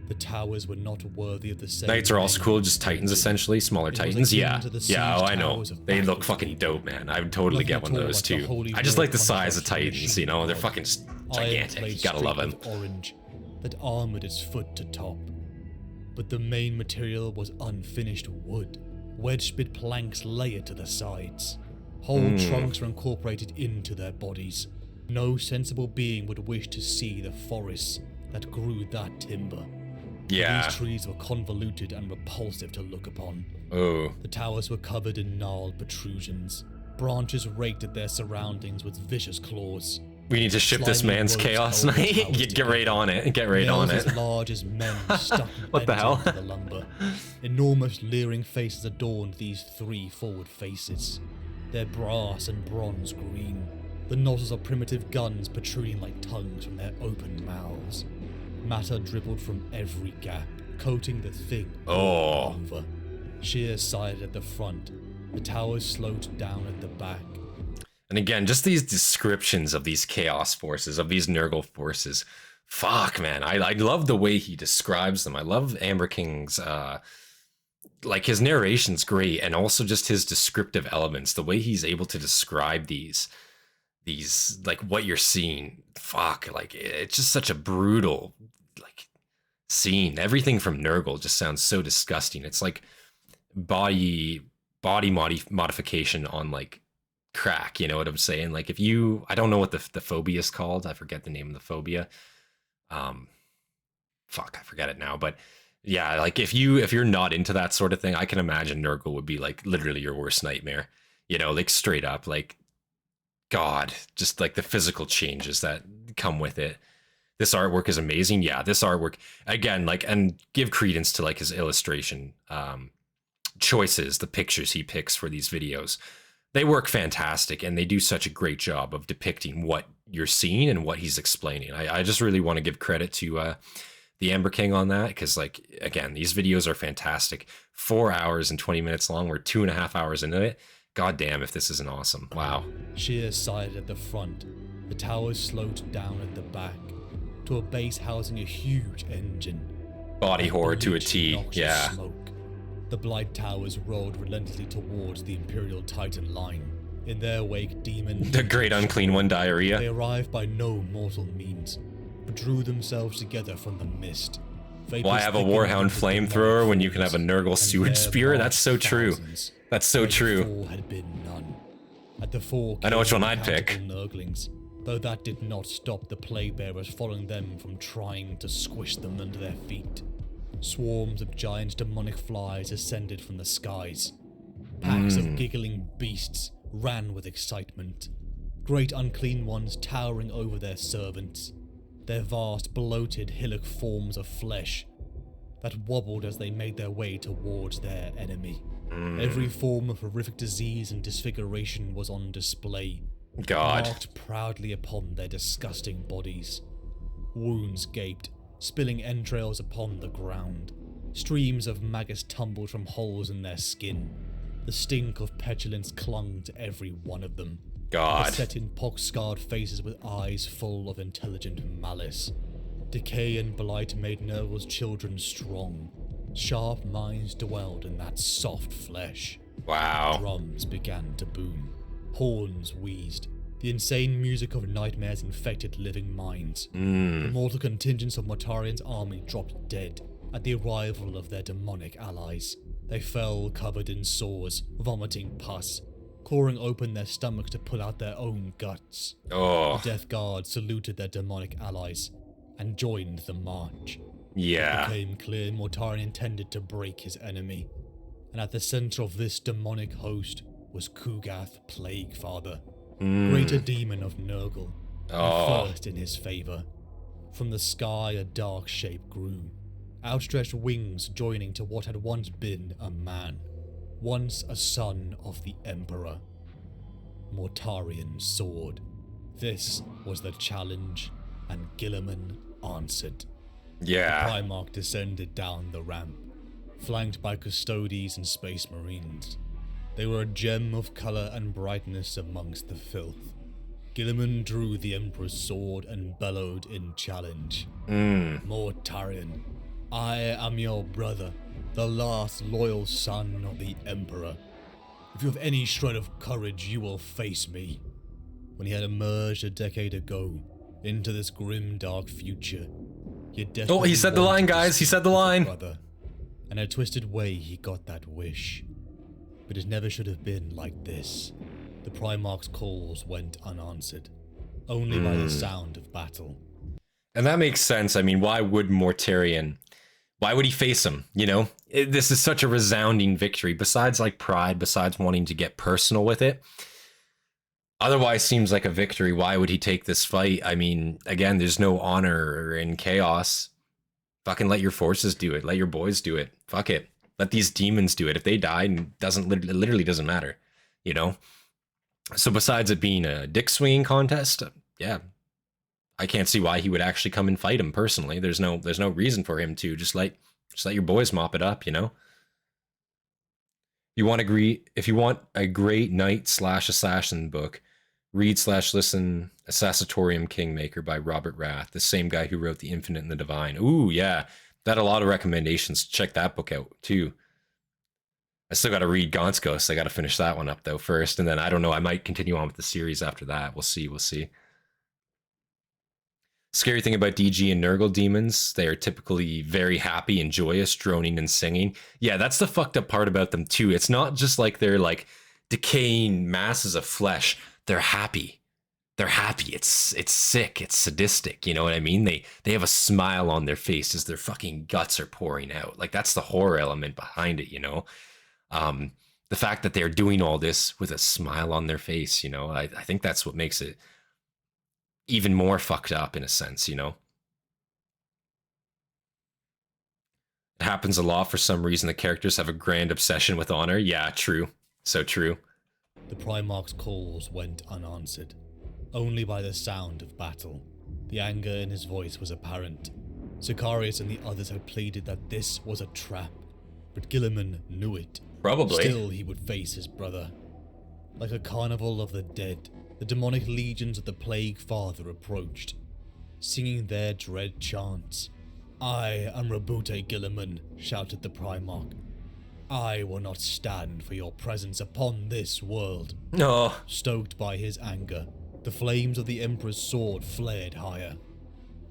The towers were not worthy of the same. Knights are also cool, just Titans essentially, smaller Titans. Yeah, oh, I know. They look fucking dope, man. I would totally get one of those too. I just like the size of Titans, you know, they're fucking gigantic. You gotta love them. Orange that armored its foot to top. But the main material was unfinished wood. Wedge-bit planks layered to the sides. Whole trunks were incorporated into their bodies. No sensible being would wish to see the forests that grew that timber. Yeah. These trees were convoluted and repulsive to look upon. Oh. The towers were covered in gnarled protrusions. Branches raked at their surroundings with vicious claws. We need to ship this man's Chaos Knight. Get right on it. Get right on it. As large as men stuck what the hell? into the lumber. Enormous leering faces adorned these three forward faces. Their brass and bronze green. The nozzles of primitive guns protruding like tongues from their open mouths. Matter dribbled from every gap, coating the thing all over. Sheer-sided at the front, the towers sloped down at the back. And again, just these descriptions of these Chaos forces, of these Nurgle forces. Fuck, man. I love the way he describes them. I love AmberKing's, like his narration's great, and also just his descriptive elements, the way he's able to describe these like what you're seeing. Fuck, like it's just such a brutal like scene. Everything from Nurgle just sounds so disgusting. It's like body modification on like crack, you know what I'm saying? Like if you, I don't know what the phobia is called, I forget the name of the phobia. Fuck, I forget it now, but yeah, like if you're not into that sort of thing, I can imagine Nurgle would be like literally your worst nightmare, you know, like straight up, like God, just like the physical changes that come with it. This artwork is amazing. Yeah, this artwork, again, like, and give credence to like his illustration choices, the pictures he picks for these videos. They work fantastic, and they do such a great job of depicting what you're seeing and what he's explaining. I just really want to give credit to the AmberKing on that, because like, again, these videos are fantastic. 4 hours and 20 minutes long. We're 2.5 hours into it. God damn, if this isn't awesome. Wow. Sheer-sided at the front, the towers sloped down at the back. to a base housing a huge engine. Body horror to a T, Noxious yeah. Smoke. The Blight Towers rolled relentlessly towards the Imperial Titan line. In their wake, demon... The Great Unclean One diarrhea. They arrived by no mortal means, but drew themselves together from the mist. Why have a Warhound flamethrower when you can have a Nurgle sewage spear? That's so true. That's so true. Had been none. At the four I know which one I'd pick. Nurglings, though that did not stop the plague bearers following them from trying to squish them under their feet. Swarms of giant demonic flies ascended from the skies. Packs of giggling beasts ran with excitement. Great unclean ones towering over their servants. Their vast, bloated, hillock forms of flesh that wobbled as they made their way towards their enemy. Every form of horrific disease and disfiguration was on display, marked proudly upon their disgusting bodies. Wounds gaped, spilling entrails upon the ground. Streams of maggots tumbled from holes in their skin. The stink of petulance clung to every one of them. They set in pock-scarred faces with eyes full of intelligent malice. Decay and blight made Nurgle's children strong. Sharp minds dwelled in that soft flesh. Wow. Drums began to boom. Horns wheezed. The insane music of nightmares infected living minds. The mortal contingents of Mortarion's army dropped dead at the arrival of their demonic allies. They fell covered in sores, vomiting pus, clawing open their stomachs to pull out their own guts. The Death Guard saluted their demonic allies and joined the march. It became clear Mortarion intended to break his enemy, and at the center of this demonic host was Kugath Plaguefather, greater demon of Nurgle, and first in his favor. From the sky a dark shape grew, outstretched wings joining to what had once been a man, once a son of the Emperor. Mortarion's sword. This was the challenge, and Guilliman answered. The Primarch descended down the ramp, flanked by Custodes and Space Marines. They were a gem of colour and brightness amongst the filth. Guilliman drew the Emperor's sword and bellowed in challenge. Mortarion, I am your brother, the last loyal son of the Emperor. If you have any shred of courage, you will face me. When he had emerged a decade ago into this grim, dark future, he said the line, guys. He said the line. Brother. In a twisted way, he got that wish. But it never should have been like this. The Primarch's calls went unanswered, only by the sound of battle. And that makes sense. I mean, why would Mortarion... Why would he face him? You know, this is such a resounding victory. Besides, like, pride, besides wanting to get personal with it, otherwise seems like a victory. Why would he take this fight? I mean, again, there's no honor in chaos. Fucking let your forces do it. Let your boys do it. Fuck it. Let these demons do it. If they die, it literally doesn't matter, you know? So besides it being a dick swinging contest, yeah, I can't see why he would actually come and fight him personally. There's no reason for him to. Just let your boys mop it up, you know? If you want a great knight/assassin book, read/listen Assassinatorium Kingmaker by Robert Rath, the same guy who wrote The Infinite and the Divine. Ooh, yeah. That a lot of recommendations. Check that book out too. I still got to read Gaunt's Ghost. I got to finish that one up though first, and then I don't know. I might continue on with the series after that. We'll see. Scary thing about DG and Nurgle demons, they are typically very happy and joyous, droning and singing. Yeah, that's the fucked up part about them too. It's not just like they're like decaying masses of flesh. They're happy. They're happy. It's sick. It's sadistic. You know what I mean? They have a smile on their face as their fucking guts are pouring out. Like, that's the horror element behind it, you know? The fact that they're doing all this with a smile on their face, you know, I think that's what makes it even more fucked up in a sense, you know? It happens a lot for some reason. The characters have a grand obsession with honor. Yeah, true. So true. The Primarch's calls went unanswered, only by the sound of battle. The anger in his voice was apparent. Cynreius and the others had pleaded that this was a trap, but Guilliman knew it. Probably. Still, he would face his brother. Like a carnival of the dead, the demonic legions of the Plague Father approached. singing their dread chants. "I am Rabute Guilliman," shouted the Primarch. "I will not stand for your presence upon this world." No. Stoked by his anger, the flames of the Emperor's sword flared higher.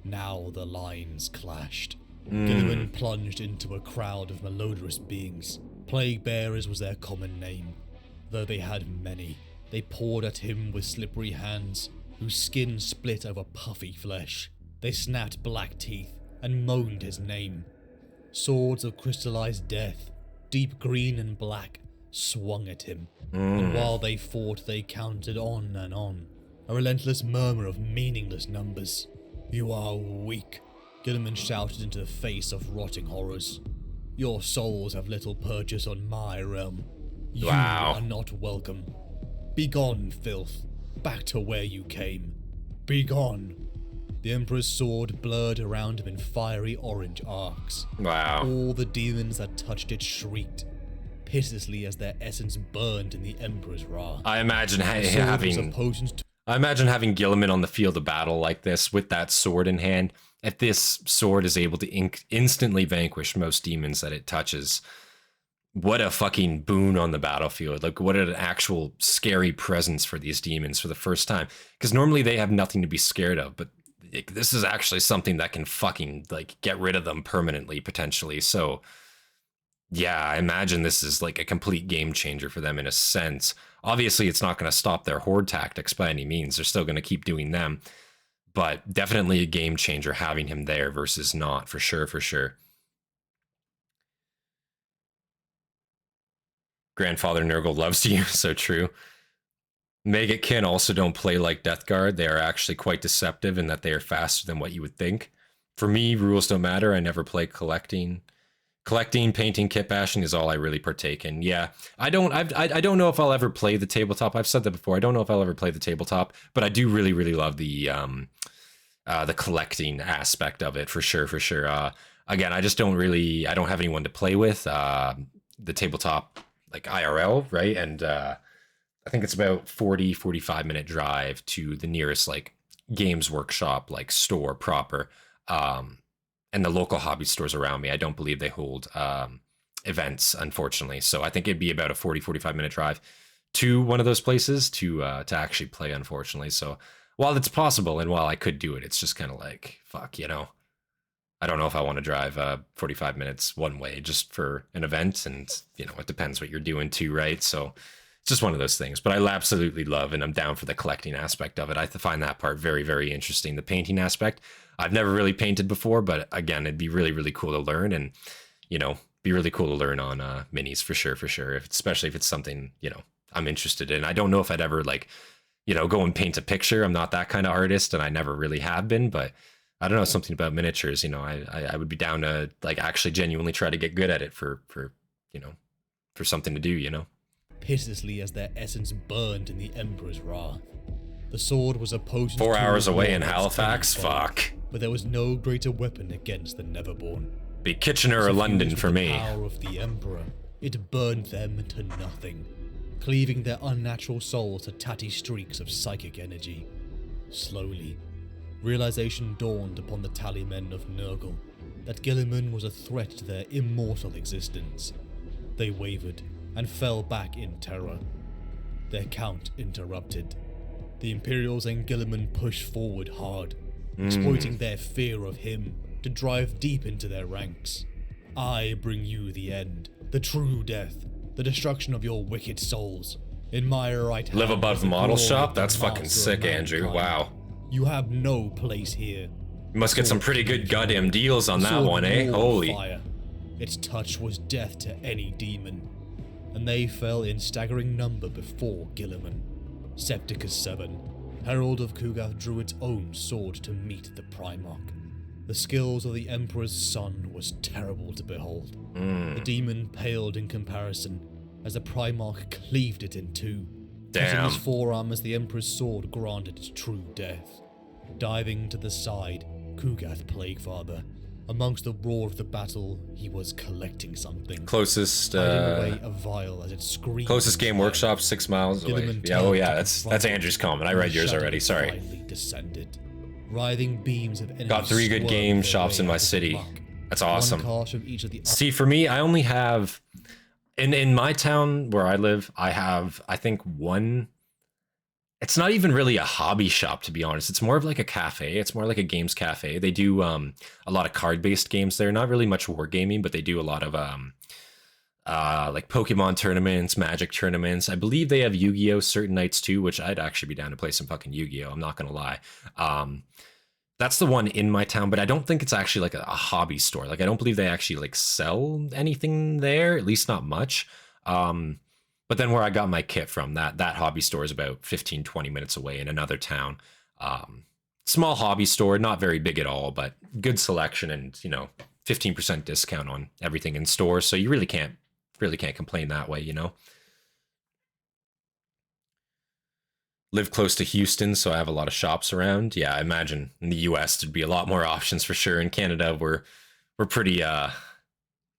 Now the lines clashed. Guilliman plunged into a crowd of malodorous beings. Plague Bearers was their common name. Though they had many, they poured at him with slippery hands, whose skin split over puffy flesh. They snapped black teeth and moaned his name. Swords of crystallized death, deep green and black, swung at him. And while they fought, they counted on and on, a relentless murmur of meaningless numbers. "You are weak," Guilliman shouted into the face of rotting horrors. "Your souls have little purchase on my realm. You are not welcome. Begone, filth, back to where you came. Begone." The Emperor's sword blurred around him in fiery orange arcs. Wow. All the demons that touched it shrieked, pitilessly as their essence burned in the Emperor's wrath. I imagine having Guilliman on the field of battle like this with that sword in hand. If this sword is able to instantly vanquish most demons that it touches, what a fucking boon on the battlefield. Like, what an actual scary presence for these demons for the first time. Because normally they have nothing to be scared of, but this is actually something that can fucking, like, get rid of them permanently, potentially. So, yeah, I imagine this is, like, a complete game changer for them in a sense. Obviously, it's not going to stop their horde tactics by any means. They're still going to keep doing them. But definitely a game changer having him there versus not, for sure, for sure. Grandfather Nurgle loves you, so true. Meggetkin also don't play like Death Guard. They are actually quite deceptive in that they are faster than what you would think. For me, rules don't matter. I never play collecting. Collecting, painting, kit bashing is all I really partake in. Yeah, I don't know if I'll ever play the tabletop. I've said that before. I don't know if I'll ever play the tabletop, but I do really, really love the collecting aspect of it, for sure, for sure. Again, I don't have anyone to play with. The tabletop, like IRL, right? And I think it's about 45 minute drive to the nearest like Games Workshop, like store proper. And the local hobby stores around me, I don't believe they hold events, unfortunately. So I think it'd be about a 45 minute drive to one of those places to actually play, unfortunately. So while it's possible and while I could do it, it's just kind of like, fuck, you know, I don't know if I want to drive 45 minutes one way just for an event. And, you know, it depends what you're doing too, right? So it's just one of those things. But I absolutely love, and I'm down for the collecting aspect of it. I find that part very, very interesting. The painting aspect, I've never really painted before, but again, it'd be really, really cool to learn, and, you know, be really cool to learn on minis for sure, for sure. Especially if it's something, you know, I'm interested in. I don't know if I'd ever, like, you know, go and paint a picture. I'm not that kind of artist, and I never really have been, but I don't know, something about miniatures, you know, I would be down to, like, actually genuinely try to get good at it for you know, for something to do, you know. Pitilessly as their essence burned in the Emperor's wrath. The sword was a potent 4 hours away in Halifax, fuck. But there was no greater weapon against the Neverborn. Be Kitchener or London for me. The power of the Emperor, it burned them to nothing, cleaving their unnatural souls to tatty streaks of psychic energy. Slowly, realization dawned upon the tallymen of Nurgle that Guilliman was a threat to their immortal existence. They wavered and fell back in terror. Their count interrupted. The Imperials and Guilliman pushed forward hard, exploiting their fear of him to drive deep into their ranks. "I bring you the end, the true death, the destruction of your wicked souls. In my right hand, live above model shop? That's fucking sick, Andrew. Wow. You have no place here." You must get some pretty good goddamn deals on that one, eh? Holy. Fire. Its touch was death to any demon, and they fell in staggering number before Guilliman. Septicus 7, Herald of Kugath, drew its own sword to meet the Primarch. The skills of the Emperor's son was terrible to behold. The demon paled in comparison as the Primarch cleaved it in two, cutting his forearm as the Emperor's sword granted its true death. Diving to the side, Kugath Plaguefather. Amongst the roar of the battle, he was collecting something. Closest away a vial as it screamed. Closest Game Workshop, 6 miles away. Yeah, oh yeah, that's Andrew's comment. I read yours already, sorry. Descended. Writhing beams of energy Got 3 good game shops in my city. That's awesome. See, for me, I only have in my town where I live, I have, I think, one. It's not even really a hobby shop, to be honest. It's more of like a cafe. It's more like a games cafe. They do a lot of card-based games there. Not really much wargaming, but they do a lot of like Pokemon tournaments, Magic tournaments. I believe they have Yu-Gi-Oh! Certain nights too, which I'd actually be down to play some fucking Yu-Gi-Oh! I'm not gonna lie. That's the one in my town, but I don't think it's actually like a hobby store. Like, I don't believe they actually like sell anything there, at least not much. But then where I got my kit from, that hobby store is about 15-20 minutes away in another town. Small hobby store, not very big at all, but good selection and, you know, 15% discount on everything in stores. So you really can't complain that way, you know. Live close to Houston, so I have a lot of shops around. Yeah, I imagine in the US there'd be a lot more options for sure. In Canada, we're pretty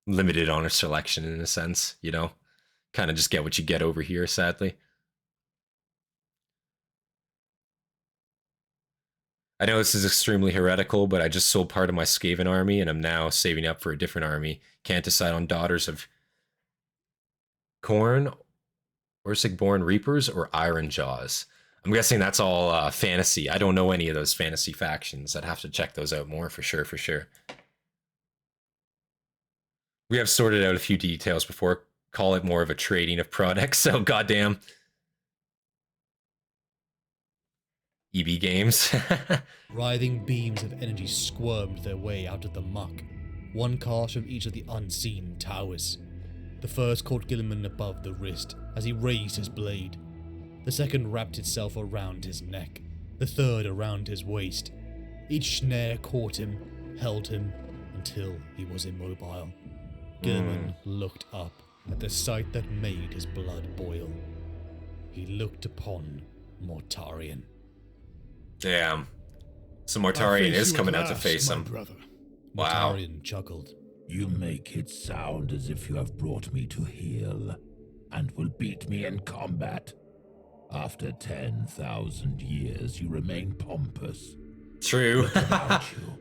limited on our selection in a sense, you know. Kind of just get what you get over here, sadly. I know this is extremely heretical, but I just sold part of my Skaven army, and I'm now saving up for a different army. Can't decide on Daughters of Corn, Ursig-born Reapers, or Iron Jaws. I'm guessing that's all fantasy. I don't know any of those fantasy factions. I'd have to check those out more for sure, for sure. We have sorted out a few details before. Call it more of a trading of products, so goddamn. EB Games. Writhing beams of energy squirmed their way out of the muck, one cast from each of the unseen towers. The first caught Guilliman above the wrist as he raised his blade. The second wrapped itself around his neck, the third around his waist. Each snare caught him, held him, until he was immobile. Guilliman looked up at the sight that made his blood boil. He looked upon Mortarion. Damn. So Mortarion is coming out to face him. Brother. Wow. Mortarion chuckled. You make it sound as if you have brought me to heel, and will beat me in combat. After 10,000 years, you remain pompous. True. About you.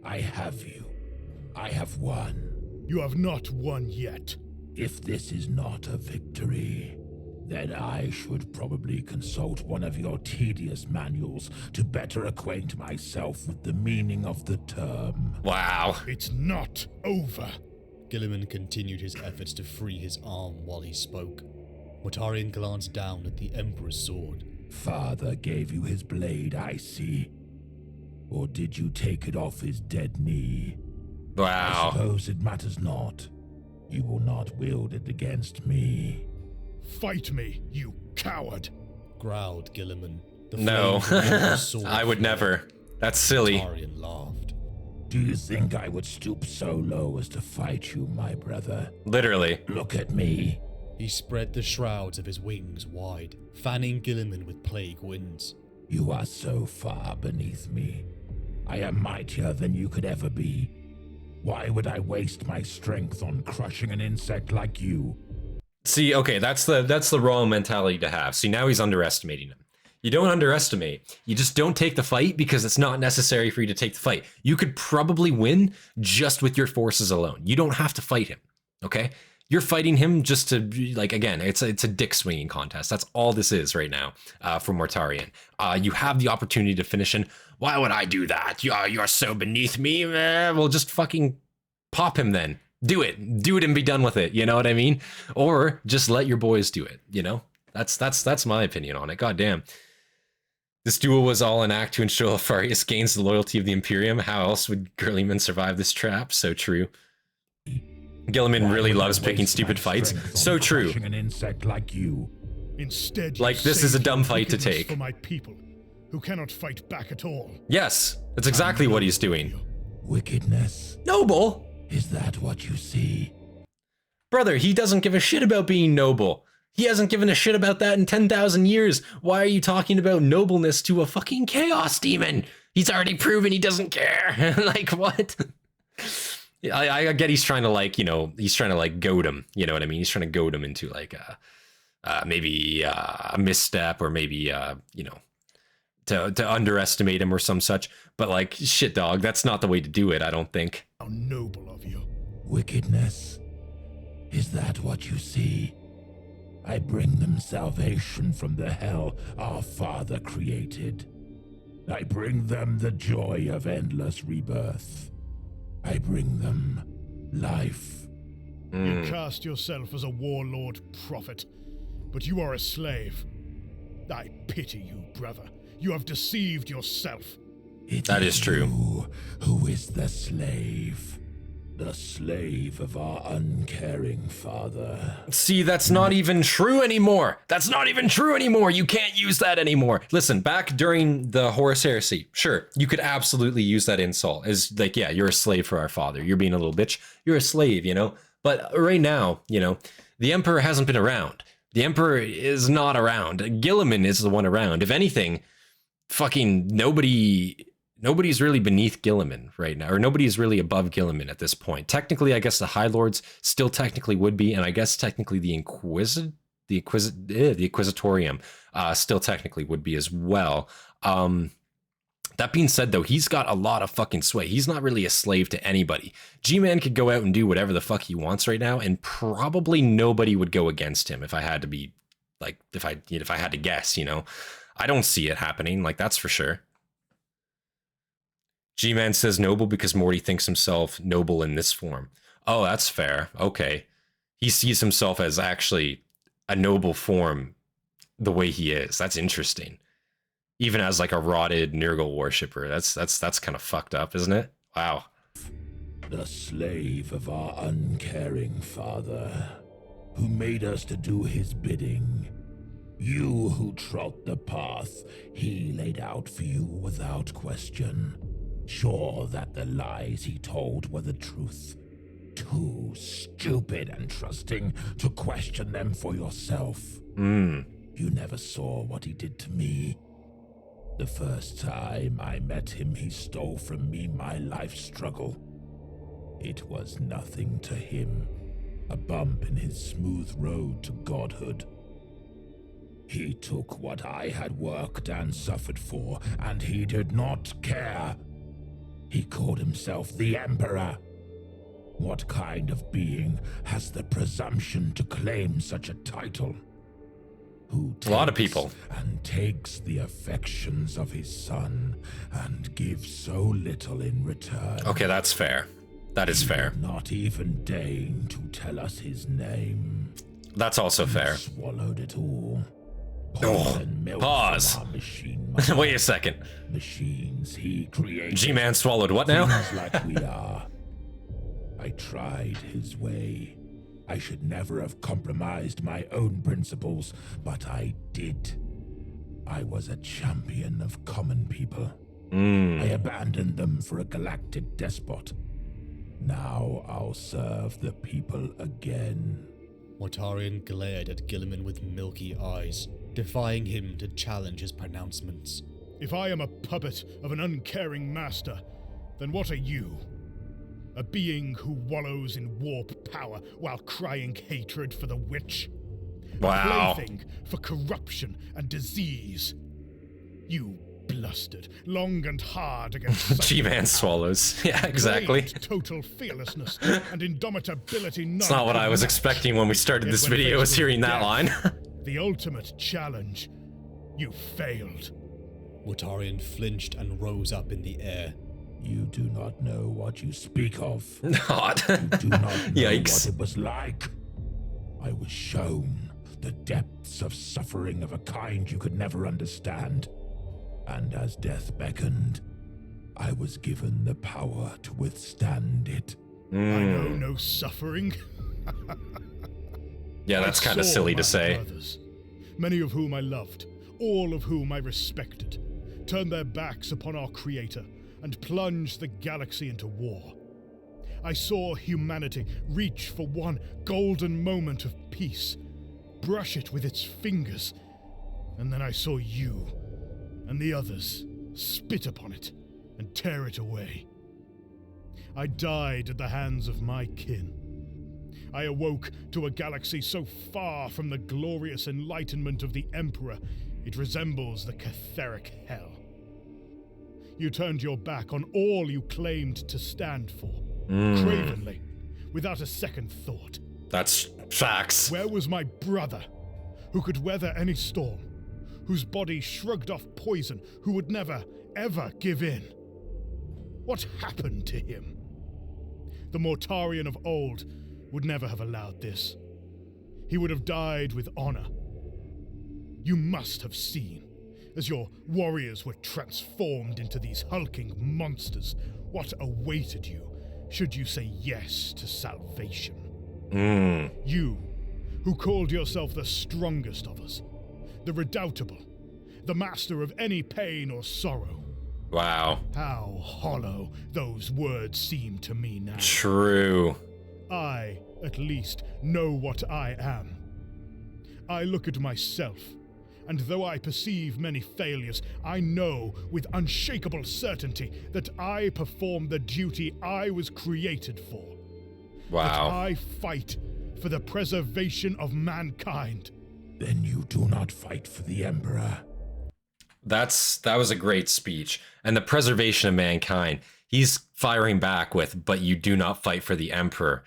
I have you. I have won. You have not won yet. If this is not a victory, then I should probably consult one of your tedious manuals to better acquaint myself with the meaning of the term. Wow. It's not over. Guilliman continued his efforts to free his arm while he spoke. Mortarion glanced down at the Emperor's sword. Father gave you his blade, I see. Or did you take it off his dead knee? Wow. I suppose it matters not. You will not wield it against me. Fight me, you coward! Growled Guilliman. No, I would never. That's silly. Mortarion laughed. Do you think I would stoop so low as to fight you, my brother? Literally. Look at me. He spread the shrouds of his wings wide, fanning Guilliman with plague winds. You are so far beneath me. I am mightier than you could ever be. Why would I waste my strength on crushing an insect like you? See, okay, that's the wrong mentality to have. See, now he's underestimating him. You don't underestimate. You just don't take the fight because it's not necessary for you to take the fight. You could probably win just with your forces alone. You don't have to fight him, okay? You're fighting him just to, like, again, it's a dick swinging contest. That's all this is right now for Mortarion. You have the opportunity to finish in. Why would I do that? You're so beneath me. Well, just fucking pop him then. Do it and be done with it. You know what I mean? Or just let your boys do it. You know, that's my opinion on it. God damn. This duel was all an act to ensure Alfarius gains the loyalty of the Imperium. How else would Guilliman survive this trap? So true. Guilliman really loves picking stupid fights. So true. An insect like you. Instead, like, this is a dumb fight to take. For my people, who cannot fight back at all. Yes, that's exactly what he's doing. Wickedness. Noble. Is that what you see? Brother, he doesn't give a shit about being noble. He hasn't given a shit about that in 10,000 years. Why are you talking about nobleness to a fucking chaos demon? He's already proven he doesn't care. Like, what? I get he's trying to, like, you know, he's trying to, like, goad him. You know what I mean? He's trying to goad him into, like, maybe a misstep or maybe, you know, to underestimate him or some such. But like, shit, dog, that's not the way to do it, I don't think. How noble of you. Wickedness. Is that what you see? I bring them salvation from the hell our father created. I bring them the joy of endless rebirth. I bring them life. You cast yourself as a warlord prophet, but you are a slave. I pity you, brother. You have deceived yourself. That is true. Who is the slave? The slave of our uncaring father. See, that's not even true anymore. That's not even true anymore. You can't use that anymore. Listen, back during the Horus Heresy, sure, you could absolutely use that insult as like, yeah, you're a slave for our father. You're being a little bitch. You're a slave, you know? But right now, you know, the Emperor hasn't been around. The Emperor is not around. Guilliman is the one around. If anything, fucking nobody's really beneath Guilliman right now, or nobody's really above Guilliman at this point. Technically, I guess the High Lords still technically would be, and I guess technically the Inquisitorium still technically would be as well. That being said, though, he's got a lot of fucking sway. He's not really a slave to anybody. Gman could go out and do whatever the fuck he wants right now, and probably nobody would go against him if I had to be, like, if I had to guess, you know. I don't see it happening, like, that's for sure. Gman says noble because Morty thinks himself noble in this form. Oh, that's fair. Okay. He sees himself as actually a noble form the way he is. That's interesting. Even as like a rotted Nurgle worshipper. That's kind of fucked up, isn't it? Wow. The slave of our uncaring father, who made us to do his bidding. You who trod the path he laid out for you without question. Sure that the lies he told were the truth. Too stupid and trusting to question them for yourself. You never saw what he did to me. The first time I met him, he stole from me my life struggle. It was nothing to him, a bump in his smooth road to godhood. He took what I had worked and suffered for, and he did not care. He called himself the Emperor. What kind of being has the presumption to claim such a title? Who takes a lot of people and takes the affections of his son and gives so little in return. Okay, that's fair. That is fair. Not even deign to tell us his name. That's also fair. Swallowed it all. Pause. Wait a second. Machines he created. G-Man swallowed what now? Like we are. I tried his way. I should never have compromised my own principles, but I did. I was a champion of common people. I abandoned them for a galactic despot. Now I'll serve the people again. Mortarion glared at Guilliman with milky eyes, defying him to challenge his pronouncements. If I am a puppet of an uncaring master, then what are you? A being who wallows in warp power while crying hatred for the witch? Wow. A plaything for corruption and disease? You blustered long and hard against G-Man swallows. Yeah, exactly. Total fearlessness and indomitability. It's not what I was expecting when we started this video, was hearing that line. The ultimate challenge. You failed. Mortarion flinched and rose up in the air. You do not know what you speak of. Not. You do not know Yikes. what it was like. I was shown the depths of suffering of a kind you could never understand. And as death beckoned, I was given the power to withstand it. I know no suffering. Yeah, that's kind of I saw silly my to say. brothers, many of whom I loved, all of whom I respected, turn their backs upon our Creator and plunge the galaxy into war. I saw humanity reach for one golden moment of peace, brush it with its fingers, and then I saw you and the others spit upon it and tear it away. I died at the hands of my kin. I awoke to a galaxy so far from the glorious enlightenment of the Emperor, it resembles the Catheric hell. You turned your back on all you claimed to stand for. Cravenly, without a second thought. That's facts. Where was my brother, who could weather any storm, whose body shrugged off poison, who would never, ever give in? What happened to him? The Mortarion of old would never have allowed this. He would have died with honor. You must have seen, as your warriors were transformed into these hulking monsters, what awaited you should you say yes to salvation. You, who called yourself the strongest of us, the redoubtable, the master of any pain or sorrow. Wow. How hollow those words seem to me now. True. I, at least, know what I am. I look at myself, and though I perceive many failures, I know with unshakable certainty that I perform the duty I was created for. Wow. That I fight for the preservation of mankind. Then you do not fight for the Emperor. That was a great speech. And the preservation of mankind, he's firing back with, but you do not fight for the Emperor.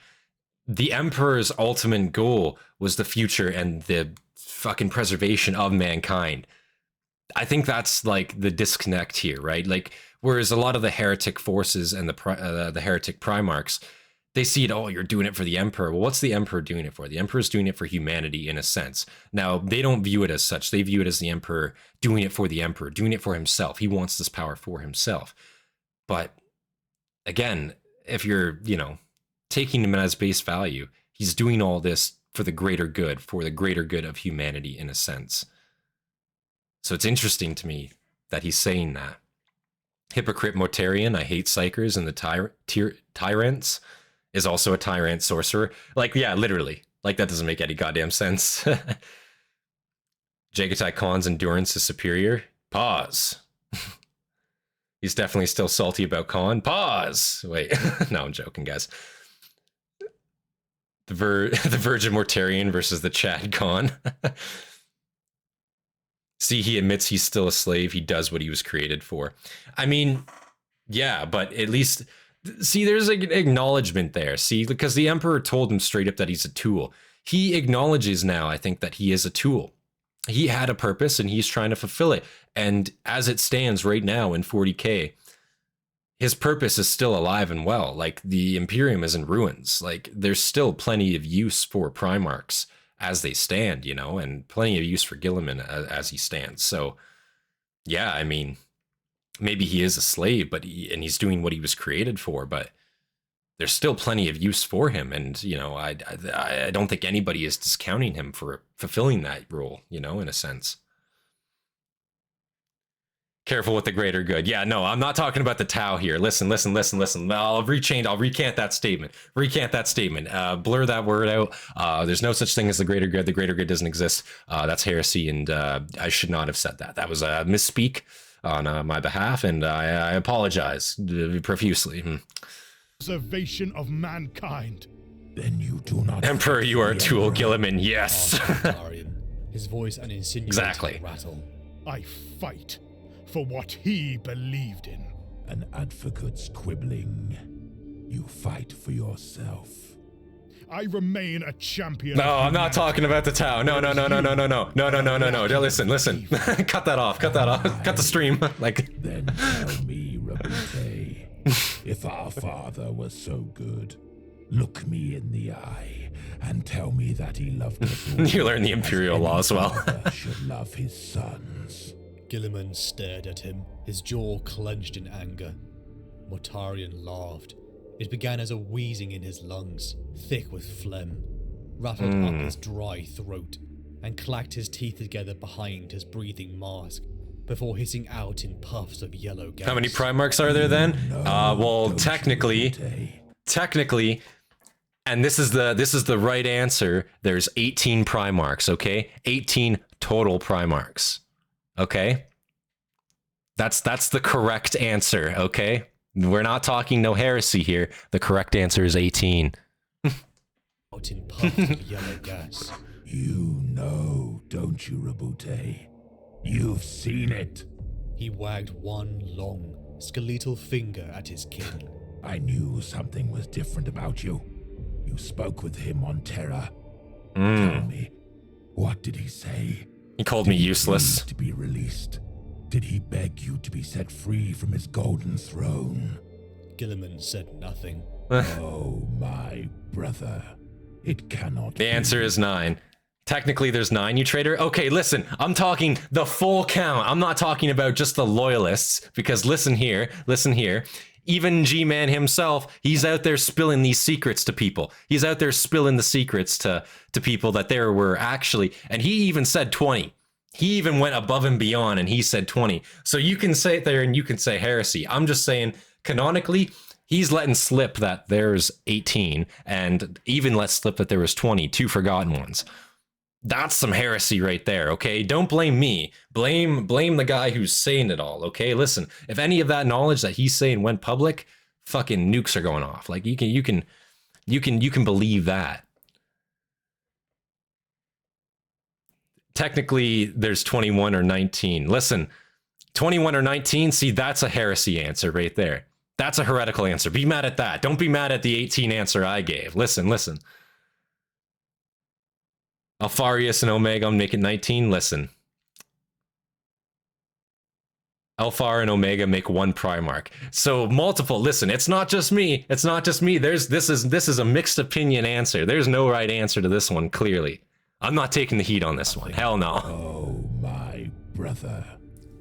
The Emperor's ultimate goal was the future and the fucking preservation of mankind. I think that's like the disconnect here, right? Like, whereas a lot of the heretic forces and the heretic Primarchs, they see it, oh, you're doing it for the Emperor. Well, what's the Emperor doing it for? The Emperor's doing it for humanity in a sense. Now, they don't view it as such. They view it as the Emperor doing it for the Emperor, doing it for himself. He wants this power for himself. But again, if you're, taking him as base value, he's doing all this for the greater good of humanity in a sense. So it's interesting to me that he's saying that. Hypocrite Mortarion, I hate psychers, and the tyrants is also a tyrant sorcerer. Like, yeah, literally. Like, that doesn't make any goddamn sense. Jagatai Khan's endurance is superior. Pause. He's definitely still salty about Khan. Pause. Wait. No, I'm joking, guys. The Virgin Mortarion versus the Chad Khan. See, he admits he's still a slave. He does what he was created for. I mean, yeah, but at least... See, there's an acknowledgement there. See, because the Emperor told him straight up that he's a tool. He acknowledges now, I think, that he is a tool. He had a purpose and he's trying to fulfill it. And as it stands right now in 40K, his purpose is still alive and well. Like, the Imperium is in ruins. Like, there's still plenty of use for Primarchs as they stand, and plenty of use for Guilliman as he stands. So, yeah, I mean... maybe he is a slave, but he's doing what he was created for, but there's still plenty of use for him. And, I don't think anybody is discounting him for fulfilling that role, in a sense. Careful with the greater good. Yeah, no, I'm not talking about the Tau here. Listen. I'll recant that statement. Blur that word out. There's no such thing as the greater good. The greater good doesn't exist. That's heresy, and I should not have said that. That was a misspeak on my behalf, and I apologize profusely. Preservation of mankind. Then you do not. Emperor, you are a tool, Guilliman. Yes. His voice an insinuating exactly. rattle. I fight for what he believed in. An advocate's quibbling. You fight for yourself. I remain a champion. No, I'm not talking about the Tau. No. Listen. Cut that off. Cut the stream. Like. Then tell me, Rabute, if our father was so good, look me in the eye and tell me that he loved us all. You learn the Imperial law as well. Should love his sons. Guilliman stared at him, his jaw clenched in anger. Mortarion laughed. It began as a wheezing in his lungs, thick with phlegm, rattled up his dry throat, and clacked his teeth together behind his breathing mask, before hissing out in puffs of yellow gas. How many Primarchs are there then? Well, technically, and this is the right answer. There's 18 Primarchs, okay? 18 total Primarchs. Okay? That's the correct answer, okay? We're not talking no heresy here. The correct answer is 18. Out in puffs of yellow gas. You know, don't you, Rabute? You've seen it. He wagged one long, skeletal finger at his kin. I knew something was different about you. You spoke with him on Terra. Tell me, what did he say? He called me useless. To be released? Did he beg you to be set free from his golden throne? Guilliman said nothing. Oh, my brother. It cannot The answer is 9. Technically, there's 9, you traitor. Okay, listen, I'm talking the full count. I'm not talking about just the loyalists, because listen here. Even Gman himself, he's out there spilling these secrets to people. He's out there spilling the secrets to people that there were actually, and he even said 20. He even went above and beyond, and he said 20. So you can say it there, and you can say heresy. I'm just saying, canonically, he's letting slip that there's 18, and even let slip that there was 20, 2 forgotten ones. That's some heresy right there, okay? Don't blame me. Blame the guy who's saying it all, okay? Listen, if any of that knowledge that he's saying went public, fucking nukes are going off. Like you can believe that. Technically, there's 21 or 19. Listen, 21 or 19, see, that's a heresy answer right there. That's a heretical answer. Be mad at that. Don't be mad at the 18 answer I gave. Listen. Alfarius and Omega make it 19. Listen. Alfar and Omega make 1 Primarch. So multiple. Listen, it's not just me. This is a mixed opinion answer. There's no right answer to this one, clearly. I'm not taking the heat on this one. Hell no. Oh, my brother.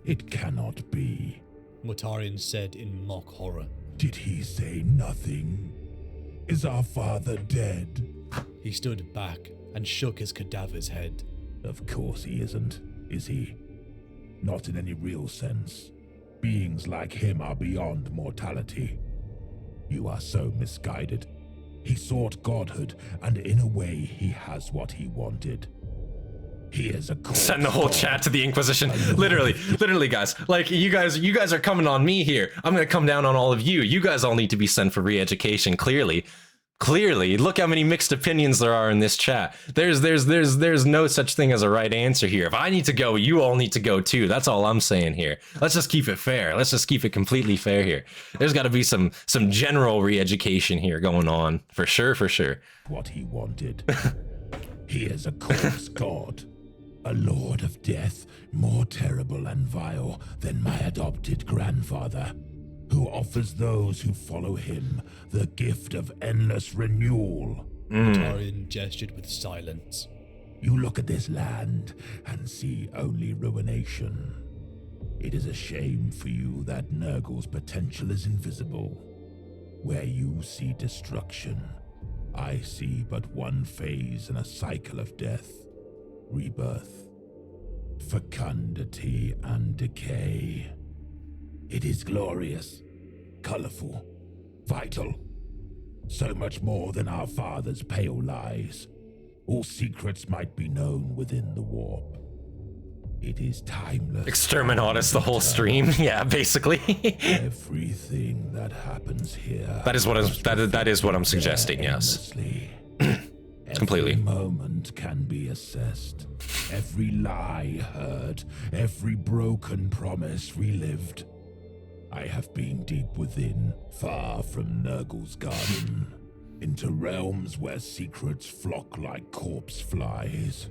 It cannot be. Mortarion said in mock horror. Did he say nothing? Is our father dead? He stood back and shook his cadaver's head. Of course he isn't, is he? Not in any real sense. Beings like him are beyond mortality. You are so misguided. He sought godhood, and in a way he has what he wanted. He is a corpse. Send the whole chat to the Inquisition. Literally, guys. Like, you guys are coming on me here. I'm gonna come down on all of you. You guys all need to be sent for re-education, clearly. Look how many mixed opinions there are in this chat. There's no such thing as a right answer here. If I need to go, you all need to go too. That's all I'm saying here. Let's just keep it fair. Let's just keep it completely fair here. There's got to be some general re-education here going on. For sure. What he wanted. He is a corpse god. A lord of death, more terrible and vile than my adopted grandfather, who offers those who follow him the gift of endless renewal. Mortarion gestured with silence. You look at this land and see only ruination. It is a shame for you that Nurgle's potential is invisible. Where you see destruction, I see but one phase in a cycle of death. Rebirth, fecundity, and decay. It is glorious, colorful, vital. So much more than our father's pale lies. All secrets might be known within the warp. It is timeless. Exterminatus the whole stream. Yeah, basically. Everything that happens here. That is what I'm suggesting, yes. Completely. Every moment can be assessed. Every lie heard. Every broken promise relived. I have been deep within, far from Nurgle's garden, into realms where secrets flock like corpse flies.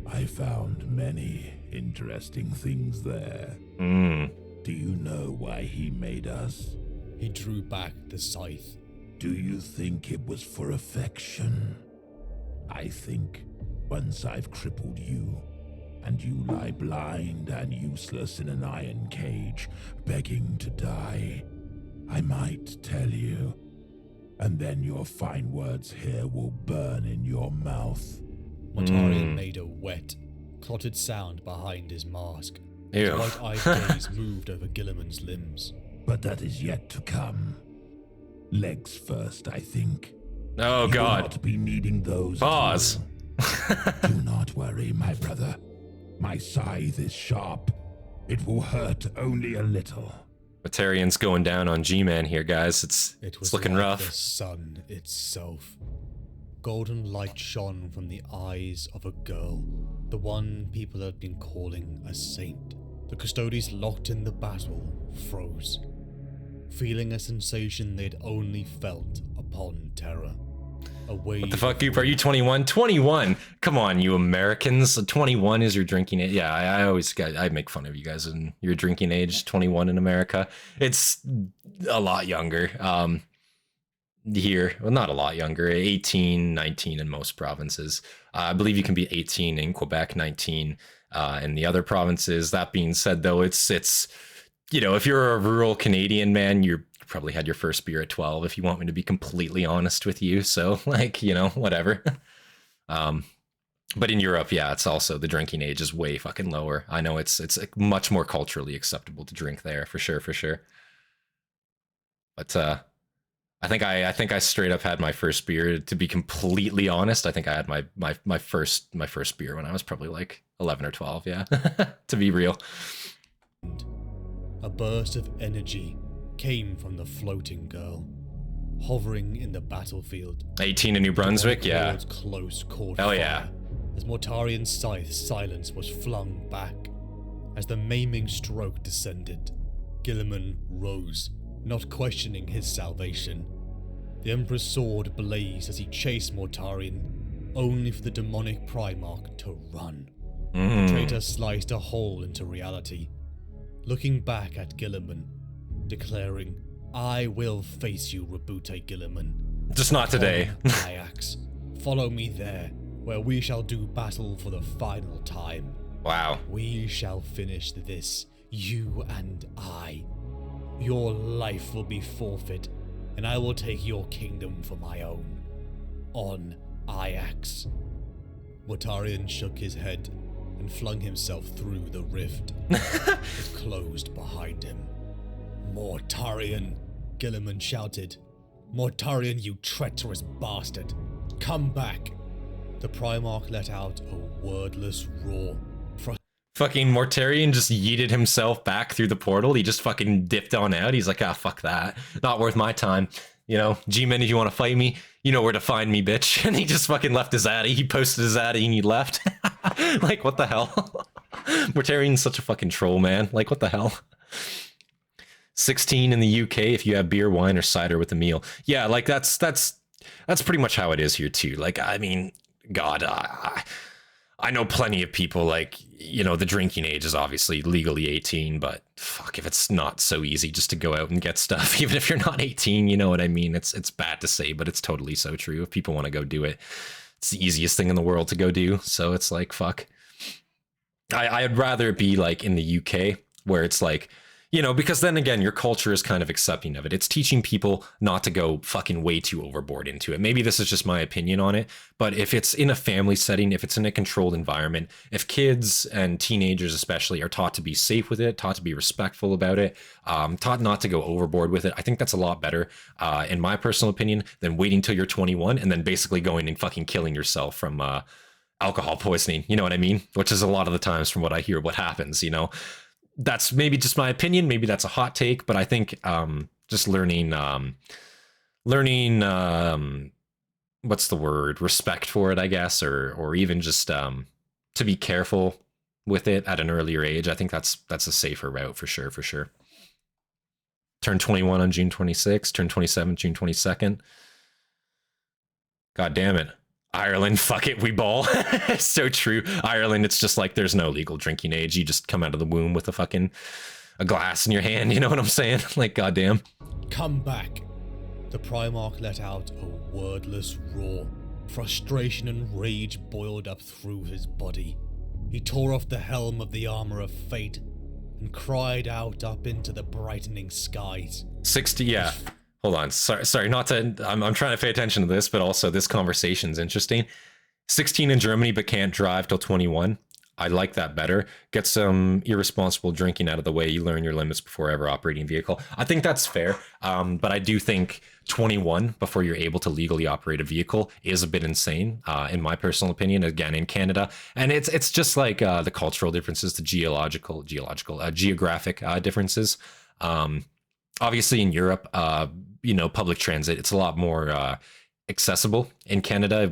I found many interesting things there. Do you know why he made us? He drew back the scythe. Do you think it was for affection? I think once I've crippled you, and you lie blind and useless in an iron cage, begging to die, I might tell you, and then your fine words here will burn in your mouth. Mortarion made a wet, clotted sound behind his mask. His Ew. white-eyed gaze moved over Guilliman's limbs. But that is yet to come. Legs first, I think. Oh, You God. will not be needing those. Pause. Do not worry, my brother. My scythe is sharp. It will hurt only a little. Mortarion's going down on Gman here, guys. It's looking like rough. The sun itself. Golden light shone from the eyes of a girl, the one people had been calling a saint. The custodians locked in the battle froze. feeling a sensation they'd only felt upon Terra. What the fuck, Goop? Are you 21? 21? Come on, you Americans. 21 is your drinking age. Yeah, I make fun of you guys in your drinking age. 21 in America. It's a lot younger. Here, well, not a lot younger. 18, 19 in most provinces. I believe you can be 18 in Quebec, 19 in the other provinces. That being said, though, it's you know, if you're a rural Canadian man, you're probably had your first beer at 12, if you want me to be completely honest with you. So, like, you know, whatever. But in Europe, yeah, it's also, the drinking age is way fucking lower. I know it's much more culturally acceptable to drink there, for sure. But I think I straight up had my first beer. To be completely honest, I think I had my first beer when I was probably like 11 or 12. Yeah, to be real. A burst of energy came from the floating girl, hovering in the battlefield. 18 in New Brunswick, yeah. Close caught Hell fire, yeah. as Mortarion's scythe's silence was flung back. As the maiming stroke descended, Guilliman rose, not questioning his salvation. The Emperor's sword blazed as he chased Mortarion, only for the demonic Primarch to run. The traitor sliced a hole into reality, looking back at Guilliman, declaring, "I will face you, Rabute Guilliman. Just not today." Ajax, follow me there, where we shall do battle for the final time. Wow. We shall finish this, you and I. Your life will be forfeit, and I will take your kingdom for my own. On Ajax. Mortarion shook his head and flung himself through the rift. It closed behind him. Mortarion, Guilliman shouted. Mortarion, you treacherous bastard. Come back. The Primarch let out a wordless roar. Fucking Mortarion just yeeted himself back through the portal. He just fucking dipped on out. He's like, ah, fuck that. Not worth my time. You know, Gman, if you want to fight me, you know where to find me, bitch. And he just fucking left his addy. He posted his addy and he left. Like, what the hell? Mortarion's such a fucking troll, man. Like, what the hell? 16 in the UK if you have beer, wine, or cider with a meal. Yeah, like that's pretty much how it is here too. Like, I mean, God, I know plenty of people, like, you know, the drinking age is obviously legally 18, but fuck if it's not so easy just to go out and get stuff, even if you're not 18, you know what I mean? It's bad to say, but it's totally so true. If people want to go do it, it's the easiest thing in the world to go do. So it's like, fuck. I'd rather it be like in the UK where it's like, you know, because then again, your culture is kind of accepting of it. It's teaching people not to go fucking way too overboard into it. Maybe this is just my opinion on it, but if it's in a family setting, if it's in a controlled environment, if kids and teenagers especially are taught to be safe with it, taught to be respectful about it, taught not to go overboard with it, I think that's a lot better, in my personal opinion, than waiting till you're 21 and then basically going and fucking killing yourself from alcohol poisoning. You know what I mean? Which is a lot of the times from what I hear what happens, you know? That's maybe just my opinion. Maybe that's a hot take, but I think just learning, what's the word? Respect for it, I guess, or even just to be careful with it at an earlier age. I think that's a safer route for sure. Turn 21 on June 26th. Turn 27 June 22nd. God damn it. Ireland, fuck it, we ball. So true. Ireland, it's just like there's no legal drinking age. You just come out of the womb with a glass in your hand. You know what I'm saying? Like, goddamn. Come back. The Primarch let out a wordless roar. Frustration and rage boiled up through his body. He tore off the helm of the armor of fate and cried out up into the brightening skies. 60, yeah. Hold on, sorry, not to, I'm trying to pay attention to this, but also this conversation's interesting. 16 in Germany, but can't drive till 21. I like that better. Get some irresponsible drinking out of the way. You learn your limits before ever operating a vehicle. I think that's fair, but I do think 21 before you're able to legally operate a vehicle is a bit insane, in my personal opinion, again, in Canada. And it's just like the cultural differences, the geographic differences. Obviously in Europe, you know, public transit, it's a lot more accessible. In Canada,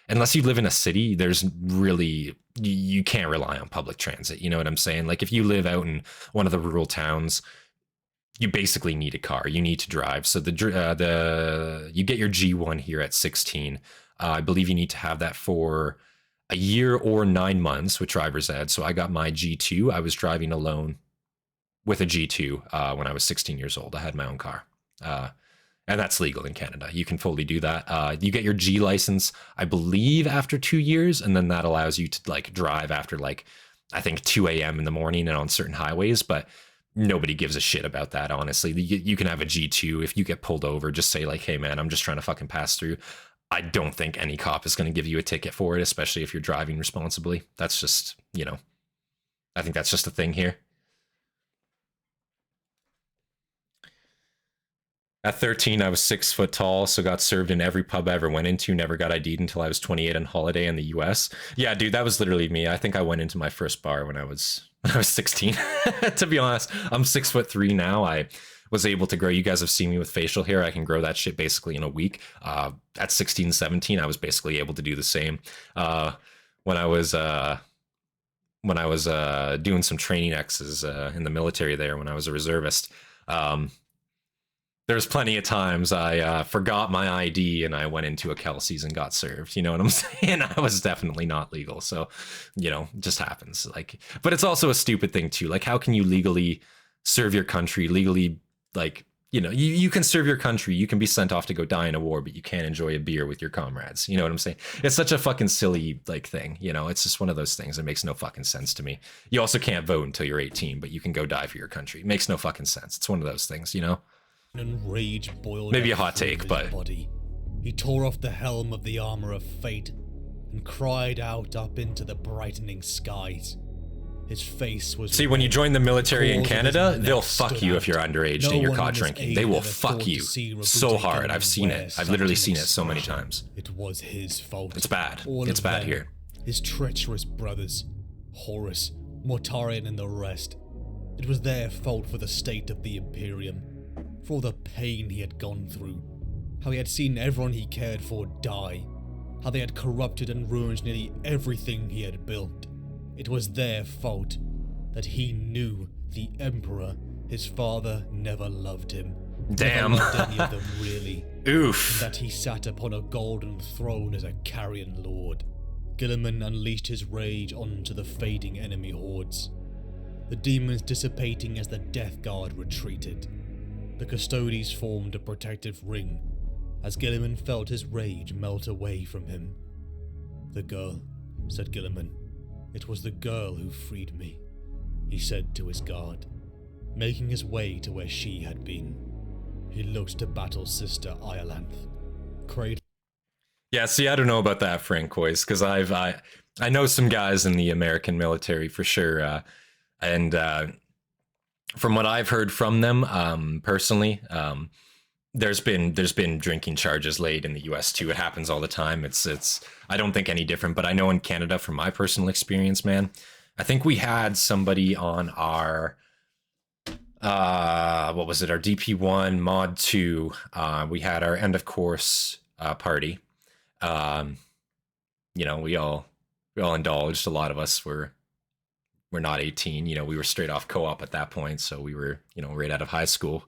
unless you live in a city, there's really, you can't rely on public transit. You know what I'm saying? Like if you live out in one of the rural towns, you basically need a car. You need to drive. So you get your G1 here at 16. I believe you need to have that for a year or 9 months with driver's ed. So I got my G2. I was driving alone with a G2 when I was 16 years old. I had my own car. And that's legal in Canada. You can fully do that. You get your G license, I believe, after 2 years, and then that allows you to like drive after like, I think 2 a.m. in the morning and on certain highways, but nobody gives a shit about that, honestly. You can have a G2. If you get pulled over, just say like, hey man, I'm just trying to fucking pass through. I don't think any cop is going to give you a ticket for it, especially if you're driving responsibly. That's just, you know, I think that's just a thing here. At 13, I was 6 foot tall, so got served in every pub I ever went into. Never got ID'd until I was 28 on holiday in the US. Yeah, dude, that was literally me. I think I went into my first bar when I was 16. To be honest, I'm 6'3" now. I was able to grow. You guys have seen me with facial hair. I can grow that shit basically in a week. At 16, 17, I was basically able to do the same. When I was doing some training X's in the military there, when I was a reservist, there's plenty of times I forgot my ID and I went into a Kelsey's and got served. You know what I'm saying? I was definitely not legal. So, you know, it just happens. Like, but it's also a stupid thing too. Like, how can you legally serve your country? Legally, like, you know, you can serve your country. You can be sent off to go die in a war, but you can't enjoy a beer with your comrades. You know what I'm saying? It's such a fucking silly like thing. You know, it's just one of those things that makes no fucking sense to me. You also can't vote until you're 18, but you can go die for your country. It makes no fucking sense. It's one of those things, you know? And rage boiled maybe a up hot through take, his but body. He tore off the helm of the armor of fate and cried out up into the brightening skies. His face was see, when you join the military in Canada, they'll fuck you if you're underage and you're caught drinking. They will fuck you so hard. I've seen it. I've literally seen it so many times. It was his fault. It's bad. It's bad here. His treacherous brothers, Horus, Mortarion and the rest. It was their fault for the state of the Imperium. For all the pain he had gone through, how he had seen everyone he cared for die, how they had corrupted and ruined nearly everything he had built. It was their fault that he knew the Emperor, his father, never loved him. Damn. Never loved any of them really. Oof. And that he sat upon a golden throne as a Acarian lord. Guilliman unleashed his rage onto the fading enemy hordes, the demons dissipating as the Death Guard retreated. The Custodes formed a protective ring, as Guilliman felt his rage melt away from him. "The girl," said Guilliman. "It was the girl who freed me," he said to his guard, making his way to where she had been. He looked to battle sister Irelanth. Yeah, see, I don't know about that, Francois, because I know some guys in the American military for sure, and from what I've heard from them, personally, there's been drinking charges laid in the US too. It happens all the time. It's I don't think any different, but I know in Canada, from my personal experience, man, I think we had somebody on our what was it? Our DP1 mod 2. We had our end of course party. You know, we all indulged. A lot of us were not 18, you know, we were straight off co-op at that point, so we were, you know, right out of high school,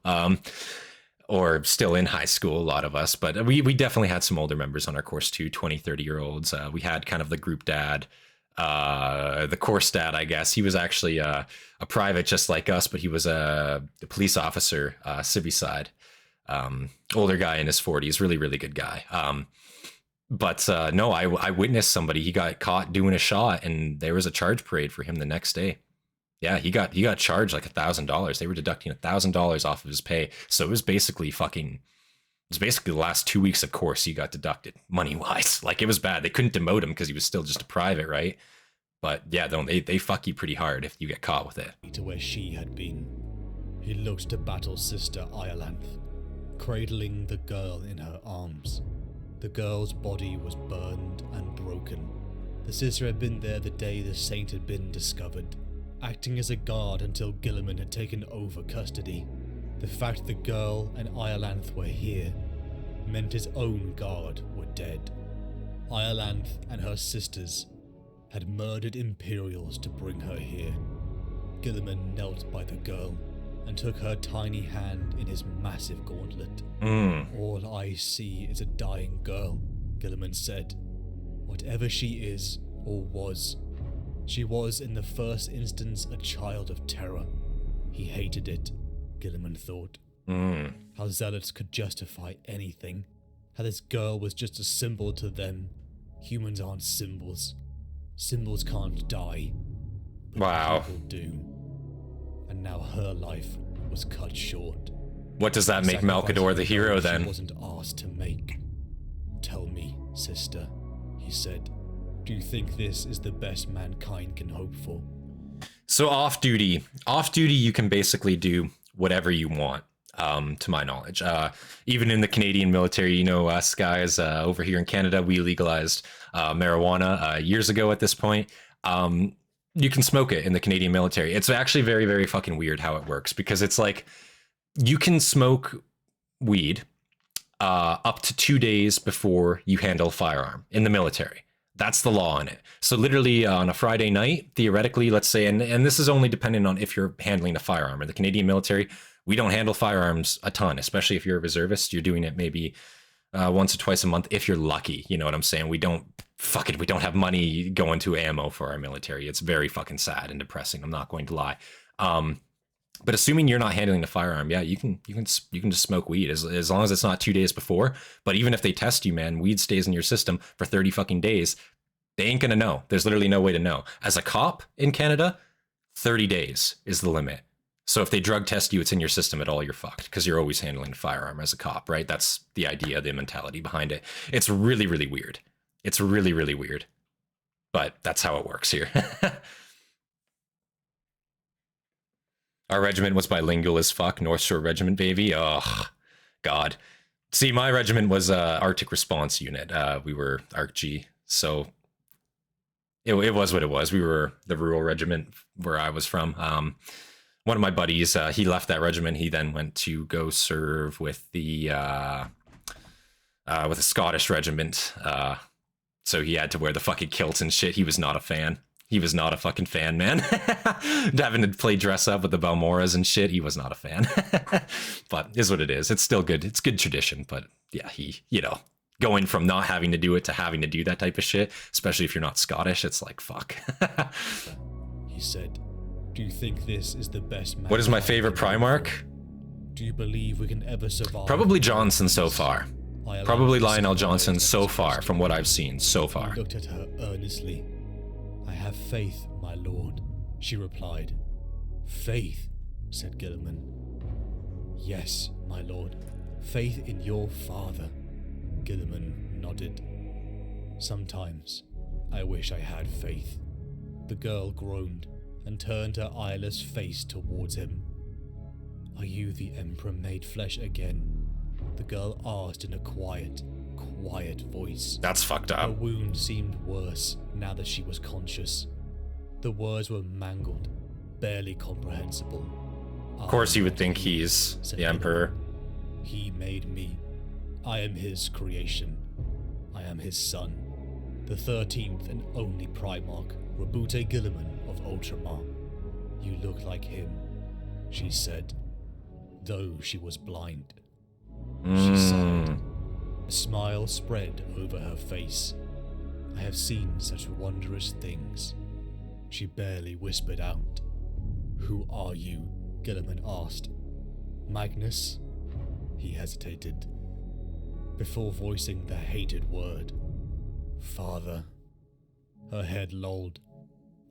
or still in high school, a lot of us, but we definitely had some older members on our course too, 20, 30-year-olds. We had kind of the group dad, the course dad, I guess. He was actually a private just like us, but he was a police officer, civvy side, older guy in his 40s, really, really good guy. But no, I witnessed somebody. He got caught doing a shot, and there was a charge parade for him the next day. Yeah, he got charged like $1,000. They were deducting $1,000 off of his pay. So it was basically the last 2 weeks of course he got deducted money wise. Like, it was bad. They couldn't demote him because he was still just a private, right? But yeah, they fuck you pretty hard if you get caught with it. To where she had been, he looked to battle sister Irelanth, cradling the girl in her arms. The girl's body was burned and broken. The sister had been there the day the saint had been discovered, acting as a guard until Guilliman had taken over custody. The fact the girl and Irelanth were here meant his own guard were dead. Irelanth and her sisters had murdered Imperials to bring her here. Guilliman knelt by the girl and took her tiny hand in his massive gauntlet. All I see is a dying girl, Guilliman said. Whatever she is, or was, she was in the first instance a child of terror. He hated it, Guilliman thought. How zealots could justify anything. How this girl was just a symbol to them. Humans aren't symbols. Symbols can't die. But wow. People do. And now her life was cut short. What does that make Malkador the hero then? She wasn't asked to make. Tell me, sister, he said. Do you think this is the best mankind can hope for? So off duty you can basically do whatever you want, to my knowledge. Even in the Canadian military, you know, us guys over here in Canada, we legalized marijuana years ago at this point. You can smoke it in the Canadian military. It's actually very, very fucking weird how it works, because it's like you can smoke weed up to 2 days before you handle a firearm in the military. That's the law on it. So literally on a Friday night, theoretically, let's say, and this is only dependent on if you're handling a firearm. In the Canadian military, we don't handle firearms a ton, especially if you're a reservist. You're doing it maybe once or twice a month if you're lucky. You know what I'm saying? We don't have money going to ammo for our military. It's very fucking sad and depressing. I'm not going to lie. But assuming you're not handling the firearm, yeah, you can just smoke weed as long as it's not 2 days before. But even if they test you, man, weed stays in your system for 30 fucking days. They ain't gonna know. There's literally no way to know. As a cop in Canada, 30 days is the limit. So if they drug test you, it's in your system at all, you're fucked, because you're always handling a firearm as a cop, right? That's the idea, the mentality behind it. It's really, really weird. It's really, really weird. But that's how it works here. Our regiment was bilingual as fuck. North Shore Regiment, baby. Oh, God. See, my regiment was Arctic Response Unit. We were ARC-G, so it was what it was. We were the rural regiment where I was from. One of my buddies, he left that regiment. He then went to go serve with the Scottish regiment. So he had to wear the fucking kilt and shit. He was not a fan. He was not a fucking fan, man. Having to play dress up with the Balmoras and shit, he was not a fan. But is what it is. It's still good. It's good tradition. But yeah, he, you know, going from not having to do it to having to do that type of shit, especially if you're not Scottish, it's like, fuck. He said, do you think this is the best man? What is my favorite Primarch? Do you believe we can ever survive? Probably Johnson so far. Probably Lionel Johnson so far, from what I've seen so far. He looked at her earnestly. I have faith, my lord, she replied. Faith, said Guilliman. Yes, my lord. Faith in your father. Guilliman nodded. Sometimes I wish I had faith. The girl groaned and turned her eyeless face towards him. Are you the Emperor made flesh again? The girl asked in a quiet voice. That's fucked up. Her wound seemed worse now that she was conscious. The words were mangled, barely comprehensible. Of course you would think he's the Emperor. He made me. I am his creation. I am his son. The 13th and only Primarch, Rabute Guilliman of Ultramar. You look like him, she said, though she was blind. She sighed. A smile spread over her face. I have seen such wondrous things. She barely whispered out. Who are you? Guilliman asked. Magnus? He hesitated, before voicing the hated word. Father. Her head lolled.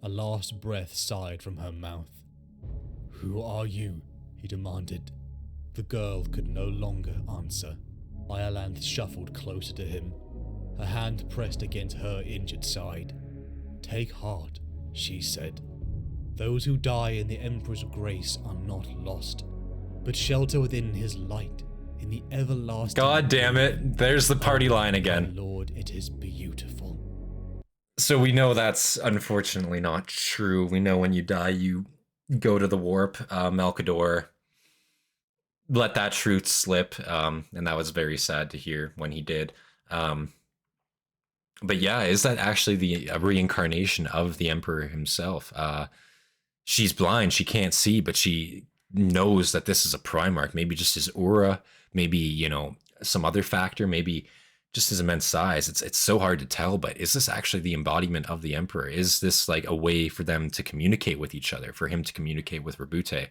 A last breath sighed from her mouth. Who are you? He demanded. The girl could no longer answer. Ireland shuffled closer to him, her hand pressed against her injured side. Take heart, she said. Those who die in the Emperor's grace are not lost, but shelter within his light in the everlasting... God damn it, there's the party line again. My lord, it is beautiful. So we know that's unfortunately not true. We know when you die, you go to the warp. Malkador let that truth slip, and that was very sad to hear when he did. But yeah, is that actually the reincarnation of the Emperor himself? She's blind, she can't see, but she knows that this is a Primarch. Maybe just his aura, maybe, you know, some other factor, maybe just his immense size. It's so hard to tell, but is this actually the embodiment of the Emperor? Is this like a way for them to communicate with each other, for him to communicate with Rabute?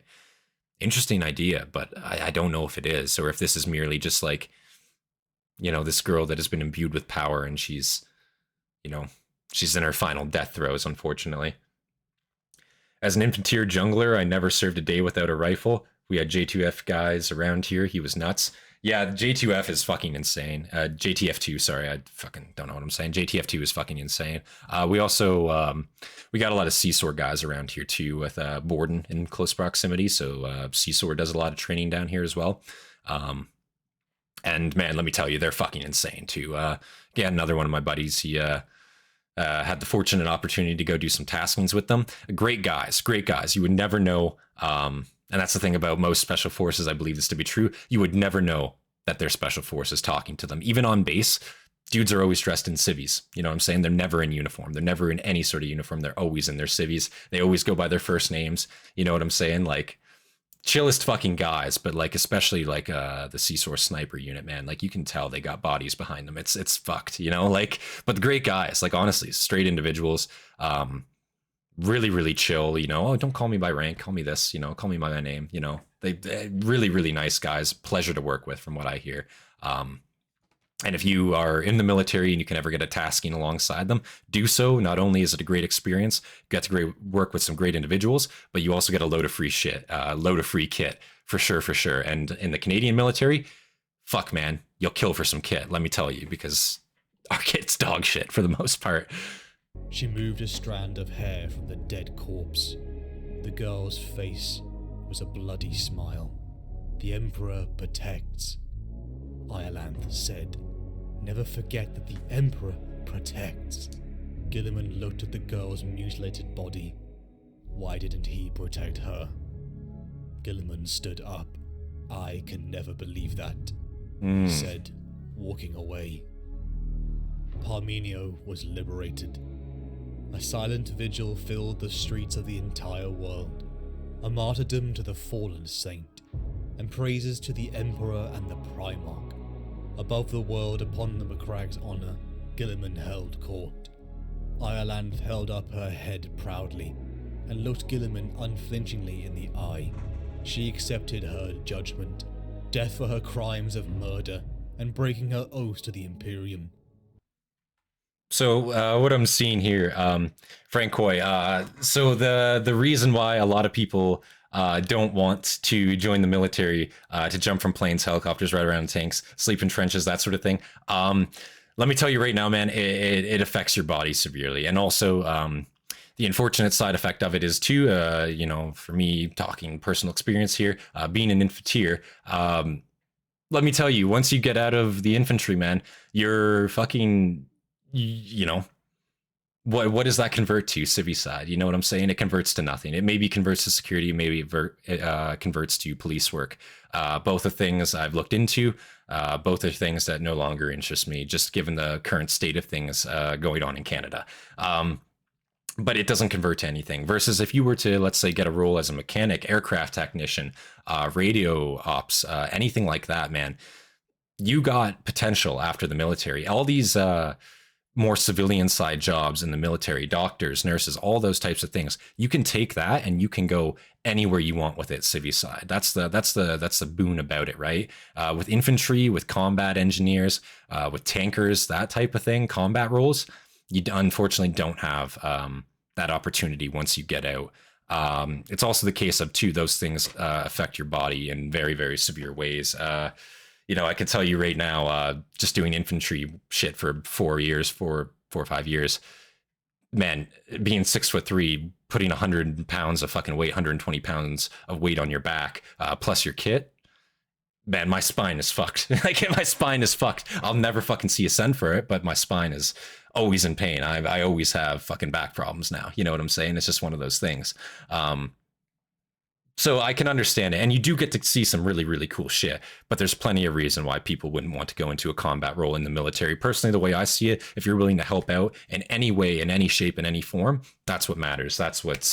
Interesting idea, but I don't know if it is, or if this is merely just like, you know, this girl that has been imbued with power and she's, you know, she's in her final death throes, unfortunately. As an infantry jungler, I never served a day without a rifle. We had J2F guys around here. He was nuts. Yeah, J2F is fucking insane. JTF2, sorry, I fucking don't know what I'm saying. JTF2 is fucking insane. We also, we got a lot of Seesaw guys around here too, with Borden in close proximity. So Seesaw does a lot of training down here as well. And man, let me tell you, they're fucking insane too. Yeah, another one of my buddies, he had the fortunate opportunity to go do some taskings with them. Great guys. You would never know. And that's the thing about most special forces. I believe this to be true. You would never know that they're special forces talking to them. Even on base, dudes are always dressed in civvies. You know what I'm saying? They're never in uniform. They're never in any sort of uniform. They're always in their civvies. They always go by their first names. You know what I'm saying? Like, chillest fucking guys, but like, especially like the Seesaw sniper unit, man, like you can tell they got bodies behind them. It's fucked, you know, like, but great guys, like honestly, straight individuals, really, really chill, you know, oh, don't call me by rank, call me this, you know, call me by my name, you know, they really, really nice guys, pleasure to work with from what I hear. And if you are in the military and you can ever get a tasking alongside them, do so. Not only is it a great experience, you get to work with some great individuals, but you also get a load of free shit, load of free kit, for sure. And in the Canadian military, fuck man, you'll kill for some kit, let me tell you, because our kit's dog shit for the most part. She moved a strand of hair from the dead corpse. The girl's face was a bloody smile. The Emperor protects, Ireland said. Never forget that the Emperor protects. Guilliman looked at the girl's mutilated body. Why didn't he protect her? Guilliman stood up. I can never believe that, he said, walking away. Parmenio was liberated. A silent vigil filled the streets of the entire world. A martyrdom to the fallen saint, and praises to the Emperor and the Primarch. Above the world, upon the Macrag's honour, Guilliman held court. Ireland held up her head proudly, and looked Guilliman unflinchingly in the eye. She accepted her judgment, death for her crimes of murder, and breaking her oath to the Imperium. So what I'm seeing here, Frank Coy, so the reason why a lot of people don't want to join the military, to jump from planes, helicopters, ride around tanks, sleep in trenches, that sort of thing. Let me tell you right now, man, it affects your body severely. And also, the unfortunate side effect of it is too, you know, for me, talking personal experience here, being an infantier, let me tell you, once you get out of the infantry, man, you're fucking, you know, what does that convert to? Civvy side, you know what I'm saying? It converts to nothing. It maybe converts to security, maybe it converts to police work. Both are things I've looked into. Both are things that no longer interest me, just given the current state of things going on in Canada. But it doesn't convert to anything. Versus if you were to, let's say, get a role as a mechanic, aircraft technician, radio ops, anything like that, man, you got potential after the military. All these more civilian side jobs in the military, doctors, nurses, all those types of things, you can take that and you can go anywhere you want with it, civvy side. That's the boon about it, right? With infantry, with combat engineers, with tankers, that type of thing, combat roles, you unfortunately don't have that opportunity once you get out. It's also the case of too, those things affect your body in very, very severe ways. You know, I can tell you right now, just doing infantry shit for 4 or 5 years, man, being 6'3", putting 100 pounds of fucking weight, 120 pounds of weight on your back, plus your kit, man, my spine is fucked. Like, my spine is fucked. I'll never fucking see a cent for it, but my spine is always in pain. I always have fucking back problems now. You know what I'm saying? It's just one of those things. So I can understand it. And you do get to see some really, really cool shit, but there's plenty of reason why people wouldn't want to go into a combat role in the military. Personally, the way I see it, if you're willing to help out in any way, in any shape, in any form, that's what matters. That's what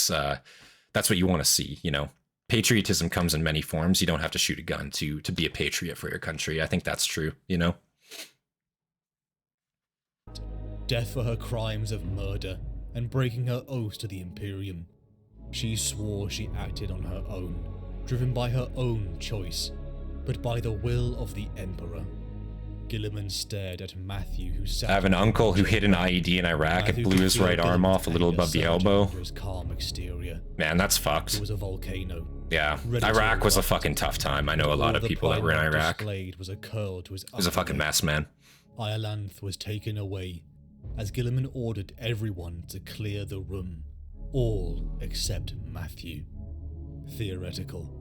you want to see, you know, patriotism comes in many forms. You don't have to shoot a gun to be a patriot for your country. I think that's true, you know? Death for her crimes of murder and breaking her oath to the Imperium. She swore she acted on her own, driven by her own choice, but by the will of the Emperor. Guilliman stared at Matthew, who sat. I have an uncle who hid an IED in Iraq and blew his right arm off a little above the elbow. His calm exterior. Man, that's fucked. It was a volcano. Yeah, Iraq was a fucking tough time. I know a lot of people that were in Iraq. Was a curl to his it was a fucking mess, man. Ireland was taken away, as Guilliman ordered everyone to clear the room. All except Matthew. Theoretical.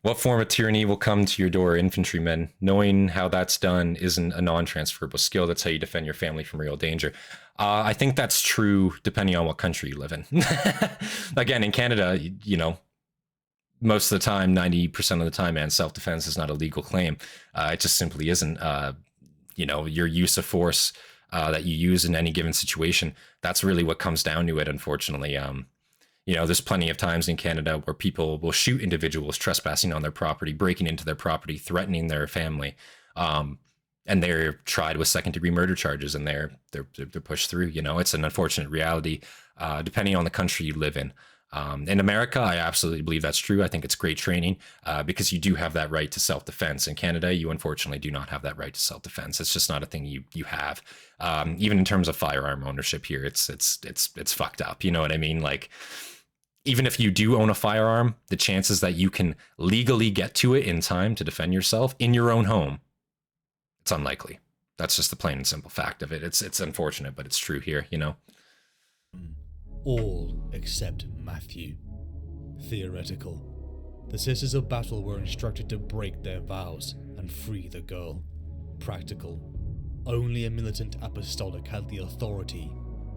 What form of tyranny will come to your door, infantrymen? Knowing how that's done isn't a non-transferable skill. That's how you defend your family from real danger. I think that's true depending on what country you live in. Again, in Canada, you know, most of the time, 90% of the time, man, self-defense is not a legal claim. It just simply isn't. You know, your use of force that you use in any given situation, that's really what comes down to it, unfortunately. You know, there's plenty of times in Canada where people will shoot individuals trespassing on their property, breaking into their property, threatening their family, and they're tried with second-degree murder charges, and they're pushed through. You know, it's an unfortunate reality, depending on the country you live in. In America, I absolutely believe that's true. I think it's great training because you do have that right to self-defense. In Canada, you unfortunately do not have that right to self-defense. It's just not a thing you have. Even in terms of firearm ownership here, it's fucked up. You know what I mean? Like, even if you do own a firearm, the chances that you can legally get to it in time to defend yourself in your own home, it's unlikely. That's just the plain and simple fact of it. It's unfortunate, but it's true here, you know? All except Matthew. Theoretical. The Sisters of Battle were instructed to break their vows and free the girl. Practical. Only a militant apostolic had the authority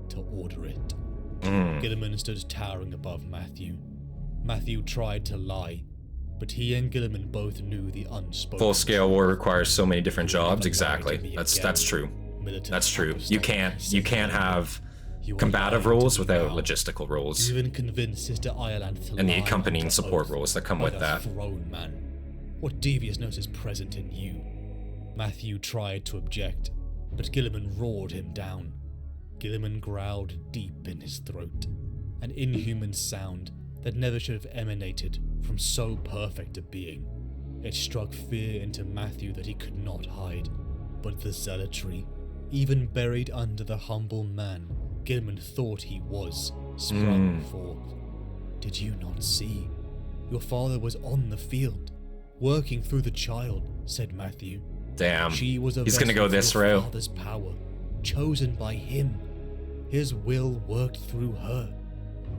to order it. Guilliman stood towering above Matthew. Matthew tried to lie, but he and Guilliman both knew the unspoken. Full-scale war requires so many different jobs. Exactly. That's true. That's true. You can't have combative roles without logistical roles. You even convinced Sister Ireland to and the accompanying support roles that come with that. Throne man. What deviousness is present in you? Matthew tried to object, but Guilliman roared him down. Guilliman growled deep in his throat, an inhuman sound that never should have emanated from so perfect a being. It struck fear into Matthew that he could not hide, but the zealotry, even buried under the humble man Guilliman thought he was, sprung forth. Did you not see? Your father was on the field, working through the child, said Matthew. Damn, she was he's gonna go this route. Father's power, chosen by him. His will worked through her.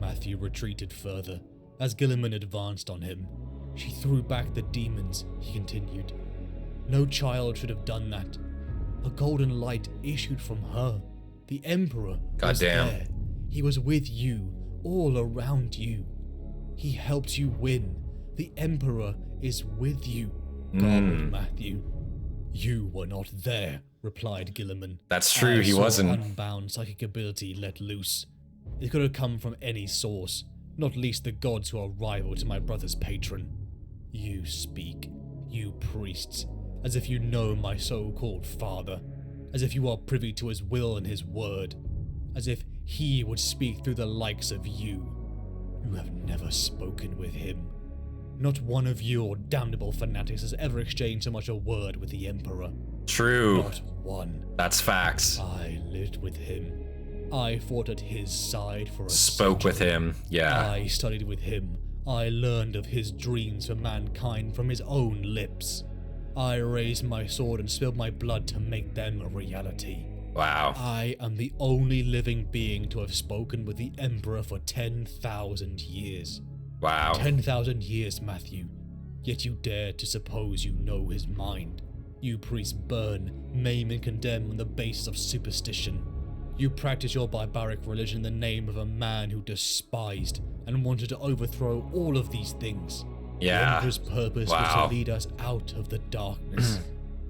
Matthew retreated further. As Guilliman advanced on him, she threw back the demons, he continued. No child should have done that. A golden light issued from her. The Emperor was there. He was with you, all around you. He helped you win. The Emperor is with you, garbled Matthew. You were not there, replied Guilliman. That's true, he wasn't. Unbound psychic ability let loose. It could have come from any source, not least the gods who are rival to my brother's patron. You speak, you priests, as if you know my so-called father, as if you are privy to his will and his word, as if he would speak through the likes of you. You have never spoken with him. Not one of your damnable fanatics has ever exchanged so much a word with the Emperor. True. Not one. That's facts. I lived with him. I fought at his side for a Spoke with him, yeah. I studied with him. I learned of his dreams for mankind from his own lips. I raised my sword and spilled my blood to make them a reality. Wow. I am the only living being to have spoken with the Emperor for 10,000 years. Wow. 10,000 years, Matthew. Yet you dare to suppose you know his mind. You priests burn, maim and condemn on the basis of superstition. You practice your barbaric religion in the name of a man who despised and wanted to overthrow all of these things. Yeah. The Emperor's purpose was to lead us out of the darkness.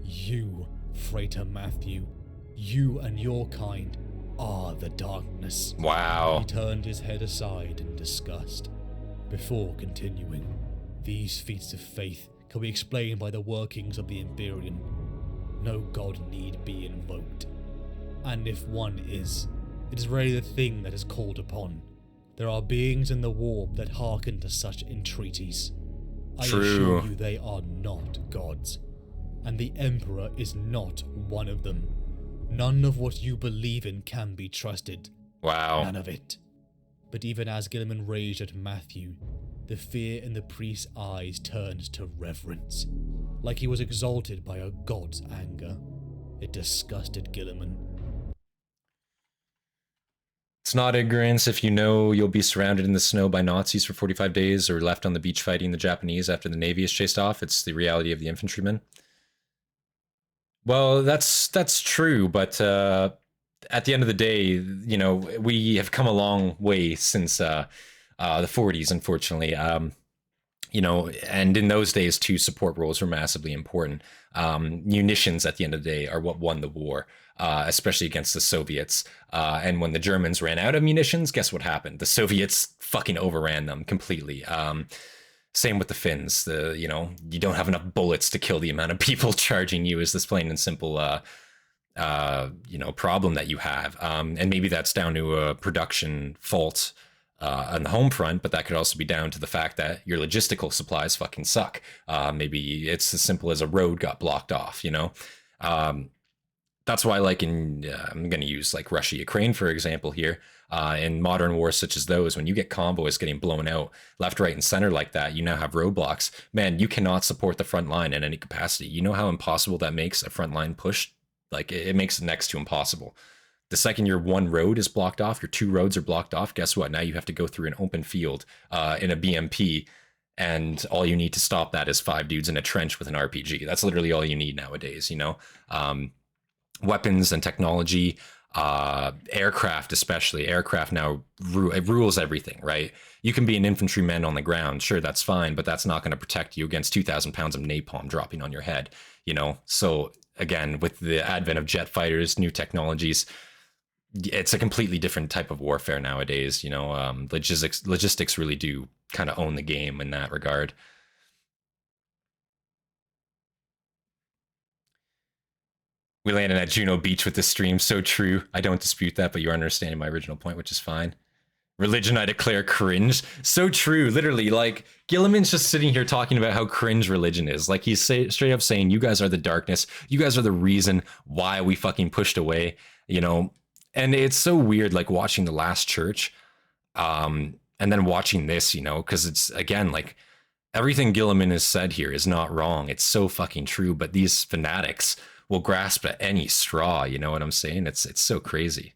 You, Frater Matthew, you and your kind are the darkness. Wow. He turned his head aside in disgust. Before continuing, these feats of faith can be explained by the workings of the Imperium. No god need be invoked. And if one is, it is rarely the thing that is called upon. There are beings in the warp that hearken to such entreaties. I assure you they are not gods. And the Emperor is not one of them. None of what you believe in can be trusted. Wow. None of it. But even as Guilliman raged at Matthew, the fear in the priest's eyes turned to reverence. Like he was exalted by a god's anger. It disgusted Guilliman. It's not ignorance if you know you'll be surrounded in the snow by Nazis for 45 days or left on the beach fighting the Japanese after the Navy is chased off. It's the reality of the infantryman. Well, that's true, but at the end of the day, you know, we have come a long way since the 40s, unfortunately. You know, and in those days, too, support roles were massively important. Munitions, at the end of the day, are what won the war, especially against the Soviets. And when the Germans ran out of munitions, guess what happened? The Soviets fucking overran them completely. Same with the Finns. You know, you don't have enough bullets to kill the amount of people charging you is this plain and simple, you know, problem that you have. And maybe that's down to a production fault on the home front, but that could also be down to the fact that your logistical supplies fucking suck. Maybe it's as simple as a road got blocked off, you know? That's why, like, I'm going to use like Russia, Ukraine, for example, here. In modern wars such as those, when you get convoys getting blown out left, right, and center like that, you now have roadblocks. Man, you cannot support the front line in any capacity. You know how impossible that makes a front line push? Like, it makes it next to impossible. The second your one road is blocked off, your two roads are blocked off, guess what? Now you have to go through an open field in a BMP, and all you need to stop that is 5 dudes in a trench with an RPG. That's literally all you need nowadays, you know? Weapons and technology, aircraft especially. Aircraft now rules everything, right? You can be an infantryman on the ground, sure, that's fine, but that's not going to protect you against 2,000 pounds of napalm dropping on your head, you know? So again, with the advent of jet fighters, new technologies, it's a completely different type of warfare nowadays, you know? Logistics really do kind of own the game in that regard. We landed at Juno Beach with this stream. So true. I don't dispute that, but you're understanding my original point, which is fine. Religion, I declare cringe. So true. Literally, like, Guilliman's just sitting here talking about how cringe religion is. Like, he's straight up saying, you guys are the darkness. You guys are the reason why we fucking pushed away, you know? And it's so weird, like, watching The Last Church, and then watching this, you know? Because it's, again, like, everything Guilliman has said here is not wrong. It's so fucking true, but these fanatics will grasp at any straw, you know what I'm saying? It's so crazy.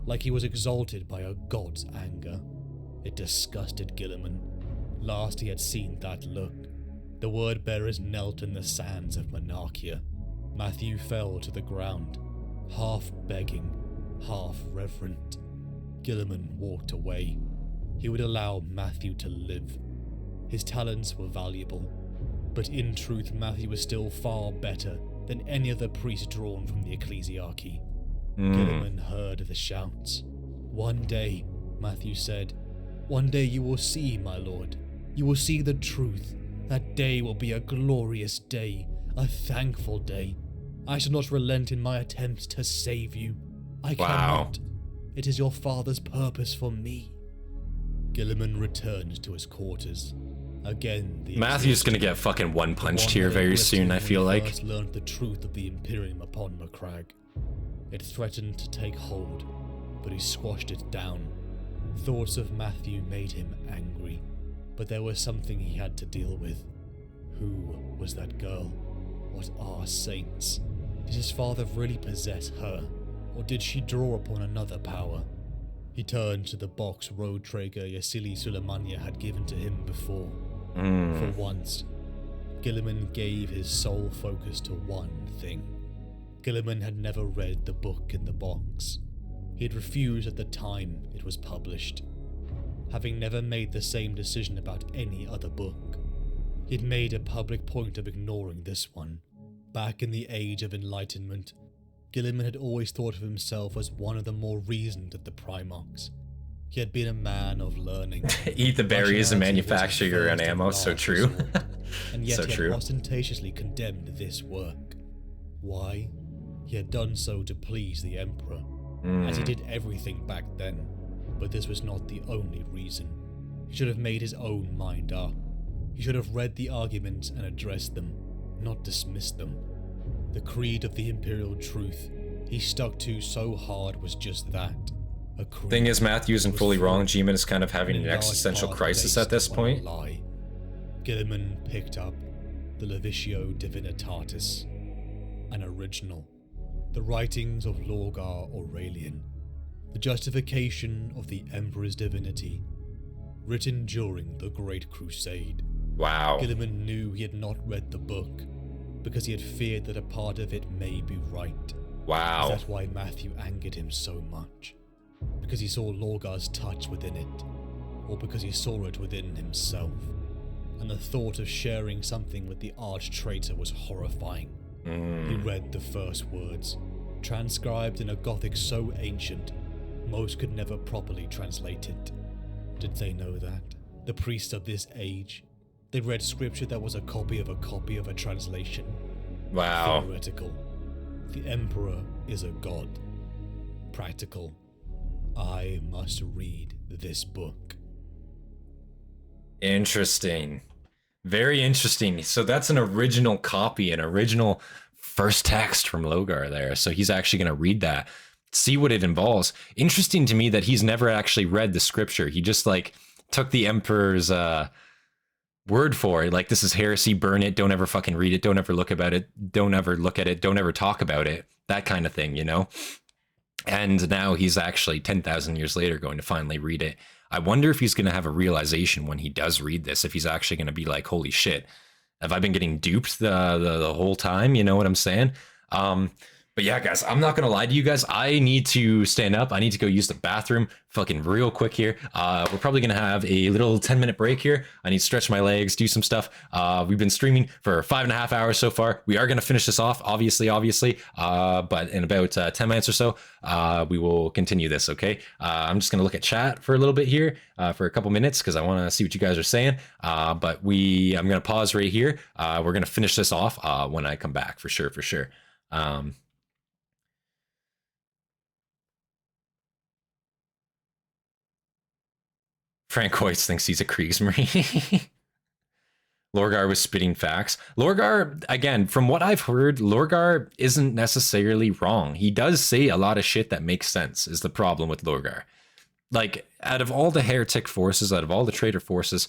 Like he was exalted by a god's anger. It disgusted Guilliman. Last he had seen that look, the word bearers knelt in the sands of Monarchia. Matthew fell to the ground, half begging, half reverent. Guilliman walked away. He would allow Matthew to live. His talents were valuable, but in truth Matthew was still far better than any other priest drawn from the ecclesiarchy. Guilliman heard the shouts. One day, Matthew said, one day you will see, my lord. You will see the truth. That day will be a glorious day, a thankful day. I shall not relent in my attempts to save you. I cannot. It is your father's purpose for me. Guilliman returned to his quarters. Again, Matthew's gonna get fucking one punched here very soon, I feel like. First learned the truth of the Imperium upon Macragge. It threatened to take hold, but he squashed it down. Thoughts of Matthew made him angry, but there was something he had to deal with. Who was that girl? What are saints? Did his father really possess her, or did she draw upon another power? He turned to the box Roadtrager Yasili Suleimania had given to him before. For once, Guilliman gave his sole focus to one thing. Guilliman had never read the book in the box. He had refused at the time it was published, having never made the same decision about any other book. He had made a public point of ignoring this one. Back in the Age of Enlightenment, Guilliman had always thought of himself as one of the more reasoned of the Primarchs. He had been a man of learning. Eat the berries and manufacture your own ammo, so true. Resort, and yet So he true. had ostentatiously condemned this work. Why? He had done so to please the Emperor, as he did everything back then, but this was not the only reason. He should have made his own mind up. He should have read the arguments and addressed them, not dismissed them. The creed of the Imperial truth he stuck to so hard was just that. A creed. Thing is, Matthew isn't was fully wrong. flawed, Gman is kind of having and an in large existential part crisis based at this on a point. lie. Guilliman picked up the Levicio Divinitatis, an original, the writings of Lorgar Aurelian, the justification of the Emperor's divinity, written during the Great Crusade. Wow. Guilliman knew he had not read the book, because he had feared that a part of it may be right. Wow. That's why Matthew angered him so much, because he saw Lorgar's touch within it, or because he saw it within himself, and the thought of sharing something with the arch-traitor was horrifying. He read the first words, transcribed in a Gothic so ancient, most could never properly translate it. Did they know that? The priests of this age, they read scripture that was a copy of a translation. Wow. Theoretical. The Emperor is a god. Practical. I must read this book. Interesting. Very interesting. So that's an original copy, an original first text from Lorgar there. So he's actually going to read that, see what it involves. Interesting to me that he's never actually read the scripture. He just like took the Emperor's word for it. Like, this is heresy, burn it, don't ever fucking read it, don't ever look about it, don't ever look at it, don't ever talk about it, that kind of thing, you know? And now he's actually 10,000 years later going to finally read it. I wonder if he's going to have a realization when he does read this, if he's actually going to be like, holy shit, have I been getting duped the whole time? You know what I'm saying? But yeah, guys, I'm not going to lie to you guys. I need to stand up. I need to go use the bathroom fucking real quick here. We're probably going to have a little 10-minute break here. I need to stretch my legs, do some stuff. We've been streaming for 5.5 hours so far. We are going to finish this off, obviously. But in about 10 minutes or so, we will continue this, okay? I'm just going to look at chat for a little bit here for a couple minutes because I want to see what you guys are saying. I'm going to pause right here. We're going to finish this off when I come back, for sure. Frank Hoyts thinks he's a Kriegsmarine. Lorgar was spitting facts. Lorgar, again, from what I've heard, Lorgar isn't necessarily wrong. He does say a lot of shit that makes sense, is the problem with Lorgar. Like, out of all the heretic forces, out of all the traitor forces,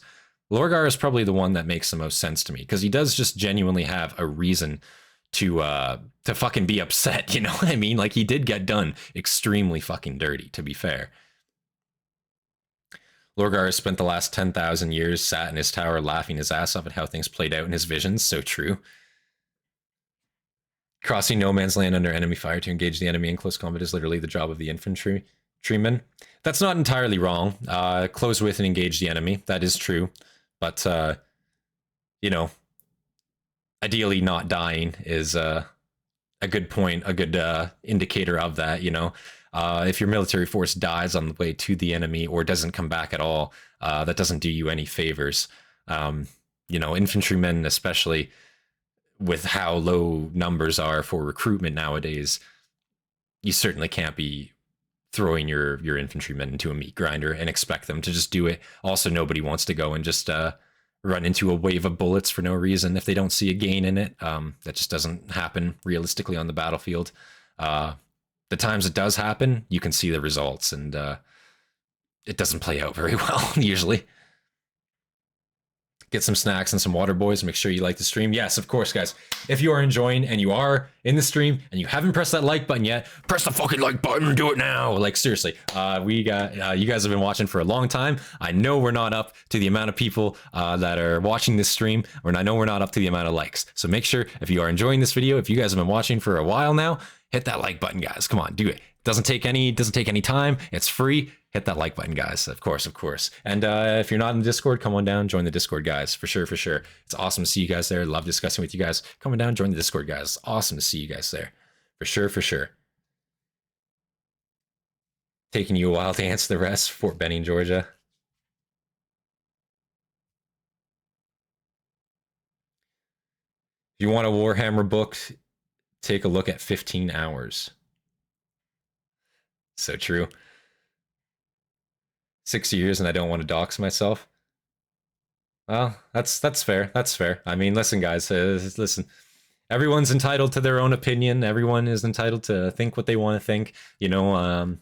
Lorgar is probably the one that makes the most sense to me, because he does just genuinely have a reason to fucking be upset, you know what I mean? Like, he did get done extremely fucking dirty, to be fair. Lorgar has spent the last 10,000 years sat in his tower laughing his ass off at how things played out in his visions. So true. Crossing no man's land under enemy fire to engage the enemy in close combat is literally the job of the infantryman. That's not entirely wrong. Close with and engage the enemy. That is true. But, you know, ideally not dying is a good point, a good indicator of that, you know. If your military force dies on the way to the enemy or doesn't come back at all, that doesn't do you any favors. You know, infantrymen, especially with how low numbers are for recruitment nowadays, you certainly can't be throwing your infantrymen into a meat grinder and expect them to just do it. Also, nobody wants to go and just run into a wave of bullets for no reason if they don't see a gain in it. That just doesn't happen realistically on the battlefield. The times it does happen, you can see the results, and it doesn't play out very well, usually. Get some snacks and some water, boys. Make sure you like the stream. Yes, of course, guys. If you are enjoying and you are in the stream and you haven't pressed that like button yet, press the fucking like button and do it now. Like, seriously, you guys have been watching for a long time. I know we're not up to the amount of people that are watching this stream, and I know we're not up to the amount of likes. So make sure, if you are enjoying this video, if you guys have been watching for a while now, hit that like button, guys. Come on, do it. Doesn't take any time. It's free. Hit that like button, guys. Of course. And if you're not in the Discord, come on down, join the Discord, guys. For sure. It's awesome to see you guys there. Love discussing with you guys. Come on down, join the Discord, guys. Awesome to see you guys there. For sure, for sure. Taking you a while to answer the rest. Fort Benning, Georgia. If you want a Warhammer book, take a look at 15 hours. So true. 6 years and I don't want to dox myself. Well, that's fair. That's fair. I mean, listen, guys. Listen. Everyone's entitled to their own opinion. Everyone is entitled to think what they want to think. You know,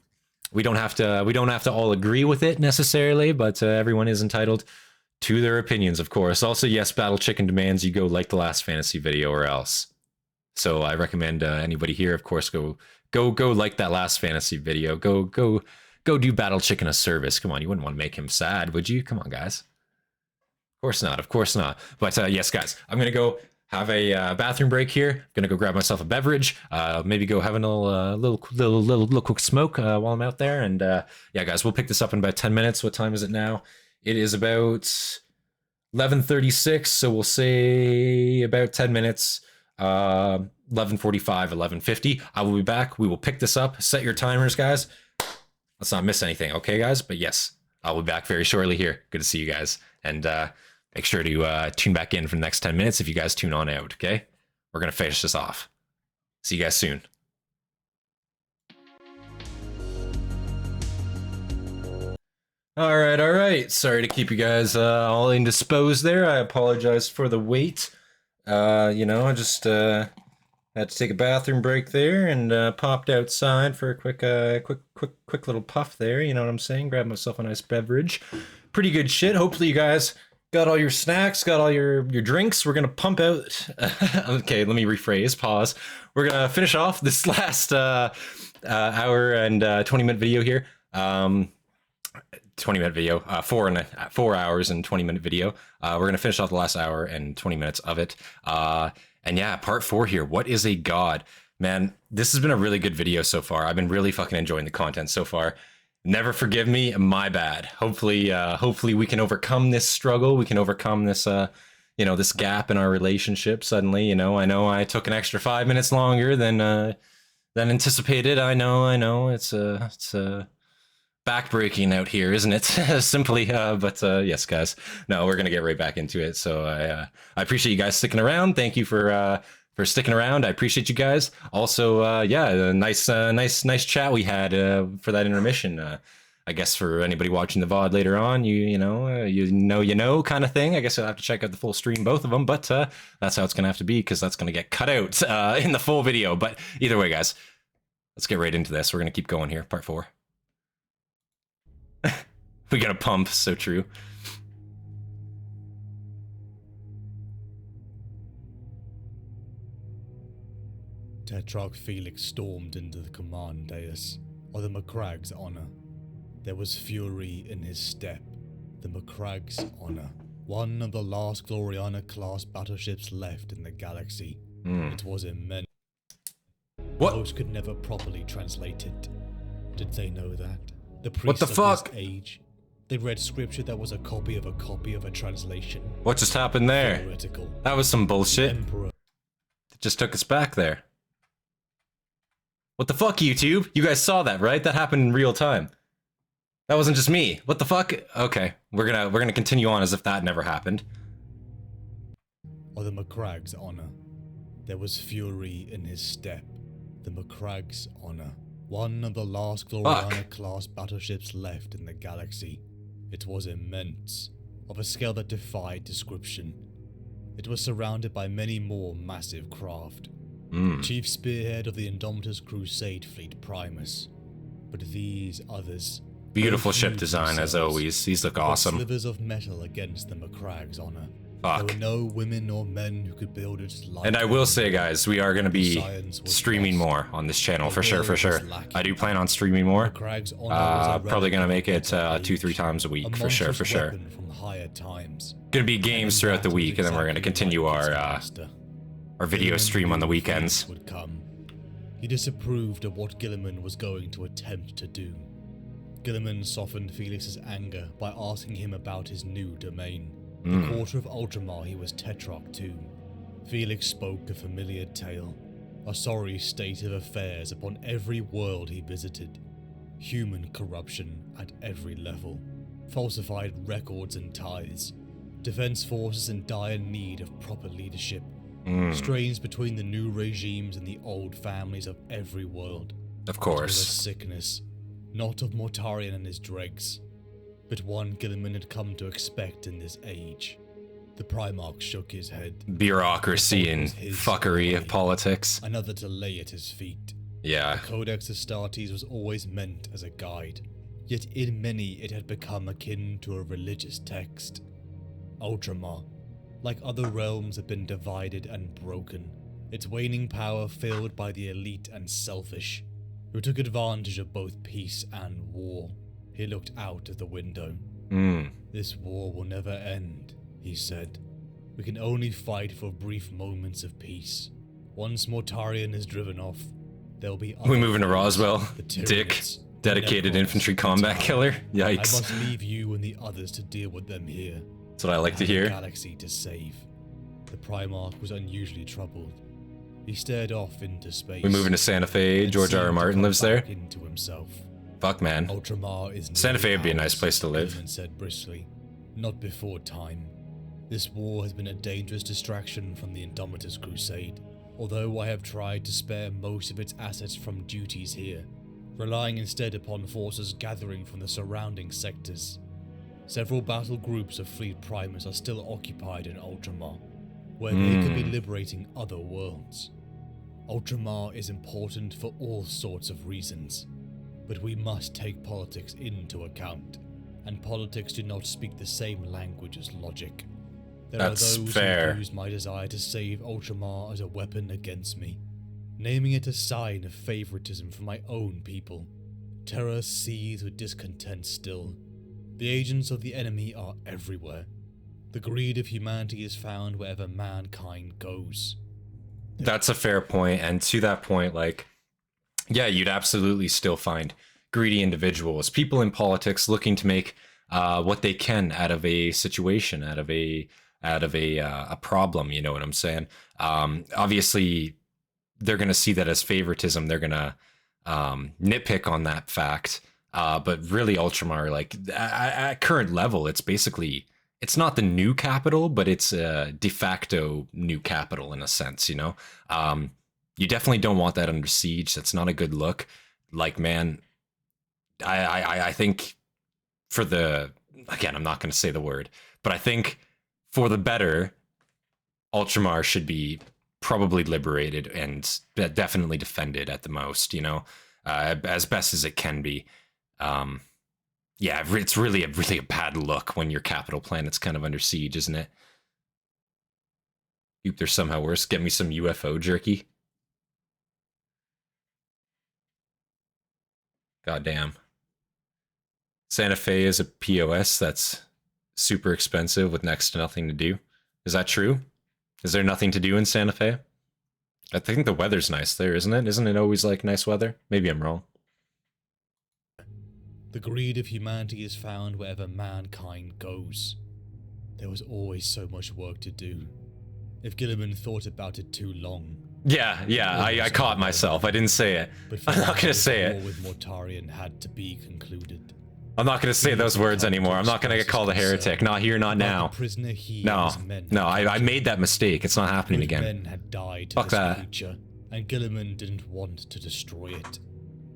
we don't have to all agree with it necessarily, but everyone is entitled to their opinions, of course. Also, yes, Battle Chicken demands you go like the last fantasy video or else. So I recommend anybody here, of course, go like that last fantasy video. Go do Battle Chicken a service. Come on, you wouldn't want to make him sad, would you? Come on, guys. Of course not. Of course not. But yes, guys, I'm gonna go have a bathroom break here. I'm gonna go grab myself a beverage. Maybe go have a little quick smoke while I'm out there. And yeah, guys, we'll pick this up in about 10 minutes. What time is it now? It is about 11:36. So we'll say about 10 minutes. 11:45, 11:50. I will be back. We will pick this up. Set your timers, guys. Let's not miss anything, okay, guys? But yes, I'll be back very shortly here. Good to see you guys. And make sure to tune back in for the next 10 minutes if you guys tune on out, okay? We're going to finish this off. See you guys soon. All right. Sorry to keep you guys all indisposed there. I apologize for the wait. You know, I just had to take a bathroom break there and popped outside for a quick little puff there. You know what I'm saying? Grab myself a nice beverage. Pretty good shit. Hopefully you guys got all your snacks, got all your drinks. We're gonna pump out. Okay, let me rephrase. Pause. We're gonna finish off this last hour and 20-minute video here. 20-minute video, 4 hours and 20-minute video. We're gonna finish off the last hour and 20 minutes of it. And yeah, part 4 here. What is a god? Man, this has been a really good video so far. I've been really fucking enjoying the content so far. Never forgive me, my bad. Hopefully we can overcome this struggle. We can overcome this, you know, this gap in our relationship. Suddenly, you know I took an extra 5 minutes longer than anticipated. I know. It's backbreaking out here, isn't it? Simply, but yes, guys. No, we're gonna get right back into it. So I appreciate you guys sticking around. Thank you for sticking around. I appreciate you guys. Also, yeah, a nice chat we had for that intermission. I guess for anybody watching the VOD later on, you know kind of thing. I guess you'll have to check out the full stream, both of them. But that's how it's gonna have to be because that's gonna get cut out in the full video. But either way, guys, let's get right into this. We're gonna keep going here, part 4. We got a pump, so true. Tetrarch Felix stormed into the command dais of the Macragge's honor. There was fury in his step. The Macragge's honor, one of the last Gloriana-class battleships left in the galaxy. It was immense. What? Most could never properly translate it. Did they know that? The priests what the fuck? Of his age, they read scripture that was a copy of a translation. What just happened there? Theoretical. That was some bullshit. Emperor. It just took us back there. What the fuck, YouTube? You guys saw that, right? That happened in real time. That wasn't just me. What the fuck? Okay, we're gonna continue on as if that never happened. Of the Macragge's honor, there was fury in his step. The Macragge's honor, one of the last Gloriana-class battleships left in the galaxy. It was immense, of a scale that defied description. It was surrounded by many more massive craft. Chief spearhead of the Indomitus Crusade fleet, Primus. But these others... Beautiful ship design, as always. These look awesome. Slivers of metal against the Macragge's honor. Fuck. There were no women or men who could build it like. And I will say, guys, we are going to be streaming more on this channel, for sure. I do plan on streaming more. Probably going to make it 2-3 times a week, for sure. Going to be games throughout the week, and then we're going to continue our video stream on the weekends. He disapproved of what Guilliman was going to attempt to do. Guilliman softened Felix's anger by asking him about his new domain. The quarter of Ultramar he was Tetrarch to. Felix spoke a familiar tale. A sorry state of affairs upon every world he visited. Human corruption at every level. Falsified records and tithes. Defense forces in dire need of proper leadership. Strains between the new regimes and the old families of every world. Of course. It was a sickness, not of Mortarion and his dregs, but one Guilliman had come to expect in this age. The Primarch shook his head. Bureaucracy and fuckery of politics. Another to lay at his feet. Yeah. The Codex Hastati was always meant as a guide, yet in many it had become akin to a religious text. Ultramar, like other realms, had been divided and broken, its waning power filled by the elite and selfish, who took advantage of both peace and war. He looked out of the window. This war will never end, he said. We can only fight for brief moments of peace. Once Mortarion is driven off, there'll be other. We moving to Roswell. the Dick. Tyranids, Dedicated the infantry Necrons, combat the killer. Time. Yikes. I must leave you and the others to deal with them here. That's what I like to I have a hear. galaxy to save. The Primarch was unusually troubled. He stared off into space. We moving to Santa Fe. and George seemed R. R. to Martin come lives there. back into himself. Fuck, man. Ultramar is Santa Fe nearly would be a nice ours, place to live. Raymond said briskly. Not before time. This war has been a dangerous distraction from the Indomitus Crusade, although I have tried to spare most of its assets from duties here, relying instead upon forces gathering from the surrounding sectors. Several battle groups of fleet primers are still occupied in Ultramar, where they could be liberating other worlds. Ultramar is important for all sorts of reasons, but we must take politics into account, and politics do not speak the same language as logic. There That's are those fair. who use my desire to save Ultramar as a weapon against me, naming it a sign of favoritism for my own people. Terror seethes with discontent still. The agents of the enemy are everywhere. The greed of humanity is found wherever mankind goes. That's a fair point, and to that point, like, yeah, you'd absolutely still find greedy individuals, people in politics looking to make what they can out of a situation, out of a problem. You know what I'm saying? Obviously, they're gonna see that as favoritism. They're gonna nitpick on that fact. But really, Ultramar, like at current level, it's basically. It's not the new capital, but it's a de facto new capital in a sense, you know? You definitely don't want that under siege. That's not a good look. Like, man, I think for the, again, I'm not going to say the word, but I think for the better, Ultramar should be probably liberated and definitely defended at the most, you know, as best as it can be. Yeah, it's really a bad look when your capital planet's kind of under siege, isn't it? Hope there's somehow worse. Get me some UFO jerky. Goddamn. Santa Fe is a POS that's super expensive with next to nothing to do. Is that true? Is there nothing to do in Santa Fe? I think the weather's nice there, isn't it? Isn't it always like nice weather? Maybe I'm wrong. The greed of humanity is found wherever mankind goes. There was always so much work to do. If Guilliman thought about it too long. Yeah, I caught myself. I didn't say it. I'm not gonna say The war it. with Mortarion had to be concluded. I'm not gonna say those words anymore. I'm not gonna get called a heretic. Not here, not now. The prisoner he No, and his men no, had I captured. made that mistake. It's not happening Good again. men had died to Fuck this that. creature, and Guilliman didn't want to destroy it.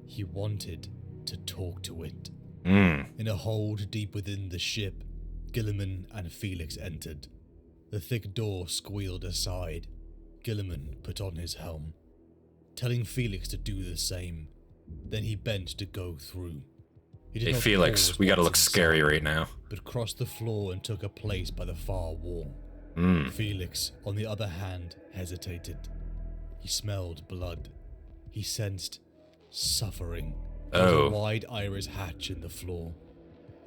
He wanted to talk to it. In a hold deep within the ship, Guilliman and Felix entered. The thick door squealed aside. Guilliman put on his helm, telling Felix to do the same. Then he bent to go through. He did Hey not Felix, pause we gotta once look scary inside, right now. but crossed the floor and took a place by the far wall. Felix, on the other hand, hesitated. He smelled blood. He sensed suffering. There was Oh. a wide iris hatch in the floor,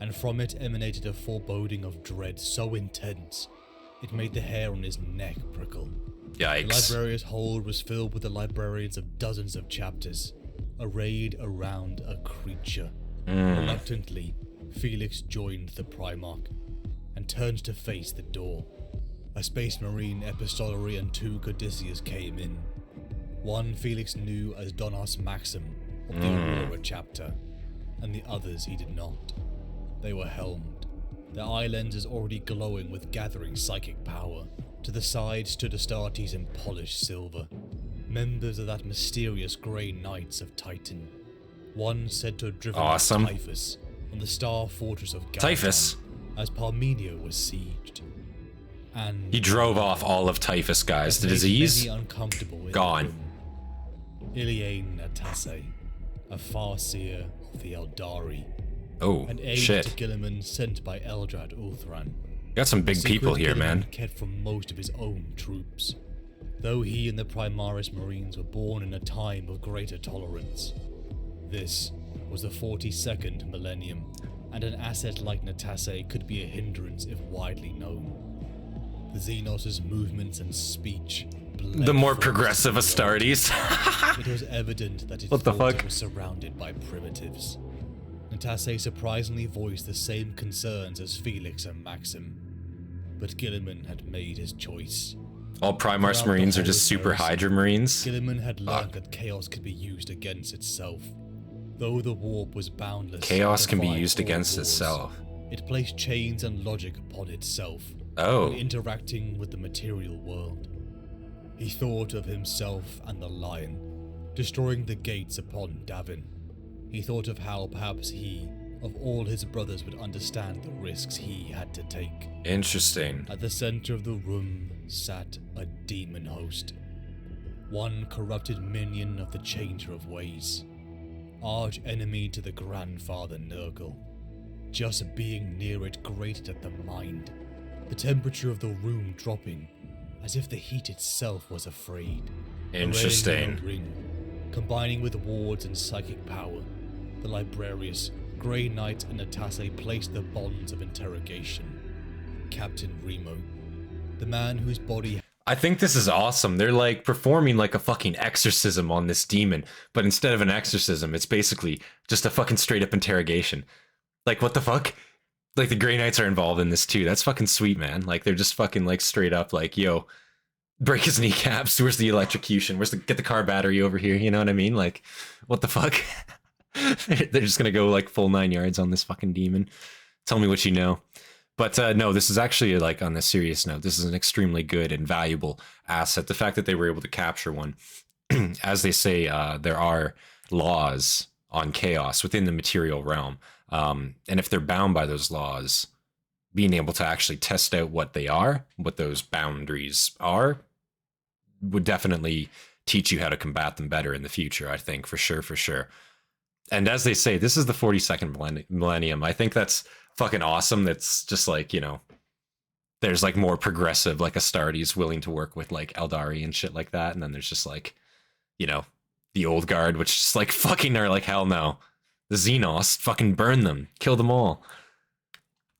and from it emanated a foreboding of dread so intense it made the hair on his neck prickle. The Yikes. librarian's hold was filled with the librarians of dozens of chapters, arrayed around a creature. Reluctantly, Felix joined the Primarch and turned to face the door. A space marine epistolary and 2 codicias came in. One Felix knew as Donos Maxim of the Aurora chapter, and the others he did not. They were helmed, their eye lenses already glowing with gathering psychic power. To the side stood Hastatis in polished silver, members of that mysterious Grey Knights of Titan. One said to have driven Typhus on the star fortress of Typhus as Parmenio was sieged. And he drove off all of Typhus, guys. The disease gone. Iliane Natase, a farseer of the Eldari. Oh, an aide shit. to Guilliman sent by Eldrad Ulthran. Got some big people here, Guilliman man. Kept from most of his own troops, though he and the Primaris Marines were born in a time of greater tolerance. This was the 42nd millennium, and an asset like Natase could be a hindrance if widely known. The Xenos' movements and speech. The more progressive Astartes. It was evident that its what the fuck? Was surrounded by primitives. Natase surprisingly voiced the same concerns as Felix and Maxim, but Guilliman had made his choice. All Primaris Marines are just super Hydra Marines. Guilliman had learned that chaos could be used against itself. Though the warp was boundless, chaos can be used against itself. It placed chains and logic upon itself. Oh. When interacting with the material world. He thought of himself and the lion, destroying the gates upon Davin. He thought of how perhaps he, of all his brothers, would understand the risks he had to take. Interesting. At the center of the room sat a demon host. One corrupted minion of the Changer of Ways. Arch enemy to the grandfather Nurgle. Just being near it grated at the mind. The temperature of the room dropping, as if the heat itself was afraid. Interesting. Ring, combining with wards and psychic power, the Librarius, Grey Knight, and Natase placed the bonds of interrogation. Captain Remo, the man whose body... I think this is awesome. They're like performing like a fucking exorcism on this demon, but instead of an exorcism, it's basically just a fucking straight up interrogation. Like, what the fuck? Like, the Grey Knights are involved in this too. That's fucking sweet, man. Like, they're just fucking like straight up like, yo, break his kneecaps. Where's the electrocution? Get the car battery over here? You know what I mean? Like, what the fuck? They're just gonna go like full 9 yards on this fucking demon. Tell me what you know. But no, this is actually, like, on a serious note, this is an extremely good and valuable asset. The fact that they were able to capture one, as they say, there are laws on chaos within the material realm. And if they're bound by those laws, being able to actually test out what they are, what those boundaries are, would definitely teach you how to combat them better in the future, I think, for sure, for sure. And as they say, this is the 42nd millennium. I think that's fucking awesome. That's just like, you know, there's like more progressive, like Astartes willing to work with like Eldari and shit like that. And then there's just like, you know, the old guard, which just like fucking are like, hell no. The Xenos, fucking burn them, kill them all.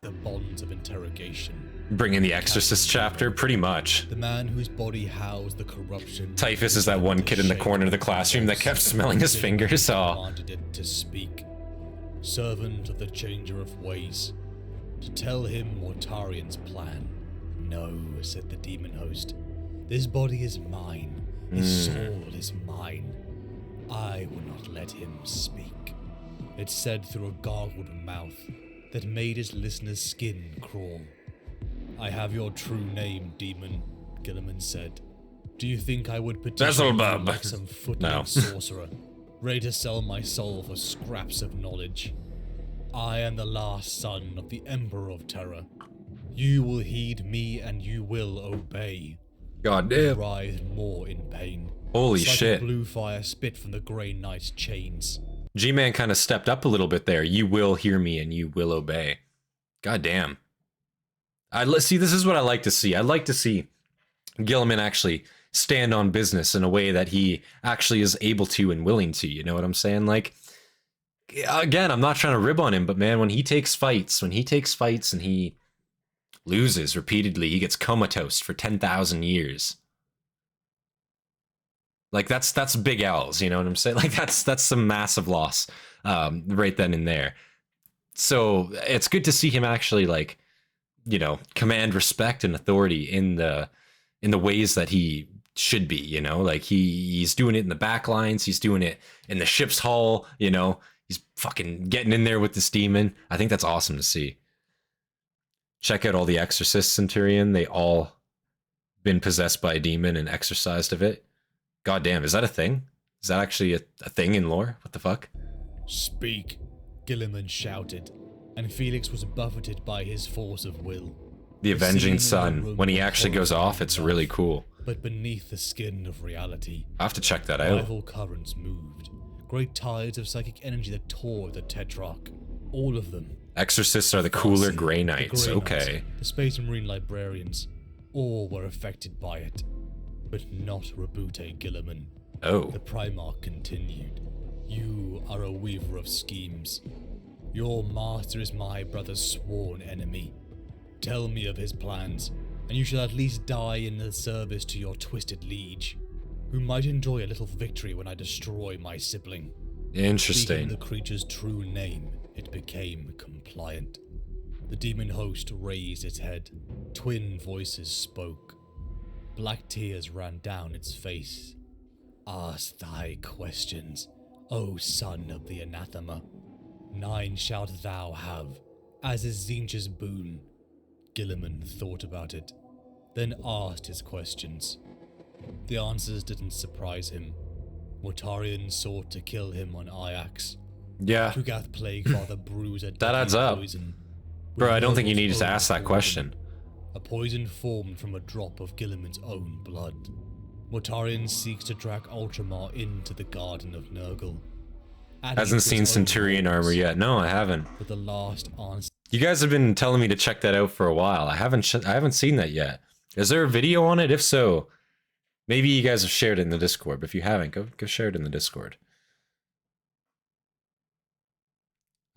The bonds of interrogation. Bring in the Exorcist chapter, pretty much. The man whose body housed the corruption. Typhus is that one kid in the corner of the classroom that kept smelling his fingers. Commanded it to speak. Servant of the Changer of Ways. To tell him Mortarion's plan. No, said the demon host. This body is mine. His soul is mine. I will not let him speak. It said through a gargled mouth that made his listener's skin crawl. I have your true name, demon, Guilliman said. Do you think I would petition you like some footling sorcerer, ready to sell my soul for scraps of knowledge? I am the last son of the Emperor of Terror. You will heed me and you will obey. God damn. Writhed more in pain. Holy it's like shit. Blue fire spit from the Grey Knight's chains. Gman kind of stepped up a little bit there. You will hear me and you will obey. God damn. See, this is what I like to see. I like to see Guilliman actually stand on business in a way that he actually is able to and willing to. You know what I'm saying? Like, again, I'm not trying to rib on him, but man, when he takes fights and he loses repeatedly, he gets comatose for 10,000 years. Like, that's big L's, you know what I'm saying? Like, that's some massive loss right then and there. So it's good to see him actually, like, you know, command respect and authority in the ways that he should be, you know? Like, he's doing it in the back lines, he's doing it in the ship's hull, you know? He's fucking getting in there with this demon. I think that's awesome to see. Check out all the exorcists, Centurion. They all been possessed by a demon and exorcised of it. God damn, is that a thing? Is that actually a thing in lore? What the fuck? Speak, Guilliman shouted, and Felix was buffeted by his force of will. The Avenging Sun, when he actually goes off, it's really cool. But beneath the skin of reality, I have to check that out. rival currents moved, great tides of psychic energy that tore the Tetrarch. All of them. Exorcists are the cooler Grey Knights, okay. The Space Marine Librarians, all were affected by it, but not Rabute Guilliman. Oh. The Primarch continued. You are a weaver of schemes. Your master is my brother's sworn enemy. Tell me of his plans, and you shall at least die in the service to your twisted liege, who might enjoy a little victory when I destroy my sibling. Interesting. Speaking the creature's true name, it became compliant. The demon host raised its head. Twin voices spoke. Black tears ran down its face. Ask thy questions, O son of the anathema. 9 shalt thou have, as is Tzeentch's boon. Guilliman thought about it, then asked his questions. The answers didn't surprise him. Mortarion sought to kill him on Ajax. Yeah. Tugath Plague Father brews a That adds up. poison. Bro, I don't think you Nurgle's needed to own ask that organ. question. A poison formed from a drop of Guilliman's own blood. Mortarion seeks to drag Ultramar into the Garden of Nurgle. Hasn't seen Centurion armor yet. No, I haven't. But the last answer. You guys have been telling me to check that out for a while. I haven't seen that yet. Is there a video on it? If so, maybe you guys have shared it in the Discord. But if you haven't, go share it in the Discord.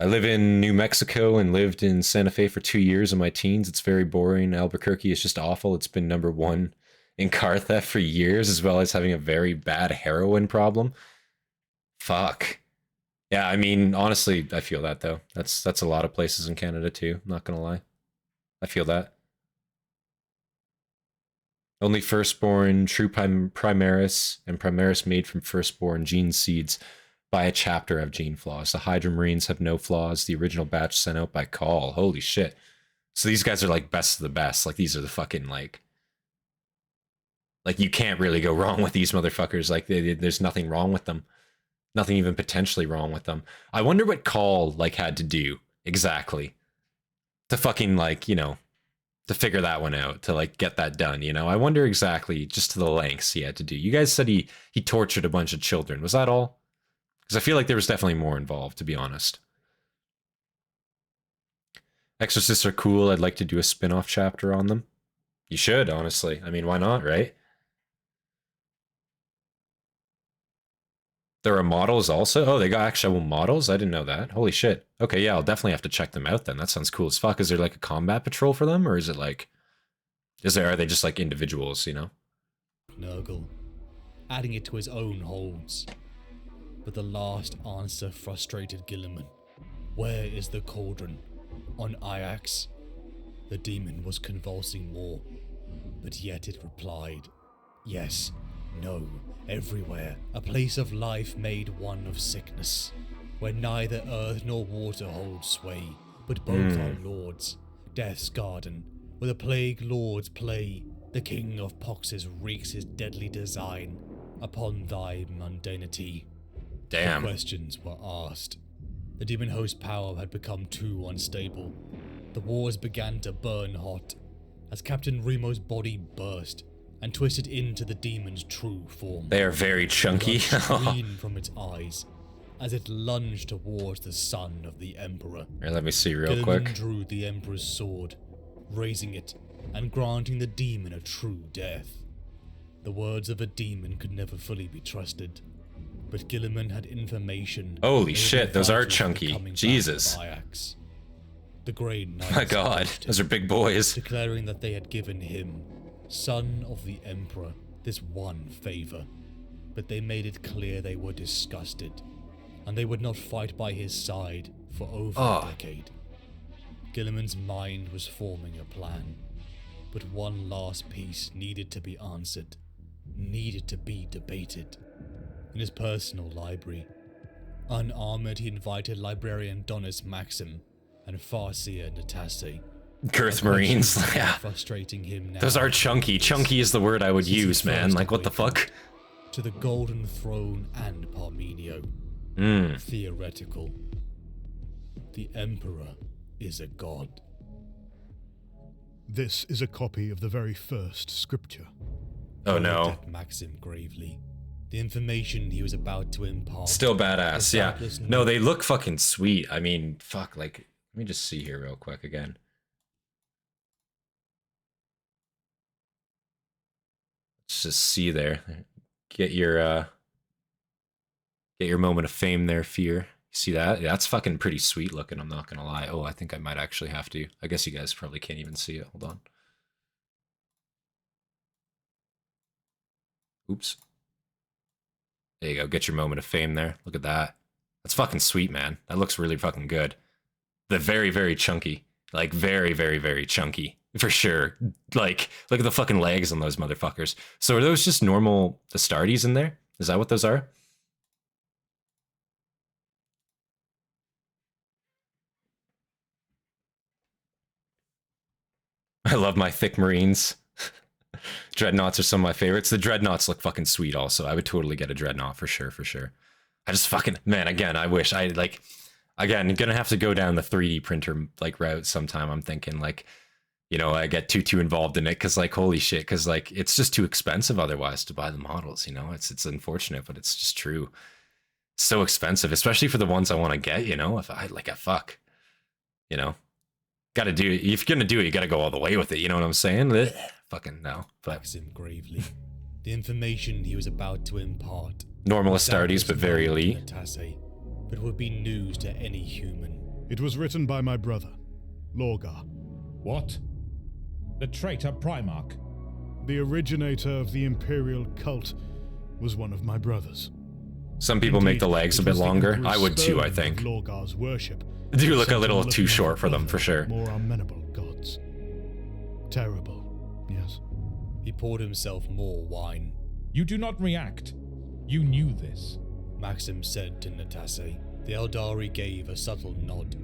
I live in New Mexico and lived in Santa Fe for 2 years in my teens. It's very boring. Albuquerque is just awful. It's been #1 in car theft for years, as well as having a very bad heroin problem. Fuck. Yeah, I mean, honestly, I feel that, though. That's a lot of places in Canada, too. I'm not gonna lie. I feel that. Only Firstborn, True Primaris, and Primaris made from Firstborn gene seeds by a chapter have gene flaws. The Hydra Marines have no flaws. The original batch sent out by Call. Holy shit. So these guys are, like, best of the best. Like, these are the fucking, like, you can't really go wrong with these motherfuckers. Like, there's nothing wrong with them. Nothing even potentially wrong with them. I wonder what Call, like, had to do exactly to fucking, like, you know, to figure that one out, to, like, get that done, you know? I wonder exactly just to the lengths he had to do. You guys said he tortured a bunch of children. Was that all? Because I feel like there was definitely more involved, to be honest. Exorcists are cool. I'd like to do a spin-off chapter on them. You should, honestly. I mean, why not, right? There are models also? Oh, they got actual models? I didn't know that. Holy shit. Okay, yeah, I'll definitely have to check them out then. That sounds cool as fuck. Is there like a combat patrol for them? Or is it like... Are they just like individuals, you know? Nurgle, adding it to his own holds. But the last answer frustrated Guilliman. Where is the cauldron? On Ajax? The demon was convulsing more, but yet it replied, yes, no, everywhere. A place of life made one of sickness, where neither earth nor water hold sway, but both are lords. Death's garden, where the plague lords play. The king of poxes wreaks his deadly design upon thy mundanity. Damn. The questions were asked. The demon host power had become too unstable. The wars began to burn hot, as Captain Remo's body burst and twisted into the demon's true form. They are very chunky. Blood streamed from its eyes as it lunged towards the son of the Emperor. Here, let me see real Guilliman quick. drew the Emperor's sword, raising it and granting the demon a true death. The words of a demon could never fully be trusted, but Guilliman had information. Holy shit, those are vital to the chunky. coming Jesus. battle of Ajax. The Grey Knights My god, approached him, those are big boys. declaring that they had given him, son of the Emperor, this one favor, but they made it clear they were disgusted, and they would not fight by his side for over a decade. Guilliman's mind was forming a plan, but one last piece needed to be answered. needed to be debated. In his personal library, unarmored, he invited librarian Donis Maxim and Farseer Natase. Girth Marines, yeah. Frustrating him now. Those are chunky. Chunky is the word I would use, man. Like, what the fuck? To the Golden Throne and Parmenio. Theoretical. The Emperor is a god. This is a copy of the very first scripture. Oh no. Maxim gravely. The information he was about to impart. Still badass, yeah. No, they look fucking sweet. I mean, fuck, like, let me just see here real quick again. Let's just see there. Get your moment of fame there, Fear. You see that? Yeah, that's fucking pretty sweet looking, I'm not gonna lie. Oh, I think I might actually have to. I guess you guys probably can't even see it. Hold on. Oops. There you go. Get your moment of fame there. Look at that. That's fucking sweet, man. That looks really fucking good. The very, very chunky. Like, very, very, very chunky. For sure. Like, look at the fucking legs on those motherfuckers. So are those just normal Astartes in there? Is that what those are? I love my thick Marines. Dreadnoughts are some of my favorites. The Dreadnoughts look fucking sweet also. I would totally get a Dreadnought for sure, for sure. I just fucking, man, again, I wish I, like, again, I'm gonna have to go down the 3D printer, like, route sometime. I'm thinking, like, you know, I get too involved in it, because, like, holy shit, because, like, it's just too expensive otherwise to buy the models, you know? It's unfortunate, but it's just true. It's so expensive, especially for the ones I want to get, you know? If I, like, a fuck, you know? Gotta do it. If you're gonna do it, you gotta go all the way with it, you know what I'm saying? Ugh, fucking no. But him gravely. The information he was about to impart. Normal Astartes, but very elite. But would be news to any human. It was written by my brother, Lorgar. What? The traitor Primarch? The originator of the Imperial cult was one of my brothers. Some people make the legs a bit longer. I would too, I think. Lorgar's worship. They do look a little too short for them, for sure. More amenable gods. Terrible, yes. He poured himself more wine. You do not react. You knew this. Maxim said to Natase. The Eldari gave a subtle nod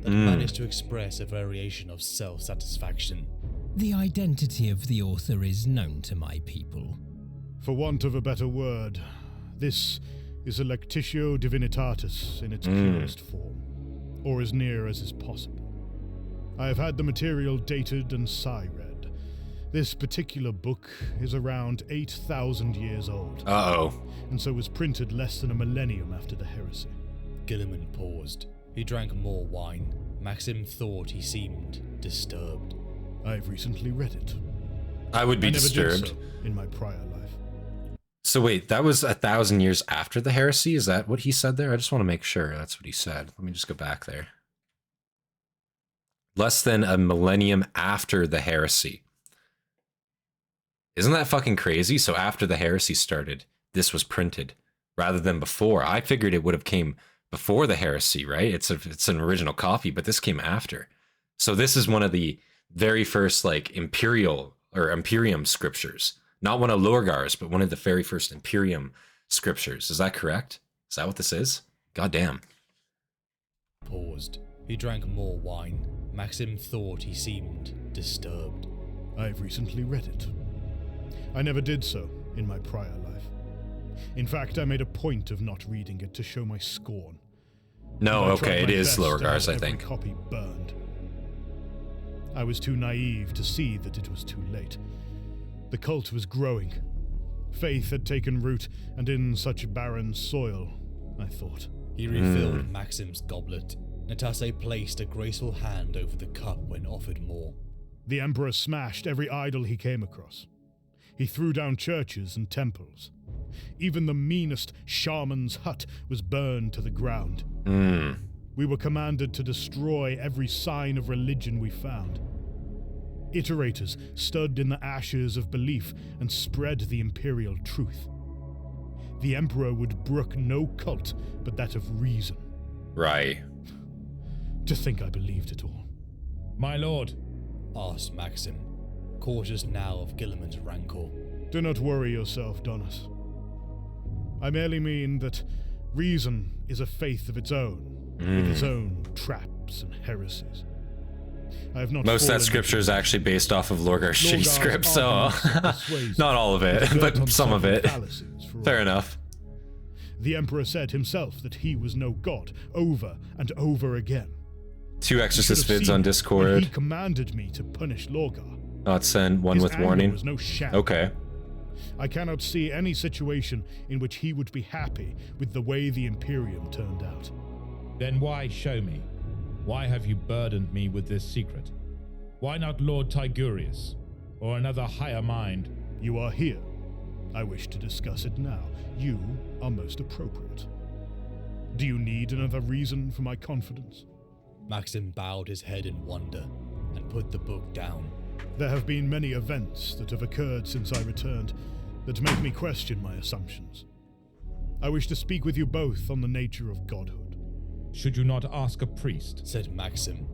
that managed to express a variation of self-satisfaction. The identity of the author is known to my people. For want of a better word, this is a Lectitio Divinitatis in its purest form, or as near as is possible. I have had the material dated and psi-read. This particular book is around 8,000 years old. Uh-oh. And so was printed less than a millennium after the heresy. Guilliman paused. He drank more wine. Maxim thought he seemed disturbed. I've recently read it. I would be I never disturbed. did so in my prior life. So wait, that was 1,000 years after the heresy? Is that what he said there? I just want to make sure that's what he said. Let me just go back there. Less than a millennium after the heresy. Isn't that fucking crazy? So after the heresy started, this was printed rather than before. I figured it would have came before the heresy, right? It's an original copy, but this came after. So this is one of the very first, like, Imperium scriptures. Not one of Lorgar's, but one of the very first Imperium scriptures. Is that correct? Is that what this is? Goddamn. Paused. He drank more wine. Maxim thought he seemed disturbed. I've recently read it. I never did so in my prior life. In fact, I made a point of not reading it to show my scorn. No, okay, it is best to have Lorgar's, I every think. Copy burned. I was too naive to see that it was too late. The cult was growing. Faith had taken root, and in such barren soil, I thought. He refilled Maxim's goblet. Natase placed a graceful hand over the cup when offered more. The Emperor smashed every idol he came across. He threw down churches and temples. Even the meanest shaman's hut was burned to the ground. We were commanded to destroy every sign of religion we found. Iterators stood in the ashes of belief and spread the imperial truth. The Emperor would brook no cult but that of reason. Right. To think I believed it all. My lord, asked Maxim, cautious now of Guilliman's rancor. Do not worry yourself, Donis. I merely mean that reason is a faith of its own, with its own traps and heresies. I have not Most of that scripture is actually based off of Lorgar's shitty script, so not all of it, but some of it. Fair enough. The Emperor said himself that he was no god, over and over again. 2 exorcist vids on Discord. He commanded me to punish Lorgar. Not send, one with warning. Was no sham. Okay. I cannot see any situation in which he would be happy with the way the Imperium turned out. Then why show me? Why have you burdened me with this secret? Why not Lord Tigurius, or another higher mind? You are here. I wish to discuss it now. You are most appropriate. Do you need another reason for my confidence? Maxim bowed his head in wonder and put the book down. There have been many events that have occurred since I returned that make me question my assumptions. I wish to speak with you both on the nature of godhood. Should you not ask a priest? Said Maxim,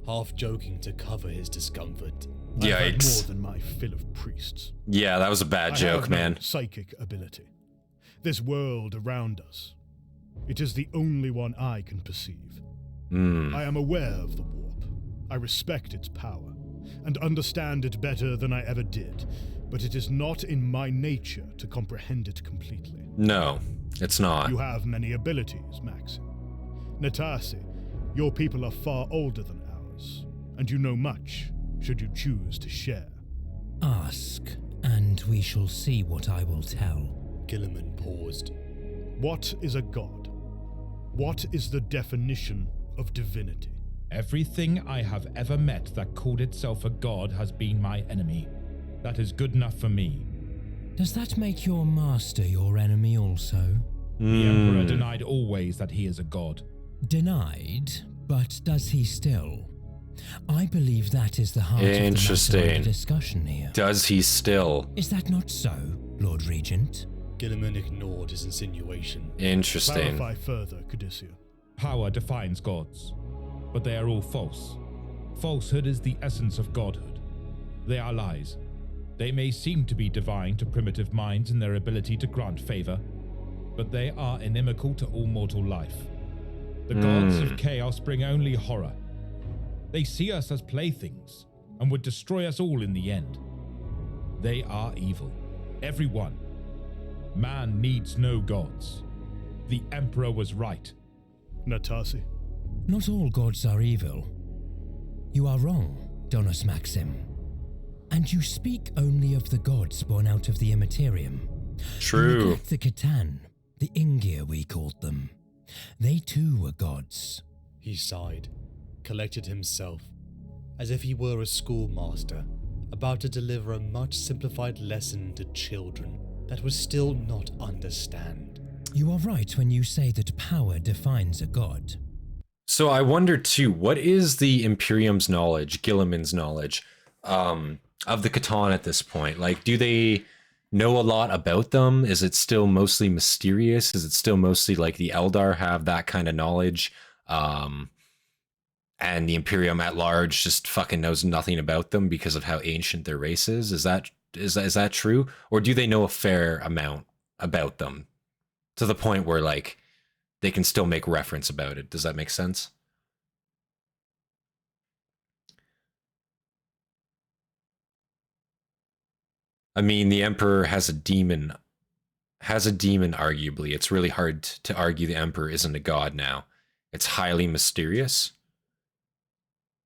half joking to cover his discomfort. I've had Yikes. more than my fill of priests. Yeah, that was a bad joke, I have no man. psychic ability. This world around us, it is the only one I can perceive. I am aware of the warp. I respect its power, and understand it better than I ever did, but it is not in my nature to comprehend it completely. No, it's not. You have many abilities, Maxim. Natasi, your people are far older than ours, and you know much, should you choose to share. Ask, and we shall see what I will tell. Guilliman paused. What is a god? What is the definition of divinity? Everything I have ever met that called itself a god has been my enemy. That is good enough for me. Does that make your master your enemy also? The Emperor denied always that he is a god. Denied, but does he still? I believe that is the heart of the matter under discussion here. Does he still? Is that not so, Lord Regent? Guilliman ignored his insinuation. Interesting. Clarify further, Caduceus. Power defines gods, but they are all false. Falsehood is the essence of godhood. They are lies. They may seem to be divine to primitive minds in their ability to grant favor, but they are inimical to all mortal life. The gods of chaos bring only horror. They see us as playthings and would destroy us all in the end. They are evil. Everyone. Man needs no gods. The Emperor was right. Natasi. Not all gods are evil. You are wrong, Donis Maxim. And you speak only of the gods born out of the Immaterium. True. The Catan, the Ingir we called them. They too were gods. He sighed, collected himself, as if he were a schoolmaster, about to deliver a much simplified lesson to children that would still not understand. You are right when you say that power defines a god. So I wonder too, what is the Imperium's knowledge, Guilliman's knowledge, of the Catan at this point? Like, do they know a lot about them? Is it still mostly mysterious? Is it still mostly like the Eldar have that kind of knowledge? And the Imperium at large just fucking knows nothing about them because of how ancient their race is? Is that true? Or do they know a fair amount about them to the point where like they can still make reference about it? Does that make sense? I mean, the Emperor has a demon. Arguably. It's really hard to argue the Emperor isn't a god now. It's highly mysterious.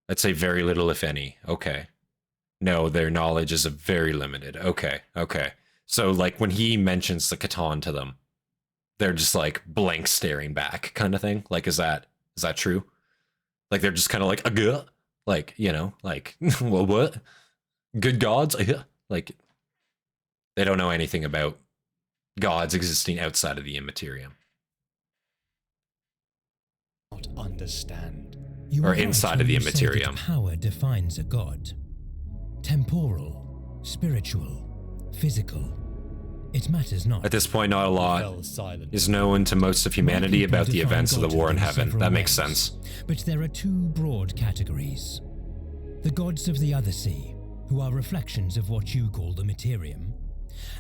I'd say very little, if any. Okay. No, their knowledge is very limited. Okay. So, like, when he mentions the Catan to them, they're just, like, blank staring back kind of thing? Like, is that true? Like, they're just kind of like, like, you know, like, well, what? Good gods? Like, they don't know anything about gods existing outside of the Immaterium. Not understand. Or inside of the Immaterium. Power defines a god. Temporal, spiritual, physical. It matters not. At this point, not a lot is known to most of humanity about the events of the War in Heaven. That makes sense. But there are two broad categories. The gods of the Other Sea, who are reflections of what you call the Materium,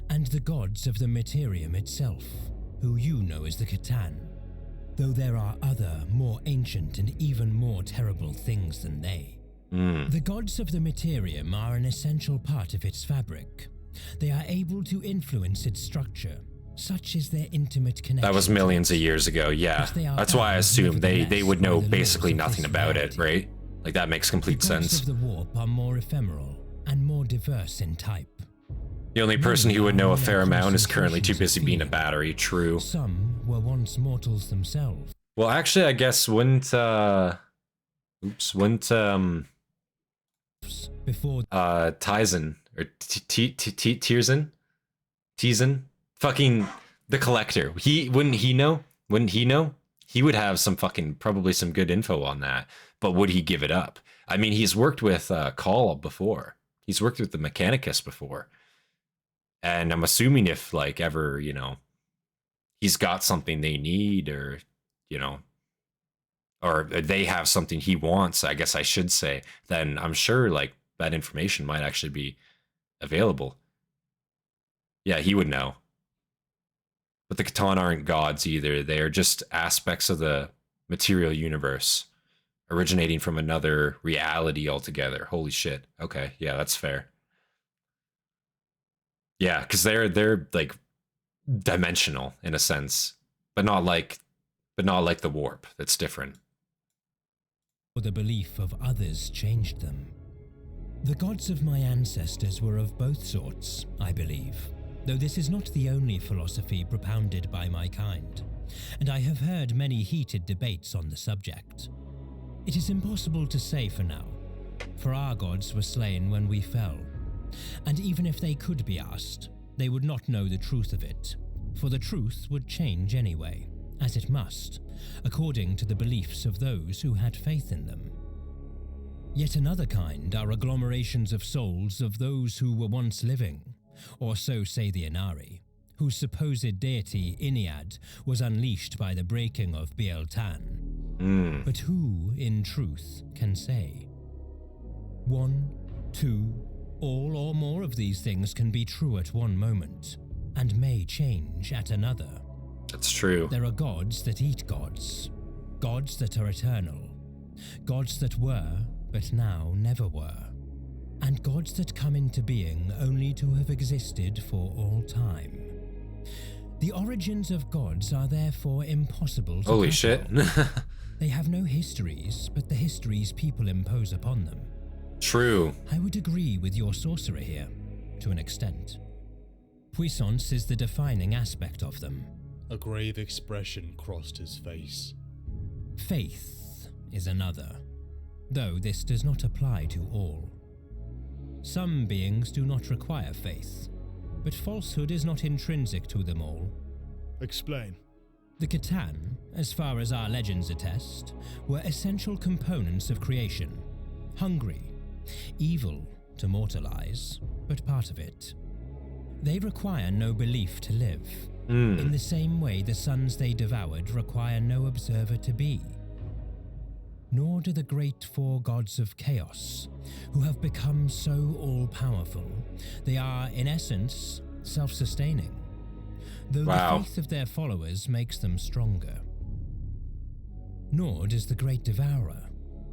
and the gods of the Mortarion itself, who you know as the Catan, though there are other, more ancient and even more terrible things than they. The gods of the Mortarion are an essential part of its fabric. They are able to influence its structure, such is their intimate connection. That was millions of years ago, yeah. That's why I assume they would know basically nothing about it, right? Like, that makes complete sense. The gods of the warp are more ephemeral and more diverse in type. The only person who would know a fair amount is currently too busy being a battery, true. Some were once mortals themselves. Well, actually, I guess wouldn't before Tizen or Tizen, fucking the Collector. Wouldn't he know? He would have some fucking, probably some good info on that, but would he give it up? I mean, he's worked with Call before. He's worked with the Mechanicus before. And I'm assuming if, like, ever, you know, he's got something they need, or, you know, or they have something he wants, I guess I should say, then I'm sure, like, that information might actually be available. Yeah, he would know. But the Catan aren't gods either. They are just aspects of the material universe, originating from another reality altogether. Holy shit. Okay, yeah, that's fair. Yeah, because they're like dimensional in a sense, but not like the warp. That's different. The belief of others changed them. The gods of my ancestors were of both sorts, I believe, though this is not the only philosophy propounded by my kind, and I have heard many heated debates on the subject. It is impossible to say for now, for our gods were slain when we fell, and even if they could be asked, they would not know the truth of it, for the truth would change anyway, as it must, according to the beliefs of those who had faith in them. Yet another kind are agglomerations of souls of those who were once living, or so say the Acari, whose supposed deity Iniad was unleashed by the breaking of Biel-Tan. But who, in truth, can say? 1, 2, all or more of these things can be true at one moment, and may change at another. That's true. There are gods that eat gods, gods that are eternal, gods that were, but now never were, and gods that come into being only to have existed for all time. The origins of gods are therefore impossible to Holy shit. They have no histories, but the histories people impose upon them. True. I would agree with your sorcerer here, to an extent. Puissance is the defining aspect of them. A grave expression crossed his face. Faith is another, though this does not apply to all. Some beings do not require faith, but falsehood is not intrinsic to them all. Explain. The Catan, as far as our legends attest, were essential components of creation. Hungry, evil to mortalize, but part of it. They require no belief to live, in the same way the suns they devoured require no observer to be. Nor do the great four gods of chaos, who have become so all-powerful, they are, in essence, self-sustaining, though the faith of their followers makes them stronger. Nor does the great devourer,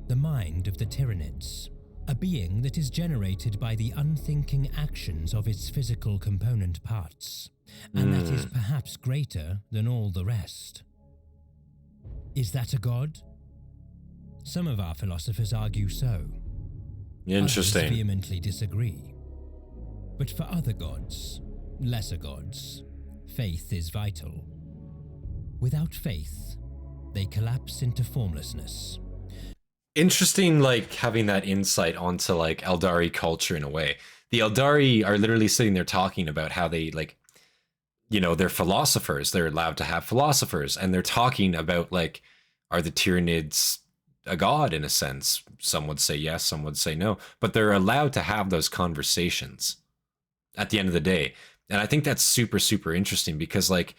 the mind of the Tyranids, a being that is generated by the unthinking actions of its physical component parts, and that is perhaps greater than all the rest. Is that a god? Some of our philosophers argue so. Interesting. Others vehemently disagree. But for other gods, lesser gods, faith is vital. Without faith, they collapse into formlessness. Interesting, like, having that insight onto, like, Eldari culture in a way. The Eldari are literally sitting there talking about how they, like, you know, they're philosophers. They're allowed to have philosophers. And they're talking about, like, are the Tyranids a god in a sense? Some would say yes, some would say no. But they're allowed to have those conversations at the end of the day. And I think that's super, super interesting because, like,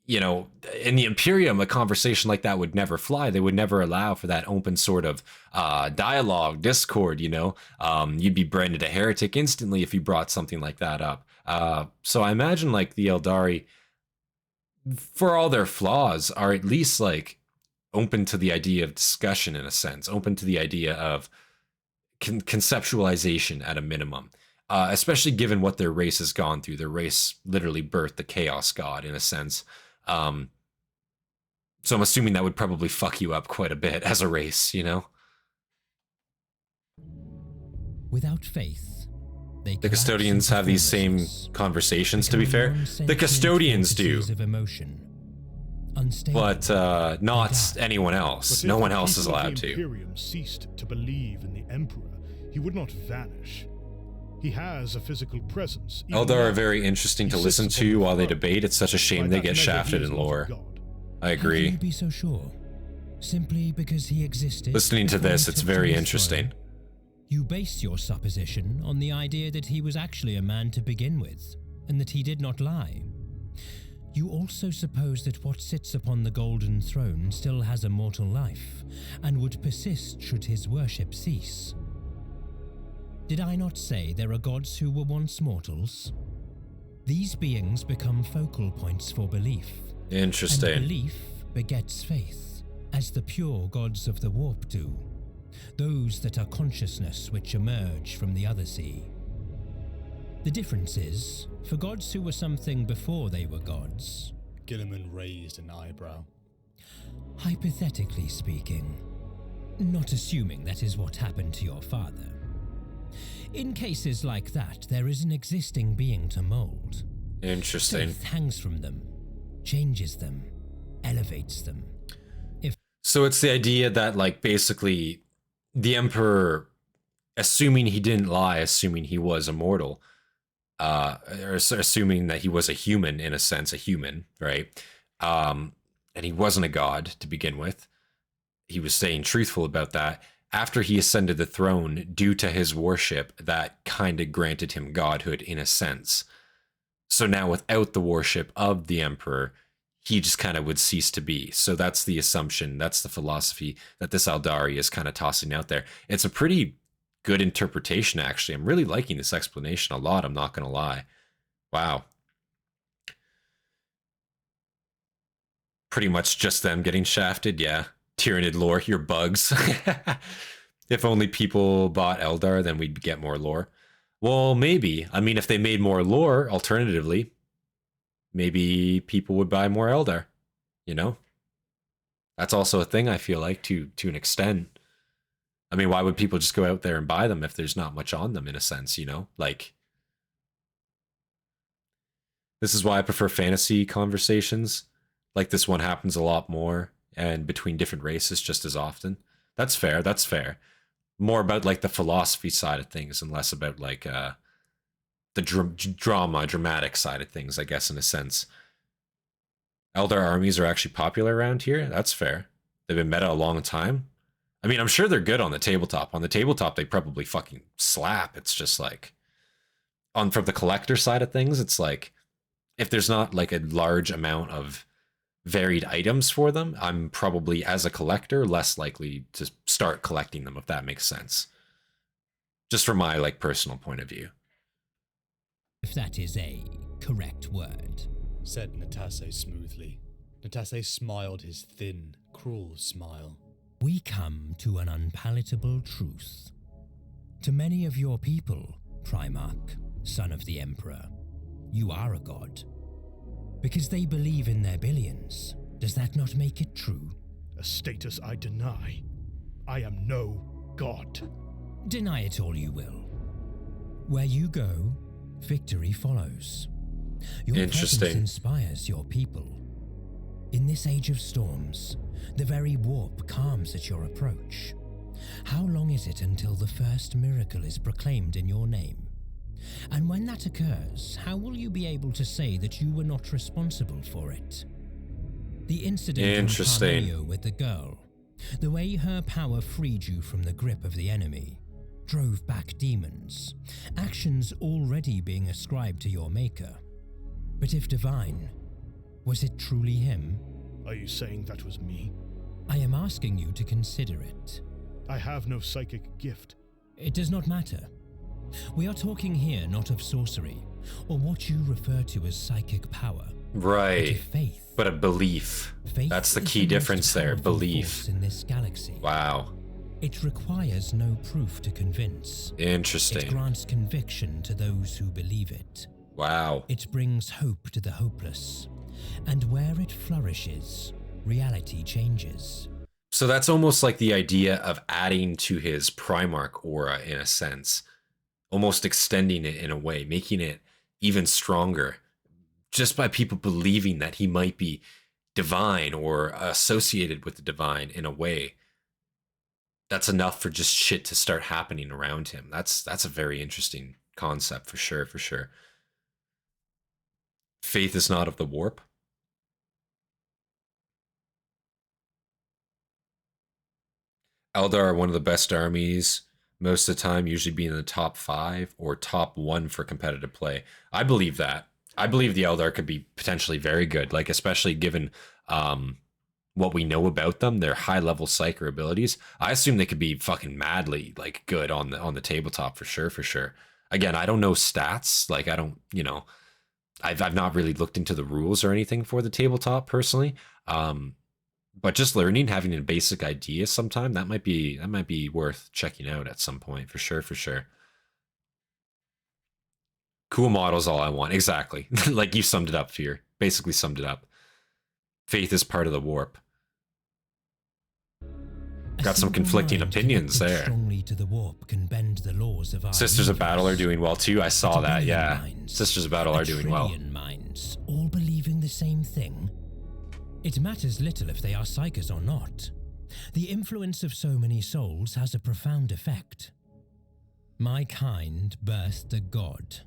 you know, in the Imperium, a conversation like that would never fly. They would never allow for that open sort of dialogue, discord, you know. You'd be branded a heretic instantly if you brought something like that up. So I imagine like the Eldari, for all their flaws, are at least like open to the idea of discussion in a sense, open to the idea of conceptualization at a minimum. Especially given what their race has gone through. Their race literally birthed the Chaos God in a sense. So I'm assuming that would probably fuck you up quite a bit as a race, you know? Without faith, the custodians have these same conversations, to be fair. The custodians do. But not anyone else. No one else is allowed to. If the Imperium ceased to believe in the Emperor, he would not vanish. He has a physical presence. Eldar are very interesting to listen to while they debate. It's such a shame they get shafted in lore. I agree. How can you be so sure? Simply because he existed. Listening to this, it's very interesting. You base your supposition on the idea that he was actually a man to begin with, and that he did not lie. You also suppose that what sits upon the golden throne still has a mortal life, and would persist should his worship cease. Did I not say there are gods who were once mortals? These beings become focal points for belief. Interesting. And belief begets faith, as the pure gods of the warp do. Those that are consciousness which emerge from the other sea. The difference is, for gods who were something before they were gods... Guilliman raised an eyebrow. Hypothetically speaking, not assuming that is what happened to your father. In cases like that, there is an existing being to mold. Interesting. Faith hangs from them, changes them, elevates them. So it's the idea that, like, basically, the Emperor, assuming he didn't lie, assuming he was immortal, or assuming that he was a human, in a sense, a human, right? And he wasn't a god to begin with. He was staying truthful about that. After he ascended the throne, due to his worship, that kind of granted him godhood in a sense. So now without the worship of the Emperor, he just kind of would cease to be. So that's the assumption, that's the philosophy that this Eldari is kind of tossing out there. It's a pretty good interpretation, actually. I'm really liking this explanation a lot, I'm not going to lie. Wow. Pretty much just them getting shafted, yeah. Tyrannid lore, you're bugs. If only people bought Eldar, then we'd get more lore. Well, maybe. I mean, if they made more lore, alternatively, maybe people would buy more Eldar, you know? That's also a thing, I feel like, to an extent. I mean, why would people just go out there and buy them if there's not much on them, in a sense, you know? Like, this is why I prefer fantasy conversations. Like, this one happens a lot more, and between different races just as often. That's fair, that's fair. More about, like, the philosophy side of things and less about, like, the dramatic side of things, I guess, in a sense. Eldar armies are actually popular around here. That's fair. They've been meta a long time. I mean, I'm sure they're good on the tabletop. On the tabletop, they probably fucking slap. It's just like, from the collector side of things, it's like, if there's not like a large amount of varied items for them, I'm probably, as a collector, less likely to start collecting them, if that makes sense. Just from my, like, personal point of view. If that is a correct word, said Natase smoothly. Natase smiled his thin, cruel smile. We come to an unpalatable truth. To many of your people, Primarch, son of the Emperor, you are a god. Because they believe in their billions, does that not make it true? A status I deny. I am no god. Deny it all you will. Where you go, victory follows. Your presence inspires your people. In this age of storms, the very warp calms at your approach. How long is it until the first miracle is proclaimed in your name? And when that occurs, how will you be able to say that you were not responsible for it? The incident in Parmenio with the girl, the way her power freed you from the grip of the enemy, drove back demons, actions already being ascribed to your maker. But if divine, Was it truly him? Are you saying that was me? I am asking you to consider it. I have no psychic gift. It does not matter. We are talking here not of sorcery, or what you refer to as psychic power. Right. But of faith. But a belief. Faith That's the is key most difference there. powerful Belief. force in this galaxy. Wow. It requires no proof to convince. Interesting. It grants conviction to those who believe it. Wow. It brings hope to the hopeless. And where it flourishes, reality changes. So that's almost like the idea of adding to his Primarch aura in a sense. Almost extending it in a way, making it even stronger. Just by people believing that he might be divine or associated with the divine in a way. That's enough for just shit to start happening around him. That's a very interesting concept for sure, for sure. Faith is not of the warp. Eldar are one of the best armies most of the time, usually being in the top 5 or top 1 for competitive play. I believe that. I believe the Eldar could be potentially very good, like especially given what we know about them, their high-level psyker abilities. I assume they could be fucking madly like good on the tabletop for sure, for sure. Again, I don't know stats. Like I don't, you know, I've not really looked into the rules or anything for the tabletop personally. But just learning, having a basic idea sometime, that might be worth checking out at some point for sure, for sure. Cool models, all I want. Exactly. Like you summed it up, Fear. Basically summed it up. Faith is part of the warp. Got some conflicting opinions there. Strongly to the warp can bend the laws of our Sisters of universe. Battle are doing well too. I saw that, yeah. Minds, Sisters of Battle are doing well. Minds, all believing the same thing. It matters little if they are psychers or not. The influence of so many souls has a profound effect. My kind birthed a god.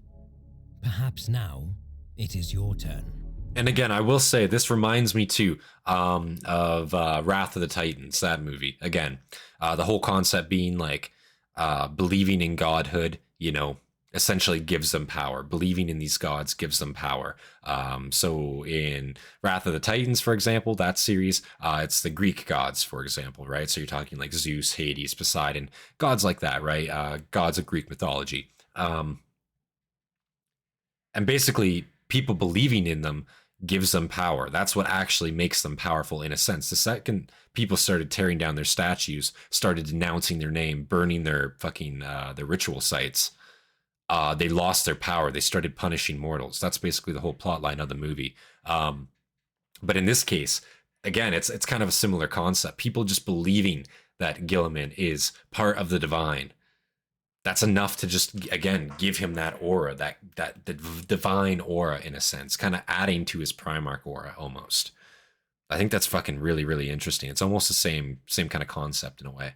Perhaps now it is your turn. And again, I will say this reminds me too of Wrath of the Titans, that movie. Again, the whole concept being like believing in godhood, you know, essentially gives them power. Believing in these gods gives them power. So in Wrath of the Titans, for example, that series, it's the Greek gods, for example, right? So you're talking like Zeus, Hades, Poseidon, gods like that, right? Gods of Greek mythology. And basically, people believing in them gives them power. That's what actually makes them powerful in a sense. The second people started tearing down their statues, started denouncing their name, burning their fucking their ritual sites, they lost their power. They started punishing mortals. That's basically the whole plot line of the movie. But in this case, again, it's kind of a similar concept. People just believing that Guilliman is part of the divine. That's enough to just, again, give him that aura, that the divine aura in a sense, kind of adding to his Primarch aura almost. I think that's fucking really, really interesting. It's almost the same kind of concept in a way.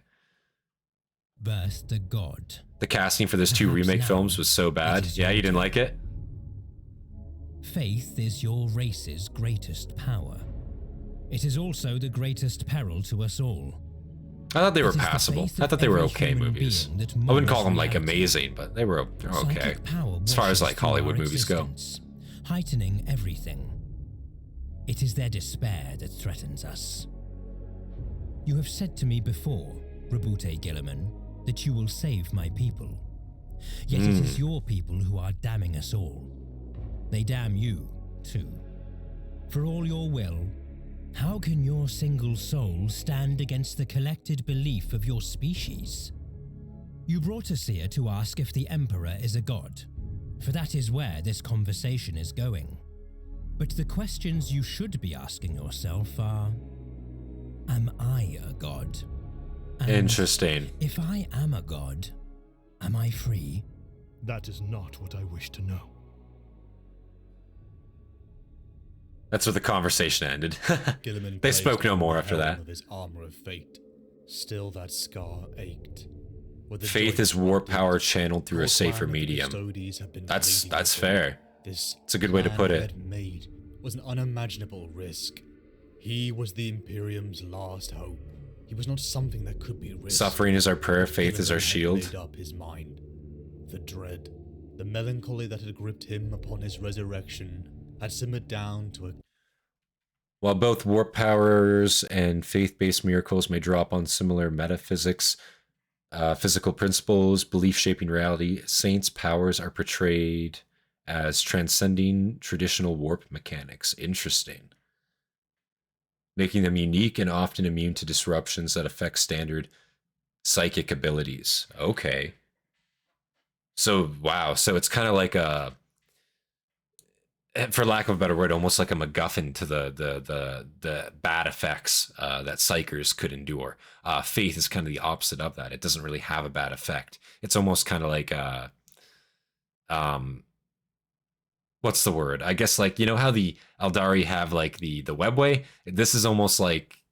Birthed a god. The casting for those two remake films was so bad. Yeah, you didn't like it? Faith is your race's greatest power. It is also the greatest peril to us all. I thought they were passable. I thought they were okay movies. I wouldn't call them like amazing, but they were okay. As far as like Hollywood movies go. Heightening everything. It is their despair that threatens us. You have said to me before, Rabute Guilliman, that you will save my people. Yet it is your people who are damning us all. They damn you, too. For all your will, how can your single soul stand against the collected belief of your species? You brought us here to ask if the Emperor is a god, for that is where this conversation is going. But the questions you should be asking yourself are, am I a god? And interesting. If I am a god, am I free? That is not what I wish to know. That's where the conversation ended. They spoke no more after that. Of his armor of fate. Still that scar ached. Faith is warp power channeled through a safer medium. That's fair. It's a good way to put it. Made was an unimaginable risk. He was the Imperium's last hope. He was not something that could be risked. Suffering is our prayer, faith is our shield. Made up his mind. The dread, the melancholy that had gripped him upon his resurrection had simmered down to a... While both warp powers and faith-based miracles may draw upon similar metaphysics, physical principles, belief shaping reality, Saints' powers are portrayed as transcending traditional warp mechanics. Interesting. Making them unique and often immune to disruptions that affect standard psychic abilities. Okay. So, wow. So it's kind of like a, for lack of a better word, almost like a MacGuffin to the bad effects that psychers could endure. Faith is kind of the opposite of that. It doesn't really have a bad effect. It's almost kind of like what's the word? I guess, like, you know how the Eldari have like the webway? This is almost like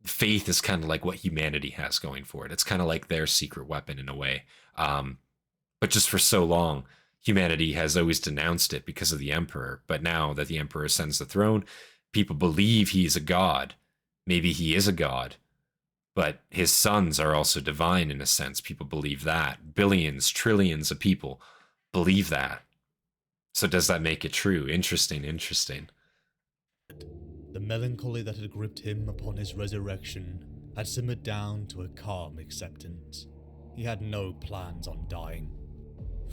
faith is kind of like what humanity has going for it. It's kind of like their secret weapon in a way. But just for so long, humanity has always denounced it because of the Emperor. But now that the Emperor ascends the throne, people believe he is a god. Maybe he is a god, but his sons are also divine in a sense. People believe that. Billions, trillions of people believe that. So does that make it true? Interesting, interesting. The melancholy that had gripped him upon his resurrection had simmered down to a calm acceptance. He had no plans on dying.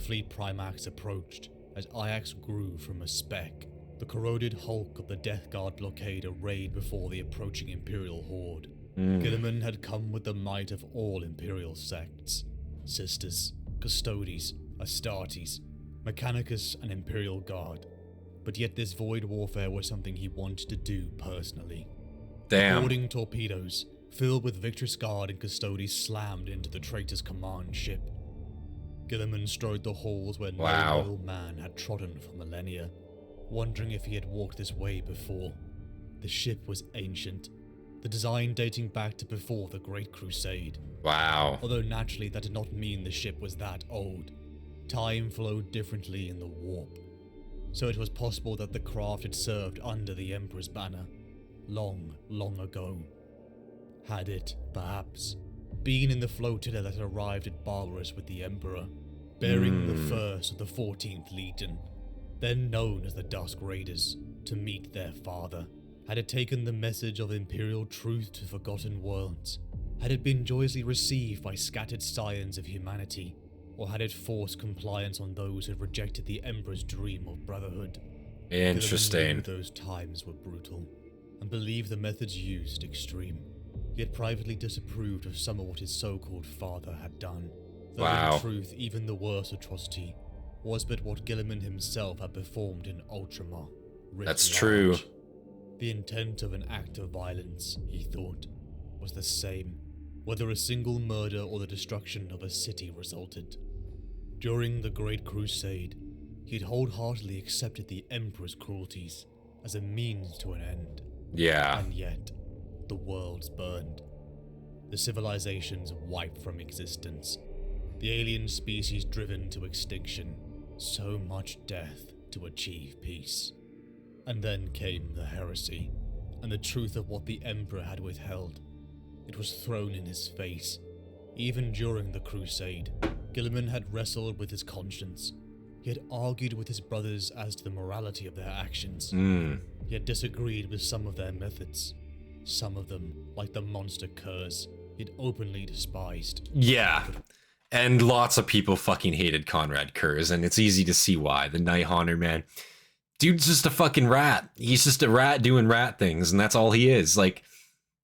Fleet Primax approached as Ajax grew from a speck, the corroded hulk of the Death Guard blockade arrayed before the approaching Imperial horde. Guilliman had come with the might of all Imperial sects: Sisters, Custodes, Astartes, Mechanicus, and Imperial Guard. But yet this void warfare was something he wanted to do personally. Damn. Boarding torpedoes, filled with Victress Guard and Custodes, slammed into the traitor's command ship. Guilliman strode the halls where no loyal man had trodden for millennia, wondering if he had walked this way before. The ship was ancient, the design dating back to before the Great Crusade. Wow. Although naturally that did not mean the ship was that old. Time flowed differently in the warp, so it was possible that the craft had served under the Emperor's banner, long, long ago. Had it, perhaps, been in the flotilla that arrived at Barbarous with the Emperor, bearing the first of the 14th Legion, then known as the Dusk Raiders, to meet their father? Had it taken the message of Imperial truth to forgotten worlds? Had it been joyously received by scattered scions of humanity? Or had it forced compliance on those who had rejected the Emperor's dream of brotherhood? Interesting. Those times were brutal, and believed the methods used extreme, yet privately disapproved of some of what his so-called father had done. Though in truth, even the worst atrocity was but what Guilliman himself had performed in Ultramar. That's true. The intent of an act of violence, he thought, was the same, whether a single murder or the destruction of a city resulted. During the Great Crusade, he'd wholeheartedly accepted the Emperor's cruelties as a means to an end. Yeah. And yet, the worlds burned. The civilizations wiped from existence. The alien species driven to extinction. So much death to achieve peace. And then came the heresy, and the truth of what the Emperor had withheld. It was thrown in his face. Even during the Crusade, Guilliman had wrestled with his conscience. He had argued with his brothers as to the morality of their actions. He had disagreed with some of their methods. Some of them, like the monster curs, he'd openly despised. Yeah. And lots of people fucking hated Conrad Kurz, and it's easy to see why. The Night Haunter, man. Dude's just a fucking rat. He's just a rat doing rat things, and that's all he is. Like,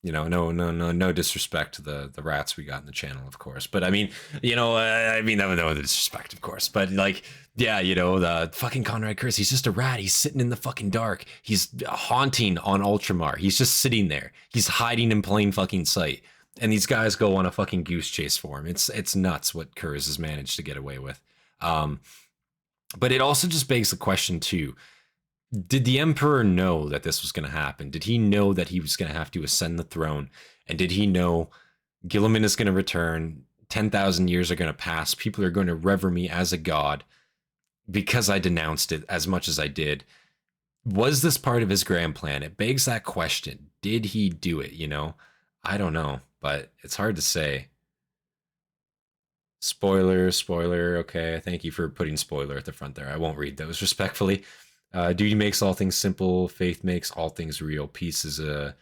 you know, no disrespect to the rats we got in the channel, of course. But I mean, you know, no disrespect, of course. But like, yeah, you know, the fucking Conrad Kurz, he's just a rat. He's sitting in the fucking dark. He's haunting on Ultramar. He's just sitting there. He's hiding in plain fucking sight. And these guys go on a fucking goose chase for him. It's nuts what Kurz has managed to get away with. But it also just begs the question too. Did the Emperor know that this was going to happen? Did he know that he was going to have to ascend the throne? And did he know Guilliman is going to return? 10,000 years are going to pass. People are going to rever me as a god because I denounced it as much as I did. Was this part of his grand plan? It begs that question. Did he do it? You know, I don't know, but it's hard to say. Spoiler. Okay, thank you for putting spoiler at the front there. I won't read those respectfully. Duty makes all things simple. Faith makes all things real. Peace is a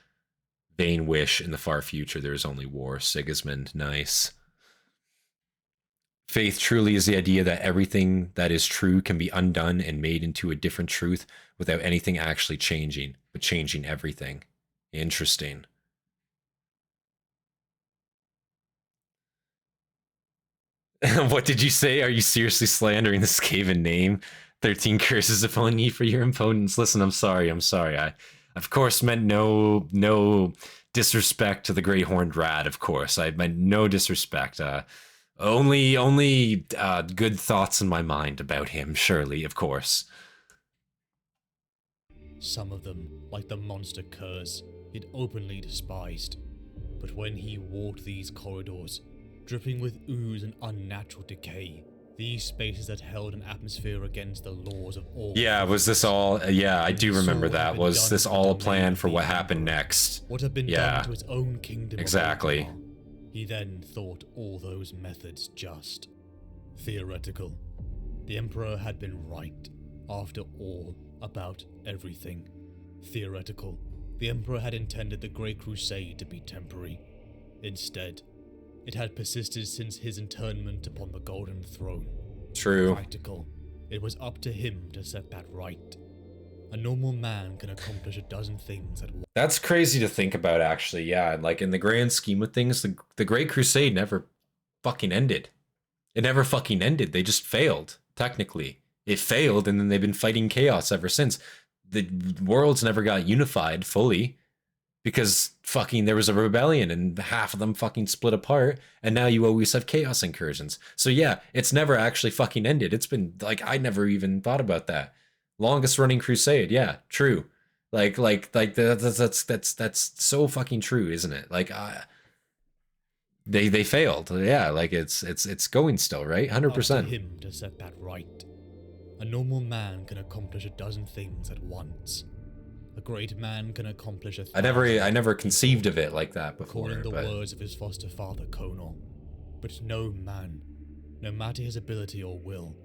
vain wish. In the far future, there is only war. Sigismund, nice. Faith truly is the idea that everything that is true can be undone and made into a different truth without anything actually changing, but changing everything. Interesting. What did you say? Are you seriously slandering the Skaven name? 13 curses upon you for your opponents. Listen, I'm sorry. I of course meant no disrespect to the Great Horned Rat, of course. I meant no disrespect. Only good thoughts in my mind about him, surely, of course. Some of them, like the monster curs, he'd openly despised. But when he walked these corridors, dripping with ooze and unnatural decay, these spaces that held an atmosphere against the laws of all... Yeah, was this all... yeah, I do remember that. Was this all a plan for what happened next? What had been done to his own kingdom? Exactly. He then thought all those methods just theoretical. The Emperor had been right, after all, about everything. Theoretical. The Emperor had intended the Great Crusade to be temporary. Instead, it had persisted since his internment upon the Golden Throne. True. Practical. It was up to him to set that right. A normal man can accomplish a dozen things at once. That's crazy to think about, actually. Yeah, like in the grand scheme of things, the Great Crusade never fucking ended. It never fucking ended. They just failed, technically. It failed, and then they've been fighting chaos ever since. The worlds never got unified fully because fucking there was a rebellion and half of them fucking split apart, and now you always have chaos incursions. So yeah, it's never actually fucking ended. It's been like, I never even thought about that. Longest running crusade, yeah, true. Like that's so fucking true, isn't it? Like they failed. Yeah, like it's going still, right? 100%. Up to him to set that right. A normal man can accomplish a dozen things at once. A great man can accomplish a thousand. I never conceived of it like that before. According to the words of his foster father, Conor. But no man, no matter his ability or will,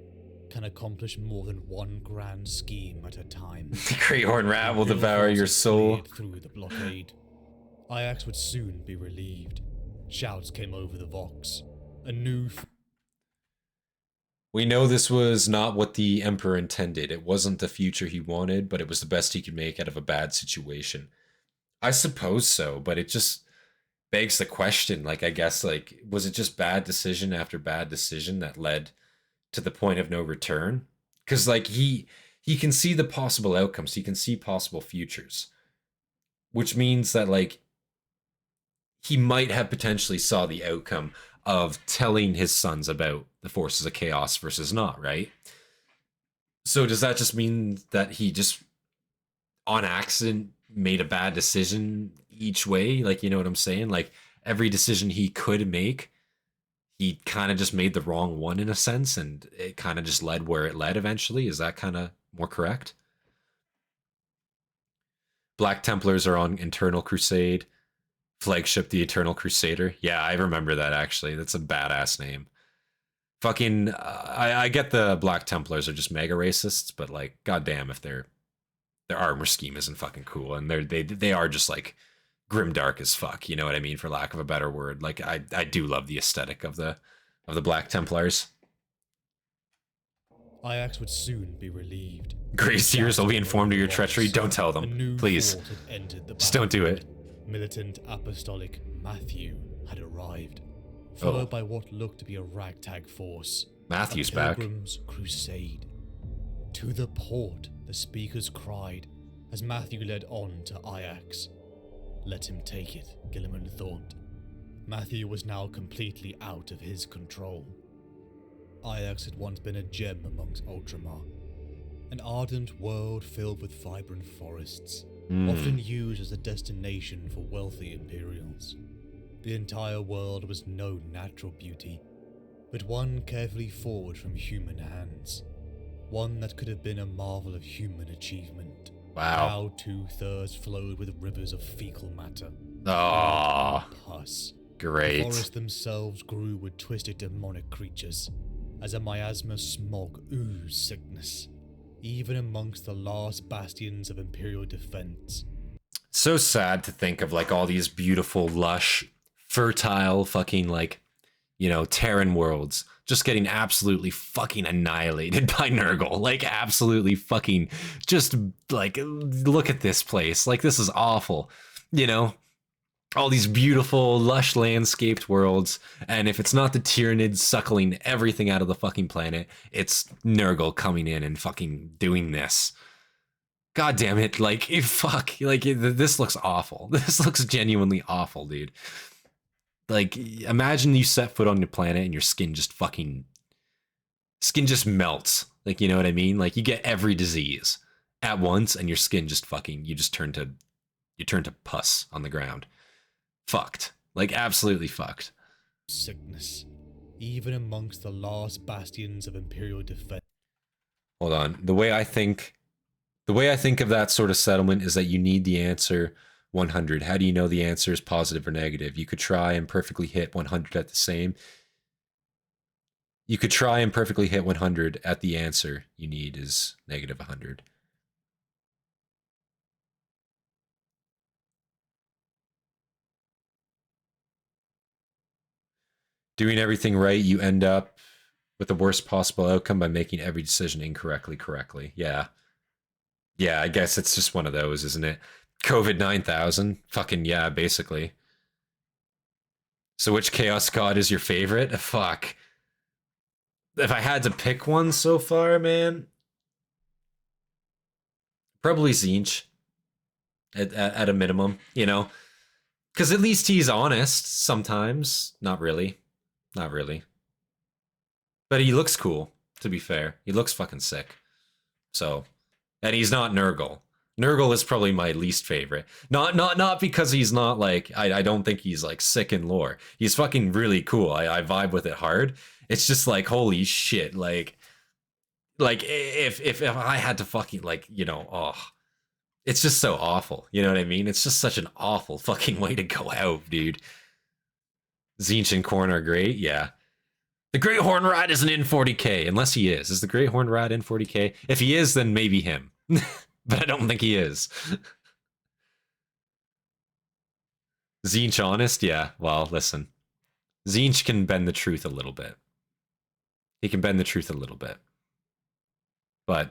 can accomplish more than one grand scheme at a time. The Great Horned Rat will devour your soul. Through the blockade, Ajax would soon be relieved. Shouts came over the Vox. A new... We know this was not what the Emperor intended. It wasn't the future he wanted, but it was the best he could make out of a bad situation. I suppose so, but it just begs the question, like, I guess, like, was it just bad decision after bad decision that led to the point of no return? Because, like, he can see the possible outcomes. He can see possible futures. Which means that, like, he might have potentially saw the outcome of telling his sons about the forces of chaos versus not, right? So does that just mean that he just on accident made a bad decision each way? Like, you know what I'm saying? Like every decision he could make, he kind of just made the wrong one in a sense, and it kind of just led where it led eventually. Is that kind of more correct? Black Templars are on Internal Crusade. Flagship the Eternal Crusader. Yeah, I remember that actually. That's a badass name. Fucking, I get the Black Templars are just mega racists, but like, goddamn, if their armor scheme isn't fucking cool, and they are just like grimdark as fuck. You know what I mean, for lack of a better word. Like, I do love the aesthetic of the Black Templars. Ajax would soon be relieved. Grey Seers will be informed of your treachery. Don't tell them, please. Just don't do it. Militant Apostolic Matthew had arrived, followed by what looked to be a ragtag force. Matthew's back. Pilgrim's Crusade. To the port, the speakers cried, as Matthew led on to Ajax. Let him take it, Guilliman thought. Matthew was now completely out of his control. Ajax had once been a gem amongst Ultramar, an ardent world filled with vibrant forests, often used as a destination for wealthy Imperials. The entire world was no natural beauty, but one carefully forged from human hands. One that could have been a marvel of human achievement. Wow. Now 2/3 flowed with rivers of fecal matter. Oh, pus. Great. The forests themselves grew with twisted demonic creatures, as a miasma smog oozed sickness. even amongst the last bastions of Imperial defense. So sad to think of like all these beautiful, lush, fertile, fucking like, you know, Terran worlds just getting absolutely fucking annihilated by Nurgle. Like absolutely fucking just like, look at this place. Like this is awful, you know? All these beautiful, lush landscaped worlds, and if it's not the Tyranids suckling everything out of the fucking planet, it's Nurgle coming in and fucking doing this. God damn it, like, fuck, like, this looks awful. This looks genuinely awful, dude. Like, imagine you set foot on your planet and your skin just melts. Like, you know what I mean? Like, you get every disease at once, and your skin just fucking, you turn to pus on the ground. Fucked. Like, absolutely fucked. Sickness, even amongst the last bastions of Imperial defense. Hold on. The way I think of that sort of settlement is that you need the answer 100. How do you know the answer is positive or negative? You could try and perfectly hit 100 at the same. You could try and perfectly hit 100 at the answer you need is negative 100. Doing everything right, you end up with the worst possible outcome by making every decision incorrectly correctly. Yeah. Yeah, I guess it's just one of those, isn't it? COVID 9000. Fucking yeah, basically. So which Chaos God is your favorite? Fuck. If I had to pick one so far, man, probably Tzeentch. At a minimum, you know? Because at least he's honest sometimes. Not really. Not really. But he looks cool, to be fair. He looks fucking sick. So, and he's not Nurgle. Nurgle is probably my least favorite. Not because he's not like, I don't think he's like sick in lore. He's fucking really cool. I vibe with it hard. It's just like, holy shit, like if I had to fucking like, you know, oh, it's just so awful. You know what I mean? It's just such an awful fucking way to go out, dude. Tzeentch and Khorne are great, yeah. The Great Horn Rat isn't in 40k, unless he is. Is the Great Horn Rat in 40k? If he is, then maybe him. But I don't think he is. Tzeentch honest? Yeah, well, listen. Tzeentch can bend the truth a little bit. He can bend the truth a little bit. But,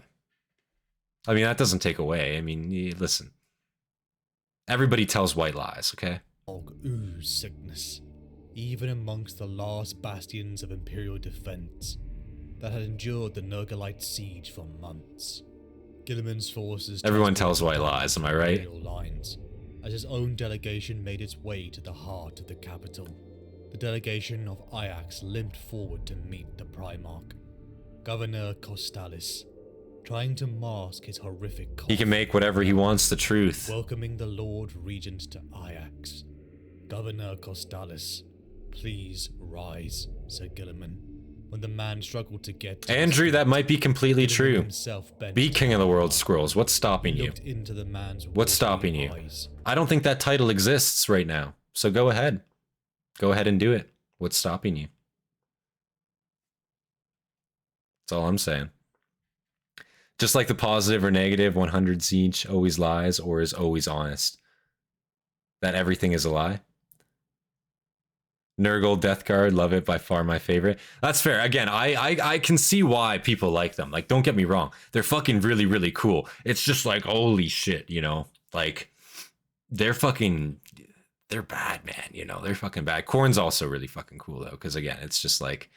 I mean, that doesn't take away. I mean, listen. Everybody tells white lies, okay? Ooze sickness, even amongst the last bastions of Imperial defense that had endured the Nurglite siege for months. Guilliman's forces... Everyone tells white lies, am I right? Lines, as his own delegation made its way to the heart of the capital. The delegation of Ajax limped forward to meet the Primarch, Governor Costalis, trying to mask his horrific cough. He can make whatever he wants the truth. Welcoming the Lord Regent to Ajax. Governor Costalis, please rise, said Guilliman, when the man struggled to get to Andrew, that might be completely true. Be King of the World Scrolls. What's stopping you? Into the man's What's stopping you? eyes. I don't think that title exists right now. So go ahead. Go ahead and do it. What's stopping you? That's all I'm saying. Just like the positive or negative 100 Tzeentch always lies or is always honest. That everything is a lie. Nurgle, Death Guard, love it, by far my favorite. That's fair. Again, I can see why people like them. Like, don't get me wrong. They're fucking really, really cool. It's just like, holy shit, you know? Like, they're bad, man, you know? They're fucking bad. Khorne's also really fucking cool, though, because, again, it's just like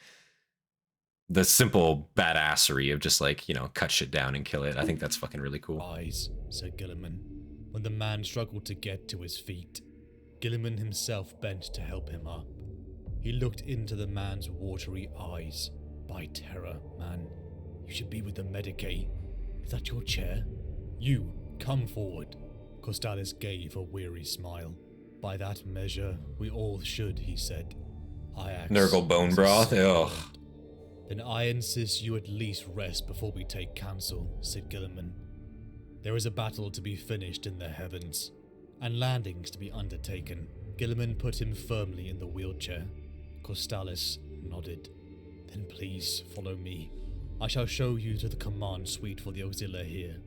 the simple badassery of just like, you know, cut shit down and kill it. I think that's fucking really cool. Eyes, said Guilliman, when the man struggled to get to his feet. Guilliman himself bent to help him up. He looked into the man's watery eyes. By terror, man. You should be with the Medicae. Is that your chair? You, come forward. Costalis gave a weary smile. By that measure, we all should, he said. Ajax Nurgle bone broth? Ugh. Then I insist you at least rest before we take counsel, said Guilliman. There is a battle to be finished in the heavens, and landings to be undertaken. Guilliman put him firmly in the wheelchair. Costalis nodded. Then please follow me. I shall show you to the command suite for the auxiliary here.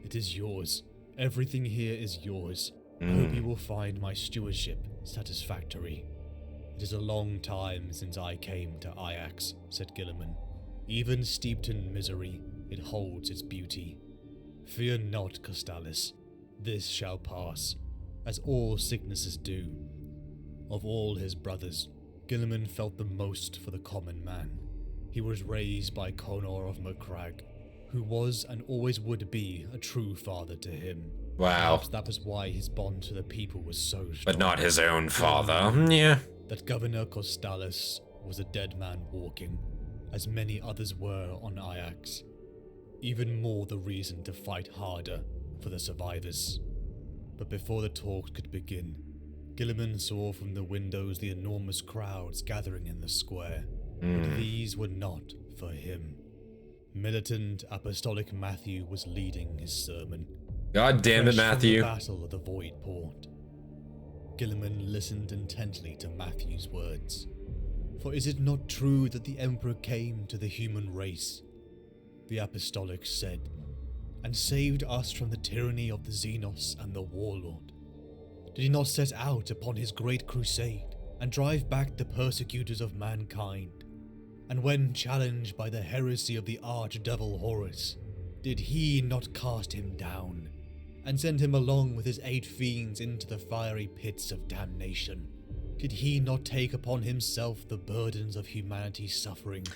It is yours. Everything here is yours. I hope you will find my stewardship satisfactory. It is a long time since I came to Ajax, said Guilliman. Even steeped in misery, it holds its beauty. Fear not, Costalis. This shall pass, as all sicknesses do. Of all his brothers, Guilliman felt the most for the common man. He was raised by Cauldron of Nurgle, who was and always would be a true father to him. Wow. Perhaps that was why his bond to the people was so strong. But not his own father. Yeah. That Governor Costalis was a dead man walking, as many others were on Ajax. Even more the reason to fight harder for the survivors. But before the talk could begin, Guilliman saw from the windows the enormous crowds gathering in the square. But these were not for him. Militant Apostolic Matthew was leading his sermon. God damn it, Fresh from Matthew. the Battle of the Void Port. Guilliman listened intently to Matthew's words. For is it not true that the Emperor came to the human race, the Apostolic said, and saved us from the tyranny of the Xenos and the Warlord? Did he not set out upon his great crusade and drive back the persecutors of mankind? And when challenged by the heresy of the archdevil Horus, did he not cast him down and send him along with his 8 fiends into the fiery pits of damnation? Did he not take upon himself the burdens of humanity's suffering?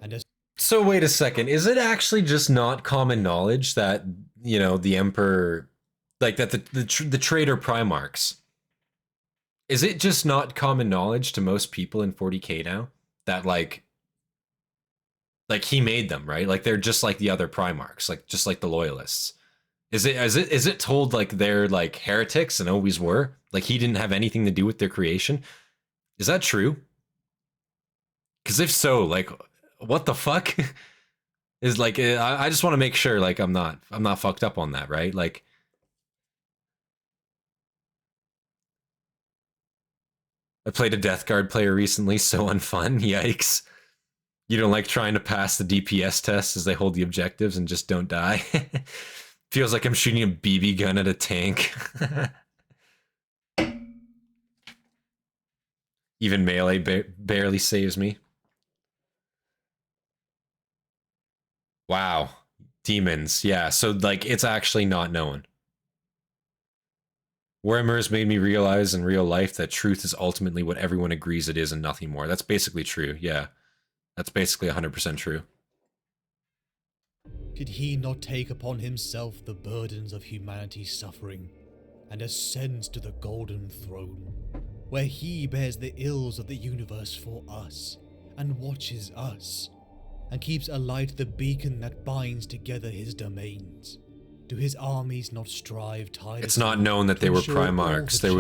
And So wait a second, is it actually just not common knowledge that, you know, the Emperor, like that the traitor Primarchs, is it just not common knowledge to most people in 40k now that like he made them, right? Like they're just like the other Primarchs, like just like the Loyalists. Is it told like they're like heretics and always were? Like he didn't have anything to do with their creation? Is that true? Because if so, like, what the fuck? Is like, I just want to make sure like I'm not fucked up on that, right? Like, I played a Death Guard player recently, so unfun. Yikes. You don't like trying to pass the DPS test as they hold the objectives and just don't die. Feels like I'm shooting a BB gun at a tank. Even melee barely saves me. Wow. Demons. Yeah, so like it's actually not known. Warhammer has made me realize in real life that truth is ultimately what everyone agrees it is and nothing more. That's basically true, yeah. That's basically 100% true. Did he not take upon himself the burdens of humanity's suffering and ascends to the Golden Throne, where he bears the ills of the universe for us and watches us, and keeps alight the beacon that binds together his domains? Do his armies not strive tirelessly? It's not known that they were Primarchs. There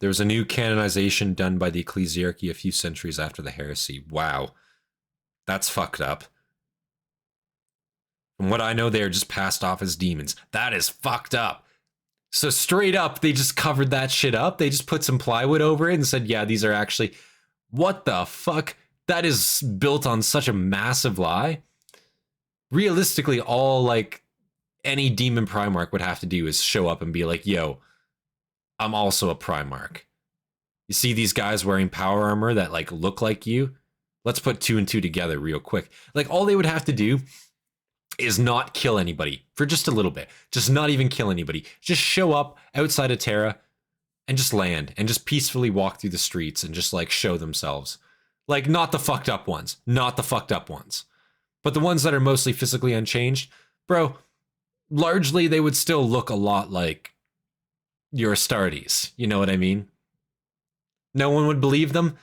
was a new canonization done by the Ecclesiarchy a few centuries after the heresy. Wow. That's fucked up. From what I know, they are just passed off as demons. That is fucked up. So straight up, they just covered that shit up. They just put some plywood over it and said, yeah, these are actually... What the fuck? That is built on such a massive lie. Realistically, all like any demon Primarch would have to do is show up and be like, yo, I'm also a Primarch. You see these guys wearing power armor that like look like you? Let's put 2 and 2 together real quick. Like all they would have to do is not kill anybody for just a little bit. Just not even kill anybody. Just show up outside of Terra and just land and just peacefully walk through the streets and just like show themselves. Like not the fucked up ones, not the fucked up ones, but the ones that are mostly physically unchanged, bro, largely they would still look a lot like your Astartes. You know what I mean? No one would believe them.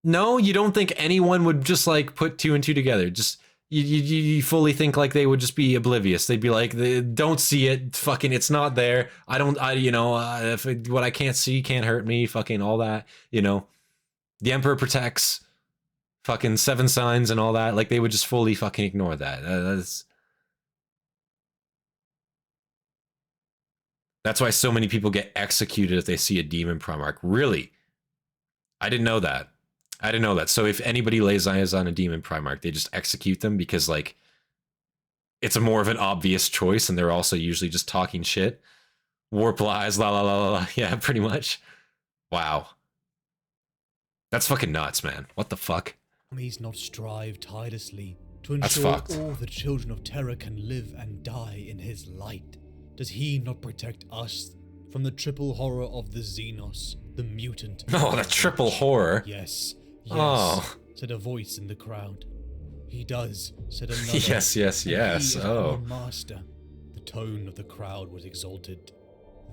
No, you don't think anyone would just like put 2 and 2 together. Just you fully think like they would just be oblivious. They'd be like, don't see it. Fucking, it's not there. If what I can't see can't hurt me. Fucking all that, you know, the Emperor protects fucking 7 signs and all that. Like they would just fully fucking ignore that. That's why so many people get executed if they see a demon Primarch. Really? I didn't know that. I didn't know that. So if anybody lays eyes on a demon Primarch, they just execute them because, like, it's a more of an obvious choice, and they're also usually just talking shit. Warp lies, la la la la la. Yeah, pretty much. Wow. That's fucking nuts, man. What the fuck? Armies not strive tirelessly to That's ensure fucked. all the children of Terra can live and die in his light? Does he not protect us from the triple horror of the Xenos, the mutant? Oh, the triple horror. Yes, yes, Oh. said a voice in the crowd. He does, said another. Yes, yes, "And yes. He is Oh. our master. The tone of the crowd was exalted.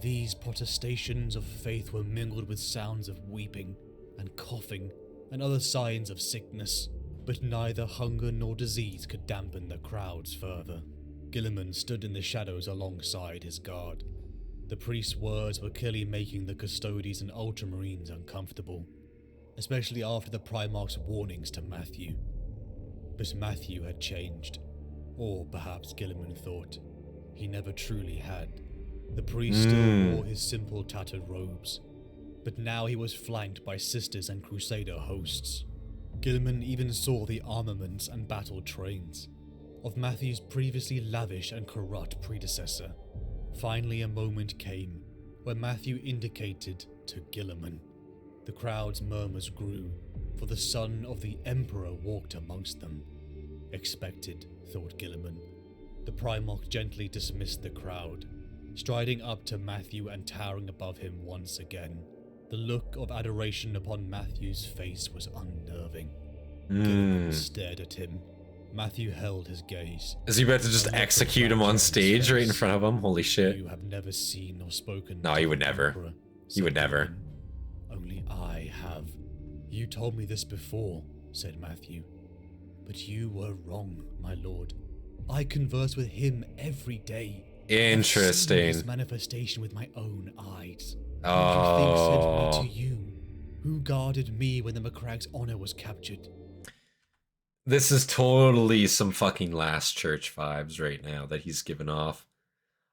These protestations of faith were mingled with sounds of weeping and coughing and other signs of sickness, but neither hunger nor disease could dampen the crowds further. Guilliman stood in the shadows alongside his guard. The priest's words were clearly making the custodies and ultramarines uncomfortable, especially after the Primarch's warnings to Matthew. But Matthew had changed, or perhaps Guilliman thought. He never truly had. The priest still wore his simple tattered robes, but now he was flanked by sisters and crusader hosts. Guilliman even saw the armaments and battle trains of Matthew's previously lavish and corrupt predecessor. Finally, a moment came where Matthew indicated to Guilliman. The crowd's murmurs grew, for the son of the Emperor walked amongst them. Expected, thought Guilliman. The Primarch gently dismissed the crowd, striding up to Matthew and towering above him once again. The look of adoration upon Matthew's face was unnerving. Guilliman stared at him. Matthew held his gaze. Is he about to just execute him on stage right in front of him? Holy shit. You have never seen or spoken. No, to he would the never. Emperor, He would said never. Guilliman. Only I have. You told me this before, said Matthew. But you were wrong, my lord. I converse with him every day. I've seen Interesting. his manifestation with my own eyes. Oh. Who do you think sent me to you? Who guarded me when the Macragg's honor was captured? This is totally some fucking Last Church vibes right now that he's given off.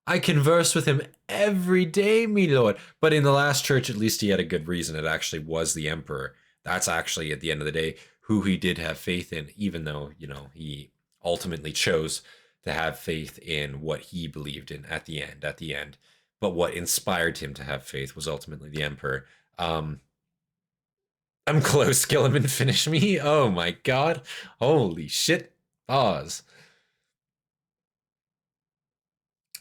I converse with him every day, me lord. But in the Last Church, at least he had a good reason. It actually was the Emperor. That's actually, at the end of the day, who he did have faith in, even though, you know, he ultimately chose to have faith in what he believed in at the end. But what inspired him to have faith was ultimately the Emperor. I'm close, Guilliman, finish me. Oh my god. Holy shit. Pause.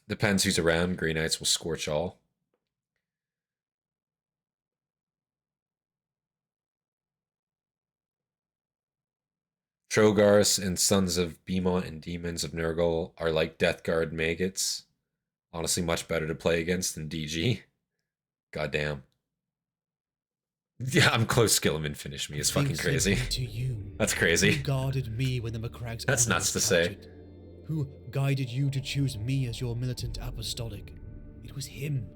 Depends who's around. Grey Knights will scorch all. Trogars and Sons of Beamont and Demons of Nurgle are like Death Guard maggots. Honestly, much better to play against than DG. Goddamn. Yeah, I'm close. Guilliman finish me. It's fucking crazy. To you. That's crazy. Who guarded me when the Macragg's That's honor nuts was to say. captured? Who guided you to choose me as your militant apostolic? It was him.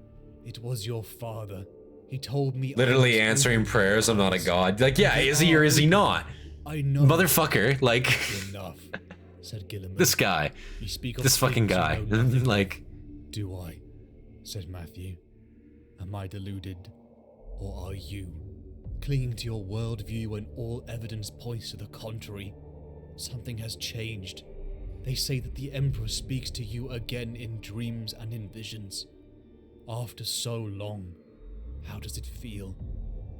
It was your father. He told me. Literally answering prayers. I'm not a god. Like, yeah, is he or is he not? I know. Motherfucker. Like, Enough, said Guilliman. this guy. You speak of This fucking things you guy. know nothing Like, Do I? Said Matthew. Am I deluded? Or are you? Clinging to your worldview when all evidence points to the contrary. Something has changed. They say that the Emperor speaks to you again in dreams and in visions. After so long, how does it feel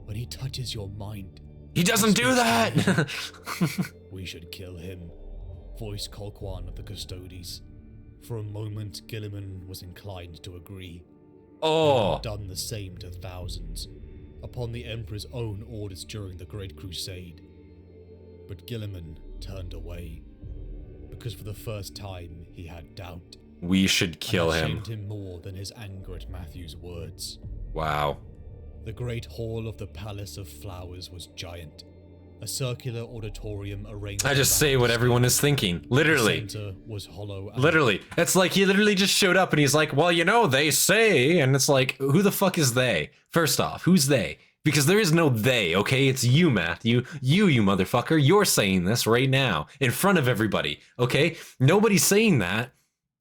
when he touches your mind? he doesn't do that. We should kill him, voiced Colquhoun of the Custodies. For a moment, Guilliman was inclined to agree. He Oh, had done the same to thousands, upon the Emperor's own orders during the Great Crusade. But Guilliman turned away, because for the first time he had doubt. we should kill and it him. shamed him more than his anger at Matthew's words. Wow. The great hall of the Palace of Flowers was giant, a circular auditorium arranged. I just around say the what everyone stage. is thinking. The Literally. center was hollow. And Literally. It's like he literally just showed up and he's like, well, you know, they say. And it's like, who the fuck is they? First off, who's they? Because there is no they, okay? It's you, Matthew. You motherfucker. You're saying this right now in front of everybody, okay? Nobody's saying that.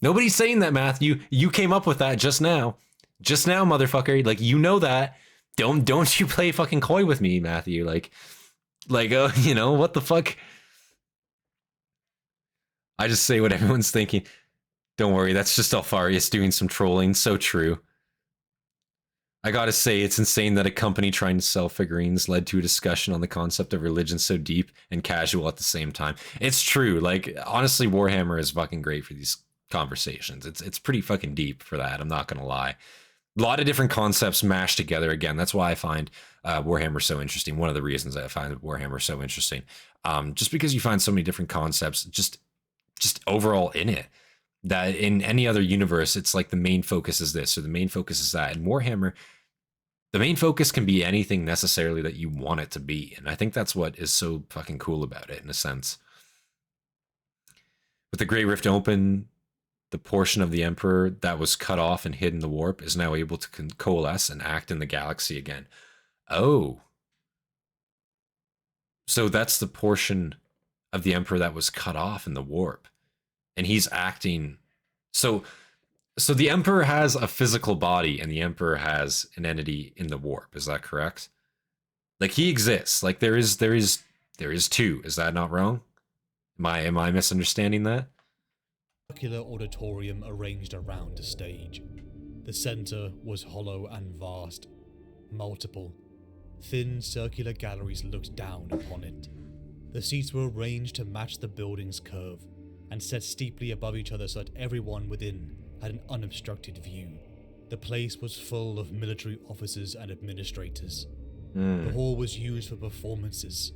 Nobody's saying that, Matthew. You came up with that just now. Just now, motherfucker. Like, you know that. Don't you play fucking coy with me, Matthew. Like, Like, you know, what the fuck? I just say what everyone's thinking. Don't worry, that's just Alfarius doing some trolling. So true. I gotta say, it's insane that a company trying to sell figurines led to a discussion on the concept of religion so deep and casual at the same time. It's true. Like, honestly, Warhammer is fucking great for these conversations. It's pretty fucking deep for that. I'm not gonna lie. A lot of different concepts mashed together. Again, that's why I find Warhammer so interesting. One of the reasons I find Warhammer so interesting, just because you find so many different concepts, just overall in it. That in any other universe, it's like the main focus is this or the main focus is that. In Warhammer, the main focus can be anything necessarily that you want it to be. And I think that's what is so fucking cool about it, in a sense. With the Great Rift open, the portion of the Emperor that was cut off and hid in the warp is now able to coalesce and act in the galaxy again. Oh. So that's the portion of the Emperor that was cut off in the warp. And he's acting. So the Emperor has a physical body and the Emperor has an entity in the warp. Is that correct? Like, he exists. Like, there is two. Is that not wrong? Am I misunderstanding that? Circular auditorium arranged around a stage. The center was hollow and vast. Multiple, thin circular galleries looked down upon it. The seats were arranged to match the building's curve and set steeply above each other so that everyone within had an unobstructed view. The place was full of military officers and administrators. The hall was used for performances,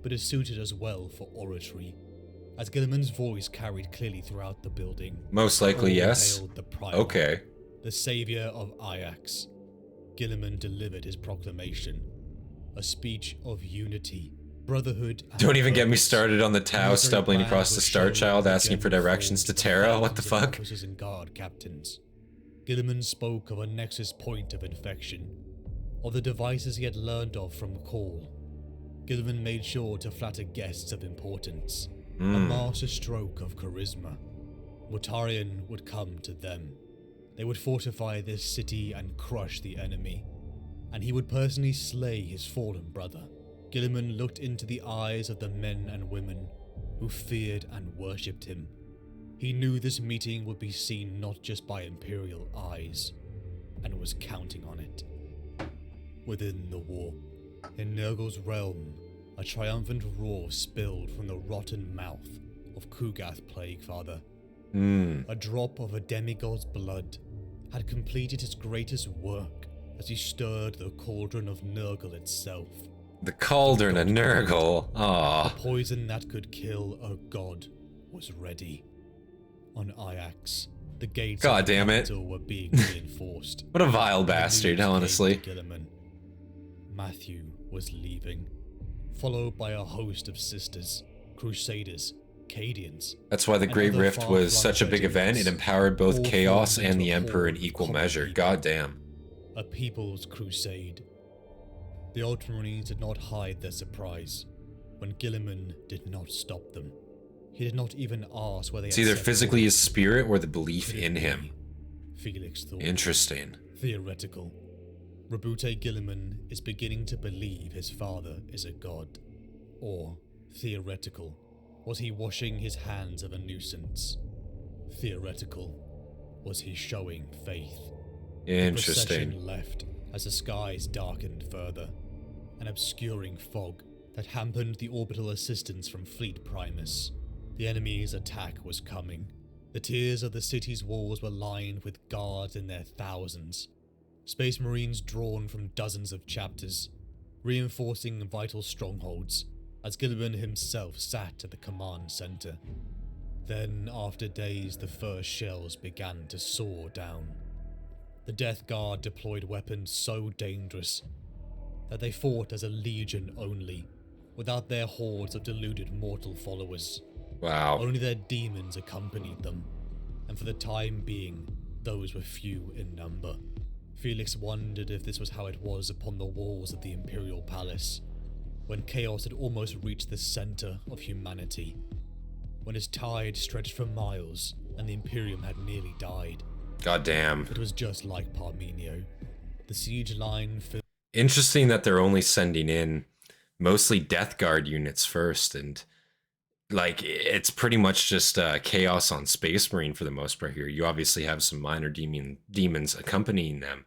but is suited as well for oratory, as Guilliman's voice carried clearly throughout the building. Most likely, All yes. hailed the Prior, Okay. the savior of Ajax. Guilliman delivered his proclamation, a speech of unity, brotherhood, and Don't even get me purpose. started on the Tau Military stumbling band across the was Star shown Child the asking for general directions to force of Terra. What the thousands of fuck? officers and guard captains. Guilliman spoke of a nexus point of infection, of the devices he had learned of from Call. Guilliman made sure to flatter guests of importance, a master stroke of charisma. Mortarion would come to them. They would fortify this city and crush the enemy, and he would personally slay his fallen brother. Guilliman looked into the eyes of the men and women who feared and worshipped him. He knew this meeting would be seen not just by Imperial eyes, and was counting on it. Within the warp, in Nurgle's realm, a triumphant roar spilled from the rotten mouth of Kugath Plaguefather. A drop of a demigod's blood had completed his greatest work as he stirred the Cauldron of Nurgle itself. The Cauldron of Nurgle. Aww. The poison that could kill a god was ready. On Ajax, the gates God of the damn it. capital were being reinforced. What a vile The bastard, news came honestly. to Guilliman. Matthew was leaving, followed by a host of sisters, crusaders, Cadians. That's why the and Great other Rift was far-flung such a big event. It veterans, empowered both all Chaos formed and the into a Emperor in horde of equal common measure. people. God damn. A people's crusade. The Ultramarines did not hide their surprise when Guilliman did not stop them. He did not even ask whether they It's had either set physically his orders. spirit or the belief Could it in be? him. Felix thought. Interesting. Theoretical. Rabute Guilliman is beginning to believe his father is a god. Or, theoretical, was he washing his hands of a nuisance? Theoretical, was he showing faith? The Interesting. procession left as the skies darkened further, an obscuring fog that hampered the orbital assistance from Fleet Primus. The enemy's attack was coming. The tiers of the city's walls were lined with guards in their thousands, Space Marines drawn from dozens of chapters, reinforcing vital strongholds, as Guilliman himself sat at the command center. Then, after days, the first shells began to soar down. The Death Guard deployed weapons so dangerous that they fought as a legion only, without their hordes of deluded mortal followers. Wow. Only their demons accompanied them, and for the time being, those were few in number. Felix wondered if this was how it was upon the walls of the Imperial Palace, when chaos had almost reached the center of humanity, when its tide stretched for miles and the Imperium had nearly died. God damn. It was just like Parmenio. The siege line filled. Interesting that they're only sending in mostly Death Guard units first, and like it's pretty much just chaos on Space Marine for the most part here. You obviously have some minor demons accompanying them,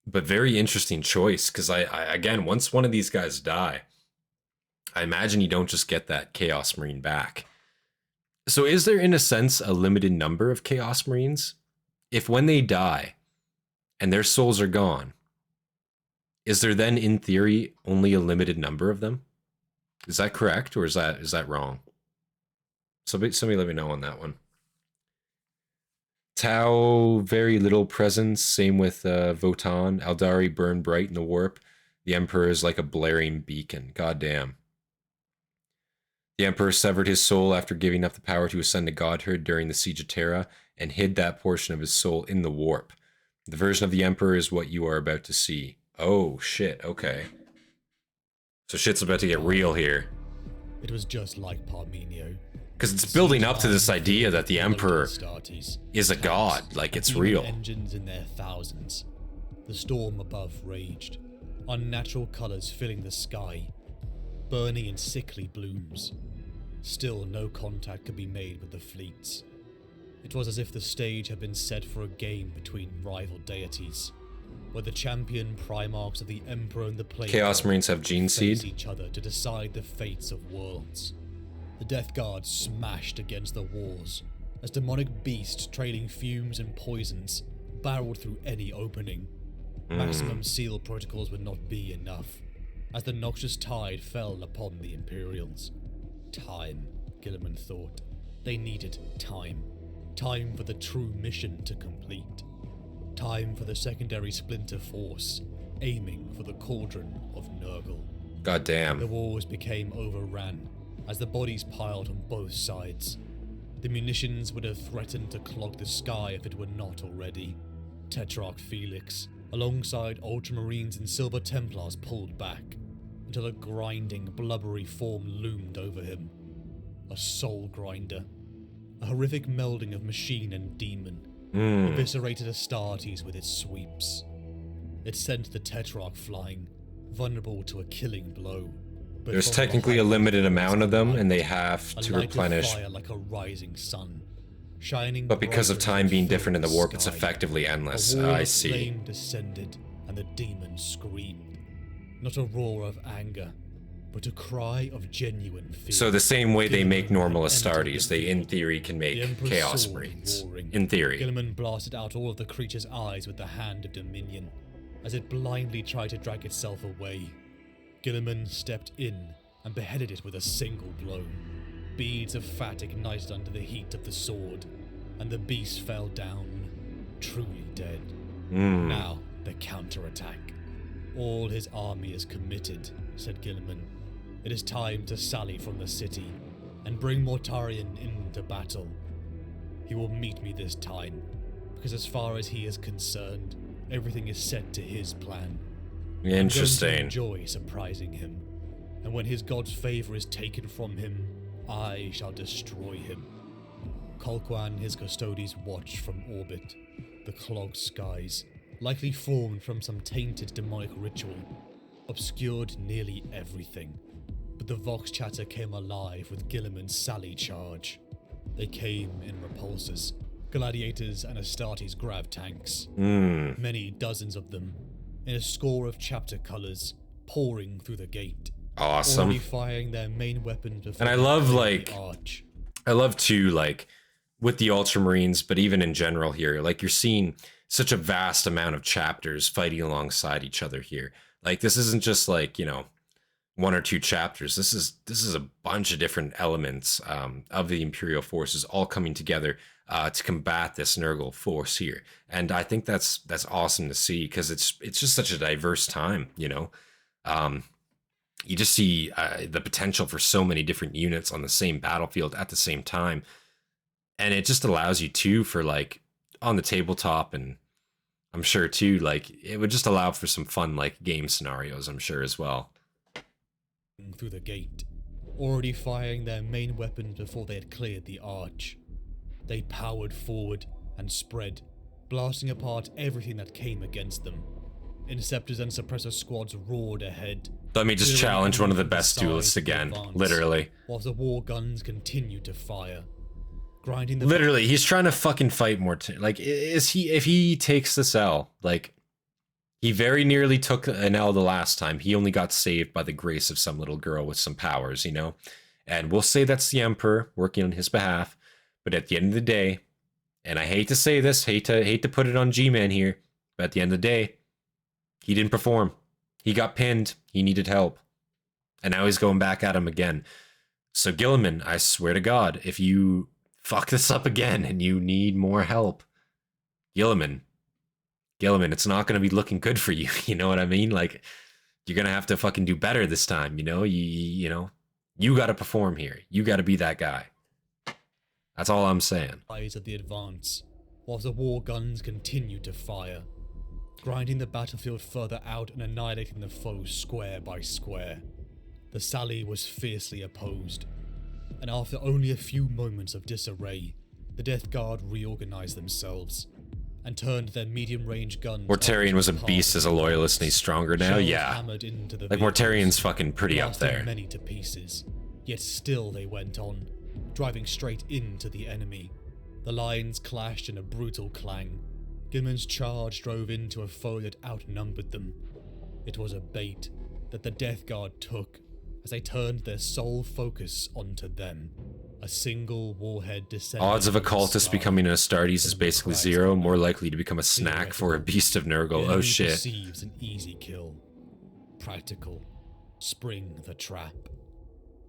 but very interesting choice, because I again, once one of these guys die, I imagine you don't just get that Chaos Marine back. So is there, in a sense, a limited number of Chaos Marines? If when they die and their souls are gone, is there then, in theory, only a limited number of them? Is that correct, or is that wrong? Somebody let me know on that one. Tau, very little presence. Same with Votan. Aldari burn bright in the warp. The Emperor is like a blaring beacon. Goddamn. The Emperor severed his soul after giving up the power to ascend to godhood during the Siege of Terra, and hid that portion of his soul in the warp. The version of the Emperor is what you are about to see. Oh, shit, okay. So shit's about to get real here. It was just like Parmenio. Because it's building up to this idea that the Emperor is a god, like it's real. Engines in their thousands. The storm above raged, unnatural colors filling the sky, burning in sickly blooms. Still, no contact could be made with the fleets. It was as if the stage had been set for a game between rival deities, where the champion primarchs of the Emperor and the Plague Chaos Marines have Gene face Seed. each other to decide the fates of worlds. The Death Guard smashed against the walls, as demonic beasts trailing fumes and poisons barreled through any opening. Maximum seal protocols would not be enough, as the noxious tide fell upon the Imperials. Time, Guilliman thought. They needed time. Time for the true mission to complete. Time for the secondary splinter force, aiming for the Cauldron of Nurgle. Goddamn. The wars became overrun, as the bodies piled on both sides. The munitions would have threatened to clog the sky if it were not already. Tetrarch Felix, alongside Ultramarines and Silver Templars, pulled back, until a grinding, blubbery form loomed over him. A soul grinder. A horrific melding of machine and demon. Eviscerated Astartes with its sweeps. It sent the Tetrarch flying, vulnerable to a killing blow. But There's from technically a behind limited was amount of them, light, and they have a to light of replenish. fire like a rising sun, shining But because of brighter time than being the different in the full warp, it's sky. effectively endless. A wall I of see. flame descended, and the demon screamed. Not a roar of anger, but a cry of genuine fear. So the same way they make Guilliman normal had entered Astartes, the they in field. theory can The make Emperor's Chaos sword Marines. roaring. In theory. Guilliman blasted out all of the creature's eyes with the hand of Dominion, as it blindly tried to drag itself away. Guilliman stepped in and beheaded it with a single blow. Beads of fat ignited under the heat of the sword, and the beast fell down, truly dead. Now, the counterattack. All his army is committed, said Guilliman. It is time to sally from the city, and bring Mortarion into battle. He will meet me this time, because as far as he is concerned, everything is set to his plan. I'm going to Interesting. enjoy surprising him, and when his god's favor is taken from him, I shall destroy him. Colquan, his custodies, watched from orbit. The clogged skies, likely formed from some tainted demonic ritual, obscured nearly everything. But the Vox chatter came alive with Guilliman's sally charge. They came in repulsors, gladiators and Astartes grav tanks. Many dozens of them, in a score of chapter colors, pouring through the gate. Awesome. Already firing their main weapons before And I they love, cleared like, the arch. I love too, like, with the Ultramarines, but even in general here, like, you're seeing such a vast amount of chapters fighting alongside each other here. Like, this isn't just like, you know, one or two chapters. This is a bunch of different elements of the Imperial forces all coming together to combat this Nurgle force here. And I think that's awesome to see, because it's just such a diverse time, you know. You just see the potential for so many different units on the same battlefield at the same time. And it just allows you too for, like, on the tabletop, and I'm sure too, like, it would just allow for some fun, like, game scenarios, I'm sure, as well. Through the gate, already firing their main weapons before they had cleared the arch. They powered forward and spread, blasting apart everything that came against them. Interceptors and suppressor squads roared ahead. Let me just challenge one of the best duelists again. Literally. While the war guns continued to fire. Grinding the Literally, he's trying to fucking fight Mortarion. Like, if he takes this L, like, he very nearly took an L the last time. He only got saved by the grace of some little girl with some powers, you know? And we'll say that's the Emperor working on his behalf. But at the end of the day, and I hate to say this, hate to put it on Gman here, but at the end of the day, he didn't perform. He got pinned. He needed help. And now he's going back at him again. So Guilliman, I swear to God, if you fuck this up again and you need more help, Guilliman, it's not going to be looking good for you. You know what I mean? Like, you're going to have to fucking do better this time, you know? You know, you got to perform here. You got to be that guy. That's all I'm saying. Eyes of the advance, while the war guns continued to fire, grinding the battlefield further out and annihilating the foe square by square. The sally was fiercely opposed, and after only a few moments of disarray, the Death Guard reorganized themselves and turned their medium-range guns. Mortarion was a beast as a loyalist, and he's stronger now. Yeah, like Mortarion's fucking pretty up there. Many to pieces, yet still they went on, driving straight into the enemy. The lines clashed in a brutal clang. Guilliman's charge drove into a foe that outnumbered them. It was a bait that the Death Guard took as they turned their sole focus onto them. A single warhead descended. Odds of a cultist becoming an Astartes is basically zero, more likely to become a snack for a beast of Nurgle. Oh shit. Perceives an easy kill. Practical. Spring the trap.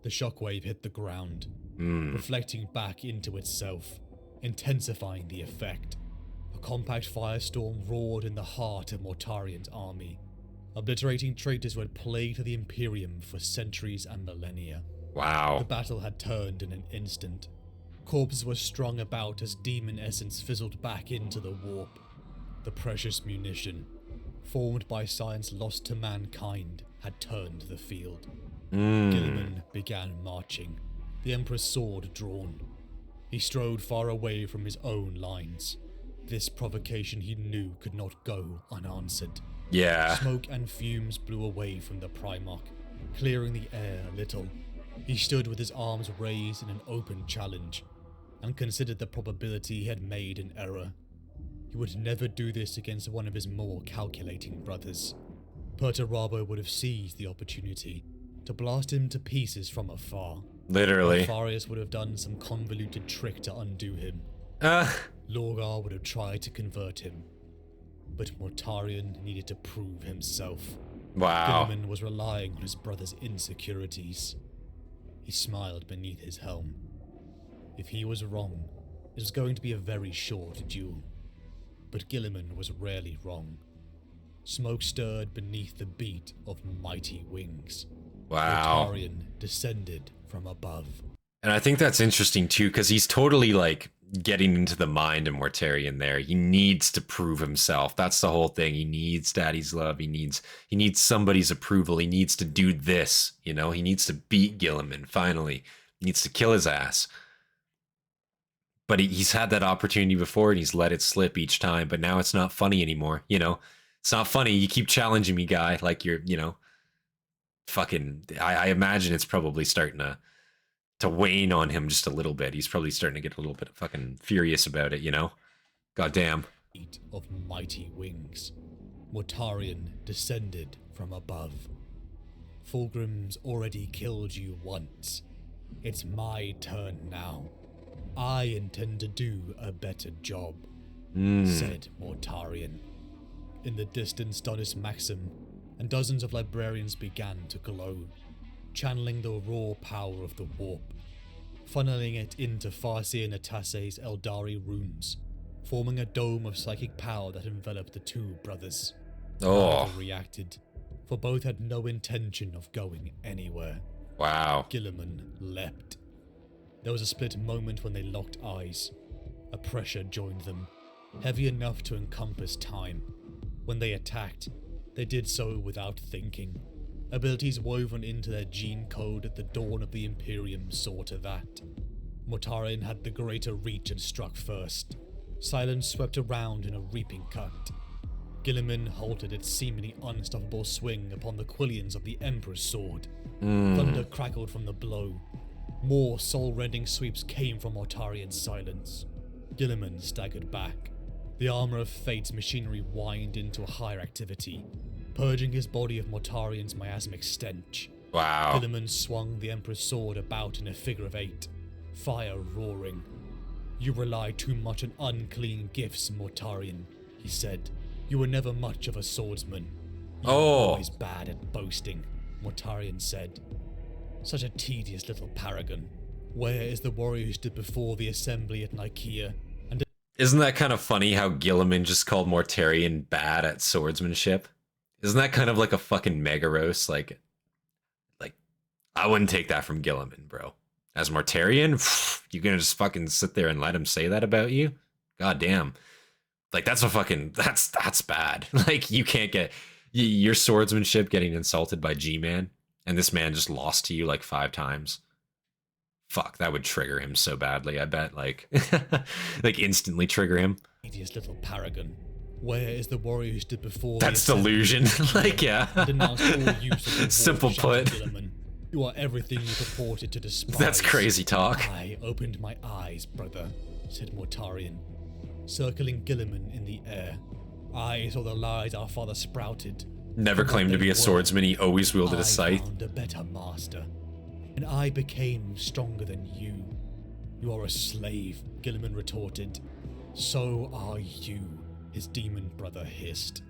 The shockwave hit the ground, reflecting back into itself, intensifying the effect. A compact firestorm roared in the heart of Mortarion's army, obliterating traitors who had plagued the Imperium for centuries and millennia. Wow. The battle had turned in an instant. Corpses were strung about as demon essence fizzled back into the warp. The precious munition, formed by science lost to mankind, had turned the field. Guilliman began marching, the Emperor's sword drawn. He strode far away from his own lines. This provocation he knew could not go unanswered. Yeah. Smoke and fumes blew away from the Primarch, clearing the air a little. He stood with his arms raised in an open challenge, and considered the probability he had made an error. He would never do this against one of his more calculating brothers. Perturabo would have seized the opportunity to blast him to pieces from afar. Literally. Nefarius would have done some convoluted trick to undo him. Lorgar would have tried to convert him. But Mortarion needed to prove himself. Wow. Guilliman was relying on his brother's insecurities. He smiled beneath his helm. If he was wrong, it was going to be a very short duel. But Guilliman was rarely wrong. Smoke stirred beneath the beat of mighty wings. Wow. Mortarion descended from above. And I think that's interesting too, because he's totally like getting into the mind of Mortarion there. He needs to prove himself. That's the whole thing. He needs Daddy's love. He needs somebody's approval. He needs to do this, you know? He needs to beat Guilliman, finally. He needs to kill his ass. But he's had that opportunity before and he's let it slip each time, but now it's not funny anymore, you know? It's not funny. You keep challenging me, guy, like you're, you know, fucking, I imagine it's probably starting to wane on him just a little bit. He's probably starting to get a little bit fucking furious about it, you know? Goddamn. Of mighty wings, Mortarion descended from above. Fulgrim's already killed you once. It's my turn now. I intend to do a better job, said Mortarion. In the distance, Donis Maxim and dozens of librarians began to glow, channeling the raw power of the warp, funneling it into Farseer Natasse's Eldari runes, forming a dome of psychic power that enveloped the two brothers. Oh. Neither reacted, for both had no intention of going anywhere. Wow. Guilliman leapt. There was a split moment when they locked eyes. A pressure joined them, heavy enough to encompass time. When they attacked, they did so without thinking. Abilities woven into their gene code at the dawn of the Imperium saw to that. Mortarion had the greater reach and struck first. Silence swept around in a reaping cut. Guilliman halted its seemingly unstoppable swing upon the quillions of the Emperor's sword. Thunder crackled from the blow. More soul-rending sweeps came from Mortarion's silence. Guilliman staggered back. The armor of Fate's machinery whined into a higher activity, purging his body of Mortarion's miasmic stench. Wow. Guilliman swung the Emperor's sword about in a figure of 8, fire roaring. "You rely too much on unclean gifts, Mortarion," he said. "You were never much of a swordsman. You were always bad at boasting," Mortarion said. "Such a tedious little paragon. Where is the warrior who stood before the assembly at Nicaea and..." Isn't that kind of funny how Guilliman just called Mortarion bad at swordsmanship? Isn't that kind of like a fucking mega roast? Like, I wouldn't take that from Guilliman, bro. As Mortarion, you gonna just fucking sit there and let him say that about you? God damn. Like, that's a fucking, that's bad. Like, you can't get your swordsmanship getting insulted by Gman, and this man just lost to you like 5 times. Fuck, that would trigger him so badly, I bet. Like, like instantly trigger him. Tedious little paragon. Where is the warrior who stood before? That's delusion. Like, yeah. Simple put. Guilliman. You are everything you purported to despise. That's crazy talk. I opened my eyes, brother, said Mortarion, circling Guilliman in the air. I saw the lies our father sprouted. Never claimed to be a swordsman, he always wielded a scythe. I found a better master, and I became stronger than you. You are a slave, Guilliman retorted. So are you, his demon brother hissed.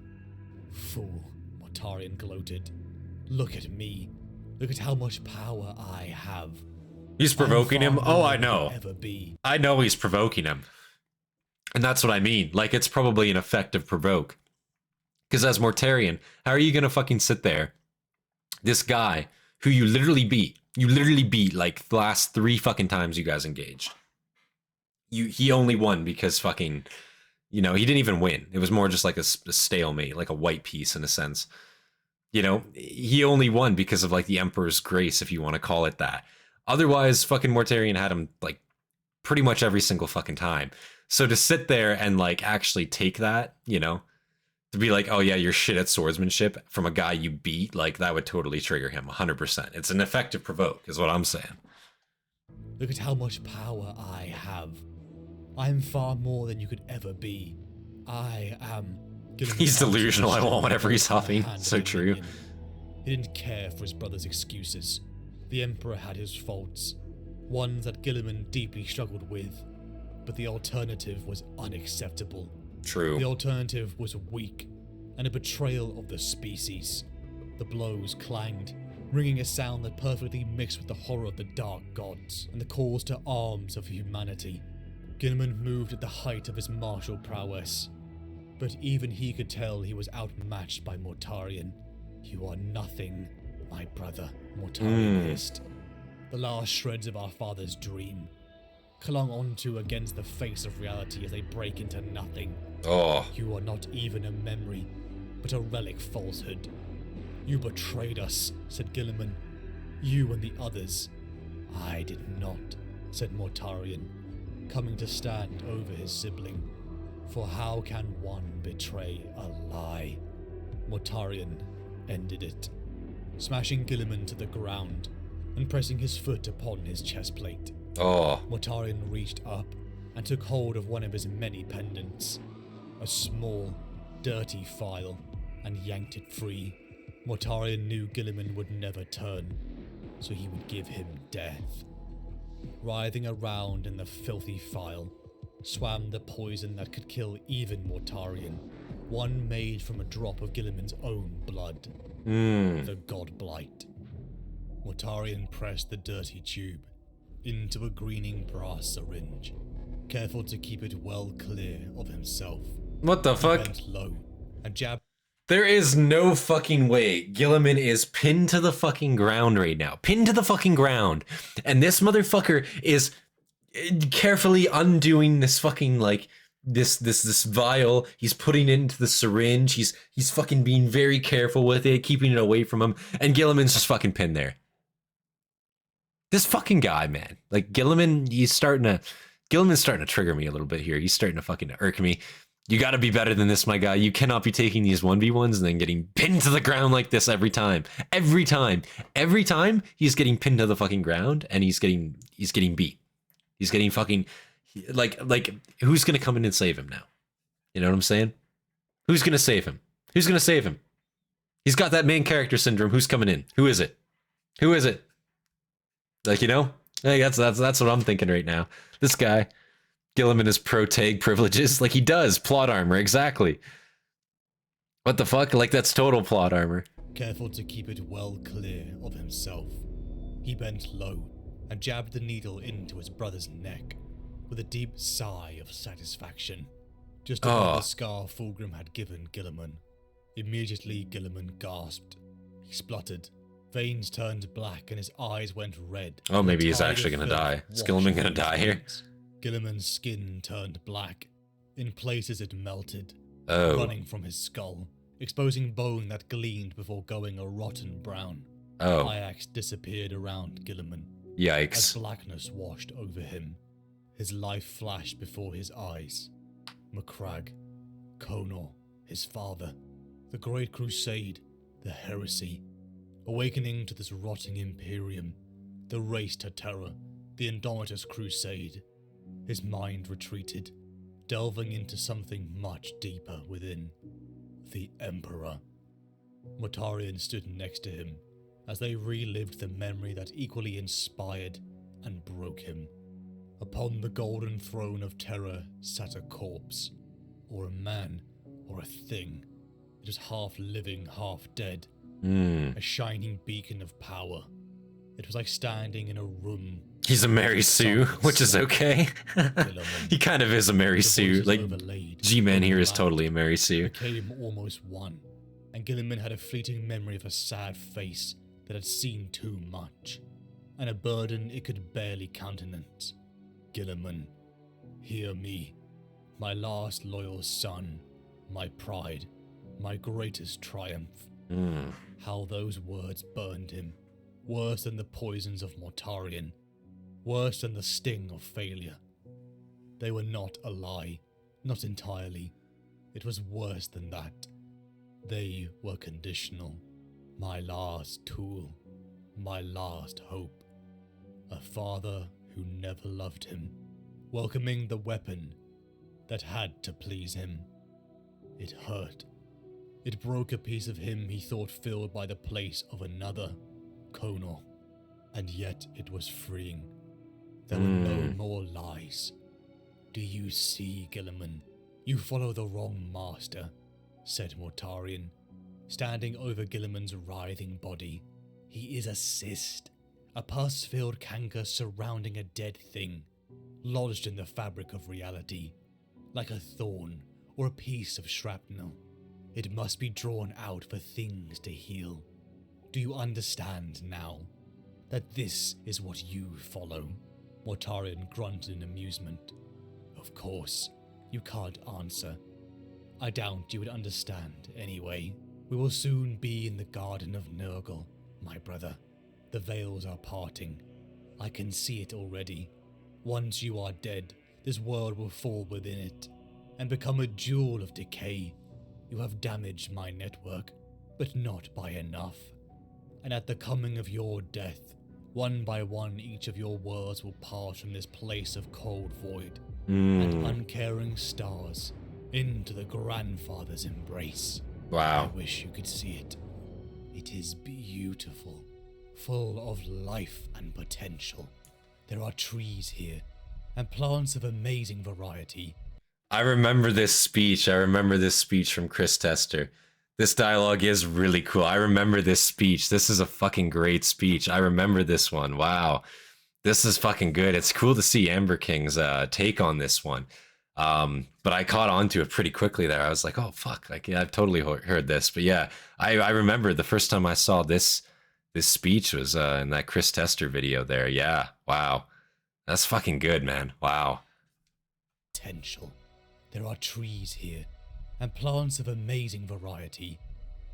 Fool, Mortarion gloated. Look at me. Look at how much power I have. He's provoking him? Oh, I know. Ever be. I know he's provoking him. And that's what I mean. Like, it's probably an effective provoke. Because as Mortarion, how are you going to fucking sit there? This guy who you literally beat like the last 3 fucking times you guys engaged. He only won because fucking, you know, he didn't even win. It was more just like a stalemate, like a white piece in a sense. You know, he only won because of like the Emperor's grace, if you want to call it that. Otherwise, fucking Mortarion had him like pretty much every single fucking time. So to sit there and like actually take that, you know, to be like, oh yeah, you're shit at swordsmanship from a guy you beat, like that would totally trigger him 100%. It's an effective provoke is what I'm saying. Look at how much power I have. I'm far more than you could ever be. I am... He's delusional. I want whatever he's huffing. So true. He didn't care for his brother's excuses. The Emperor had his faults, ones that Guilliman deeply struggled with, but the alternative was unacceptable. True. The alternative was weak, and a betrayal of the species. The blows clanged, ringing a sound that perfectly mixed with the horror of the dark gods and the calls to arms of humanity. Guilliman moved at the height of his martial prowess, but even he could tell he was outmatched by Mortarion. You are nothing, my brother, Mortarion hissed. The last shreds of our father's dream, clung onto against the face of reality as they break into nothing. Oh. You are not even a memory, but a relic falsehood. You betrayed us, said Guilliman. You and the others. I did not, said Mortarion, coming to stand over his sibling. For how can one betray a lie? Mortarion ended it, smashing Guilliman to the ground and pressing his foot upon his chestplate. Oh. Mortarion reached up and took hold of one of his many pendants, a small, dirty file, and yanked it free. Mortarion knew Guilliman would never turn, so he would give him death. Writhing around in the filthy file, swam the poison that could kill even Mortarion, one made from a drop of Guilliman's own blood. The God Blight. Mortarion pressed the dirty tube into a greening brass syringe, careful to keep it well clear of himself. What the fuck? He bent low and jabbed. There is no fucking way Guilliman is pinned to the fucking ground right now. Pinned to the fucking ground. And this motherfucker is carefully undoing this fucking like this vial. He's putting it into the syringe. He's fucking being very careful with it, keeping it away from him, and Guilliman's just fucking pinned there. This fucking guy, man. Like Guilliman's starting to trigger me a little bit here. He's starting to fucking irk me. You gotta be better than this, my guy. You cannot be taking these 1v1s and then getting pinned to the ground like this every time. Every time. Every time he's getting pinned to the fucking ground and he's getting beat. He's getting fucking like who's gonna come in and save him now? You know what I'm saying? Who's gonna save him? Who's gonna save him? He's got that main character syndrome. Who's coming in? Who is it? Who is it? Like, you know? Hey, that's what I'm thinking right now. This guy, Guilliman his pro-tag privileges, like he does. Plot armor, exactly. What the fuck? Like, that's total plot armor. Careful to keep it well clear of himself, he bent low and jabbed the needle into his brother's neck with a deep sigh of satisfaction. Just above the scar Fulgrim had given Guilliman. Immediately, Guilliman gasped. He spluttered. Veins turned black and his eyes went red. Oh, maybe he's actually gonna die. Is Guilliman gonna die here? Guilliman's skin turned black. In places it melted, Oh. running from his skull, exposing bone that gleamed before going a rotten brown. Oh. Ajax disappeared around Guilliman. Yikes. As blackness washed over him. His life flashed before his eyes. Macragge, Conor, his father, the Great Crusade, the heresy. Awakening to this rotting Imperium, the race to terror, the Indomitus Crusade. His mind retreated, delving into something much deeper within. The Emperor. Mortarion stood next to him as they relived the memory that equally inspired and broke him. Upon the golden throne of terror sat a corpse, or a man, or a thing. It was half living, half dead. A shining beacon of power. It was like standing in a room. He's a Mary Sue, which is okay. He kind of is a Mary Sue. Like, Gman here is totally a Mary Sue. Became almost one, and Guilliman had a fleeting memory of a sad face that had seen too much, and a burden it could barely countenance. Guilliman, hear me, my last loyal son, my pride, my greatest triumph. How those words burned him, worse than the poisons of Mortarion, worse than the sting of failure. They were not a lie, not entirely. It was worse than that. They were conditional. My last tool, my last hope. A father who never loved him, welcoming the weapon that had to please him. It hurt. It broke a piece of him he thought filled by the place of another, Conor. And yet it was freeing. There were no more lies. Do you see, Guilliman? You follow the wrong master, said Mortarion, standing over Guilliman's writhing body. He is a cyst, a pus-filled canker surrounding a dead thing, lodged in the fabric of reality, like a thorn or a piece of shrapnel. It must be drawn out for things to heal. Do you understand now that this is what you follow? Mortarion grunted in amusement. Of course, you can't answer. I doubt you would understand anyway. We will soon be in the Garden of Nurgle, my brother. The veils are parting. I can see it already. Once you are dead, this world will fall within it and become a jewel of decay. You have damaged my network, but not by enough. And at the coming of your death, one by one each of your worlds will pass from this place of cold void and uncaring stars into the grandfather's embrace. Wow. I wish you could see it. It is beautiful, full of life and potential. There are trees here, and plants of amazing variety. I remember this speech. I remember this speech from Chris Tester. This dialogue is really cool. I remember this speech. This is a fucking great speech. I remember this one. Wow. This is fucking good. It's cool to see AmberKing's take on this one. But I caught on to it pretty quickly there. I was like, oh, fuck. Like, yeah, I've totally heard this. But yeah, I remember the first time I saw this speech was in that Chris Tester video there. Yeah. Wow. That's fucking good, man. Wow. Potential. There are trees here, and plants of amazing variety.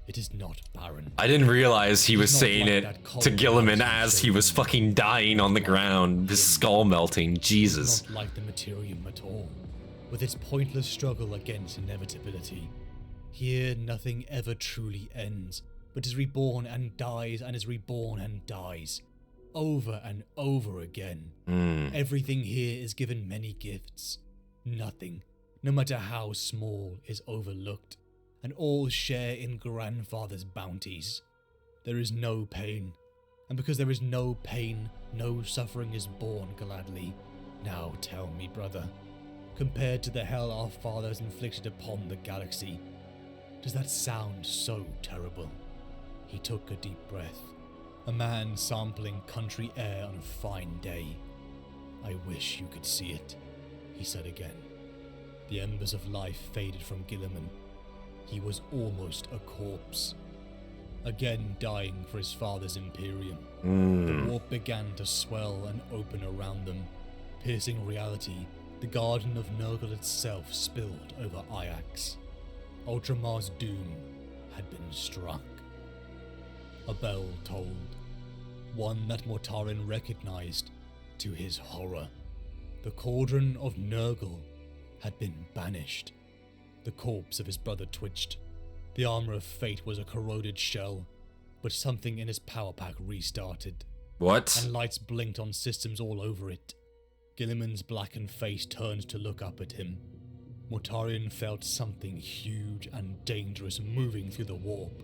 It is not barren. I didn't realize he was saying it to Guilliman as he was fucking dying on the ground, his skull melting. Jesus. Not like the Materium at all. with its pointless struggle against inevitability. Here nothing ever truly ends, but is reborn and dies and is reborn and dies. Over and over again. Everything here is given many gifts. Nothing, no matter how small, is overlooked, and all share in grandfather's bounties. There is no pain, and because there is no pain, no suffering is borne gladly. Now tell me, brother, compared to the hell our fathers inflicted upon the galaxy, does that sound so terrible? He took a deep breath. A man sampling country air on a fine day. I wish you could see it, he said again. The embers of life faded from Guilliman. He was almost a corpse. Again dying for his father's Imperium. The warp began to swell and open around them. Piercing reality, the Garden of Nurgle itself spilled over Ajax. Ultramar's doom had been struck. A bell tolled, one that Mortarion recognized to his horror. The Cauldron of Nurgle had been banished. The corpse of his brother twitched. The armor of fate was a corroded shell, but something in his power pack restarted. What? And lights blinked on systems all over it. Guilliman's blackened face turned to look up at him. Mortarion felt something huge and dangerous moving through the warp.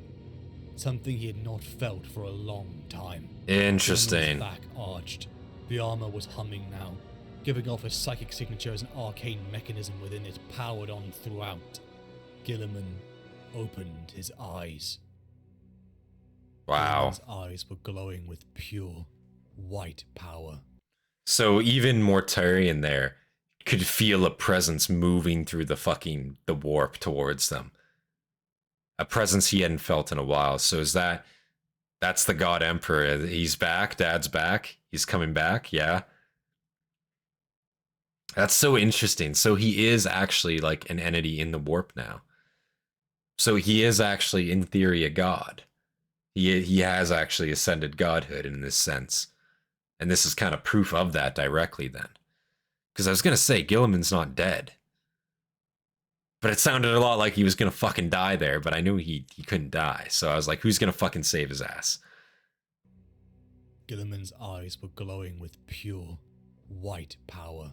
Something he had not felt for a long time. Interesting. His back arched. The armor was humming now, giving off a psychic signature as an arcane mechanism within it powered on throughout. Guilliman opened his eyes. Wow. His eyes were glowing with pure, white power. So even Mortarion there could feel a presence moving through the warp towards them. A presence he hadn't felt in a while. So that's the God Emperor. He's back. Dad's back. He's coming back. Yeah. That's so interesting. So he is actually like an entity in the warp now. So he is actually, in theory, a god. He has actually ascended godhood in this sense. And this is kind of proof of that directly then. Because I was going to say, Guilliman's not dead. But it sounded a lot like he was going to fucking die there, but I knew he couldn't die. So I was like, who's going to fucking save his ass? Guilliman's eyes were glowing with pure, white power.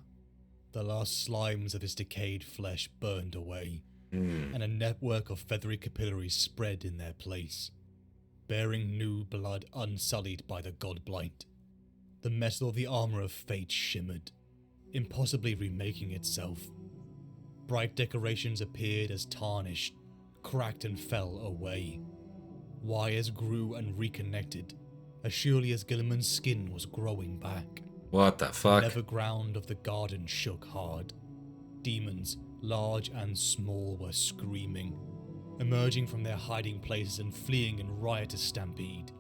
The last slimes of his decayed flesh burned away, and a network of feathery capillaries spread in their place, bearing new blood unsullied by the godblight. The metal of the armor of fate shimmered, impossibly remaking itself. Bright decorations appeared as tarnished, cracked and fell away. Wires grew and reconnected, as surely as Guilliman's skin was growing back. What the fuck? The nether ground of the garden shook hard. Demons, large and small, were screaming, emerging from their hiding places and fleeing in riotous stampede.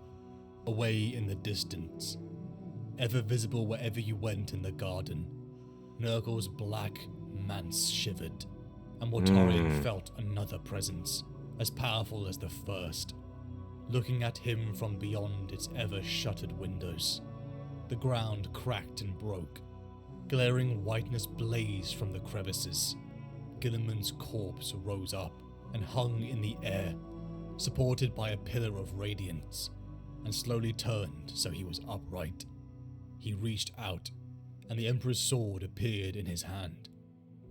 Away in the distance, ever visible wherever you went in the garden, Nurgle's black manse shivered, and Mortarion felt another presence, as powerful as the first, looking at him from beyond its ever-shuttered windows. The ground cracked and broke. Glaring whiteness blazed from the crevices. Guilliman's corpse rose up and hung in the air, supported by a pillar of radiance, and slowly turned so he was upright. He reached out, and the Emperor's sword appeared in his hand,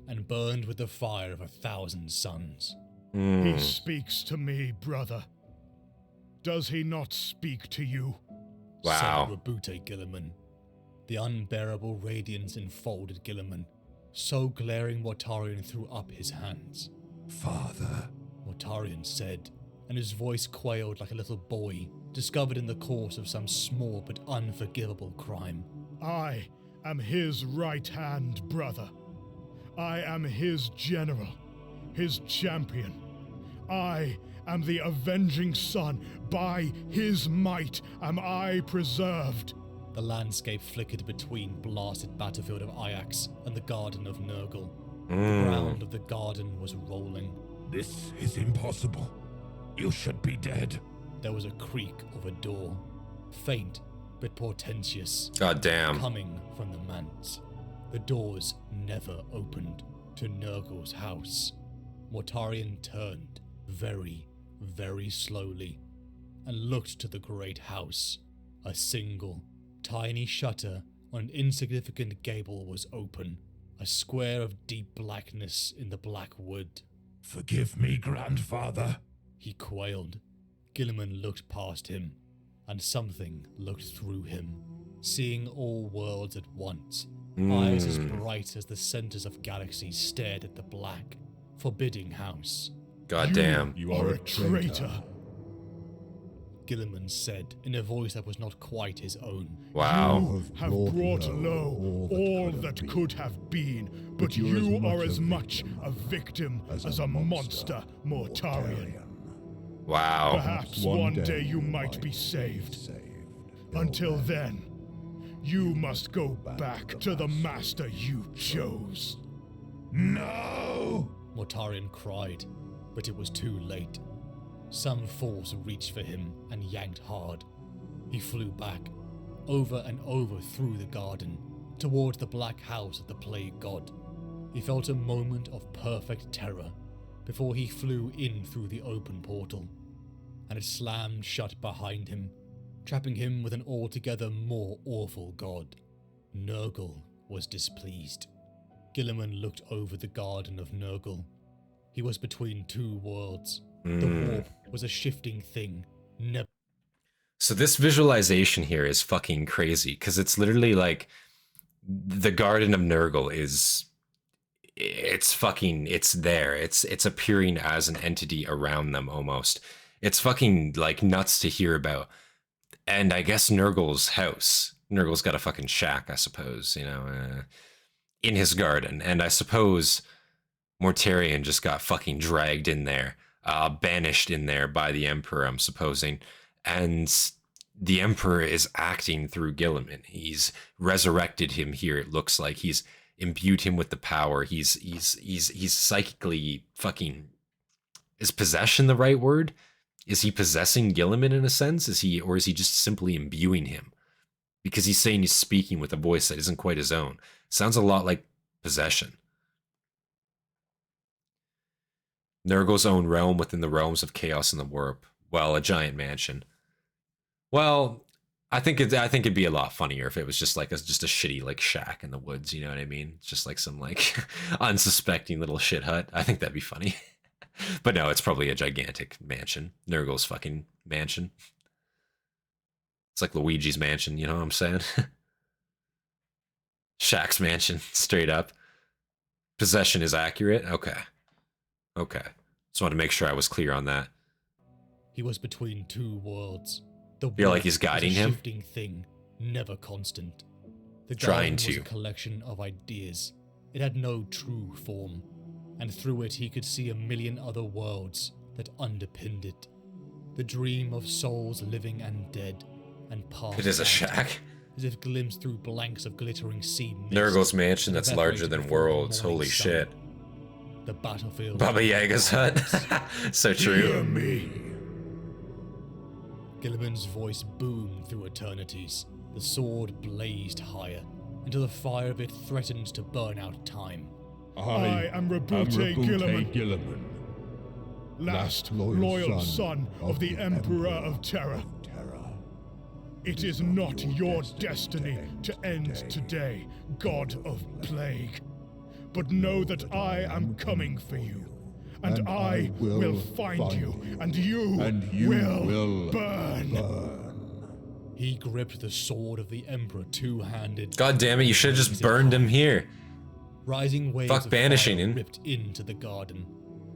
and burned with the fire of 1,000 suns. He speaks to me, brother. Does he not speak to you? Wow. Said Rabute Guilliman. The unbearable radiance enfolded Guilliman, so glaring Mortarion threw up his hands. Father, Mortarion said, and his voice quailed like a little boy, discovered in the course of some small but unforgivable crime. I am his right hand, brother. I am his general, his champion. I am the avenging sun. By his might am I preserved. The landscape flickered between blasted battlefield of Ajax and the Garden of Nurgle. The ground of the garden was rolling. this is impossible. You should be dead. There was a creak of a door, faint but portentous, God damn. coming from the manse. The doors never opened, to Nurgle's house. Mortarion turned very, very slowly and looked to the great house. A single, tiny shutter on an insignificant gable was open, a square of deep blackness in the black wood. Forgive me, grandfather. He quailed. Guilliman looked past him, and something looked through him, seeing all worlds at once. Eyes as bright as the centers of galaxies stared at the black, forbidding house. Goddamn. You are a traitor. Guilliman said in a voice that was not quite his own. Wow. You have brought low all that could have been, but you are as much a victim as a monster, Mortarion. Wow. Perhaps one day you might be saved. Until then, you must go back to the master you chose. No! Mortarion cried, but it was too late. Some force reached for him and yanked hard. He flew back, over and over through the garden, towards the black house of the plague god. He felt a moment of perfect terror before he flew in through the open portal, and it slammed shut behind him, trapping him with an altogether more awful god. Nurgle was displeased. Guilliman looked over the garden of Nurgle. He was between two worlds. The warp was a shifting thing, never. So this visualization here is fucking crazy, because it's literally like the Garden of Nurgle it's there. It's appearing as an entity around them almost. It's fucking like nuts to hear about. And I guess Nurgle's house. Nurgle's got a fucking shack, I suppose, in his garden. And I suppose Mortarion just got fucking dragged in there. Banished in there by the Emperor, I'm supposing, and the Emperor is acting through Guilliman. He's resurrected him here. It looks like he's imbued him with the power. He's psychically fucking. Is possession the right word? Is he possessing Guilliman in a sense? Is he just simply imbuing him? Because he's saying he's speaking with a voice that isn't quite his own. Sounds a lot like possession. Nurgle's own realm within the realms of chaos and the warp. Well, a giant mansion. Well, I think it'd be a lot funnier if it was just like just a shitty like shack in the woods. You know what I mean? Just like some like unsuspecting little shit hut. I think that'd be funny. But no, it's probably a gigantic mansion. Nurgle's fucking mansion. It's like Luigi's mansion. You know what I'm saying? Shaq's mansion, straight up. Possession is accurate. Okay. Just wanted to make sure I was clear on that. He was between two worlds. The feel like he's guiding him. Shifting thing, never constant. The Trying garden to. was a collection of ideas. It had no true form, and through it he could see a million other worlds that underpinned it. The dream of souls living and dead, and past. It is a shack. As if glimpsed through blanks of glittering sea mist. Nurgle's mansion that's larger than worlds. Holy shit. The battlefield. Baba Yaga's hut. So true. Hear me. Guilliman's voice boomed through eternities. The sword blazed higher, until the fire of it threatened to burn out time. I am Rabute Guilliman, last loyal son of the Emperor of Terra. It is not your destiny to end today, God of Plague. But know that I am coming for you, and I will find you, and you will burn. He gripped the sword of the Emperor two-handed. God damn it, you should have just burned him here. Rising waves Fuck of banishing fire him. ripped into the garden.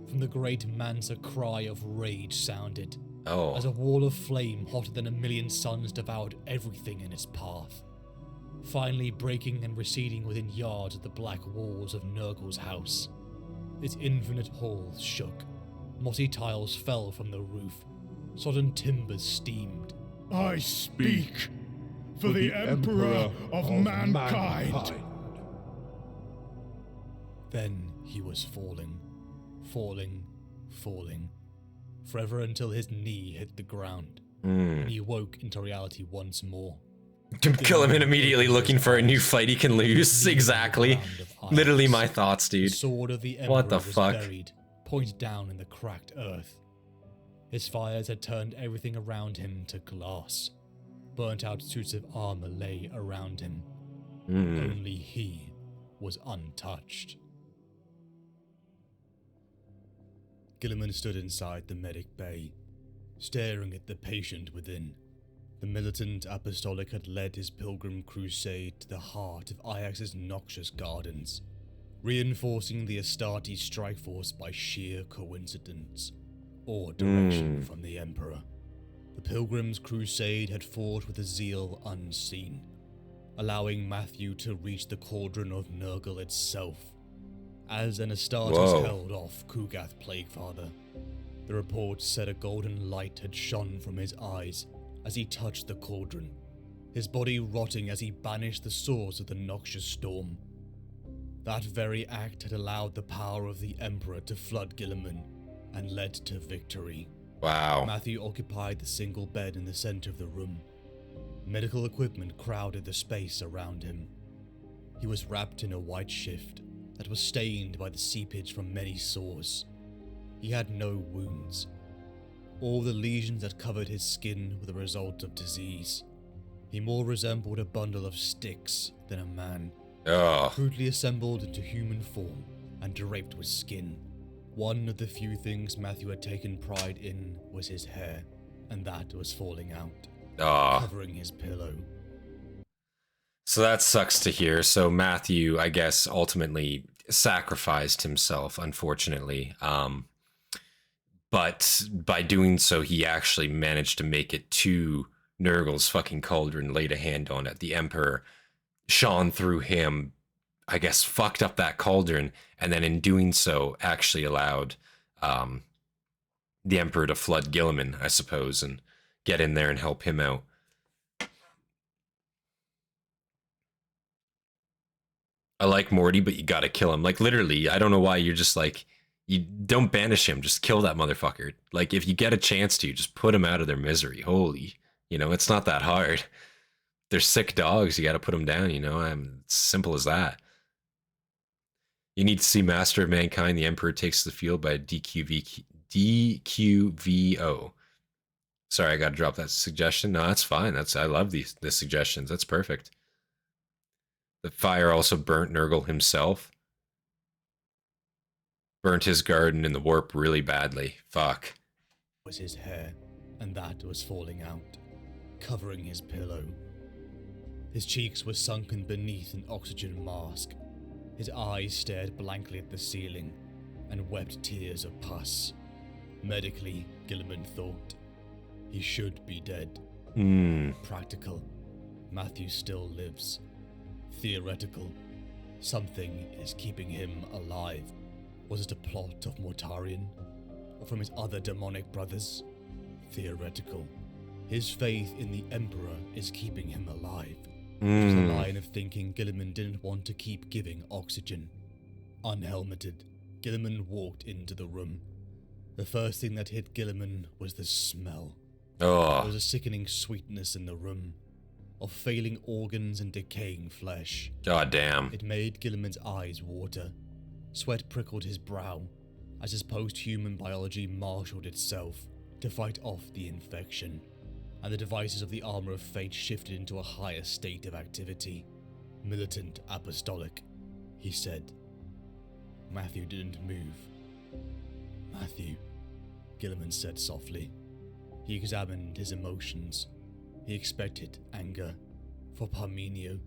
From the great manse a cry of rage sounded. Oh. As a wall of flame hotter than a million suns devoured everything in its path. Finally breaking and receding within yards of the black walls of Nurgle's house. Its infinite halls shook. Mossy tiles fell from the roof. Sodden timbers steamed. I speak for the Emperor of mankind. Then he was falling, forever until his knee hit the ground. And he woke into reality once more. Guilliman immediately looking for a new fight he can lose. Exactly. Literally my thoughts, The dude. sword of the Emperor What the was fuck? buried, pointed down in the cracked earth. His fires had turned everything around him to glass. Burnt out suits of armor lay around him. Only he was untouched. Guilliman stood inside the medic bay, staring at the patient within. The militant apostolic had led his pilgrim crusade to the heart of Ajax's noxious gardens, reinforcing the Hastati strike force by sheer coincidence or direction from the Emperor. The pilgrim's crusade had fought with a zeal unseen, allowing Matthew to reach the Cauldron of Nurgle itself, as an Astartes held off Kugath Plaguefather. The report said a golden light had shone from his eyes as he touched the cauldron, his body rotting as he banished the source of the noxious storm. That very act had allowed the power of the Emperor to flood Guilliman and led to victory. Wow. Matthew occupied the single bed in the center of the room. Medical equipment crowded the space around him. He was wrapped in a white shift that was stained by the seepage from many sores. He had no wounds. All the lesions that covered his skin were the result of disease. He more resembled a bundle of sticks than a man, crudely assembled into human form and draped with skin. One of the few things Matthew had taken pride in was his hair, and that was falling out, covering his pillow. So that sucks to hear. So Matthew, I guess, ultimately sacrificed himself, unfortunately. But by doing so, he actually managed to make it to Nurgle's fucking cauldron, laid a hand on it. The Emperor shone through him, I guess, fucked up that cauldron, and then in doing so, actually allowed the Emperor to flood Guilliman, I suppose, and get in there and help him out. I like Morty, but you gotta kill him. Like, literally, I don't know why you're just like, you don't banish him, just kill that motherfucker. Like, if you get a chance to, just put him out of their misery. Holy, it's not that hard. They're sick dogs, you gotta put them down, it's simple as that. You need to see Master of Mankind, the Emperor takes the field by DQVO. Sorry, I gotta drop that suggestion. No, that's fine. I love the suggestions. That's perfect. The fire also burnt Nurgle himself. Burnt his garden in the warp really badly. Fuck. Was his hair, and that was falling out, covering his pillow. His cheeks were sunken beneath an oxygen mask. His eyes stared blankly at the ceiling and wept tears of pus. Medically, Guilliman thought, he should be dead. Practical, Matthew still lives. Theoretical, something is keeping him alive. Was it a plot of Mortarion, or from his other demonic brothers? Theoretical, his faith in the Emperor is keeping him alive. It was a line of thinking Guilliman didn't want to keep giving oxygen. Unhelmeted, Guilliman walked into the room. The first thing that hit Guilliman was the smell. There was a sickening sweetness in the room, of failing organs and decaying flesh. God damn. It made Guilliman's eyes water. Sweat prickled his brow as his post-human biology marshaled itself to fight off the infection, and the devices of the armor of fate shifted into a higher state of activity. Militant apostolic, he said. Matthew didn't move. Matthew, Guilliman said softly. He examined his emotions. He expected anger, for Parmenio,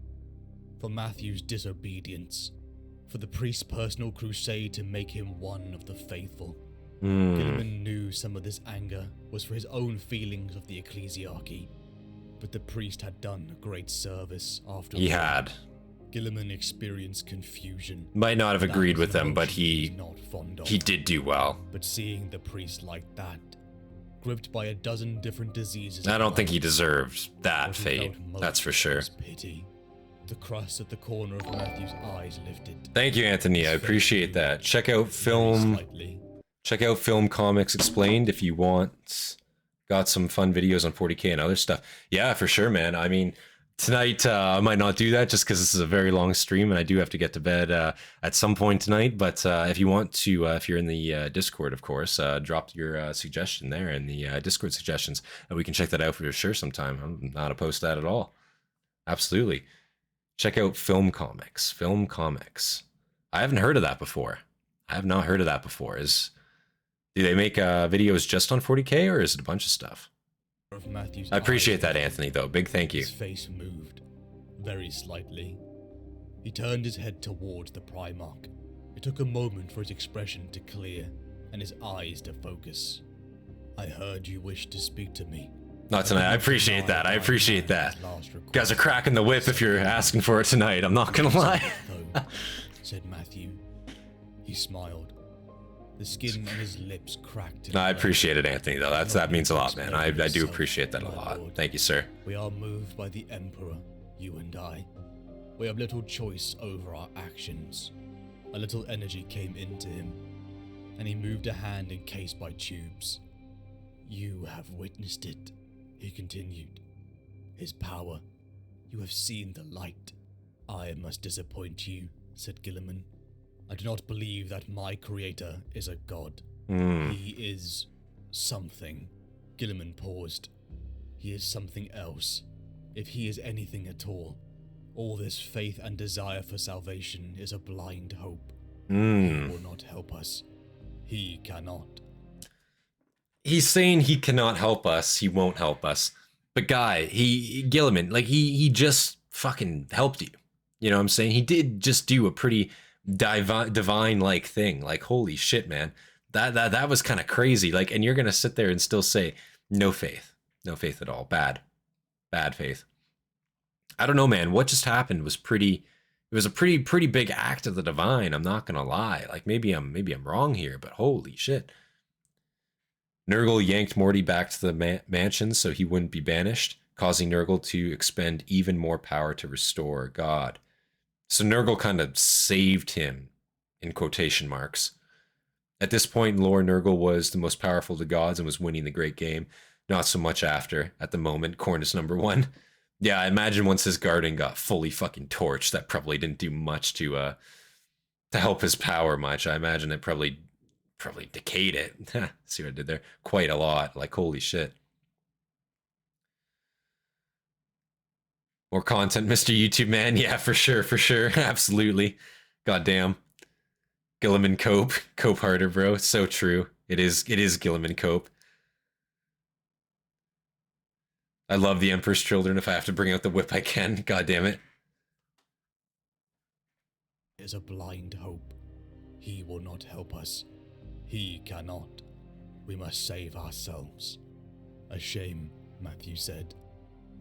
for Matthew's disobedience, for the priest's personal crusade to make him one of the faithful. Guilliman knew some of this anger was for his own feelings of the ecclesiarchy, but the priest had done a great service after all. He had. Guilliman experienced confusion. Might not have agreed with them, but he did do well. But seeing the priest like that, gripped by a dozen different diseases, I don't think he deserved that fate. That's for sure. Pity. The crust at the corner of Matthew's eyes lifted. Thank you, Anthony. I appreciate that. Check out Film Comics Explained if you want. Got some fun videos on 40K and other stuff. Yeah, for sure, man. I mean, Tonight, I might not do that just because this is a very long stream and I do have to get to bed at some point tonight. But if you want to, if you're in the Discord, of course, drop your suggestion there in the Discord suggestions. And we can check that out for sure sometime. I'm not opposed to that at all. Absolutely. Check out Film Comics. Film Comics. I haven't heard of that before. I have not heard of that before. Do they make videos just on 40K or is it a bunch of stuff? I appreciate that, Anthony, though. Big thank you. His face moved, very slightly. He turned his head towards the Primarch. It took a moment for his expression to clear and his eyes to focus. I heard you wished to speak to me. Not tonight. I appreciate that. I appreciate that. You guys are cracking the whip if you're asking for it tonight. I'm not gonna lie. Said Matthew. He smiled. The skin on his lips cracked. No, I appreciate it, Anthony, though. That means a lot, man. I do appreciate that a lot. Thank you, sir. We are moved by the Emperor, you and I. We have little choice over our actions. A little energy came into him, and he moved a hand encased by tubes. You have witnessed it, he continued. His power. You have seen the light. I must disappoint you, said Guilliman. I do not believe that my creator is a god. He is something. Guilliman paused. He is something else. If he is anything at all this faith and desire for salvation is a blind hope. He will not help us. He cannot. He's saying he cannot help us. He won't help us. But guy, Guilliman, like he just fucking helped you. You know what I'm saying? He did just do a pretty divine like thing. Like, holy shit, man. That was kind of crazy. Like, and you're gonna sit there and still say no faith at all. Bad faith. I don't know, man. What just happened was it was a pretty big act of the divine. I'm not gonna lie. Like, maybe I'm wrong here, but holy shit. Nurgle yanked Morty back to the mansion so he wouldn't be banished, causing Nurgle to expend even more power to restore God. So Nurgle kind of saved him, in quotation marks. At this point in lore, Nurgle was the most powerful of the gods and was winning the great game. Not so much after. At the moment, Khorne is #1. Yeah, I imagine once his garden got fully fucking torched, that probably didn't do much to help his power much. I imagine it probably decayed it. See what I did there? Quite a lot. Like, holy shit. More content, Mr. YouTube man. Yeah, for sure. Absolutely. Goddamn. Guilliman Cope. Cope harder, bro. So true. It is Guilliman Cope. I love the Emperor's Children. If I have to bring out the whip, I can. God damn it. Is a blind hope. He will not help us. He cannot. We must save ourselves. A shame, Matthew said.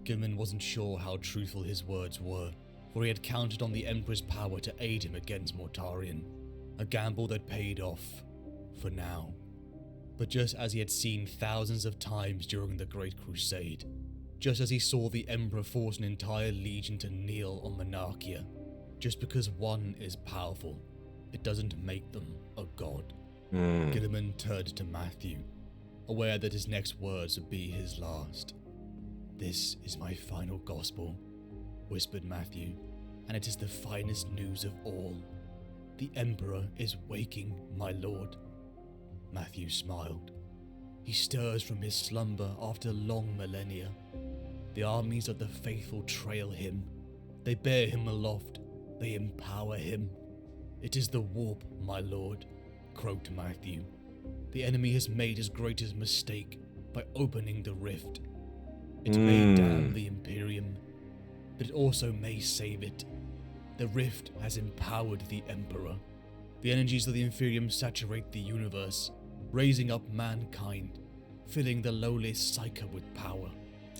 Gilman wasn't sure how truthful his words were, for he had counted on the Emperor's power to aid him against Mortarion, a gamble that paid off, for now. But just as he had seen thousands of times during the Great Crusade, just as he saw the Emperor force an entire legion to kneel on Monarchia, just because one is powerful, it doesn't make them a god. Guilliman turned to Matthew, aware that his next words would be his last. This is my final gospel, whispered Matthew, and it is the finest news of all. The Emperor is waking, my lord. Matthew smiled. He stirs from his slumber after long millennia. The armies of the faithful trail him. They bear him aloft. They empower him. It is the warp, my lord, croaked Matthew. The enemy has made his greatest mistake by opening the rift. It may damn the Imperium, but it also may save it. The rift has empowered the Emperor. The energies of the Imperium saturate the universe, raising up mankind, filling the YunoSaiko with power.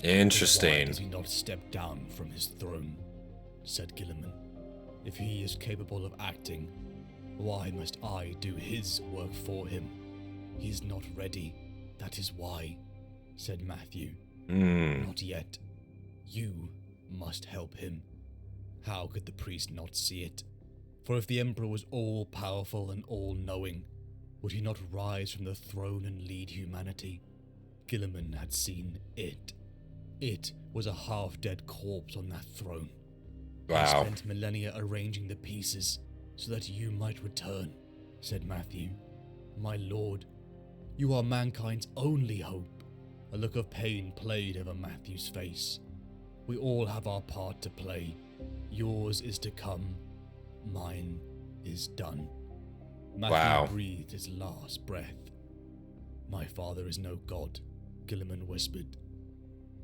Interesting. Why does he not step down from his throne? Said Guilliman. If he is capable of acting, why must I do his work for him? He is not ready, that is why, said Matthew. Not yet. You must help him. How could the priest not see it? For if the Emperor was all-powerful and all-knowing, would he not rise from the throne and lead humanity? Guilliman had seen it. It was a half-dead corpse on that throne. Wow. I spent millennia arranging the pieces so that you might return, said Matthew. My lord, you are mankind's only hope. A look of pain played over Matthew's face. We all have our part to play. Yours is to come. Mine is done. Matthew breathed his last breath. My father is no god, Guilliman whispered.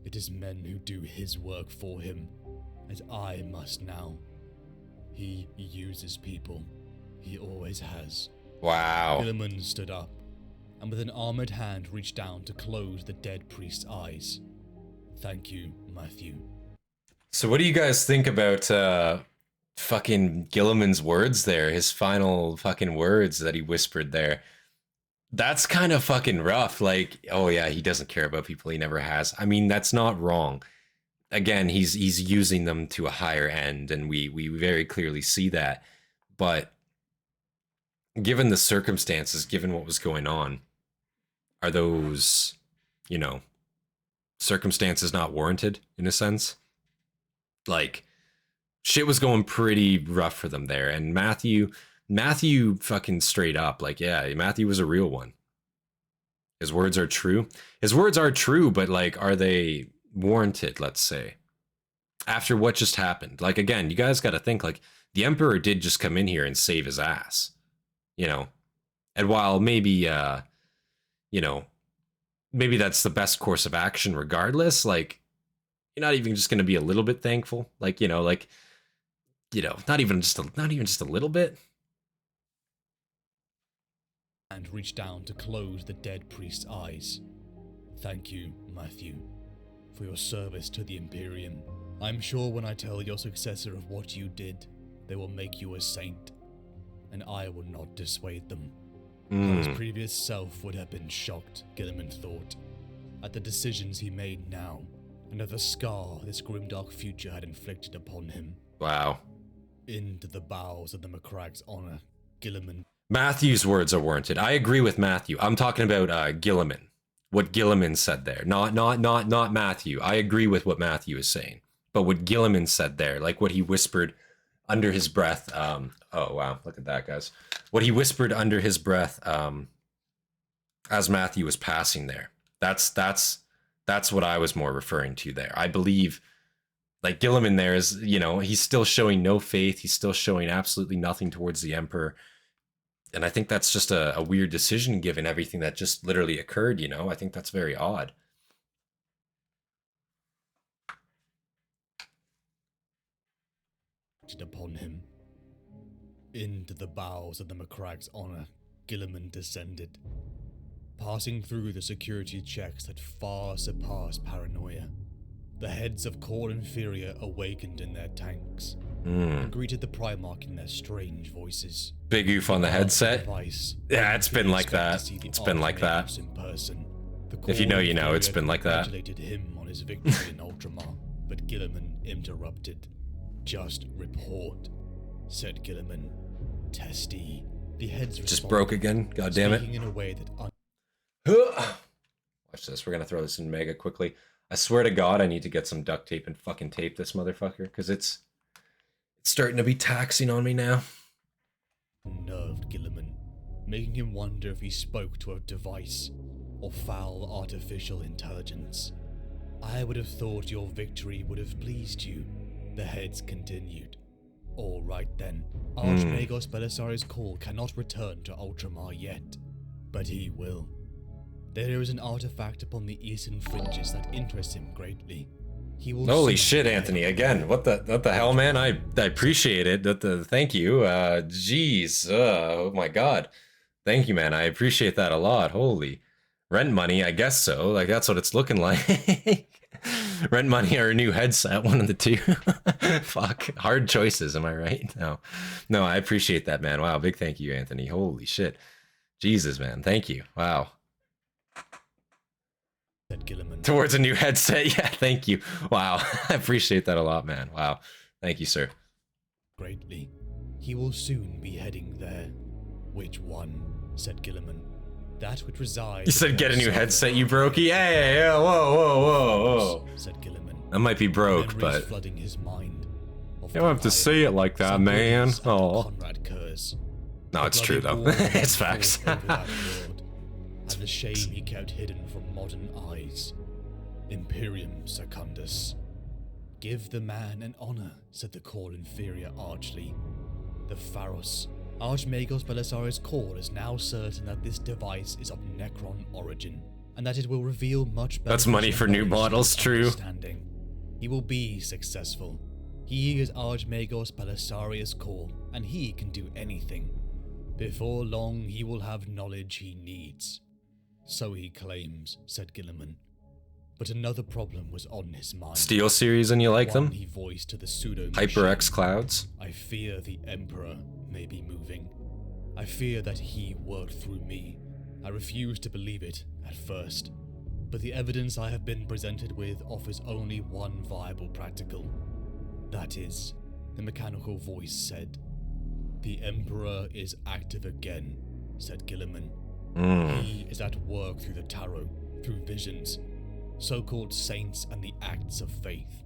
It is men who do his work for him, as I must now. He uses people. He always has. Wow. Guilliman stood up, and with an armored hand reached down to close the dead priest's eyes. Thank you, Matthew. So what do you guys think about fucking Guilliman's words there? His final fucking words that he whispered there. That's kind of fucking rough. Like, oh yeah, he doesn't care about people, he never has. I mean, that's not wrong. Again, he's using them to a higher end, and we very clearly see that. But given the circumstances, given what was going on, are those, you know, circumstances not warranted in a sense? Like, shit was going pretty rough for them there, and Matthew fucking straight up, like, yeah, Matthew was a real one. His words are true. His words are true, but like, are they warranted, let's say? After what just happened. Like, again, you guys got to think, like, the Emperor did just come in here and save his ass, you know? And while maybe, you know, maybe that's the best course of action regardless, like, you're not even just going to be a little bit thankful? Like, you know, not even just a little bit? And reached down to close the dead priest's eyes. Thank you, Matthew, for your service to the Imperium. I'm sure when I tell your successor of what you did, they will make you a saint, and I will not dissuade them. His previous self would have been shocked, Guilliman thought, at the decisions he made now, and at the scar this grimdark future had inflicted upon him. Wow. Into the bowels of the McCragg's honor, Guilliman. Matthew's words are warranted. I agree with Matthew. I'm talking about Guilliman. What Guilliman said there. Not Matthew. I agree with what Matthew is saying. But what Guilliman said there, like what he whispered under his breath. Oh, wow. Look at that, guys. What he whispered under his breath as Matthew was passing there. That's what I was more referring to there. I believe, like, Guilliman there is, you know, he's still showing no faith. He's still showing absolutely nothing towards the Emperor. And I think that's just a weird decision given everything that just literally occurred, you know? I think that's very odd. Upon him. Into the bowels of the McCragg's honor, Guilliman descended, passing through the security checks that far surpassed paranoia. The heads of core inferior awakened in their tanks and greeted the Primarch in their strange voices. Big oof on the headset. Yeah, it's been like that. It's been like that. In person. If you know, you know. It's been like that. Congratulated him on his victory in Ultramar, but Guilliman interrupted. Just report, said Guilliman. Testy. The heads just broke again. God damn it. In a way that watch this. We're gonna throw this in mega quickly. I swear to God, I need to get some duct tape and fucking tape this motherfucker, because it's starting to be taxing on me now. Nerved Guilliman, making him wonder if he spoke to a device or foul artificial intelligence. I would have thought your victory would have pleased you, the heads continued. All right then, Archmagos Belisari's call cannot return to Ultramar yet, but he will. There is an artifact upon the eastern fringes that interests him greatly. He will. Holy shit, Anthony! Again, what the hell, man? I appreciate it. Thank you. Jeez. Oh my God. Thank you, man. I appreciate that a lot. Holy. Rent money, I guess so. Like, that's what it's looking like. Rent money or a new headset, one of the two. Fuck. Hard choices, am I right? No, I appreciate that, man. Wow, big thank you, Anthony. Holy shit. Jesus, man. Thank you. Wow. Towards a new headset. Yeah, thank you. Wow. I appreciate that a lot, man. Wow. Thank you, sir. Greatly. He will soon be heading there. Which one? Said Guilliman. That which resides. You said get a new headset, you brokey. Hey, whoa, whoa, said Guilliman. That might be broke, but flooding his mind. You don't have to say it like that, man. Oh. No, it's true though. It's facts. And the shame he kept hidden from modern eyes. Imperium Secundus. Give the man an honor, said the call inferior archly. The Pharos. Archmagos Belisarius' call is now certain that this device is of Necron origin, and that it will reveal much better. That's money for new models, true. He will be successful. He is Archmagos Belisarius' call, and he can do anything. Before long, he will have knowledge he needs. So he claims, said Guilliman. But another problem was on his mind. Steel series and you like them? He voiced to the pseudo HyperX clouds? I fear the Emperor may be moving. I fear that he worked through me. I refused to believe it at first. But the evidence I have been presented with offers only one viable practical. That is, the mechanical voice said. The Emperor is active again, said Guilliman. He is at work through the tarot, through visions, so-called saints and the acts of faith.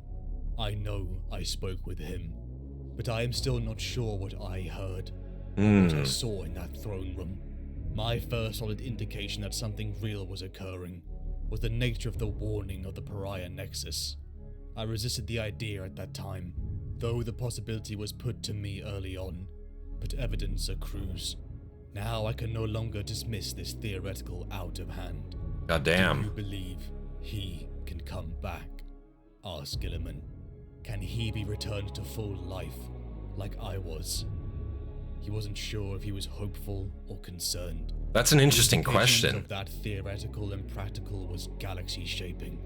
I know I spoke with him, but I am still not sure what I heard, or what I saw in that throne room. My first solid indication that something real was occurring was the nature of the warning of the Pariah Nexus. I resisted the idea at that time, though the possibility was put to me early on, but evidence accrues. Now I can no longer dismiss this theoretical out of hand. Goddamn. Do you believe he can come back? Asked Guilliman. Can he be returned to full life, like I was? He wasn't sure if he was hopeful or concerned. That's an interesting The question. of that theoretical and practical was galaxy shaping.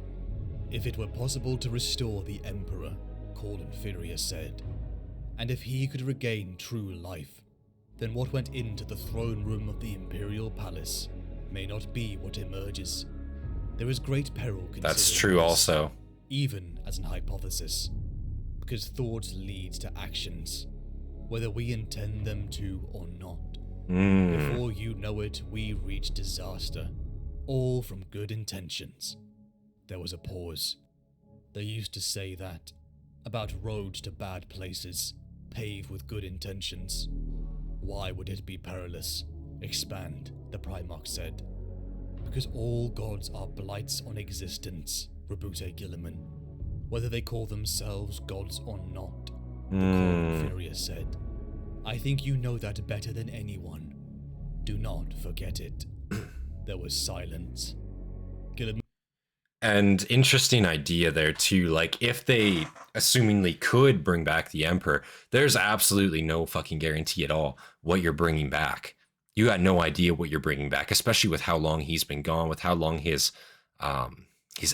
If it were possible to restore the Emperor, Call Inferior said, and if he could regain true life, then what went into the throne room of the Imperial Palace may not be what emerges. There is great peril considered. That's true also. Even as an hypothesis, because thoughts lead to actions, whether we intend them to or not. Before you know it, we reach disaster, all from good intentions. There was a pause. They used to say that, about roads to bad places, paved with good intentions. Why would it be perilous? Expand, the Primarch said. Because all gods are blights on existence, Rebute Guilliman. Whether they call themselves gods or not, the Call Inferior said. I think you know that better than anyone. Do not forget it. There was silence. Guilliman. And interesting idea there too, like if they assumingly could bring back the Emperor, there's absolutely no fucking guarantee at all what you're bringing back. You got no idea what you're bringing back, especially with how long he's been gone, with how long his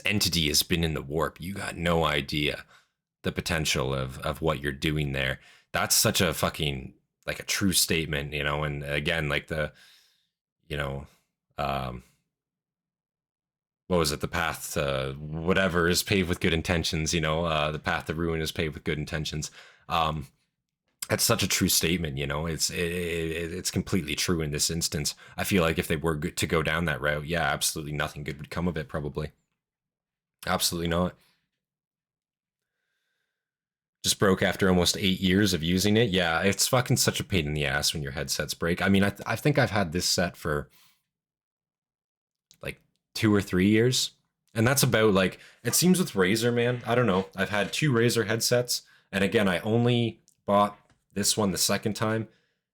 entity has been in the warp. You got no idea the potential of what you're doing there. That's such a fucking, like a true statement, you know, and again, like the, you know, what was it? The path to whatever is paved with good intentions, you know, the path to ruin is paved with good intentions. That's such a true statement, you know, it's completely true in this instance. I feel like if they were to go down that route, yeah, absolutely nothing good would come of it, probably. Absolutely not. Just broke after almost 8 years of using it. Yeah, it's fucking such a pain in the ass when your headsets break. I mean, I think I've had this set for like 2 or 3 years. And that's about, like, it seems with Razer, man. I don't know. I've had 2 Razer headsets. And again, I only bought this one the second time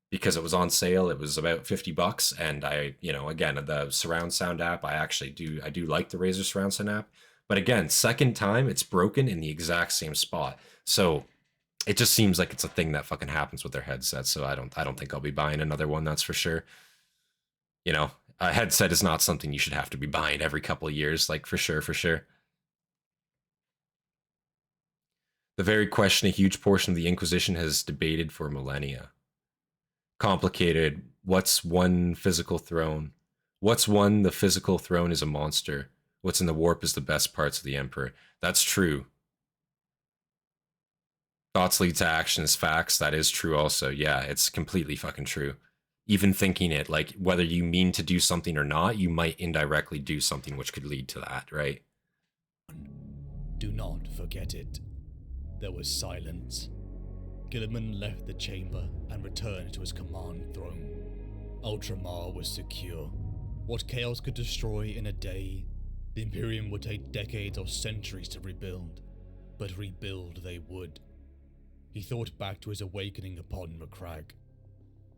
because it was on sale. It was about $50. And I, you know, again, the surround sound app, I do like the Razer surround sound app. But again, second time, it's broken in the exact same spot. So it just seems like it's a thing that fucking happens with their headsets. So I don't think I'll be buying another one, that's for sure. You know, a headset is not something you should have to be buying every couple of years, like for sure, for sure. The very question a huge portion of the Inquisition has debated for millennia. Complicated. What's one physical throne? What's one the physical throne is a monster? What's in the warp is the best parts of the Emperor. That's true. Thoughts lead to action is facts. That is true also. Yeah, it's completely fucking true. even thinking it, like whether you mean to do something or not, you might indirectly do something which could lead to that, right? Do not forget it. There was silence. Guilliman left the chamber and returned to his command throne. Ultramar was secure. What chaos could destroy in a day, the Imperium would take decades or centuries to rebuild, but rebuild they would. He thought back to his awakening upon Macragge.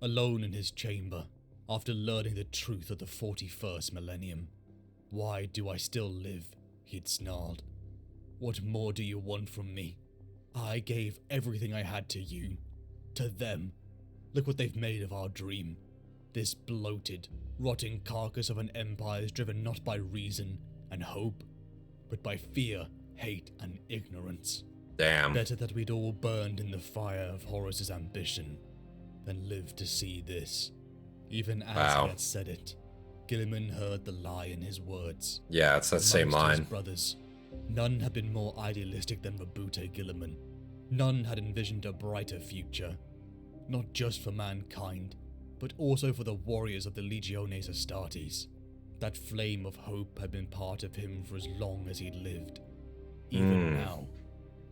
Alone in his chamber, after learning the truth of the 41st millennium. Why do I still live? He'd snarled. What more do you want from me? I gave everything I had to you. To them. Look what they've made of our dream. This bloated, rotting carcass of an empire is driven not by reason and hope, but by fear, hate, and ignorance. Damn. Better that we'd all burned in the fire of Horus's ambition than live to see this. Even as he had said it, Guilliman heard the lie in his words. Yeah, it's that same line. His brothers, none had been more idealistic than Rabute Guilliman. None had envisioned a brighter future, not just for mankind, but also for the warriors of the Legiones Astartes. That flame of hope had been part of him for as long as he'd lived. Even now,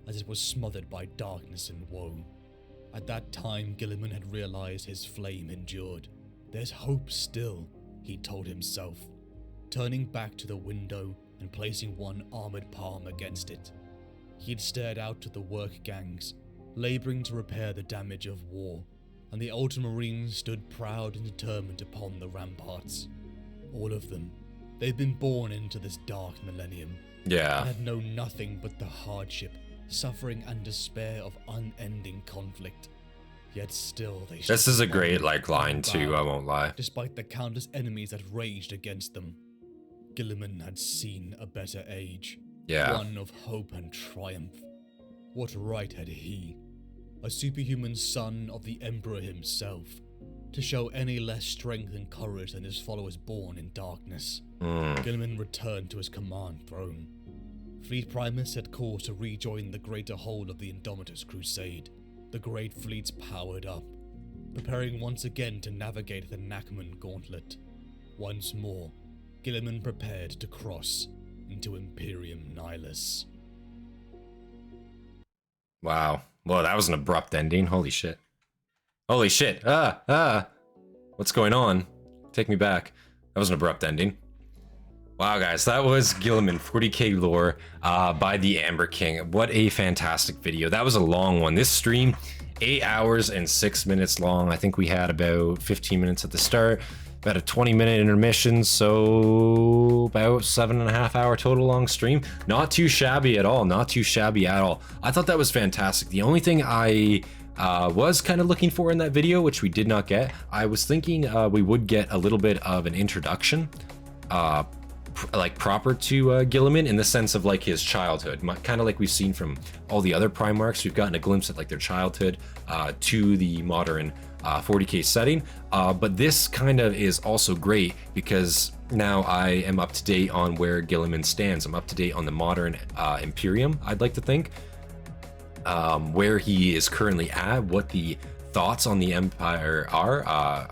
as it was smothered by darkness and woe. At that time, Guilliman had realized his flame endured. There's hope still, he told himself, turning back to the window and placing one armored palm against it. He'd stared out at the work gangs, laboring to repair the damage of war, and the Ultramarines stood proud and determined upon the ramparts. All of them. They'd been born into this dark millennium. Yeah. And had known nothing but the hardship, suffering, and despair of unending conflict. Yet still they... This is a great, line too, I won't lie. Despite the countless enemies that raged against them. Guilliman had seen a better age. Yeah. One of hope and triumph. What right had he, a superhuman son of the Emperor himself, to show any less strength and courage than his followers born in darkness? Guilliman returned to his command throne. Fleet Primus set course to rejoin the greater whole of the Indomitus Crusade. The great fleets powered up, preparing once again to navigate the Nachman Gauntlet. Once more, Guilliman prepared to cross into Imperium Nihilus. Wow. Well, that was an abrupt ending. Holy shit. Holy shit. What's going on? Take me back. That was an abrupt ending. Wow, guys, that was Guilliman 40K lore by the AmberKing. What a fantastic video. That was a long one. This stream, 8 hours and 6 minutes long. I think we had about 15 minutes at the start, about a 20-minute intermission, so about 7.5 hour total long stream. Not too shabby at all. Not too shabby at all. I thought that was fantastic. The only thing I was kind of looking for in that video, which we did not get, I was thinking we would get a little bit of an introduction, like proper to Guilliman, in the sense of like his childhood, kind of like we've seen from all the other Primarchs. We've gotten a glimpse at like their childhood to the modern 40K setting, but this kind of is also great because now I am up to date on where Guilliman stands. I'm up to date on the modern Imperium, I'd like to think, where he is currently at, what the thoughts on the Empire are,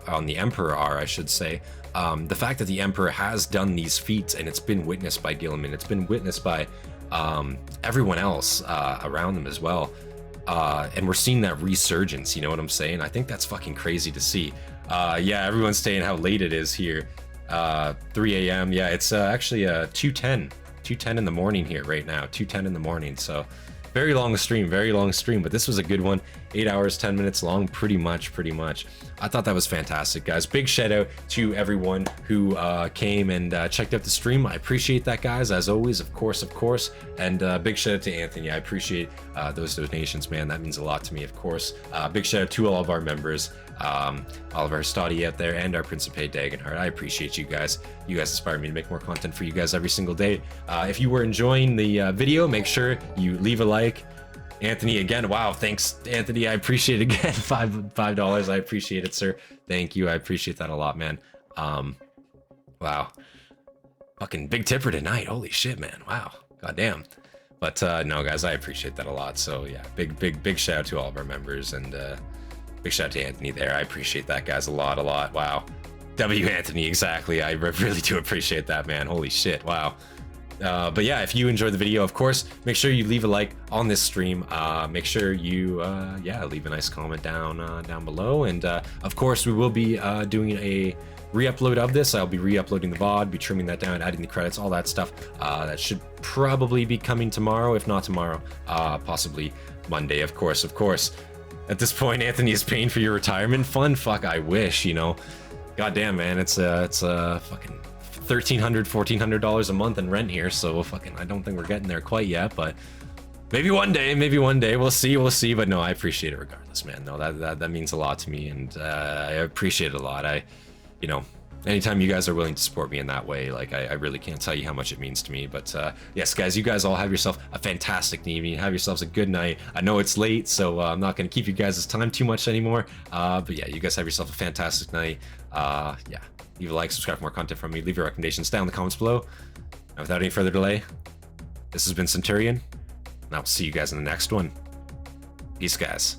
on the Emperor are, I should say. The fact that the Emperor has done these feats and it's been witnessed by Guilliman, it's been witnessed by everyone else around them as well. And we're seeing that resurgence, you know what I'm saying? I think that's fucking crazy to see. Yeah, everyone's saying how late it is here. 3 a.m. Yeah, it's actually 2:10 in the morning here right now, 2:10 in the morning. So very long stream, but this was a good one. 8 hours, 10 minutes long, pretty much. I thought that was fantastic, guys. Big shout out to everyone who came and checked out the stream. I appreciate that, guys, as always, of course. And big shout out to Anthony. I appreciate those donations, man. That means a lot to me, of course. Big shout out to all of our members, all of our Hastati out there, and our Principe Dagenhart. I appreciate you guys. You guys inspire me to make more content for you guys every single day. If you were enjoying the video, make sure you leave a like. Anthony, again, wow, thanks, Anthony. I appreciate it again. $5. I appreciate it, sir. Thank you. I appreciate that a lot, man. Wow. Fucking big tipper tonight. Holy shit, man. Wow. Goddamn. But no, guys, I appreciate that a lot. So yeah, big shout out to all of our members, and Big shout out to Anthony there. I appreciate that, guys, a lot. Wow. W Anthony, exactly. I really do appreciate that, man. Holy shit. Wow. But yeah, if you enjoyed the video, of course, make sure you leave a like on this stream. Make sure you, leave a nice comment down below. And of course, we will be doing a re-upload of this. I'll be re-uploading the VOD, be trimming that down, adding the credits, all that stuff. That should probably be coming tomorrow, if not tomorrow, possibly Monday, of course. At this point, Anthony is paying for your retirement fund. Fuck, I wish, you know. Goddamn, man, it's fucking $1,300, $1,400 a month in rent here, so fucking I don't think we're getting there quite yet, but maybe one day, we'll see. But no, I appreciate it regardless, man. No, that means a lot to me, and I appreciate it a lot. You know, anytime you guys are willing to support me in that way, like I really can't tell you how much it means to me. But yes, guys, you guys all have yourself a fantastic evening. Have yourselves a good night. I know it's late, so I'm not going to keep you guys' time too much anymore. But yeah, you guys have yourself a fantastic night. Yeah, leave a like, subscribe for more content from me. Leave your recommendations down in the comments below. And without any further delay, this has been Centurion, and I'll see you guys in the next one. Peace, guys.